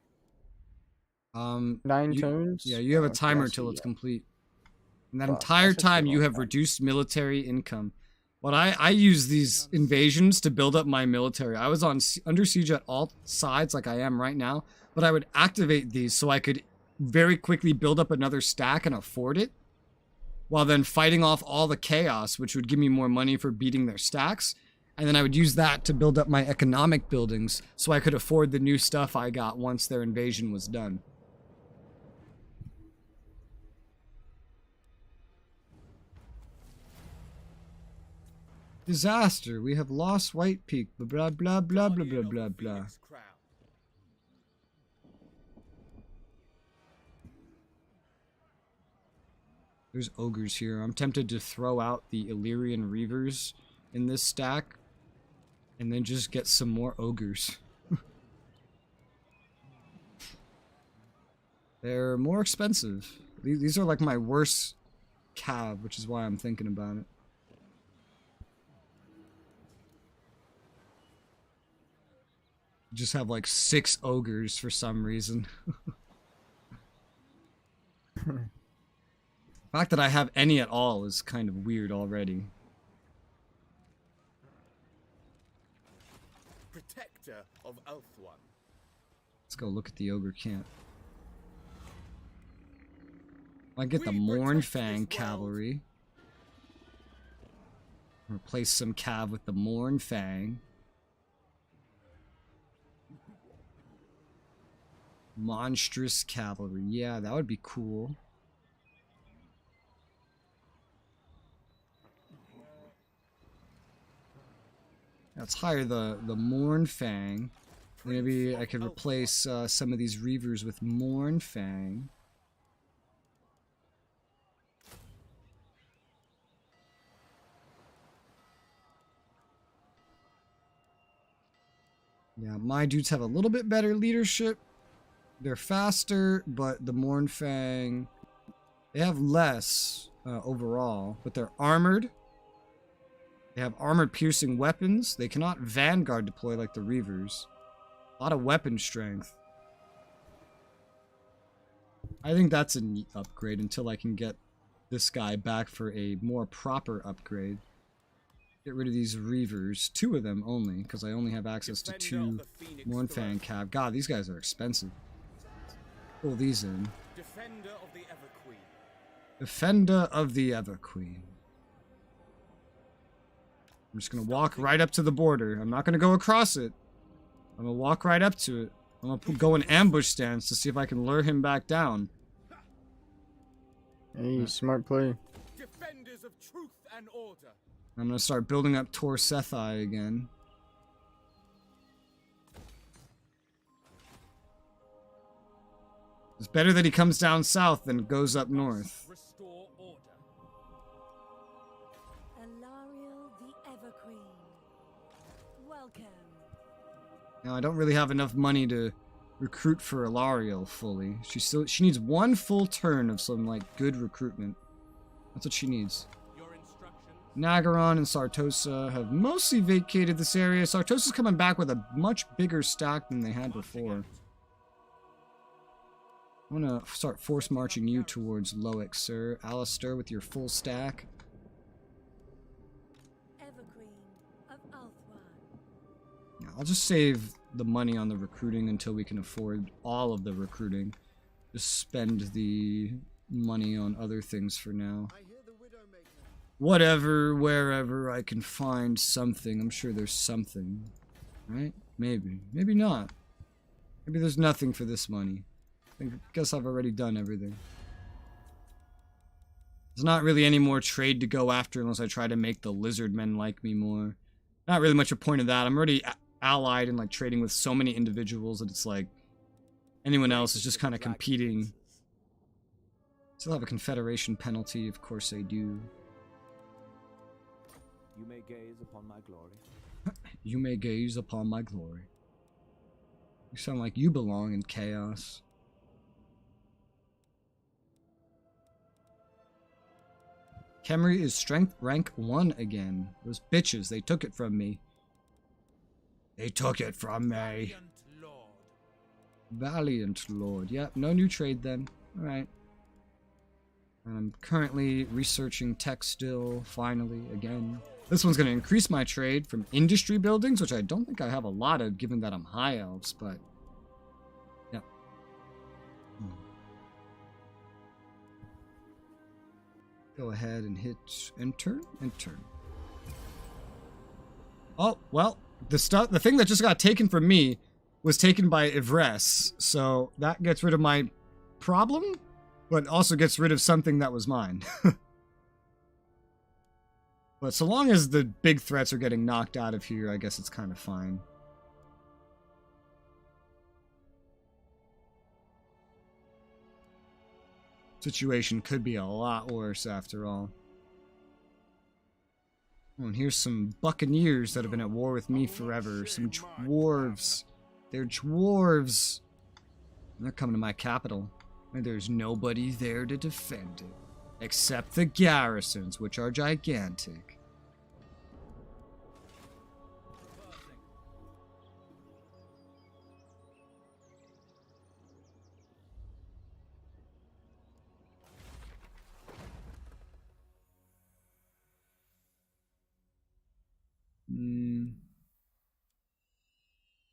9 turns? Yeah, you have a Okay, I timer see, till it's yeah. complete. And that Fuck, entire that's actually a time you long have time. reduced military income. But I use these invasions to build up my military. I was on under siege at all sides like I am right now, but I would activate these so I could very quickly build up another stack and afford it, while then fighting off all the chaos, which would give me more money for beating their stacks. And then I would use that to build up my economic buildings so I could afford the new stuff I got once their invasion was done. Disaster. We have lost White Peak. Blah, blah, blah, blah, blah, blah, blah. There's ogres here. I'm tempted to throw out the Illyrian Reavers in this stack and then just get some more ogres. They're more expensive. These are like my worst cav, which is why I'm thinking about it. Just have like 6 ogres for some reason. The fact that I have any at all is kind of weird already. Protector of Elfwan. Let's go look at the ogre camp. I get the Mournfang cavalry. Replace some cav with the Mournfang. Monstrous cavalry. Yeah, that would be cool. Let's hire the Mournfang. Maybe I could replace some of these Reavers with Mournfang. Yeah, my dudes have a little bit better leadership. They're faster, but the Mournfang, they have less overall, but they're armored. They have armor-piercing weapons. They cannot Vanguard deploy like the Reavers. A lot of weapon strength. I think that's a neat upgrade until I can get this guy back for a more proper upgrade. Get rid of these Reavers. 2 of them only, because I only have access to 2 Mournfang cav. God, these guys are expensive. Pull these in. Defender of the Everqueen. Defender of the Everqueen. I'm just gonna walk right up to the border. I'm not gonna go across it. I'm gonna walk right up to it. I'm gonna go in ambush stance to see if I can lure him back down. Hey, smart play. Defenders of truth and order. I'm gonna start building up Tor Sethai again. It's better that he comes down south than goes up north. Restore order. Alariel the Everqueen. Welcome. Now I don't really have enough money to recruit for Alariel fully. She needs 1 full turn of some like good recruitment. That's what she needs. Your instructions. Nagaron and Sartosa have mostly vacated this area. Sartosa's coming back with a much bigger stack than they had before. I'm gonna start force marching you towards Loic, sir. Alistair with your full stack. Everqueen of Althwan. I'll just save the money on the recruiting until we can afford all of the recruiting. Just spend the money on other things for now. Whatever, wherever I can find something. I'm sure there's something. Right? Maybe. Maybe not. Maybe there's nothing for this money. I guess I've already done everything. There's not really any more trade to go after unless I try to make the lizard men like me more. Not really much a point of that. I'm already allied and like trading with so many individuals that it's like anyone else is just kind of competing. Still have a confederation penalty, of course I do. You may gaze upon my glory. You may gaze upon my glory. You sound like you belong in chaos. Khemri is strength rank 1 again. Those bitches, they took it from me. They took it from me. Valiant Lord. Yep, no new trade then. Alright. And I'm currently researching tech still, finally, again. This one's going to increase my trade from industry buildings, which I don't think I have a lot of, given that I'm High Elves, but... yeah. Go ahead and hit enter, enter. Oh, well, the thing that just got taken from me was taken by Ivres, so that gets rid of my problem, but also gets rid of something that was mine. But so long as the big threats are getting knocked out of here, I guess it's kind of fine. Situation could be a lot worse after all. Oh, and here's some buccaneers that have been at war with me forever. Some dwarves. They're dwarves. And they're coming to my capital. And there's nobody there to defend it. Except the garrisons, which are gigantic.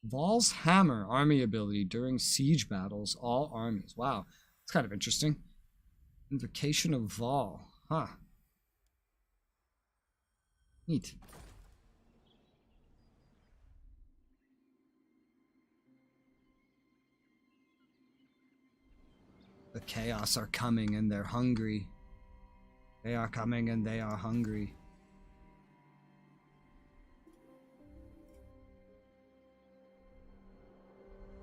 Val's Hammer, army ability during siege battles, all armies. Wow, that's kind of interesting. Invocation of Val. Huh. Neat. The chaos are coming and they're hungry. They are coming and they are hungry.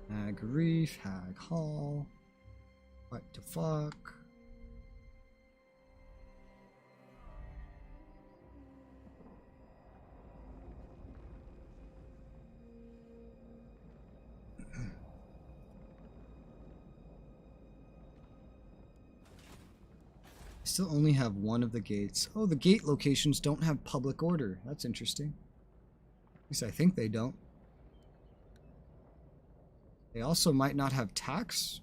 Hag Reef, Hag Hall. What the fuck? I still only have one of the gates. Oh, the gate locations don't have public order. That's interesting. At least I think they don't. They also might not have tax.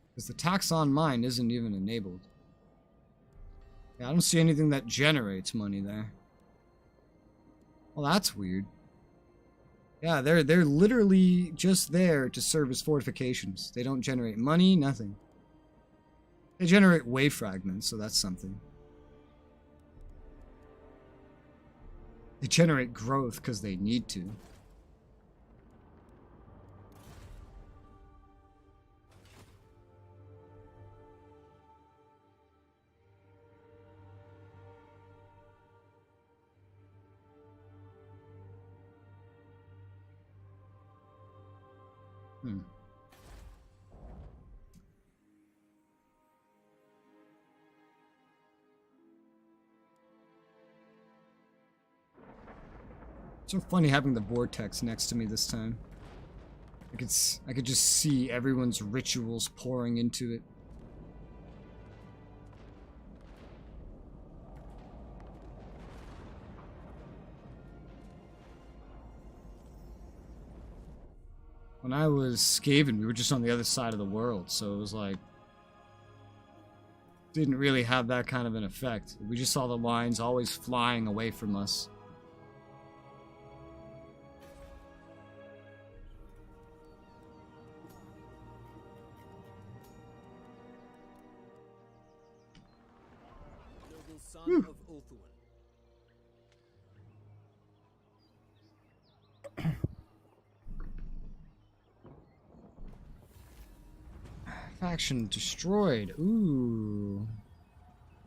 Because the tax on mine isn't even enabled. Yeah, I don't see anything that generates money there. Well, that's weird. Yeah, they're literally just there to serve as fortifications. They don't generate money, nothing. They generate wave fragments, so that's something. They generate growth because they need to. So funny having the vortex next to me this time. I could just see everyone's rituals pouring into it. When I was Skaven, we were just on the other side of the world, so it was like... didn't really have that kind of an effect. We just saw the lines always flying away from us. son of Ulthuan. Faction destroyed. Ooh.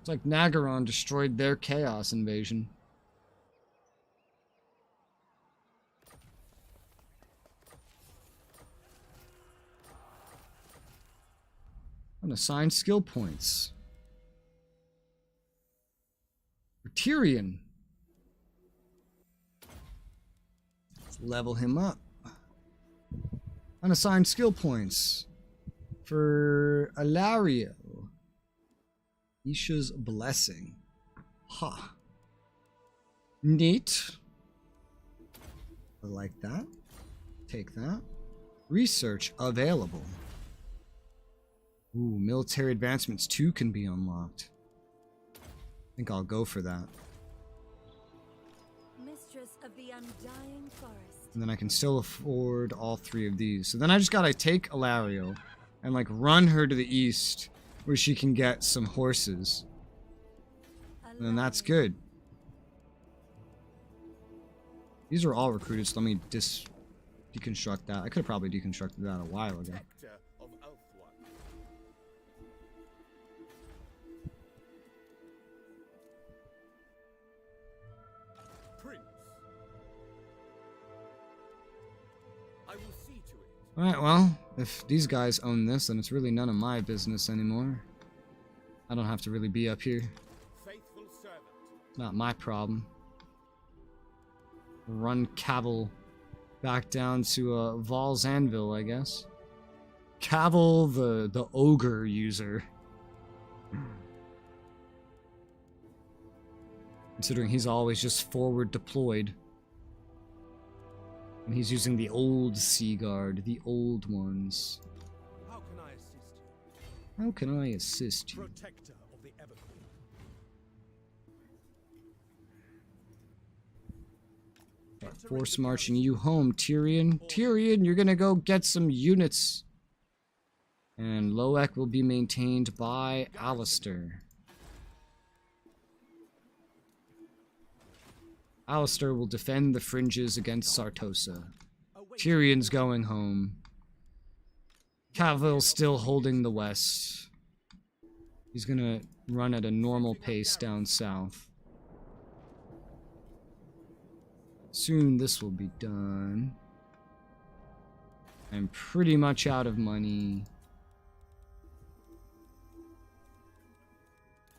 It's like Nagaron destroyed their Chaos invasion. Unassigned skill points. For Tyrion. Let's level him up. Unassigned skill points. For Alario. Isha's Blessing. Ha. Neat. I like that. Take that. Research available. Ooh, military advancements 2 can be unlocked. I think I'll go for that. Mistress of the Undying Forest. And then I can still afford all 3 of these. So then I just gotta take Alario and like run her to the east where she can get some horses. And then that's good. These are all recruited, so let me deconstruct that. I could have probably deconstructed that a while ago. Protector of Ulthuan. Prince. I will see to it. Alright, well, if these guys own this, then it's really none of my business anymore. I don't have to really be up here. Faithful servant. Not my problem. Run Cavill back down to Val's Anvil, I guess. Cavill, the ogre user. Considering he's always just forward deployed. And he's using the old Sea Guard, the old ones. How can I assist you? How can I assist you? Protector of the Evergreen. Force marching you home, Tyrion. Tyrion, you're gonna go get some units. And Loek will be maintained by Alistair. Alistair will defend the fringes against Sartosa. Tyrion's going home. Cavill's still holding the west. He's gonna run at a normal pace down south. Soon this will be done. I'm pretty much out of money.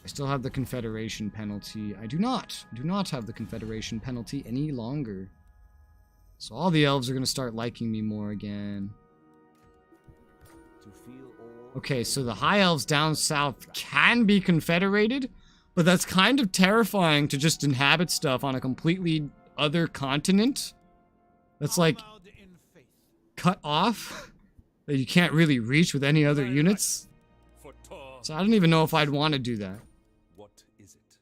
I still have the Confederation penalty. I do not have the Confederation penalty any longer. So all the elves are going to start liking me more again. Okay, so the High Elves down south can be confederated, but that's kind of terrifying to just inhabit stuff on a completely other continent that's like cut off that you can't really reach with any other units. So I don't even know if I'd want to do that. What is it?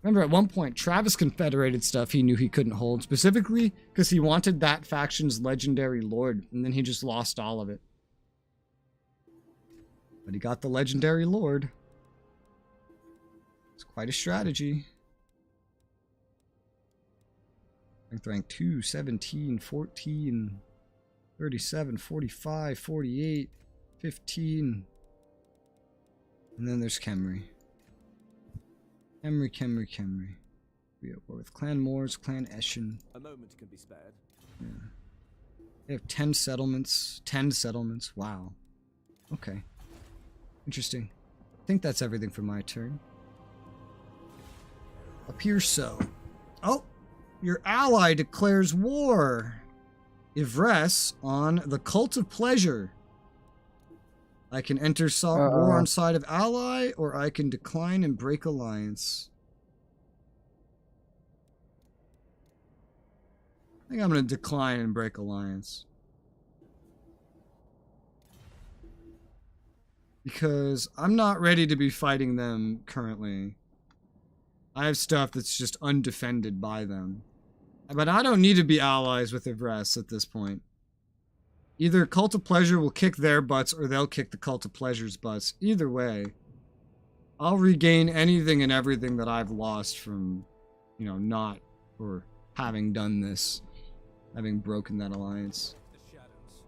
Remember at one point Travis confederated stuff he knew he couldn't hold, specifically because he wanted that faction's legendary lord, and then he just lost all of it. But he got the legendary lord. It's quite a strategy. Rank 2, 17, 14, 37, 45, 48, 15. And then there's Khemri. Khemri. We have war with Clan Moors, Clan Eshin. A moment can be spared. Yeah. They have 10 settlements. 10 settlements. Wow. Okay. Interesting. I think that's everything for my turn. Appears so. Oh! Your ally declares war. Ivres on the Cult of Pleasure. I can enter war on side of ally, or I can decline and break alliance. I think I'm going to decline and break alliance. Because I'm not ready to be fighting them currently. I have stuff that's just undefended by them. But I don't need to be allies with Ivres at this point. Either Cult of Pleasure will kick their butts or they'll kick the Cult of Pleasure's butts. Either way, I'll regain anything and everything that I've lost from, you know, not or having done this, having broken that alliance. The shadows.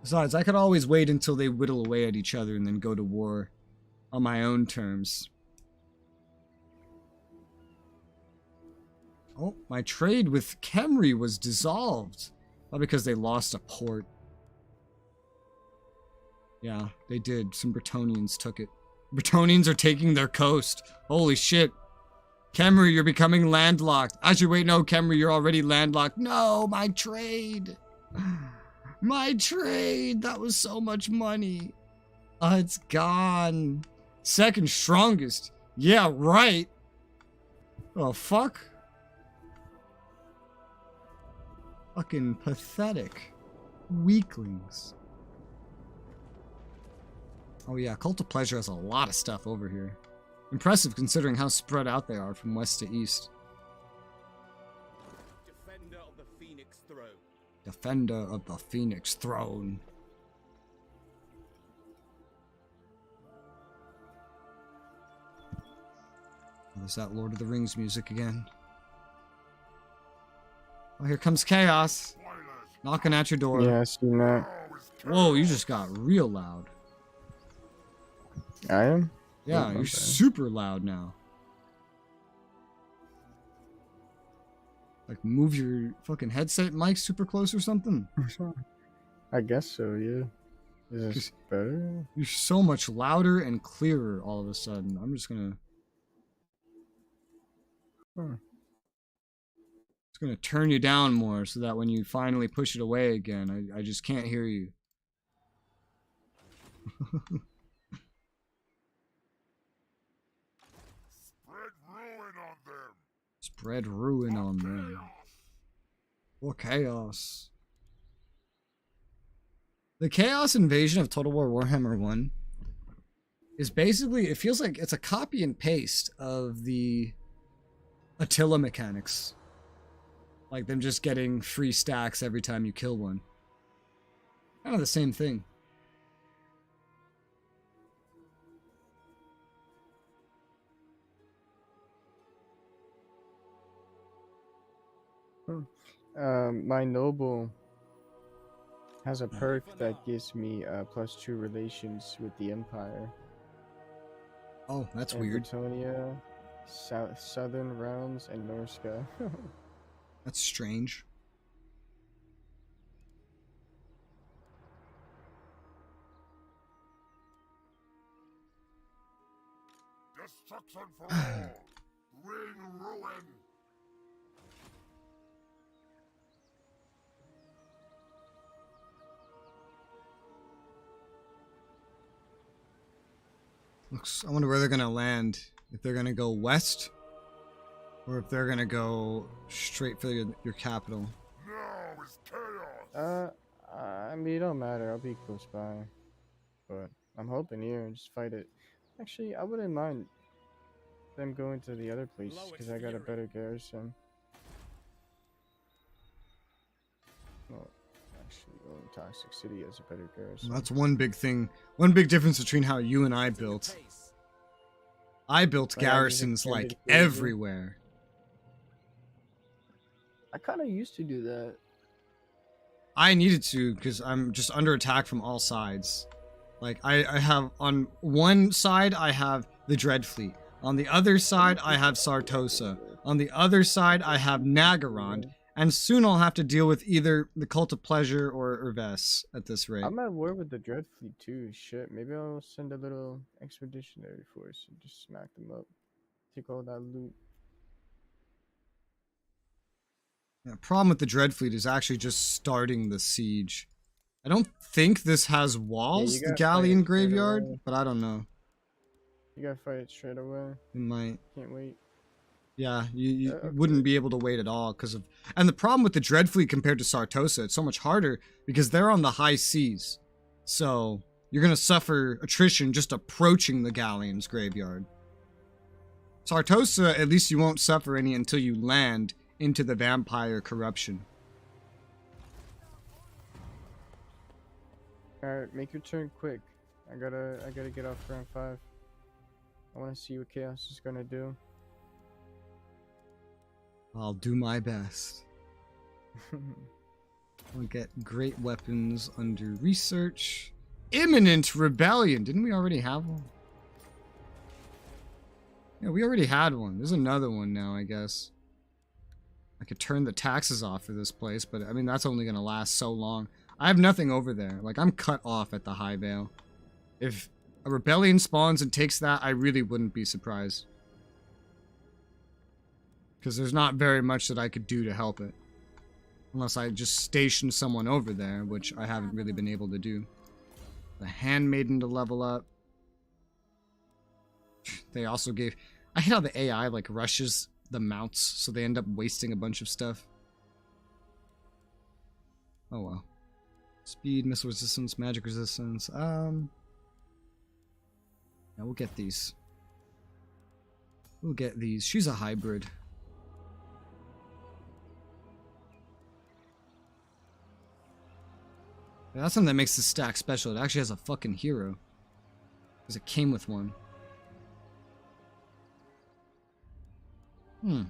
Besides, I could always wait until they whittle away at each other and then go to war on my own terms. Oh, my trade with Khemri was dissolved. Not because they lost a port. Yeah, they did. Some Bretonnians took it. Bretonnians are taking their coast. Holy shit. Khemri, you're becoming landlocked. Actually, wait, no, Khemri, you're already landlocked. No, my trade. My trade. That was so much money. It's gone. Second strongest. Yeah, right. Oh, fuck. Fucking pathetic. Weaklings. Oh yeah, Cult of Pleasure has a lot of stuff over here. Impressive considering how spread out they are from west to east. Defender of the Phoenix Throne. Defender of the Phoenix Throne. There's that Lord of the Rings music again. Oh, here comes Chaos. Knocking at your door. Yeah, I seen that. Whoa, you just got real loud. I am? Yeah, Oh, you're okay. super loud now. Like, move your fucking headset mic super close or something? I guess so, yeah. Is this better? You're so much louder and clearer all of a sudden. I'm just gonna... Just gonna turn you down more so that when you finally push it away again, I just can't hear you. Spread ruin on them. Spread ruin on them. Or chaos. The Chaos Invasion of Total War Warhammer 1 is basically, it feels like it's a copy and paste of the Attila mechanics. Like them just getting free stacks every time you kill one. Kind of the same thing. My noble has a perk that gives me +2 relations with the Empire. Oh, that's and weird. Bretonia, Southern Realms, and Norska. That's strange. Destruction for all. Bring ruin. Looks, I wonder where they're gonna land. If they're gonna go west, or if they're gonna go straight for your capital. Now is chaos. I mean, it don't matter. I'll be close by. But I'm hoping here and just fight it. Actually, I wouldn't mind them going to the other place because I got a better garrison. Well, actually, only Toxic City has a better garrison. That's one big thing. One big difference between how you and I built. I built Like, I just garrisons like extended closer. everywhere. I kind of used to do that. I needed to because I'm just under attack from all sides. Like I have on one side I have the Dread Fleet. On the other side I have Sartosa. On the other side I have Nagaron. And soon I'll have to deal with either the Cult of Pleasure or Ves at this rate. I'm at war with the Dread Fleet too. Shit, maybe I'll send a little expeditionary force and just smack them up. Take all that loot. Yeah, problem with the Dread Fleet is actually just starting the siege. I don't think this has walls, you the gotta Galleon fight it straight Graveyard, away. but I don't know. You gotta fight it straight away. It might. Can't wait. Yeah, you Okay. wouldn't be able to wait at all because of... And the problem with the Dread Fleet compared to Sartosa, it's so much harder because they're on the high seas. So you're going to suffer attrition just approaching the Galleon's Graveyard. Sartosa, at least you won't suffer any until you land into the Vampire Corruption. Alright, make your turn quick. I gotta get off round 5. I want to see what Chaos is gonna do. I'll do my best. We'll get great weapons under research. Imminent rebellion. Didn't we already have one? Yeah, we already had one. There's another one now, I guess. I could turn the taxes off for this place, but I mean, that's only going to last so long. I have nothing over there. Like, I'm cut off at the High Vale. If a rebellion spawns and takes that, I really wouldn't be surprised. Because there's not very much that I could do to help it. Unless I just station someone over there, which I haven't really been able to do. The Handmaiden to level up. They also gave... I hate how the AI, like, rushes the mounts, so they end up wasting a bunch of stuff. Oh, well. Speed, missile resistance, magic resistance. Yeah, we'll get these. We'll get these. She's a hybrid. Yeah, that's something that makes the stack special. It actually has a fucking hero. Because it came with one.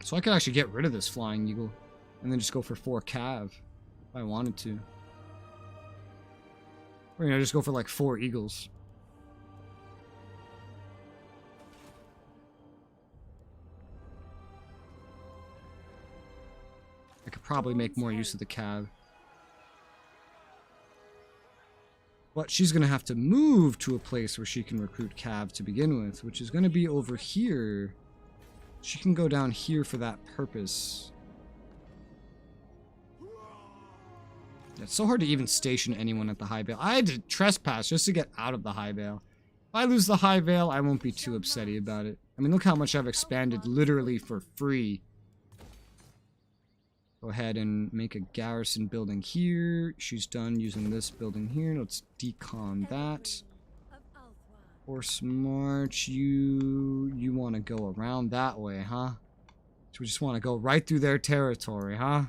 So I could actually get rid of this Flying Eagle. And then just go for 4 cav. If I wanted to. Or, you know, just go for like 4 eagles. I could probably make more use of the cav. But she's going to have to move to a place where she can recruit cav to begin with, which is going to be over here. She can go down here for that purpose. Yeah, it's so hard to even station anyone at the High Vale. I had to trespass just to get out of the High Vale. If I lose the High Vale, I won't be too upsetty about it. I mean, look how much I've expanded literally for free. Go ahead and make a garrison building here. She's done using this building here. Let's decon that. Horse march, you want to go around that way, huh? So we just want to go right through their territory, huh?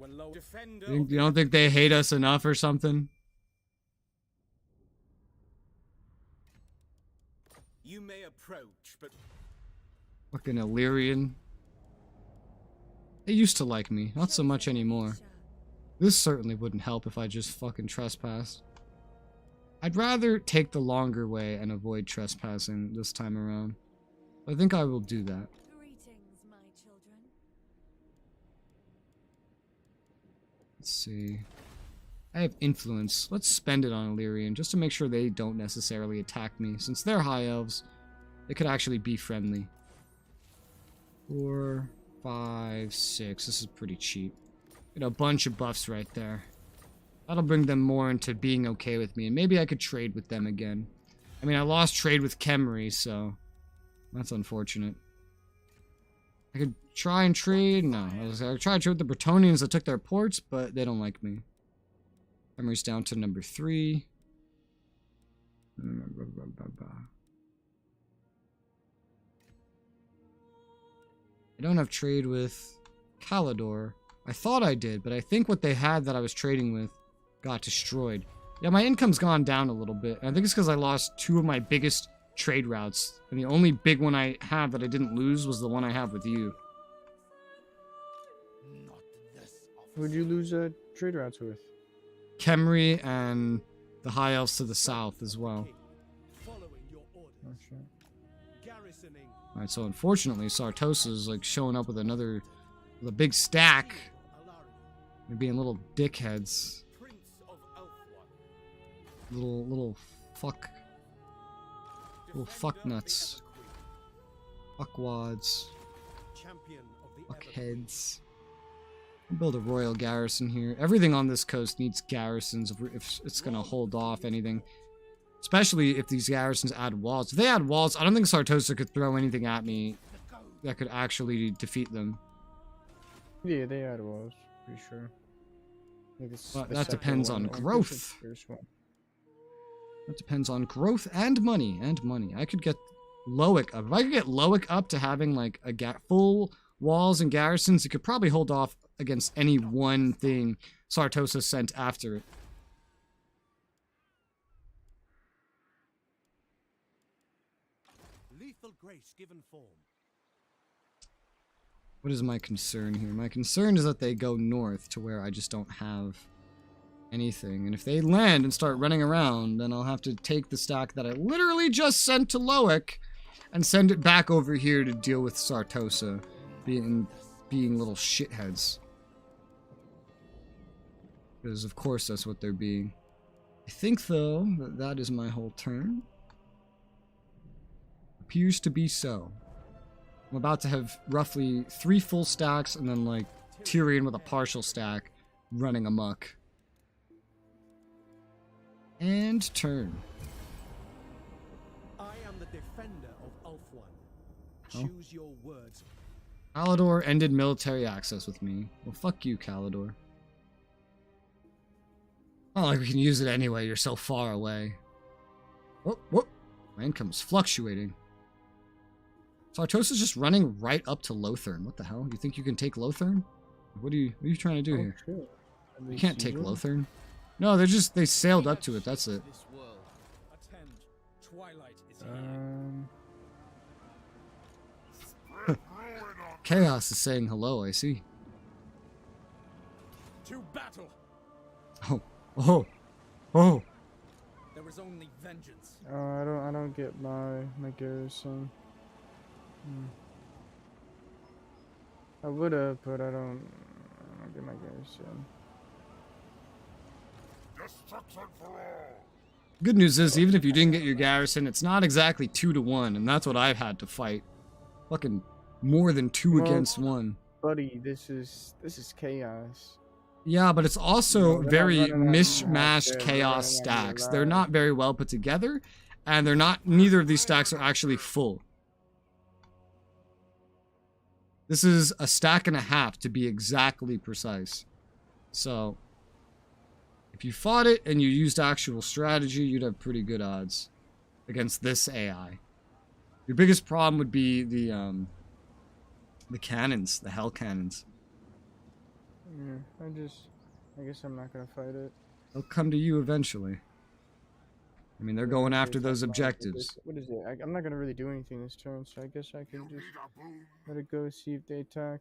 You don't think they hate us enough or something? You may approach, but Fucking Illyrian. They used to like me, not so much anymore. This certainly wouldn't help if I just fucking trespassed. I'd rather take the longer way and avoid trespassing this time around. I think I will do that. Greetings, my children. Let's see. I have influence. Let's spend it on Illyrian just to make sure they don't necessarily attack me. Since they're High Elves, they could actually be friendly. 4, 5, 6. This is pretty cheap. Get a bunch of buffs right there. That'll bring them more into being okay with me, and maybe I could trade with them again. I mean, I lost trade with Khemri, so that's unfortunate. I could try and trade. No, I could try to trade with the Bretonians that took their ports, but they don't like me. Khemri's down to number 3. I don't have trade with Kalidor. I thought I did, but I think what they had that I was trading with got destroyed. Yeah, my income's gone down a little bit. I think it's because I lost 2 of my biggest trade routes. And the only big one I have that I didn't lose was the one I have with you. Who'd you lose trade routes with? Khemri and the High Elves to the south as well. Oh, shit. Alright, so unfortunately, Sartosa's like showing up with a big stack. They're being little dickheads. Little fuck nuts. Fuckwads. Fuckheads. I'll build a royal garrison here. Everything on this coast needs garrisons if it's gonna hold off anything. Especially if these garrisons add walls. If they add walls, I don't think Sartosa could throw anything at me that could actually defeat them. Yeah, they had walls, pretty sure. But that depends on growth. That depends on growth and money. I could get Loic up. If I could get Loic up to having like a full walls and garrisons, it could probably hold off against any one thing Sartosa sent after it. grace given form. What is my concern here? My concern is that they go north to where I just don't have anything. And if they land and start running around, then I'll have to take the stack that I literally just sent to Loic and send it back over here to deal with Sartosa being little shitheads. Because of course that's what they're being. I think though that that is my whole turn. Appears to be so. I'm about to have roughly 3 full stacks and then like Tyrion with a partial stack running amok. And turn. I am the defender of Ulthuan. Oh. Choose your words. Calidor ended military access with me. Well, fuck you, Calidor. Not like we can use it anyway, you're so far away. Whoop, whoop. My income's fluctuating. Sartosa's just running right up to Lothern. What the hell? You think you can take Lothern? What are you trying to do here? Shit. You can't take Lothern. No, they sailed up to it, that's it. This world. Attend. Twilight is here. Chaos is saying hello, I see. To battle. Oh, oh, oh. There is only vengeance. I don't get my garrison. I would have, but I don't get my garrison. Destruction for all. Good news is, even if you didn't get your garrison, it's not exactly 2 to 1, and that's what I've had to fight. Fucking more than 2 Well, against 1. Buddy, this is chaos. Yeah, but it's also they're very not running out of mishmashed they're chaos running out of stacks. their They're not very well put together, and neither of these stacks are actually full. This is a stack and a half to be exactly precise. So, if you fought it and you used actual strategy, you'd have pretty good odds against this AI. Your biggest problem would be the cannons, the hell cannons. Yeah, I guess I'm not gonna fight it. They'll come to you eventually. I mean, they're going after those objectives. What is it? I'm not gonna really do anything this turn, so I guess I can just let it go, see if they attack.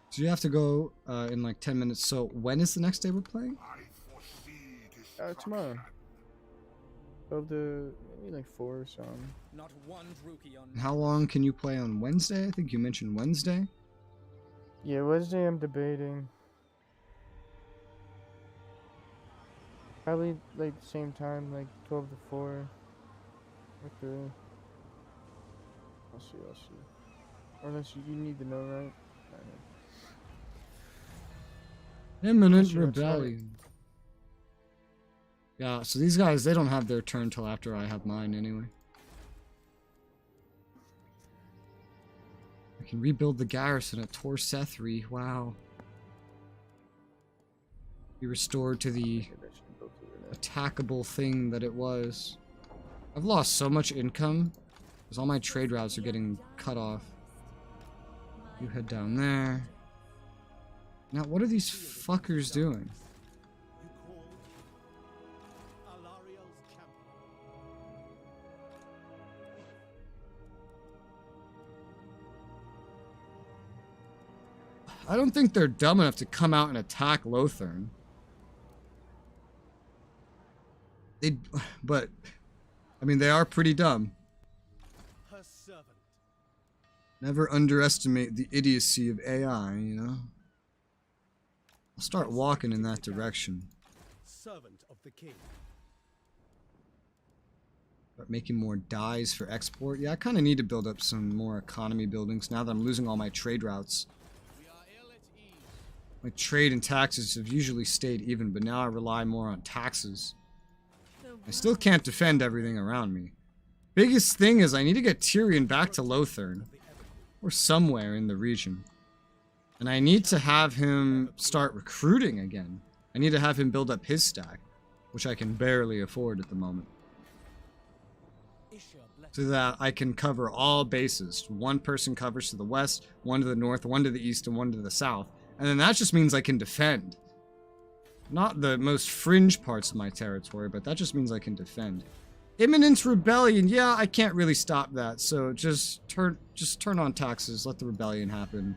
So you have to go in like 10 minutes. So when is the next day we're playing? I foresee destruction. Tomorrow. Maybe like 4 or something. Not one Druki on. How long can you play on Wednesday? I think you mentioned Wednesday. Yeah, Wednesday I'm debating. Probably like the same time, like 12 to 4. Okay. I'll see. Or unless you need to know, right? Imminent Sure, that's right. rebellion. Yeah, so these guys, they don't have their turn till after I have mine anyway. I can rebuild the garrison at Tor Sethri. Wow. Be restored to the attackable thing that it was. I've lost so much income because all my trade routes are getting cut off. You head down there. Now, what are these fuckers doing? You call Alariel's champion. I don't think they're dumb enough to come out and attack Lothern. But, I mean, they are pretty dumb. Her servant. Never underestimate the idiocy of AI, you know? I'll start walking in that direction. Servant of the king. Start making more dyes for export. Yeah, I kind of need to build up some more economy buildings now that I'm losing all my trade routes. My trade and taxes have usually stayed even, but now I rely more on taxes. I still can't defend everything around me. Biggest thing is I need to get Tyrion back to Lothern. Or somewhere in the region. And I need to have him start recruiting again. I need to have him build up his stack, which I can barely afford at the moment. Isha blesses so that I can cover all bases. One person covers to the west, one to the north, one to the east, and one to the south. And then that just means I can defend. Not the most fringe parts of my territory, but that just means I can defend. Imminent rebellion. Yeah, I can't really stop that. So just turn on taxes. Let the rebellion happen.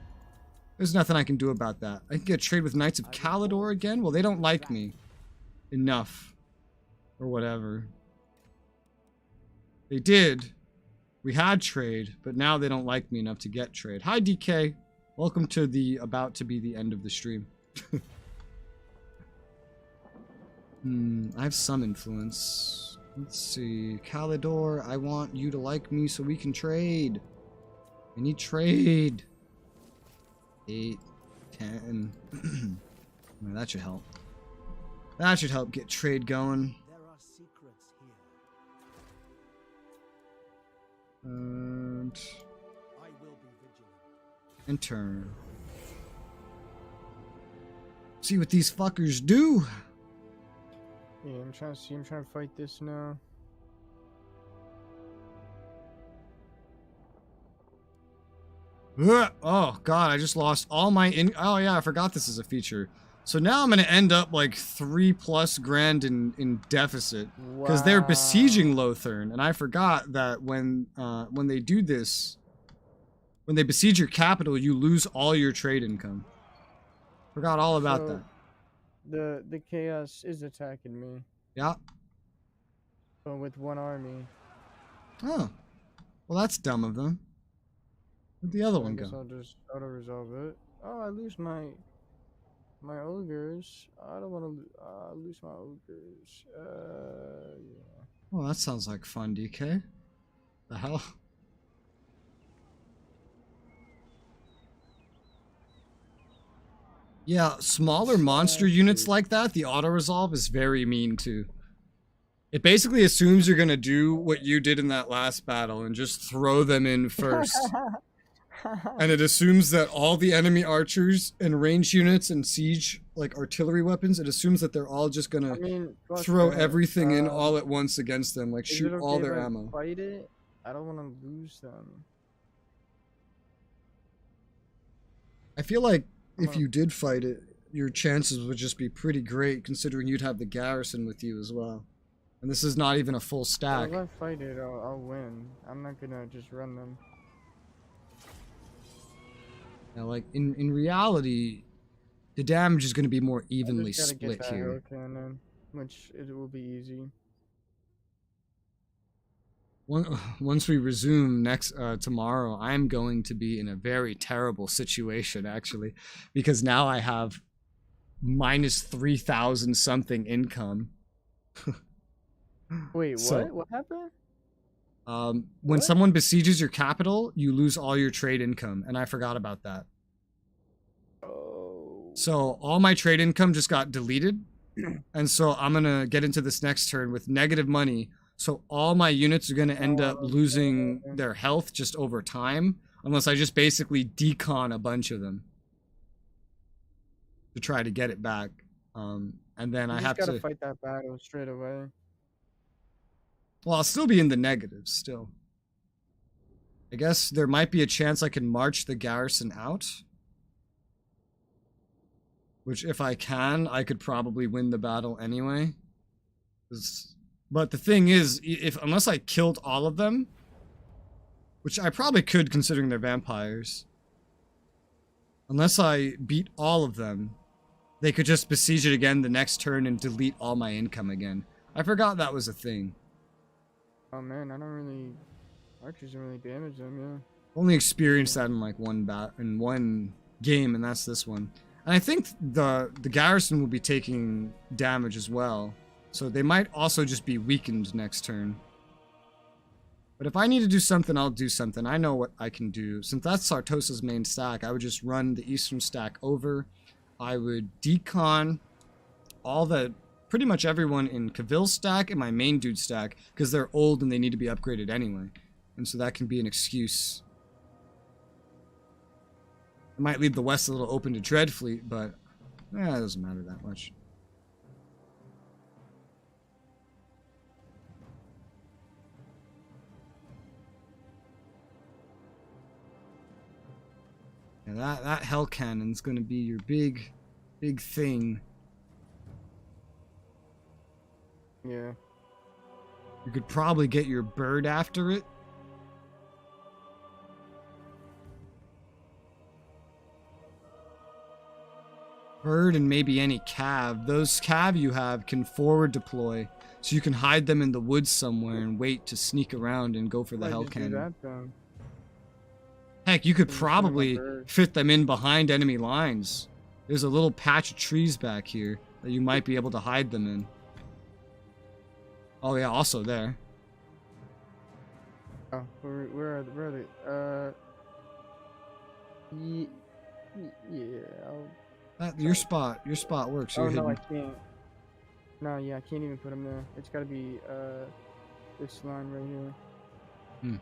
There's nothing I can do about that. I can get trade with Knights of Caledor again. Well, they don't like me enough, or whatever. They did. We had trade, but now they don't like me enough to get trade. Hi, DK. Welcome to the about to be the end of the stream. I have some influence. Let's see. Caledor, I want you to like me so we can trade. I need trade. 8, 10. Well, that should help. That should help get trade going. There are secrets here. And I will be vigilant. and turn. See what these fuckers do. Yeah, I'm trying to fight this now. Ugh. Oh god, I just lost all my oh yeah, I forgot this is a feature. So now I'm gonna end up like 3+ grand in deficit because they're besieging Lothern, and I forgot that when they do this, when they besiege your capital, you lose all your trade income. Forgot all about that. The chaos is attacking me, Yeah. but with one army. Oh, well that's dumb of them. Where'd the other So I one guess go? I'll just auto-resolve it. Oh, I lose my ogres. I don't want to lose my ogres. Yeah. Well, that sounds like fun, DK. The hell? Yeah, smaller monster units like that, the auto-resolve is very mean too. It basically assumes you're gonna do what you did in that last battle and just throw them in first. And it assumes that all the enemy archers and range units and siege, like artillery weapons, it assumes that they're all just gonna throw everything in all at once against them, like shoot all their ammo. Fight it? I don't want to lose them. I feel like if you did fight it, your chances would just be pretty great, considering you'd have the garrison with you as well. And this is not even a full stack. If I fight it, I'll win. I'm not gonna just run them. Now, like, in reality, the damage is going to be more evenly split here. Cannon, which it will be easy. Once we resume tomorrow, I'm going to be in a very terrible situation, actually, because now I have minus 3,000 something income. Wait, So- what? What happened? When What? someone besieges your capital, you lose all your trade income, and I forgot about that. Oh. So all my trade income just got deleted, and so I'm gonna get into this next turn with negative money. So all my units are gonna end up losing their health just over time, unless I just basically decon a bunch of them to try to get it back. And then I have gotta to. fight that battle straight away. Well, I'll still be in the negatives still. I guess there might be a chance I can march the garrison out. Which, if I can, I could probably win the battle anyway. But the thing is, unless I killed all of them, which I probably could considering they're vampires, unless I beat all of them, they could just besiege it again the next turn and delete all my income again. I forgot that was a thing. Oh man, archers don't really damage them, yeah. Only experienced that in like one game, and that's this one. And I think the garrison will be taking damage as well, so they might also just be weakened next turn. But if I need to do something, I'll do something. I know what I can do. Since that's Sartosa's main stack, I would just run the eastern stack over. I would decon pretty much everyone in Cavill's stack and my main dude stack, because they're old and they need to be upgraded anyway. And so that can be an excuse. It might leave the west a little open to Dreadfleet, but it doesn't matter that much. Yeah, that hell cannon's gonna be your big thing. Yeah. You could probably get your bird after it. Bird and maybe any cav. Those cav you have can forward deploy, so you can hide them in the woods somewhere and wait to sneak around and go for the Why'd hell you do cannon. that, then? Heck, you could Just send my probably bird. fit them in behind enemy lines. There's a little patch of trees back here that you might be able to hide them in. Oh yeah, also there. Oh, where are they? Yeah. Your spot works. You're Oh no, I hidden. can't. No, yeah, I can't even put them there. It's gotta be this line right here.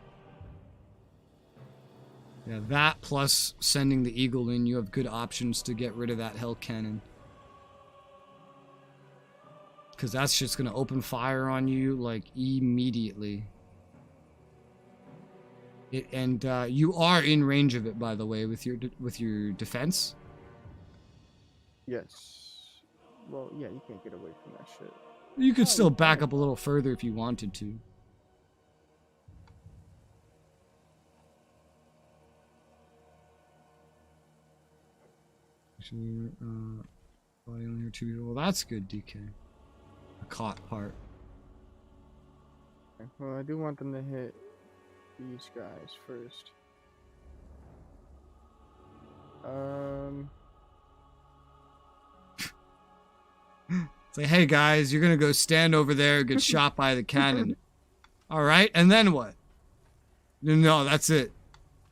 Yeah, that plus sending the eagle in, you have good options to get rid of that hell cannon. Because that's just going to open fire on you, like, immediately. You are in range of it, by the way, with your defense. Yes. Well, yeah, you can't get away from that shit. You could Oh, still you back can. up a little further if you wanted to. Actually, probably only hear 2 people. Well, that's good, DK. The caught part. Okay, well, I do want them to hit these guys first. Say, hey guys, you're gonna go stand over there and get shot by the cannon. Alright, and then what? No, that's it.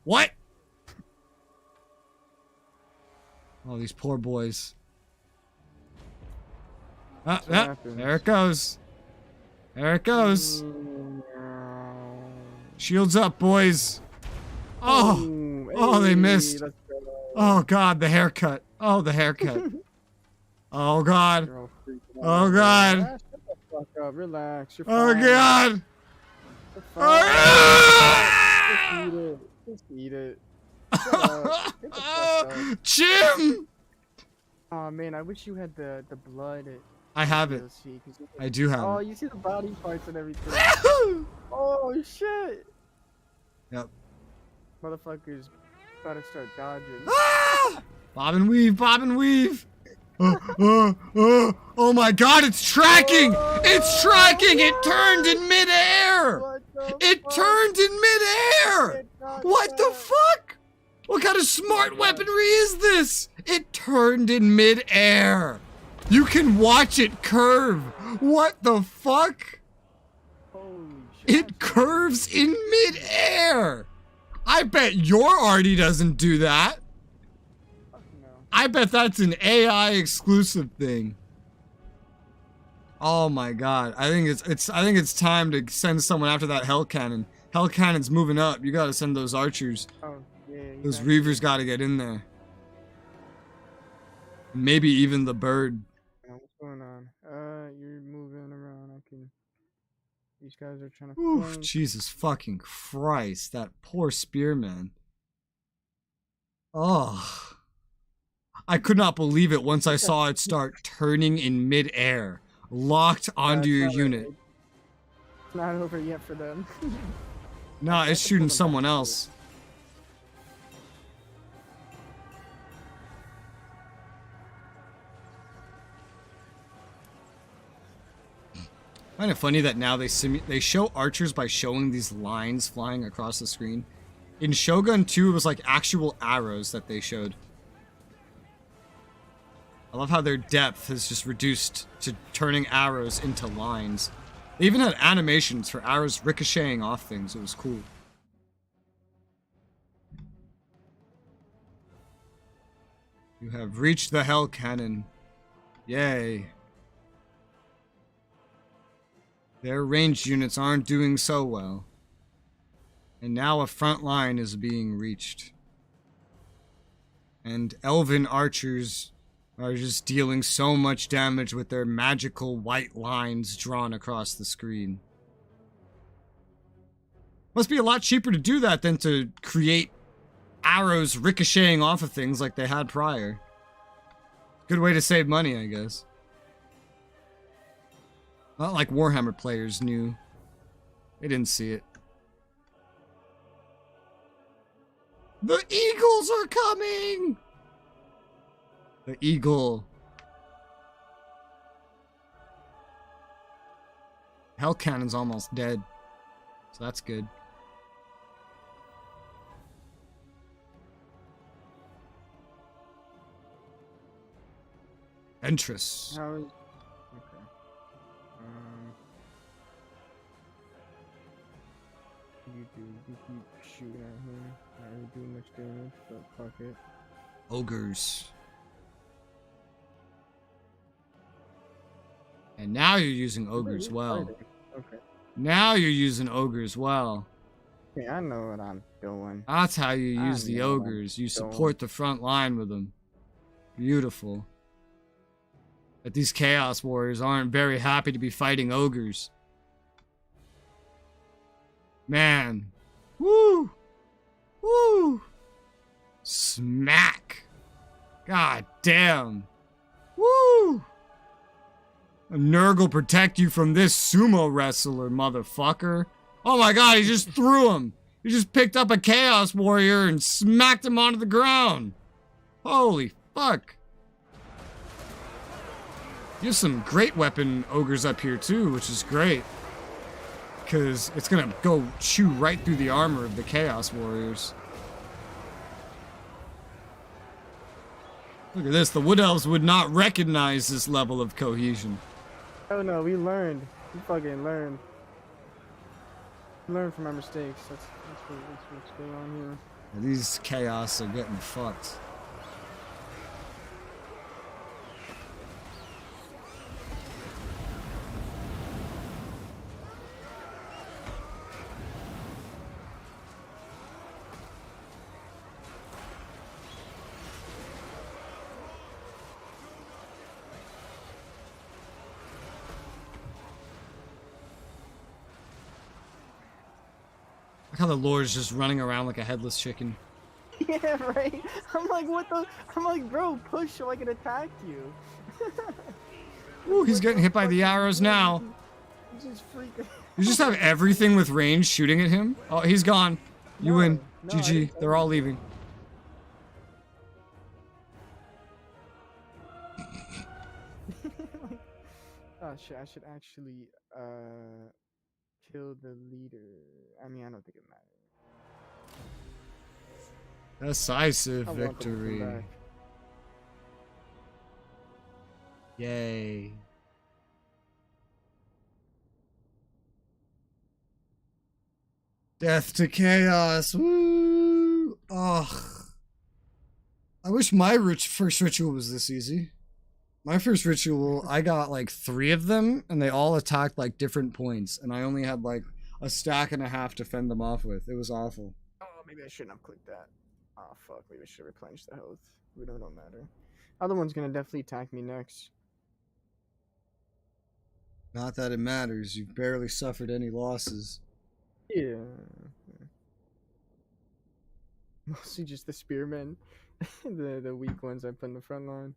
What? Oh, these poor boys. That's what happens. There it goes. There it goes. Shields up, boys. Oh, Boom. oh, they Hey, missed. let's go. Oh God, the haircut. Oh, the haircut. Oh God. You're all freaking Oh, out. God. Ah, shut the fuck up. Relax. You're Oh fine. God. You're Ah! fine. Just eat it. Just eat it. Shut up. Get the fuck up. Jim! Oh man, I wish you had the blood. I have it. DLC, 'cause you I do have Oh, it. you see the body parts and everything. Oh shit! Yep. Motherfuckers about to start dodging. Ah! Bob and weave, bob and weave. Oh my God, it's tracking! It's tracking! It turned in midair! What the It fuck? turned in midair! It got What the that. fuck? What kind of smart weaponry is this? It turned in midair. You can watch it curve. What the fuck? Holy shit. It curves in midair. I bet your arty doesn't do that. Fuck no. I bet that's an AI exclusive thing. Oh my God. I think it's time to send someone after that hell cannon. Hell cannon's moving up. You gotta send those archers. Oh yeah. Those exactly. reavers gotta get in there. Maybe even the bird. What's going on? You're moving around. I can. These guys are trying to. Oof, flank. Jesus fucking Christ. That poor spearman. Oh. I could not believe it once I saw it start turning in midair. Locked onto your It's not unit. over. It's not over yet for them. Nah, it's shooting someone else. Kind of funny that now they show archers by showing these lines flying across the screen. In Shogun 2, it was like actual arrows that they showed. I love how their depth is just reduced to turning arrows into lines. They even had animations for arrows ricocheting off things. It was cool. You have reached the hell cannon. Yay. Their ranged units aren't doing so well. And now a front line is being reached. And elven archers are just dealing so much damage with their magical white lines drawn across the screen. Must be a lot cheaper to do that than to create arrows ricocheting off of things like they had prior. Good way to save money, I guess. Not like Warhammer players knew. They didn't see it. The eagles are coming! The eagle. Hell cannon's almost dead. So that's good. Ventress. How is... Okay. You keep shooting at him. Not really doing much damage, but fuck it. Ogres. And now you're using ogres well. Okay. Now you're using ogres well. Okay, I know what I'm doing. That's how you I use the know what ogres. I'm You support the front line with them. Beautiful. But these Chaos Warriors aren't very happy to be fighting ogres. Man. Woo! Woo! Smack! God damn. Woo! A Nurgle will protect you from this sumo wrestler, motherfucker. Oh my god, he just threw him. He just picked up a Chaos Warrior and smacked him onto the ground. Holy fuck. You have some great weapon ogres up here too, which is great. Because it's gonna go chew right through the armor of the Chaos Warriors. Look at this, the Wood Elves would not recognize this level of cohesion. Oh no, we learned. We fucking learned. Learn from our mistakes. That's what's going on here. These Chaos are getting fucked. Look how the Lord's just running around like a headless chicken. Yeah, right? I'm like, what the? I'm like, bro, push so I can attack you. Ooh, he's getting hit by the arrows now. Just freaking. You just have everything with range shooting at him? Oh, he's gone. You win. No, GG. They're all leaving. Oh shit, I should actually kill the leader. I mean, I don't think it matters. Decisive I want them to come victory. back. Yay. Death to chaos. Woo! Ugh. I wish my first ritual was this easy. My first ritual, I got like 3 of them, and they all attacked like different points, and I only had like a stack and a half to fend them off with. It was awful. Oh, maybe I shouldn't have clicked that. Oh fuck, maybe I should replenish the health. We don't matter. Other one's gonna definitely attack me next. Not that it matters. You've barely suffered any losses. Yeah. Mostly just the spearmen. the weak ones I put in the front line.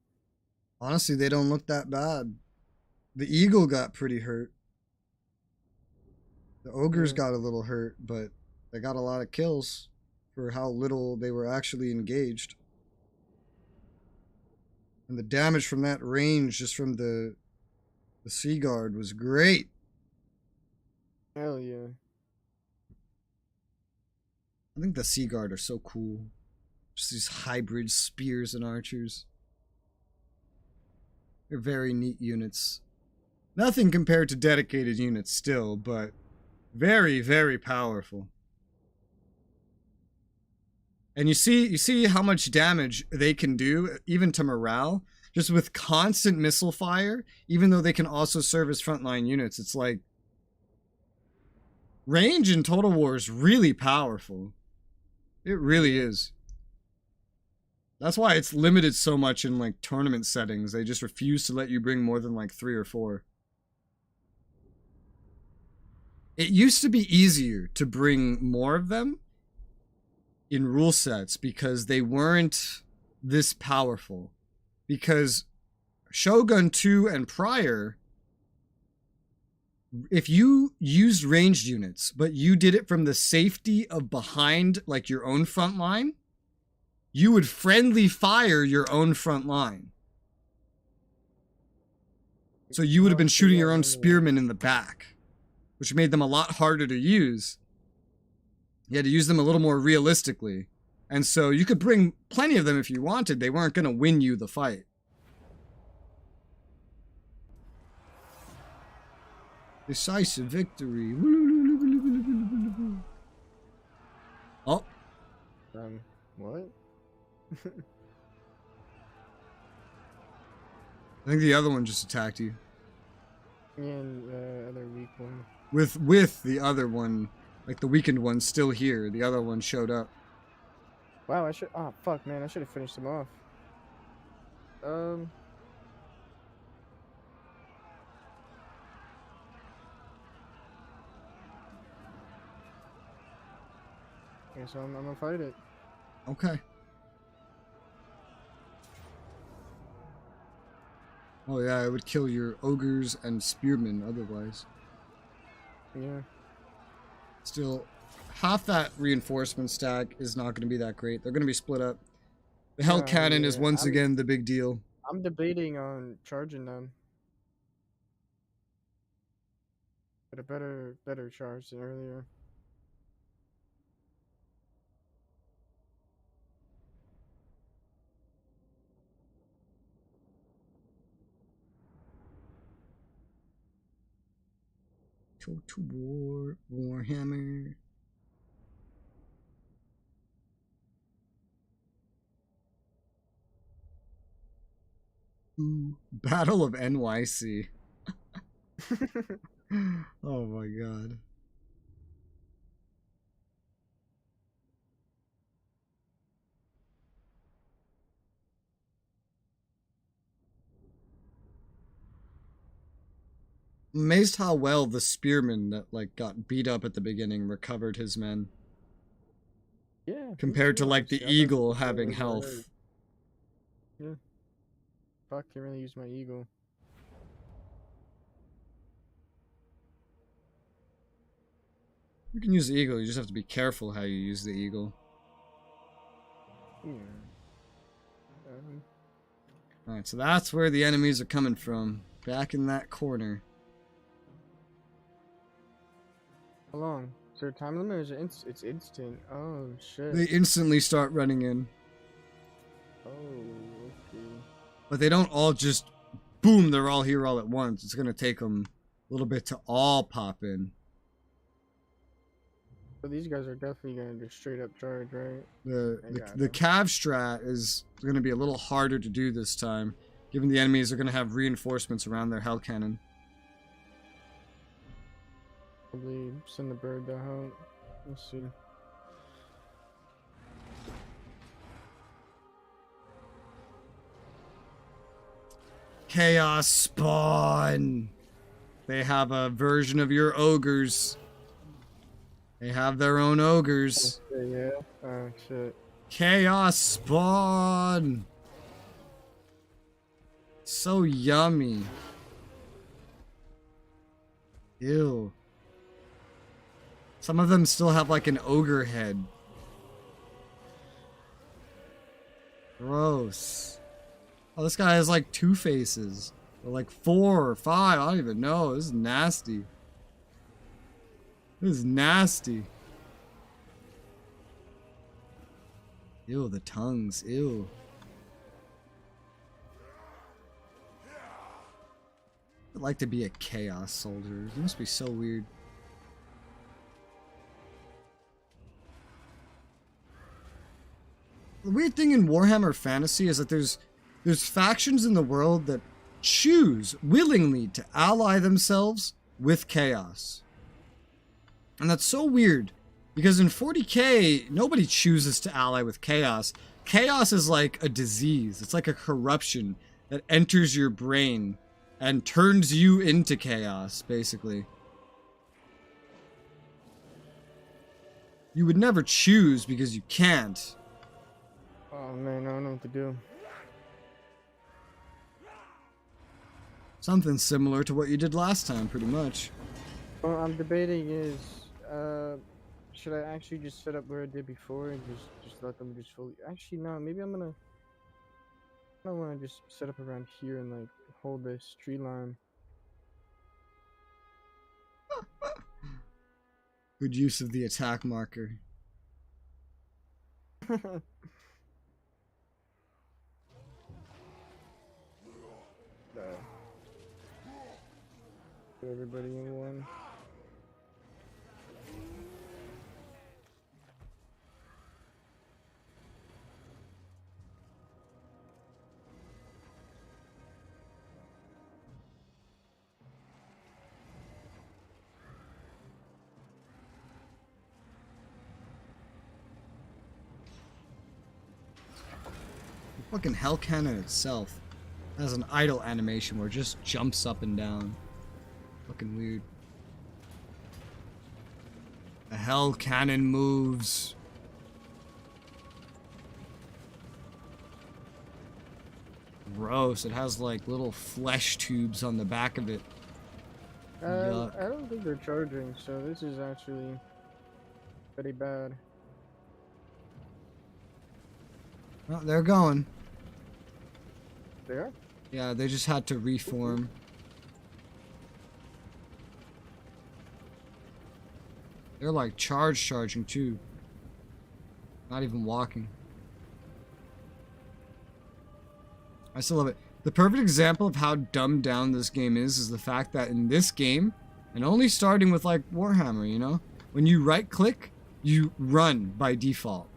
Honestly, they don't look that bad. The eagle got pretty hurt. The ogres got a little hurt, but they got a lot of kills for how little they were actually engaged. And the damage from that range, just from the Sea Guard, was great. Hell yeah. I think the Sea Guard are so cool. Just these hybrid spears and archers. They're very neat units. Nothing compared to dedicated units still, but very, very powerful. And you see how much damage they can do, even to morale, just with constant missile fire, even though they can also serve as frontline units. It's like, range in Total War is really powerful. It really is. That's why it's limited so much in like tournament settings. They just refuse to let you bring more than like 3 or 4. It used to be easier to bring more of them in rule sets because they weren't this powerful. Because Shogun 2 and prior, if you used ranged units, but you did it from the safety of behind, like your own front line, you would friendly fire your own front line. So you would have been shooting your own spearmen in the back, which made them a lot harder to use. You had to use them a little more realistically. And so you could bring plenty of them if you wanted. They weren't going to win you the fight. Decisive victory. Oh. What? I think the other one just attacked you. And the other weak one. With the other one, like the weakened one still here. The other one showed up. Wow, I should. Oh, fuck, man. I should have finished him off. Okay, so I'm gonna fight it. Okay. Oh yeah, it would kill your ogres and spearmen otherwise. Yeah. Still, half that reinforcement stack is not going to be that great. They're going to be split up. The Hell Cannon is once again the big deal. I'm debating on charging them. But a better charge than earlier. Go to war, Warhammer. Ooh, Battle of NYC. Oh my god. Amazed how well the spearman that like got beat up at the beginning recovered his men. Yeah. Compared to like the eagle having health. Yeah. Fuck, can't really use my eagle. You can use the eagle, you just have to be careful how you use the eagle. Yeah. Alright, so that's where the enemies are coming from. Back in that corner. How long? Is there a time limit or is it it's instant? Oh, shit. They instantly start running in. Oh, okay. But they don't all just, boom, they're all here all at once. It's going to take them a little bit to all pop in. So these guys are definitely going to just straight up charge, right? The cav strat is going to be a little harder to do this time, given the enemies are going to have reinforcements around their hell cannon. Probably send the bird the hell. Let's see. Chaos spawn. They have a version of your ogres. They have their own ogres. Yeah. Oh shit. Chaos spawn. So yummy. Ew. Some of them still have like an ogre head. Gross. Oh, this guy has like 2 faces. Or like 4 or 5. I don't even know. This is nasty. This is nasty. Ew, the tongues. Ew. I'd like to be a chaos soldier. It must be so weird. The weird thing in Warhammer Fantasy is that there's factions in the world that choose willingly to ally themselves with chaos. And that's so weird, because in 40k, nobody chooses to ally with chaos. Chaos is like a disease. It's like a corruption that enters your brain and turns you into chaos, basically. You would never choose because you can't. Oh man, I don't know what to do. Something similar to what you did last time, pretty much. Well, I'm debating is, should I actually just set up where I did before and just let them just fully? Actually, no. Maybe I'm gonna. I want to just set up around here and like hold this tree line. Good use of the attack marker. Put everybody in one. The fucking hell cannon itself has an idle animation where it just jumps up and down. Fucking weird. The hell cannon moves. Gross. It has like little flesh tubes on the back of it. Yuck. I don't think they're charging, so this is actually pretty bad. Oh, they're going. They are? Yeah, they just had to reform. They're like charging too. Not even walking. I still love it. The perfect example of how dumbed down this game is the fact that in this game, and only starting with like Warhammer, you know, when you right click, you run by default.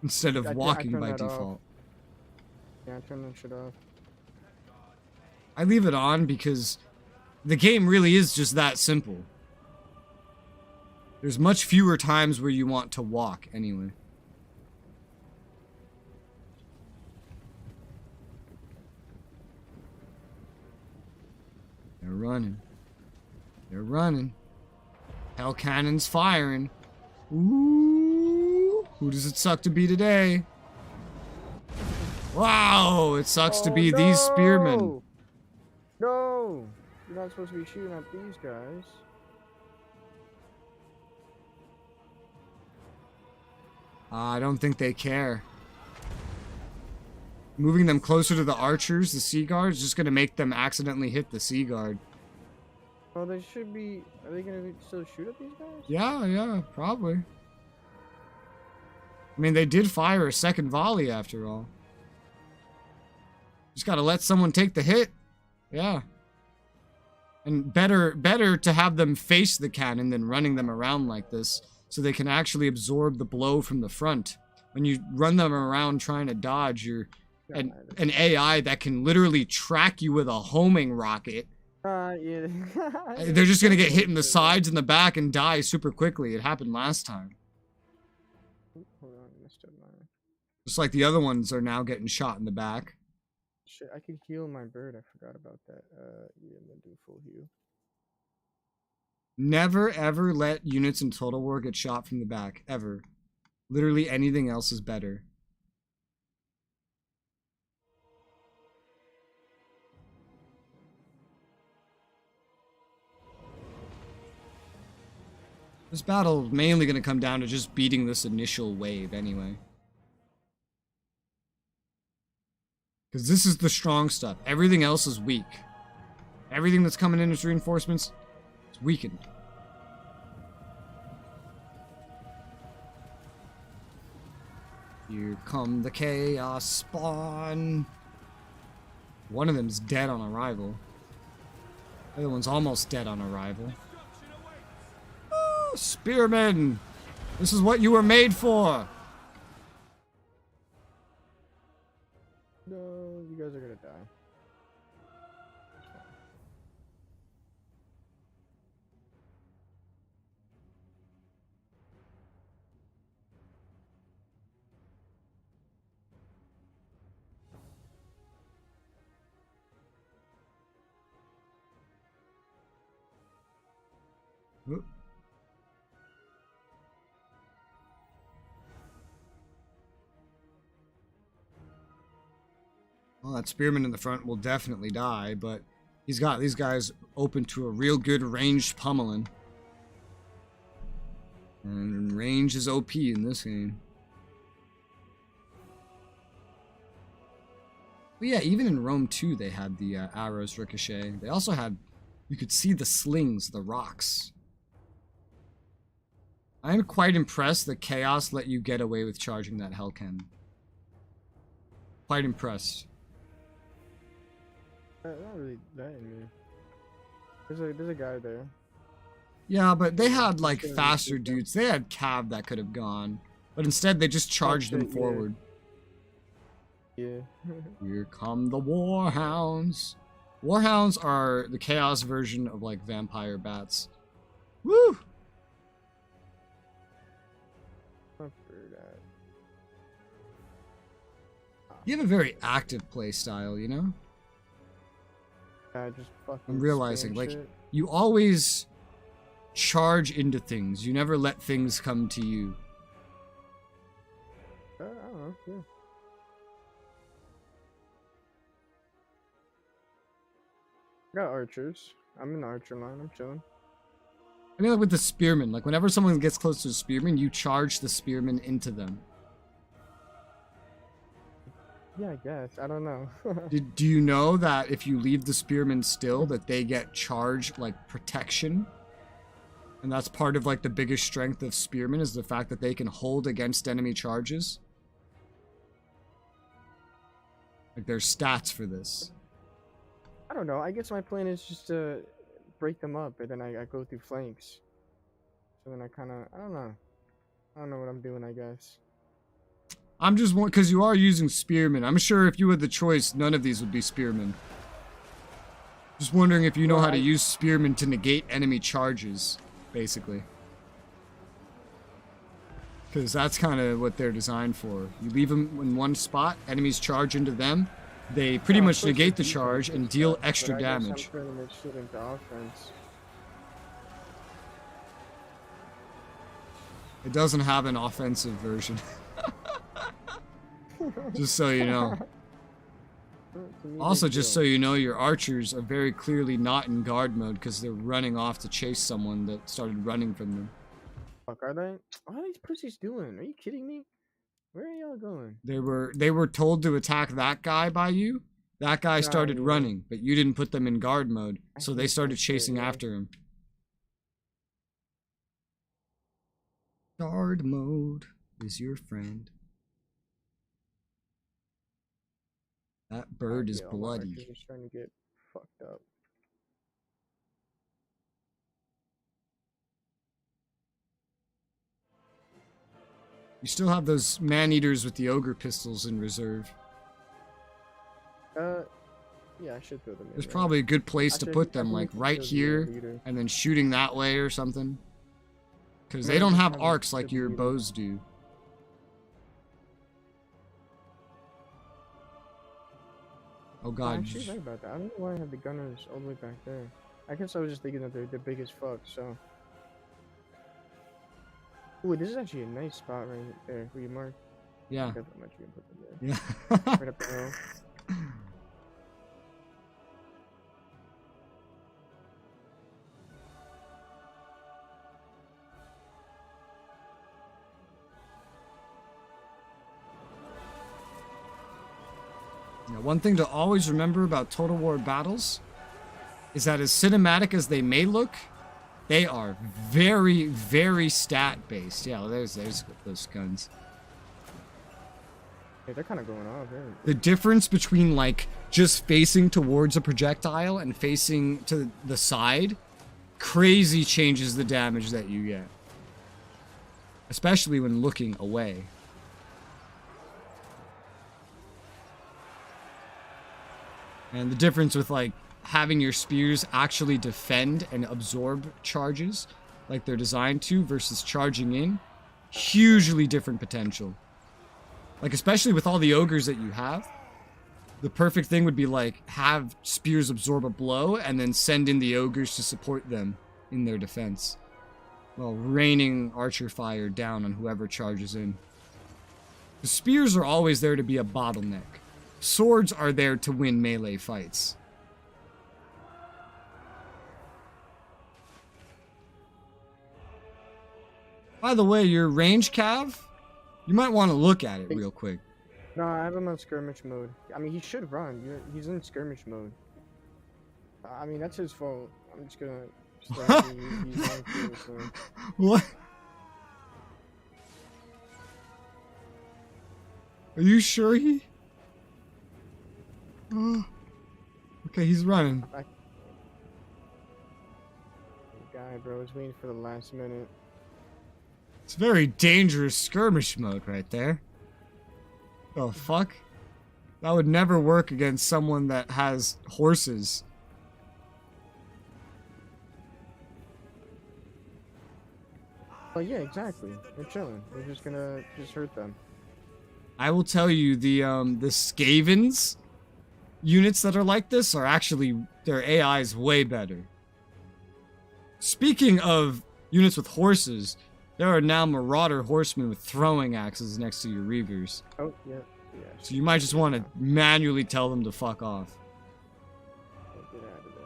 Instead of walking by default. Yeah, I turn that shit off. I leave it on because the game really is just that simple. There's much fewer times where you want to walk anyway. They're running. They're running. Hell cannon's firing. Ooh. Who does it suck to be today? Wow, it sucks to be these spearmen. No! You're not supposed to be shooting at these guys. I don't think they care. Moving them closer to the archers, the sea guards, is just gonna make them accidentally hit the sea guard. Well, they should be. Are they gonna still shoot at these guys? Yeah, probably. I mean, they did fire a second volley after all. Just gotta let someone take the hit. Yeah. And better to have them face the cannon than running them around like this, so they can actually absorb the blow from the front. When you run them around trying to dodge, you're an AI that can literally track you with a homing rocket. Yeah. They're just gonna get hit in the sides and the back and die super quickly. It happened last time. Hold on, I messed up mine. Just like the other ones are now getting shot in the back. Shit, I could heal my bird. I forgot about that. Yeah, I'm gonna do full heal. Never ever let units in Total War get shot from the back. Ever. Literally anything else is better. This battle is mainly going to come down to just beating this initial wave anyway. Because this is the strong stuff. Everything else is weak. Everything that's coming in as reinforcements is weakened. Here come the chaos spawn. One of them's dead on arrival. The other one's almost dead on arrival. Oh, spearmen! This is what you were made for! No, you guys are gonna die. Oop. Well, that spearman in the front will definitely die, but he's got these guys open to a real good ranged pummeling. And range is OP in this game. But yeah, even in Rome 2, they had the arrows ricochet. They also had, you could see the slings, the rocks. I am quite impressed that Chaos let you get away with charging that hell cannon. Quite impressed. Not really that in me. There's a guy there. Yeah, but they had like faster dudes. They had Cav that could have gone, but instead they just charged them forward. Yeah. Here come the Warhounds. Warhounds are the Chaos version of like vampire bats. Woo! You have a very active play style, you know? Just fucking I'm realizing, like, shit. you always charge into things. You never let things come to you. I don't know, yeah. Got archers. I'm in the archer line. I'm chilling. I mean, like with the spearmen. Like, whenever someone gets close to a spearman, you charge the spearman into them. Yeah, I guess. I don't know. Do you know that if you leave the spearmen still, that they get charge, like, protection? And that's part of, like, the biggest strength of spearmen, is the fact that they can hold against enemy charges. Like, there's stats for this. I don't know. I guess my plan is just to break them up, and then I go through flanks. So then I kind of, I don't know. I don't know what I'm doing, I guess. I'm just one, because you are using spearmen. I'm sure if you had the choice, none of these would be spearmen. Just wondering if you know how to use spearmen to negate enemy charges, basically. Because that's kind of what they're designed for. You leave them in one spot, enemies charge into them, they pretty much negate the charge and deal extra damage. I'm trying to make shit into offense. It doesn't have an offensive version. Just so you know. Also, just so you know, your archers are very clearly not in guard mode because they're running off to chase someone that started running from them. Fuck, are they? What are these pussies doing? Are you kidding me? Where are y'all going? They were told to attack that guy by you. That guy started yeah. running, but you didn't put them in guard mode, so they started chasing after him. Guard mode is your friend. That bird is bloody. Just trying to get fucked up. You still have those man-eaters with the ogre pistols in reserve. Yeah, I should throw them in. There's probably a good place to put them, like right kill the here, leader. and then shooting that way or something. Because they don't have arcs like your bows do. Oh god. I'm actually right about that. I don't know why I have the gunners all the way back there. I guess I was just thinking that they're big as fuck, so. Ooh, this is actually a nice spot right there where you mark. Yeah. I'm actually gonna put them there. Yeah. Right up the hill. Now, one thing to always remember about Total War battles is that as cinematic as they may look, they are very, very stat-based. Yeah, there's those guns. Hey, they're kind of going off there. The difference between, like, just facing towards a projectile and facing to the side crazy changes the damage that you get. Especially when looking away. And the difference with, like, having your spears actually defend and absorb charges like they're designed to versus charging in, hugely different potential. Like, especially with all the ogres that you have, the perfect thing would be, like, have spears absorb a blow and then send in the ogres to support them in their defense, while raining archer fire down on whoever charges in. The spears are always there to be a bottleneck. Swords are there to win melee fights. By the way, your range cav, you might want to look at it real quick. No, I have him on skirmish mode. I mean, he should run. He's in skirmish mode. I mean, that's his fault. I'm just gonna slap him. He's on through, so. What? Are you sure he? Oh. Okay, he's running. Guy, bro, is waiting for the last minute. It's very dangerous skirmish mode right there. The fuck? That would never work against someone that has horses. Oh yeah, exactly. They're chilling. We're just gonna hurt them. I will tell you, the Skavens units that are like this are actually, their AI is way better. Speaking of units with horses, there are now Marauder horsemen with throwing axes next to your Reavers. Oh, yeah. So you might just want to manually tell them to fuck off. Get out of there.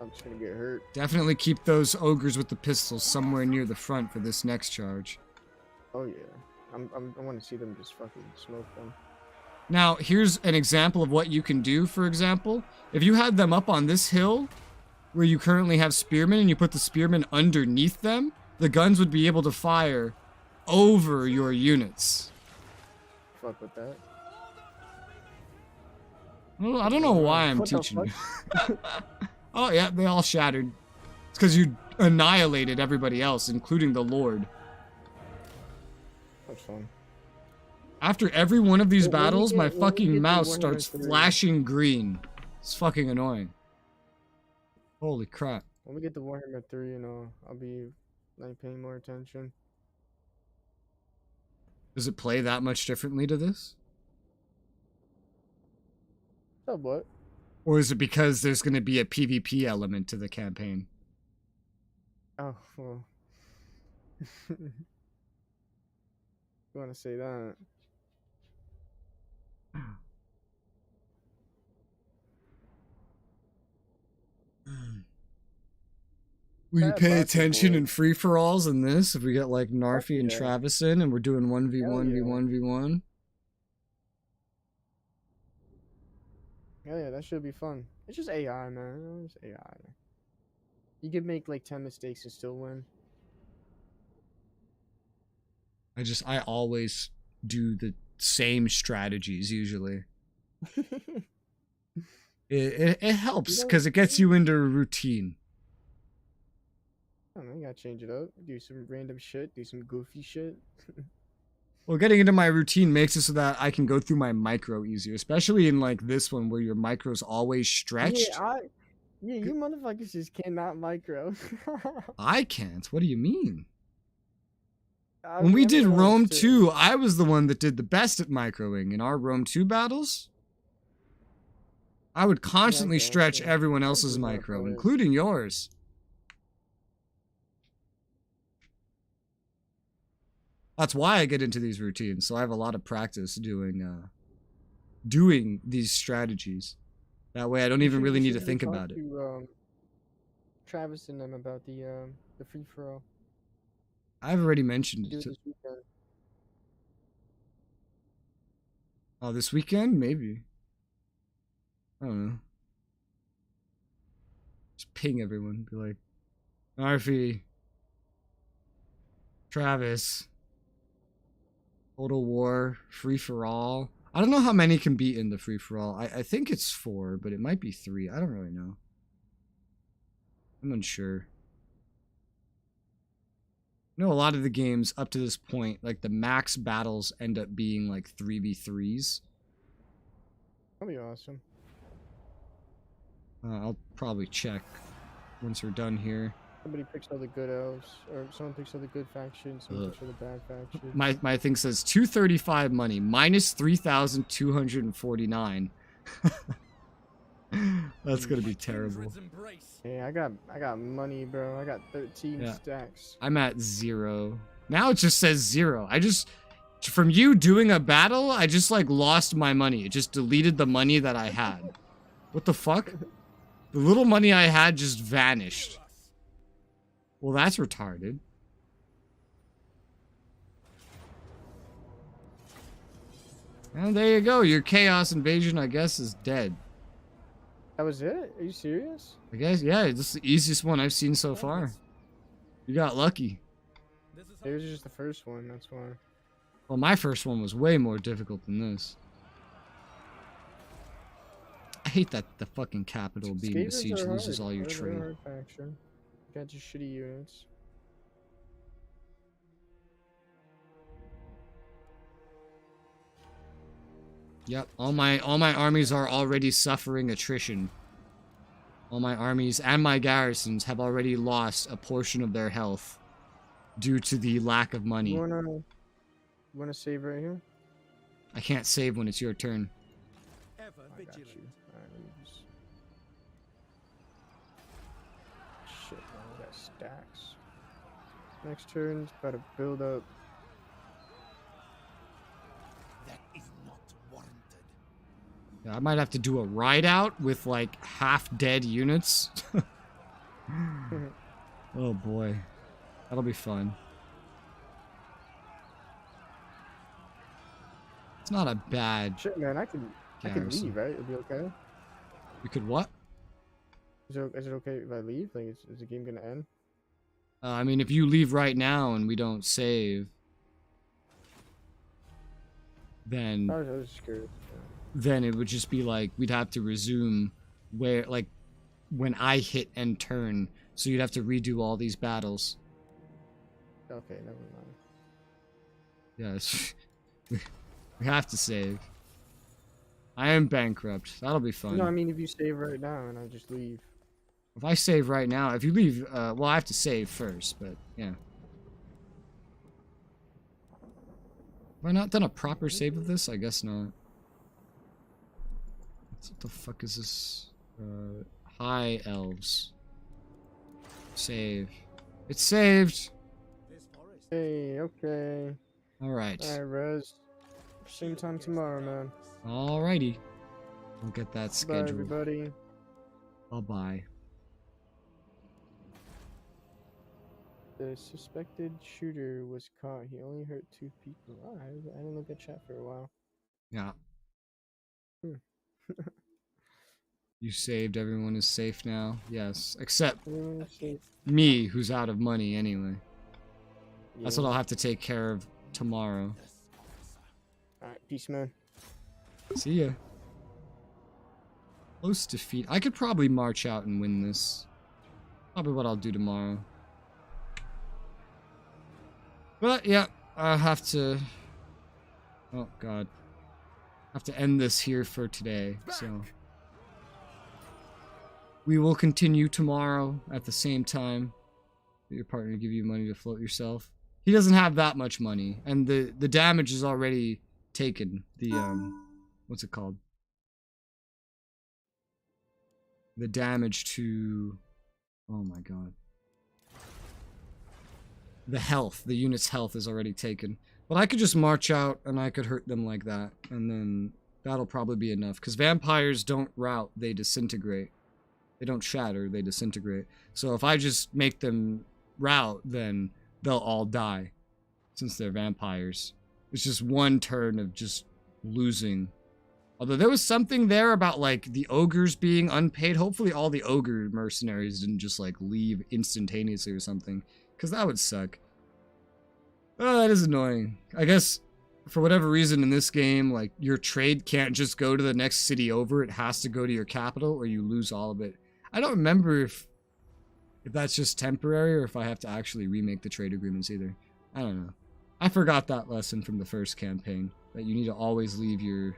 I'm just gonna get hurt. Definitely keep those ogres with the pistols somewhere near the front for this next charge. Oh yeah. I want to see them just fucking smoke them. Now, here's an example of what you can do, for example. If you had them up on this hill, where you currently have spearmen, and you put the spearmen underneath them, the guns would be able to fire over your units. Fuck with that. Well, I don't know why I'm teaching you. Oh yeah, they all shattered. It's because you annihilated everybody else, including the Lord. That's fun. After every one of these battles, my when we fucking get to mouse Warhammer starts 3. flashing green. It's fucking annoying. Holy crap. When we get to Warhammer 3, you know, I'll be like paying more attention. Does it play that much differently to this? Somewhat. Or is it because there's going to be a PvP element to the campaign? Oh, well. You want to say that? Will you That pay basketball- attention in free-for-alls in this? If we get like Narfi and yeah. Travis in and we're doing 1v1, Hell yeah. v1v1? Hell yeah, that should be fun. It's just AI, man. It's AI. You could make like 10 mistakes and still win. I always do the same strategies usually. It helps because it gets you into a routine. I don't know, you gotta change it up. Do some random shit. Do some goofy shit. Well, getting into my routine makes it so that I can go through my micro easier, especially in like this one where your micro's always stretched. Yeah, you motherfuckers just cannot micro. I can't. What do you mean? I When we mean, did everyone Rome else did. 2, I was the one that did the best at microing. In our Rome 2 battles, I would constantly okay, stretch okay. everyone else's do that micro, for it. including yours. That's why I get into these routines, so I have a lot of practice doing these strategies. That way I don't even really need to think about it. Travis and them about the free for all. I've already mentioned Do it. it this weekend. Oh, this weekend? Maybe. I don't know. Just ping everyone. Be like, Narfi, Travis, Total War, Free for All. I don't know how many can be in the Free for All. I think it's 4, but it might be 3. I don't really know. I'm unsure. I know a lot of the games up to this point, like the max battles end up being like 3v3s. That'll be awesome. I'll probably check once we're done here. Somebody picks all the good elves, or someone picks all the good factions, someone picks all the bad factions. My thing says 235 money minus 3,249. That's gonna be terrible. Kindred's embrace. Hey, I got money, bro. I got 13 Yeah. stacks. I'm at 0. Now it just says 0. I just from you doing a battle, I just like lost my money. It just deleted the money that I had. What the fuck? The little money I had just vanished. Well, that's retarded. Well, there you go. Your chaos invasion, I guess, is dead. That was it? Are you serious? I guess, yeah, this is the easiest one I've seen so far. You got lucky. It was just the first one, that's why. Well, my first one was way more difficult than this. I hate that the fucking capital being Skavens besieged are loses hard. all your They're a trade. hard faction. You got your shitty units. Yep, all my armies are already suffering attrition. All my armies and my garrisons have already lost a portion of their health due to the lack of money. You wanna save right here? I can't save when it's your turn. Ever I got vigilant. you. Alright, let me just... Shit, man, we got stacks. Next turn's about to build up. That is not warranted. Yeah, I might have to do a ride out with like half dead units. Oh boy. That'll be fun. It's not a bad Shit, man, I can garrison. leave, right? It'll be okay. You could what? Is it okay if I leave? Like, is the game gonna end? I mean, if you leave right now and we don't save, then I was scared. then it would just be like we'd have to resume where like when I hit end turn, so you'd have to redo all these battles. Okay, never mind. Yes. We have to save. I am bankrupt. That'll be fun. No, I mean if you save right now and I just leave. If I save right now, if you leave, well, I have to save first, but yeah. Have I not done a proper save of this? I guess not. What the fuck is this? High Elves. Save. It's saved! Hey, okay. Alright. Alright, Res. Same time tomorrow, man. Alrighty. We'll get that Bye, scheduled. everybody. Bye-bye. The suspected shooter was caught. He only hurt 2 people. Oh, I didn't look at chat for a while. Yeah. Hmm. You saved. Everyone is safe now. Yes. Except Everyone safe. me, who's out of money anyway. That's what Yeah. I'll have to take care of tomorrow. Alright, peace, man. See ya. Close defeat. I could probably march out and win this. Probably what I'll do tomorrow. But yeah, I have to... Oh god. I have to end this here for today, so... We will continue tomorrow at the same time. Your partner give you money to float yourself. He doesn't have that much money, and the damage is already taken. The what's it called? The damage to, oh my god. The health, the unit's health is already taken. But I could just march out and I could hurt them like that, and then that'll probably be enough. Because vampires don't rout, they disintegrate. They don't shatter, they disintegrate. So if I just make them rout, then they'll all die. Since they're vampires. It's just one turn of just losing. Although there was something there about like the ogres being unpaid. Hopefully all the ogre mercenaries didn't just like leave instantaneously or something. Because that would suck. Oh, that is annoying. I guess for whatever reason in this game, like your trade can't just go to the next city over. It has to go to your capital or you lose all of it. I don't remember if that's just temporary or if I have to actually remake the trade agreements either. I don't know. I forgot that lesson from the first campaign. That you need to always leave your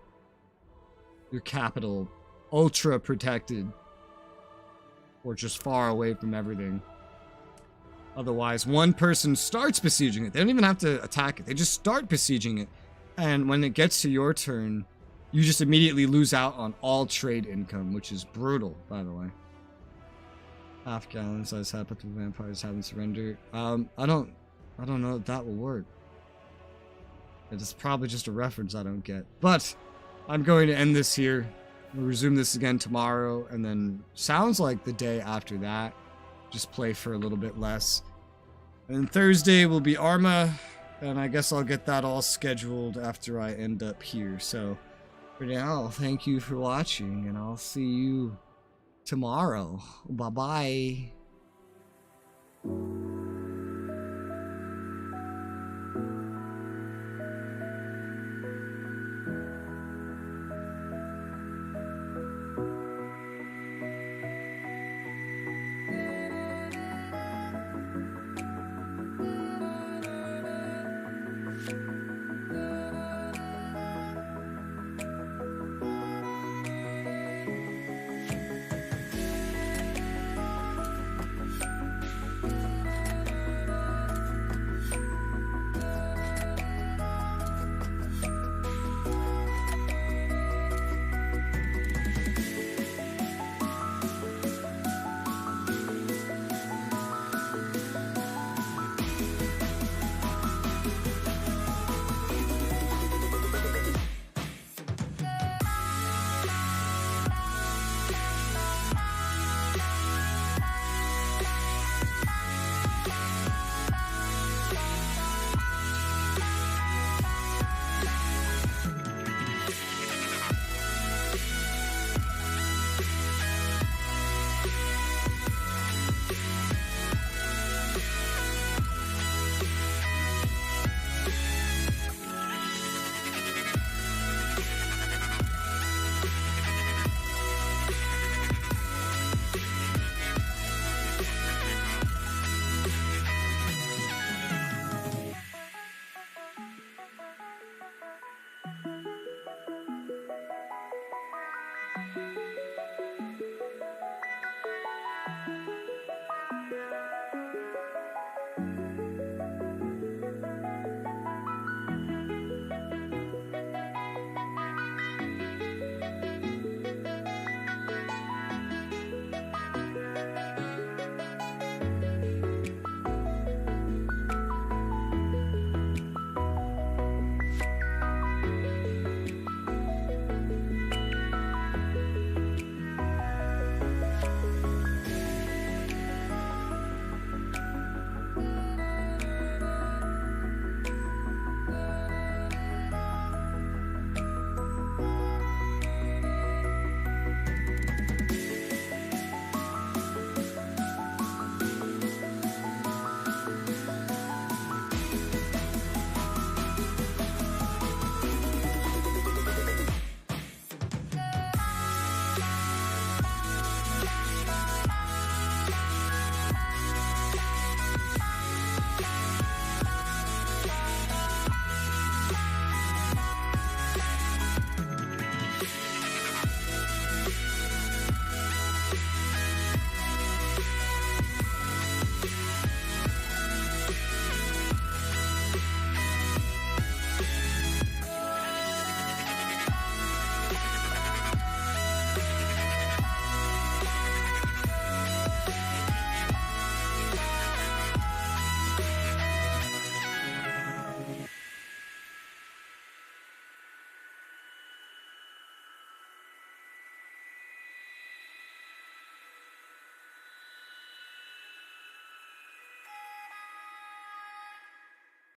capital ultra protected. Or just far away from everything. Otherwise, one person starts besieging it. They don't even have to attack it. They just start besieging it. And when it gets to your turn, you just immediately lose out on all trade income, which is brutal, by the way. Half gallon size happened to vampires haven't surrendered. I don't know if that will work. It's probably just a reference I don't get. But I'm going to end this here. We'll resume this again tomorrow, and then sounds like the day after that. Just play for a little bit less. And Thursday will be Arma, and I guess I'll get that all scheduled after I end up here. So for now, thank you for watching, and I'll see you tomorrow. Bye-bye.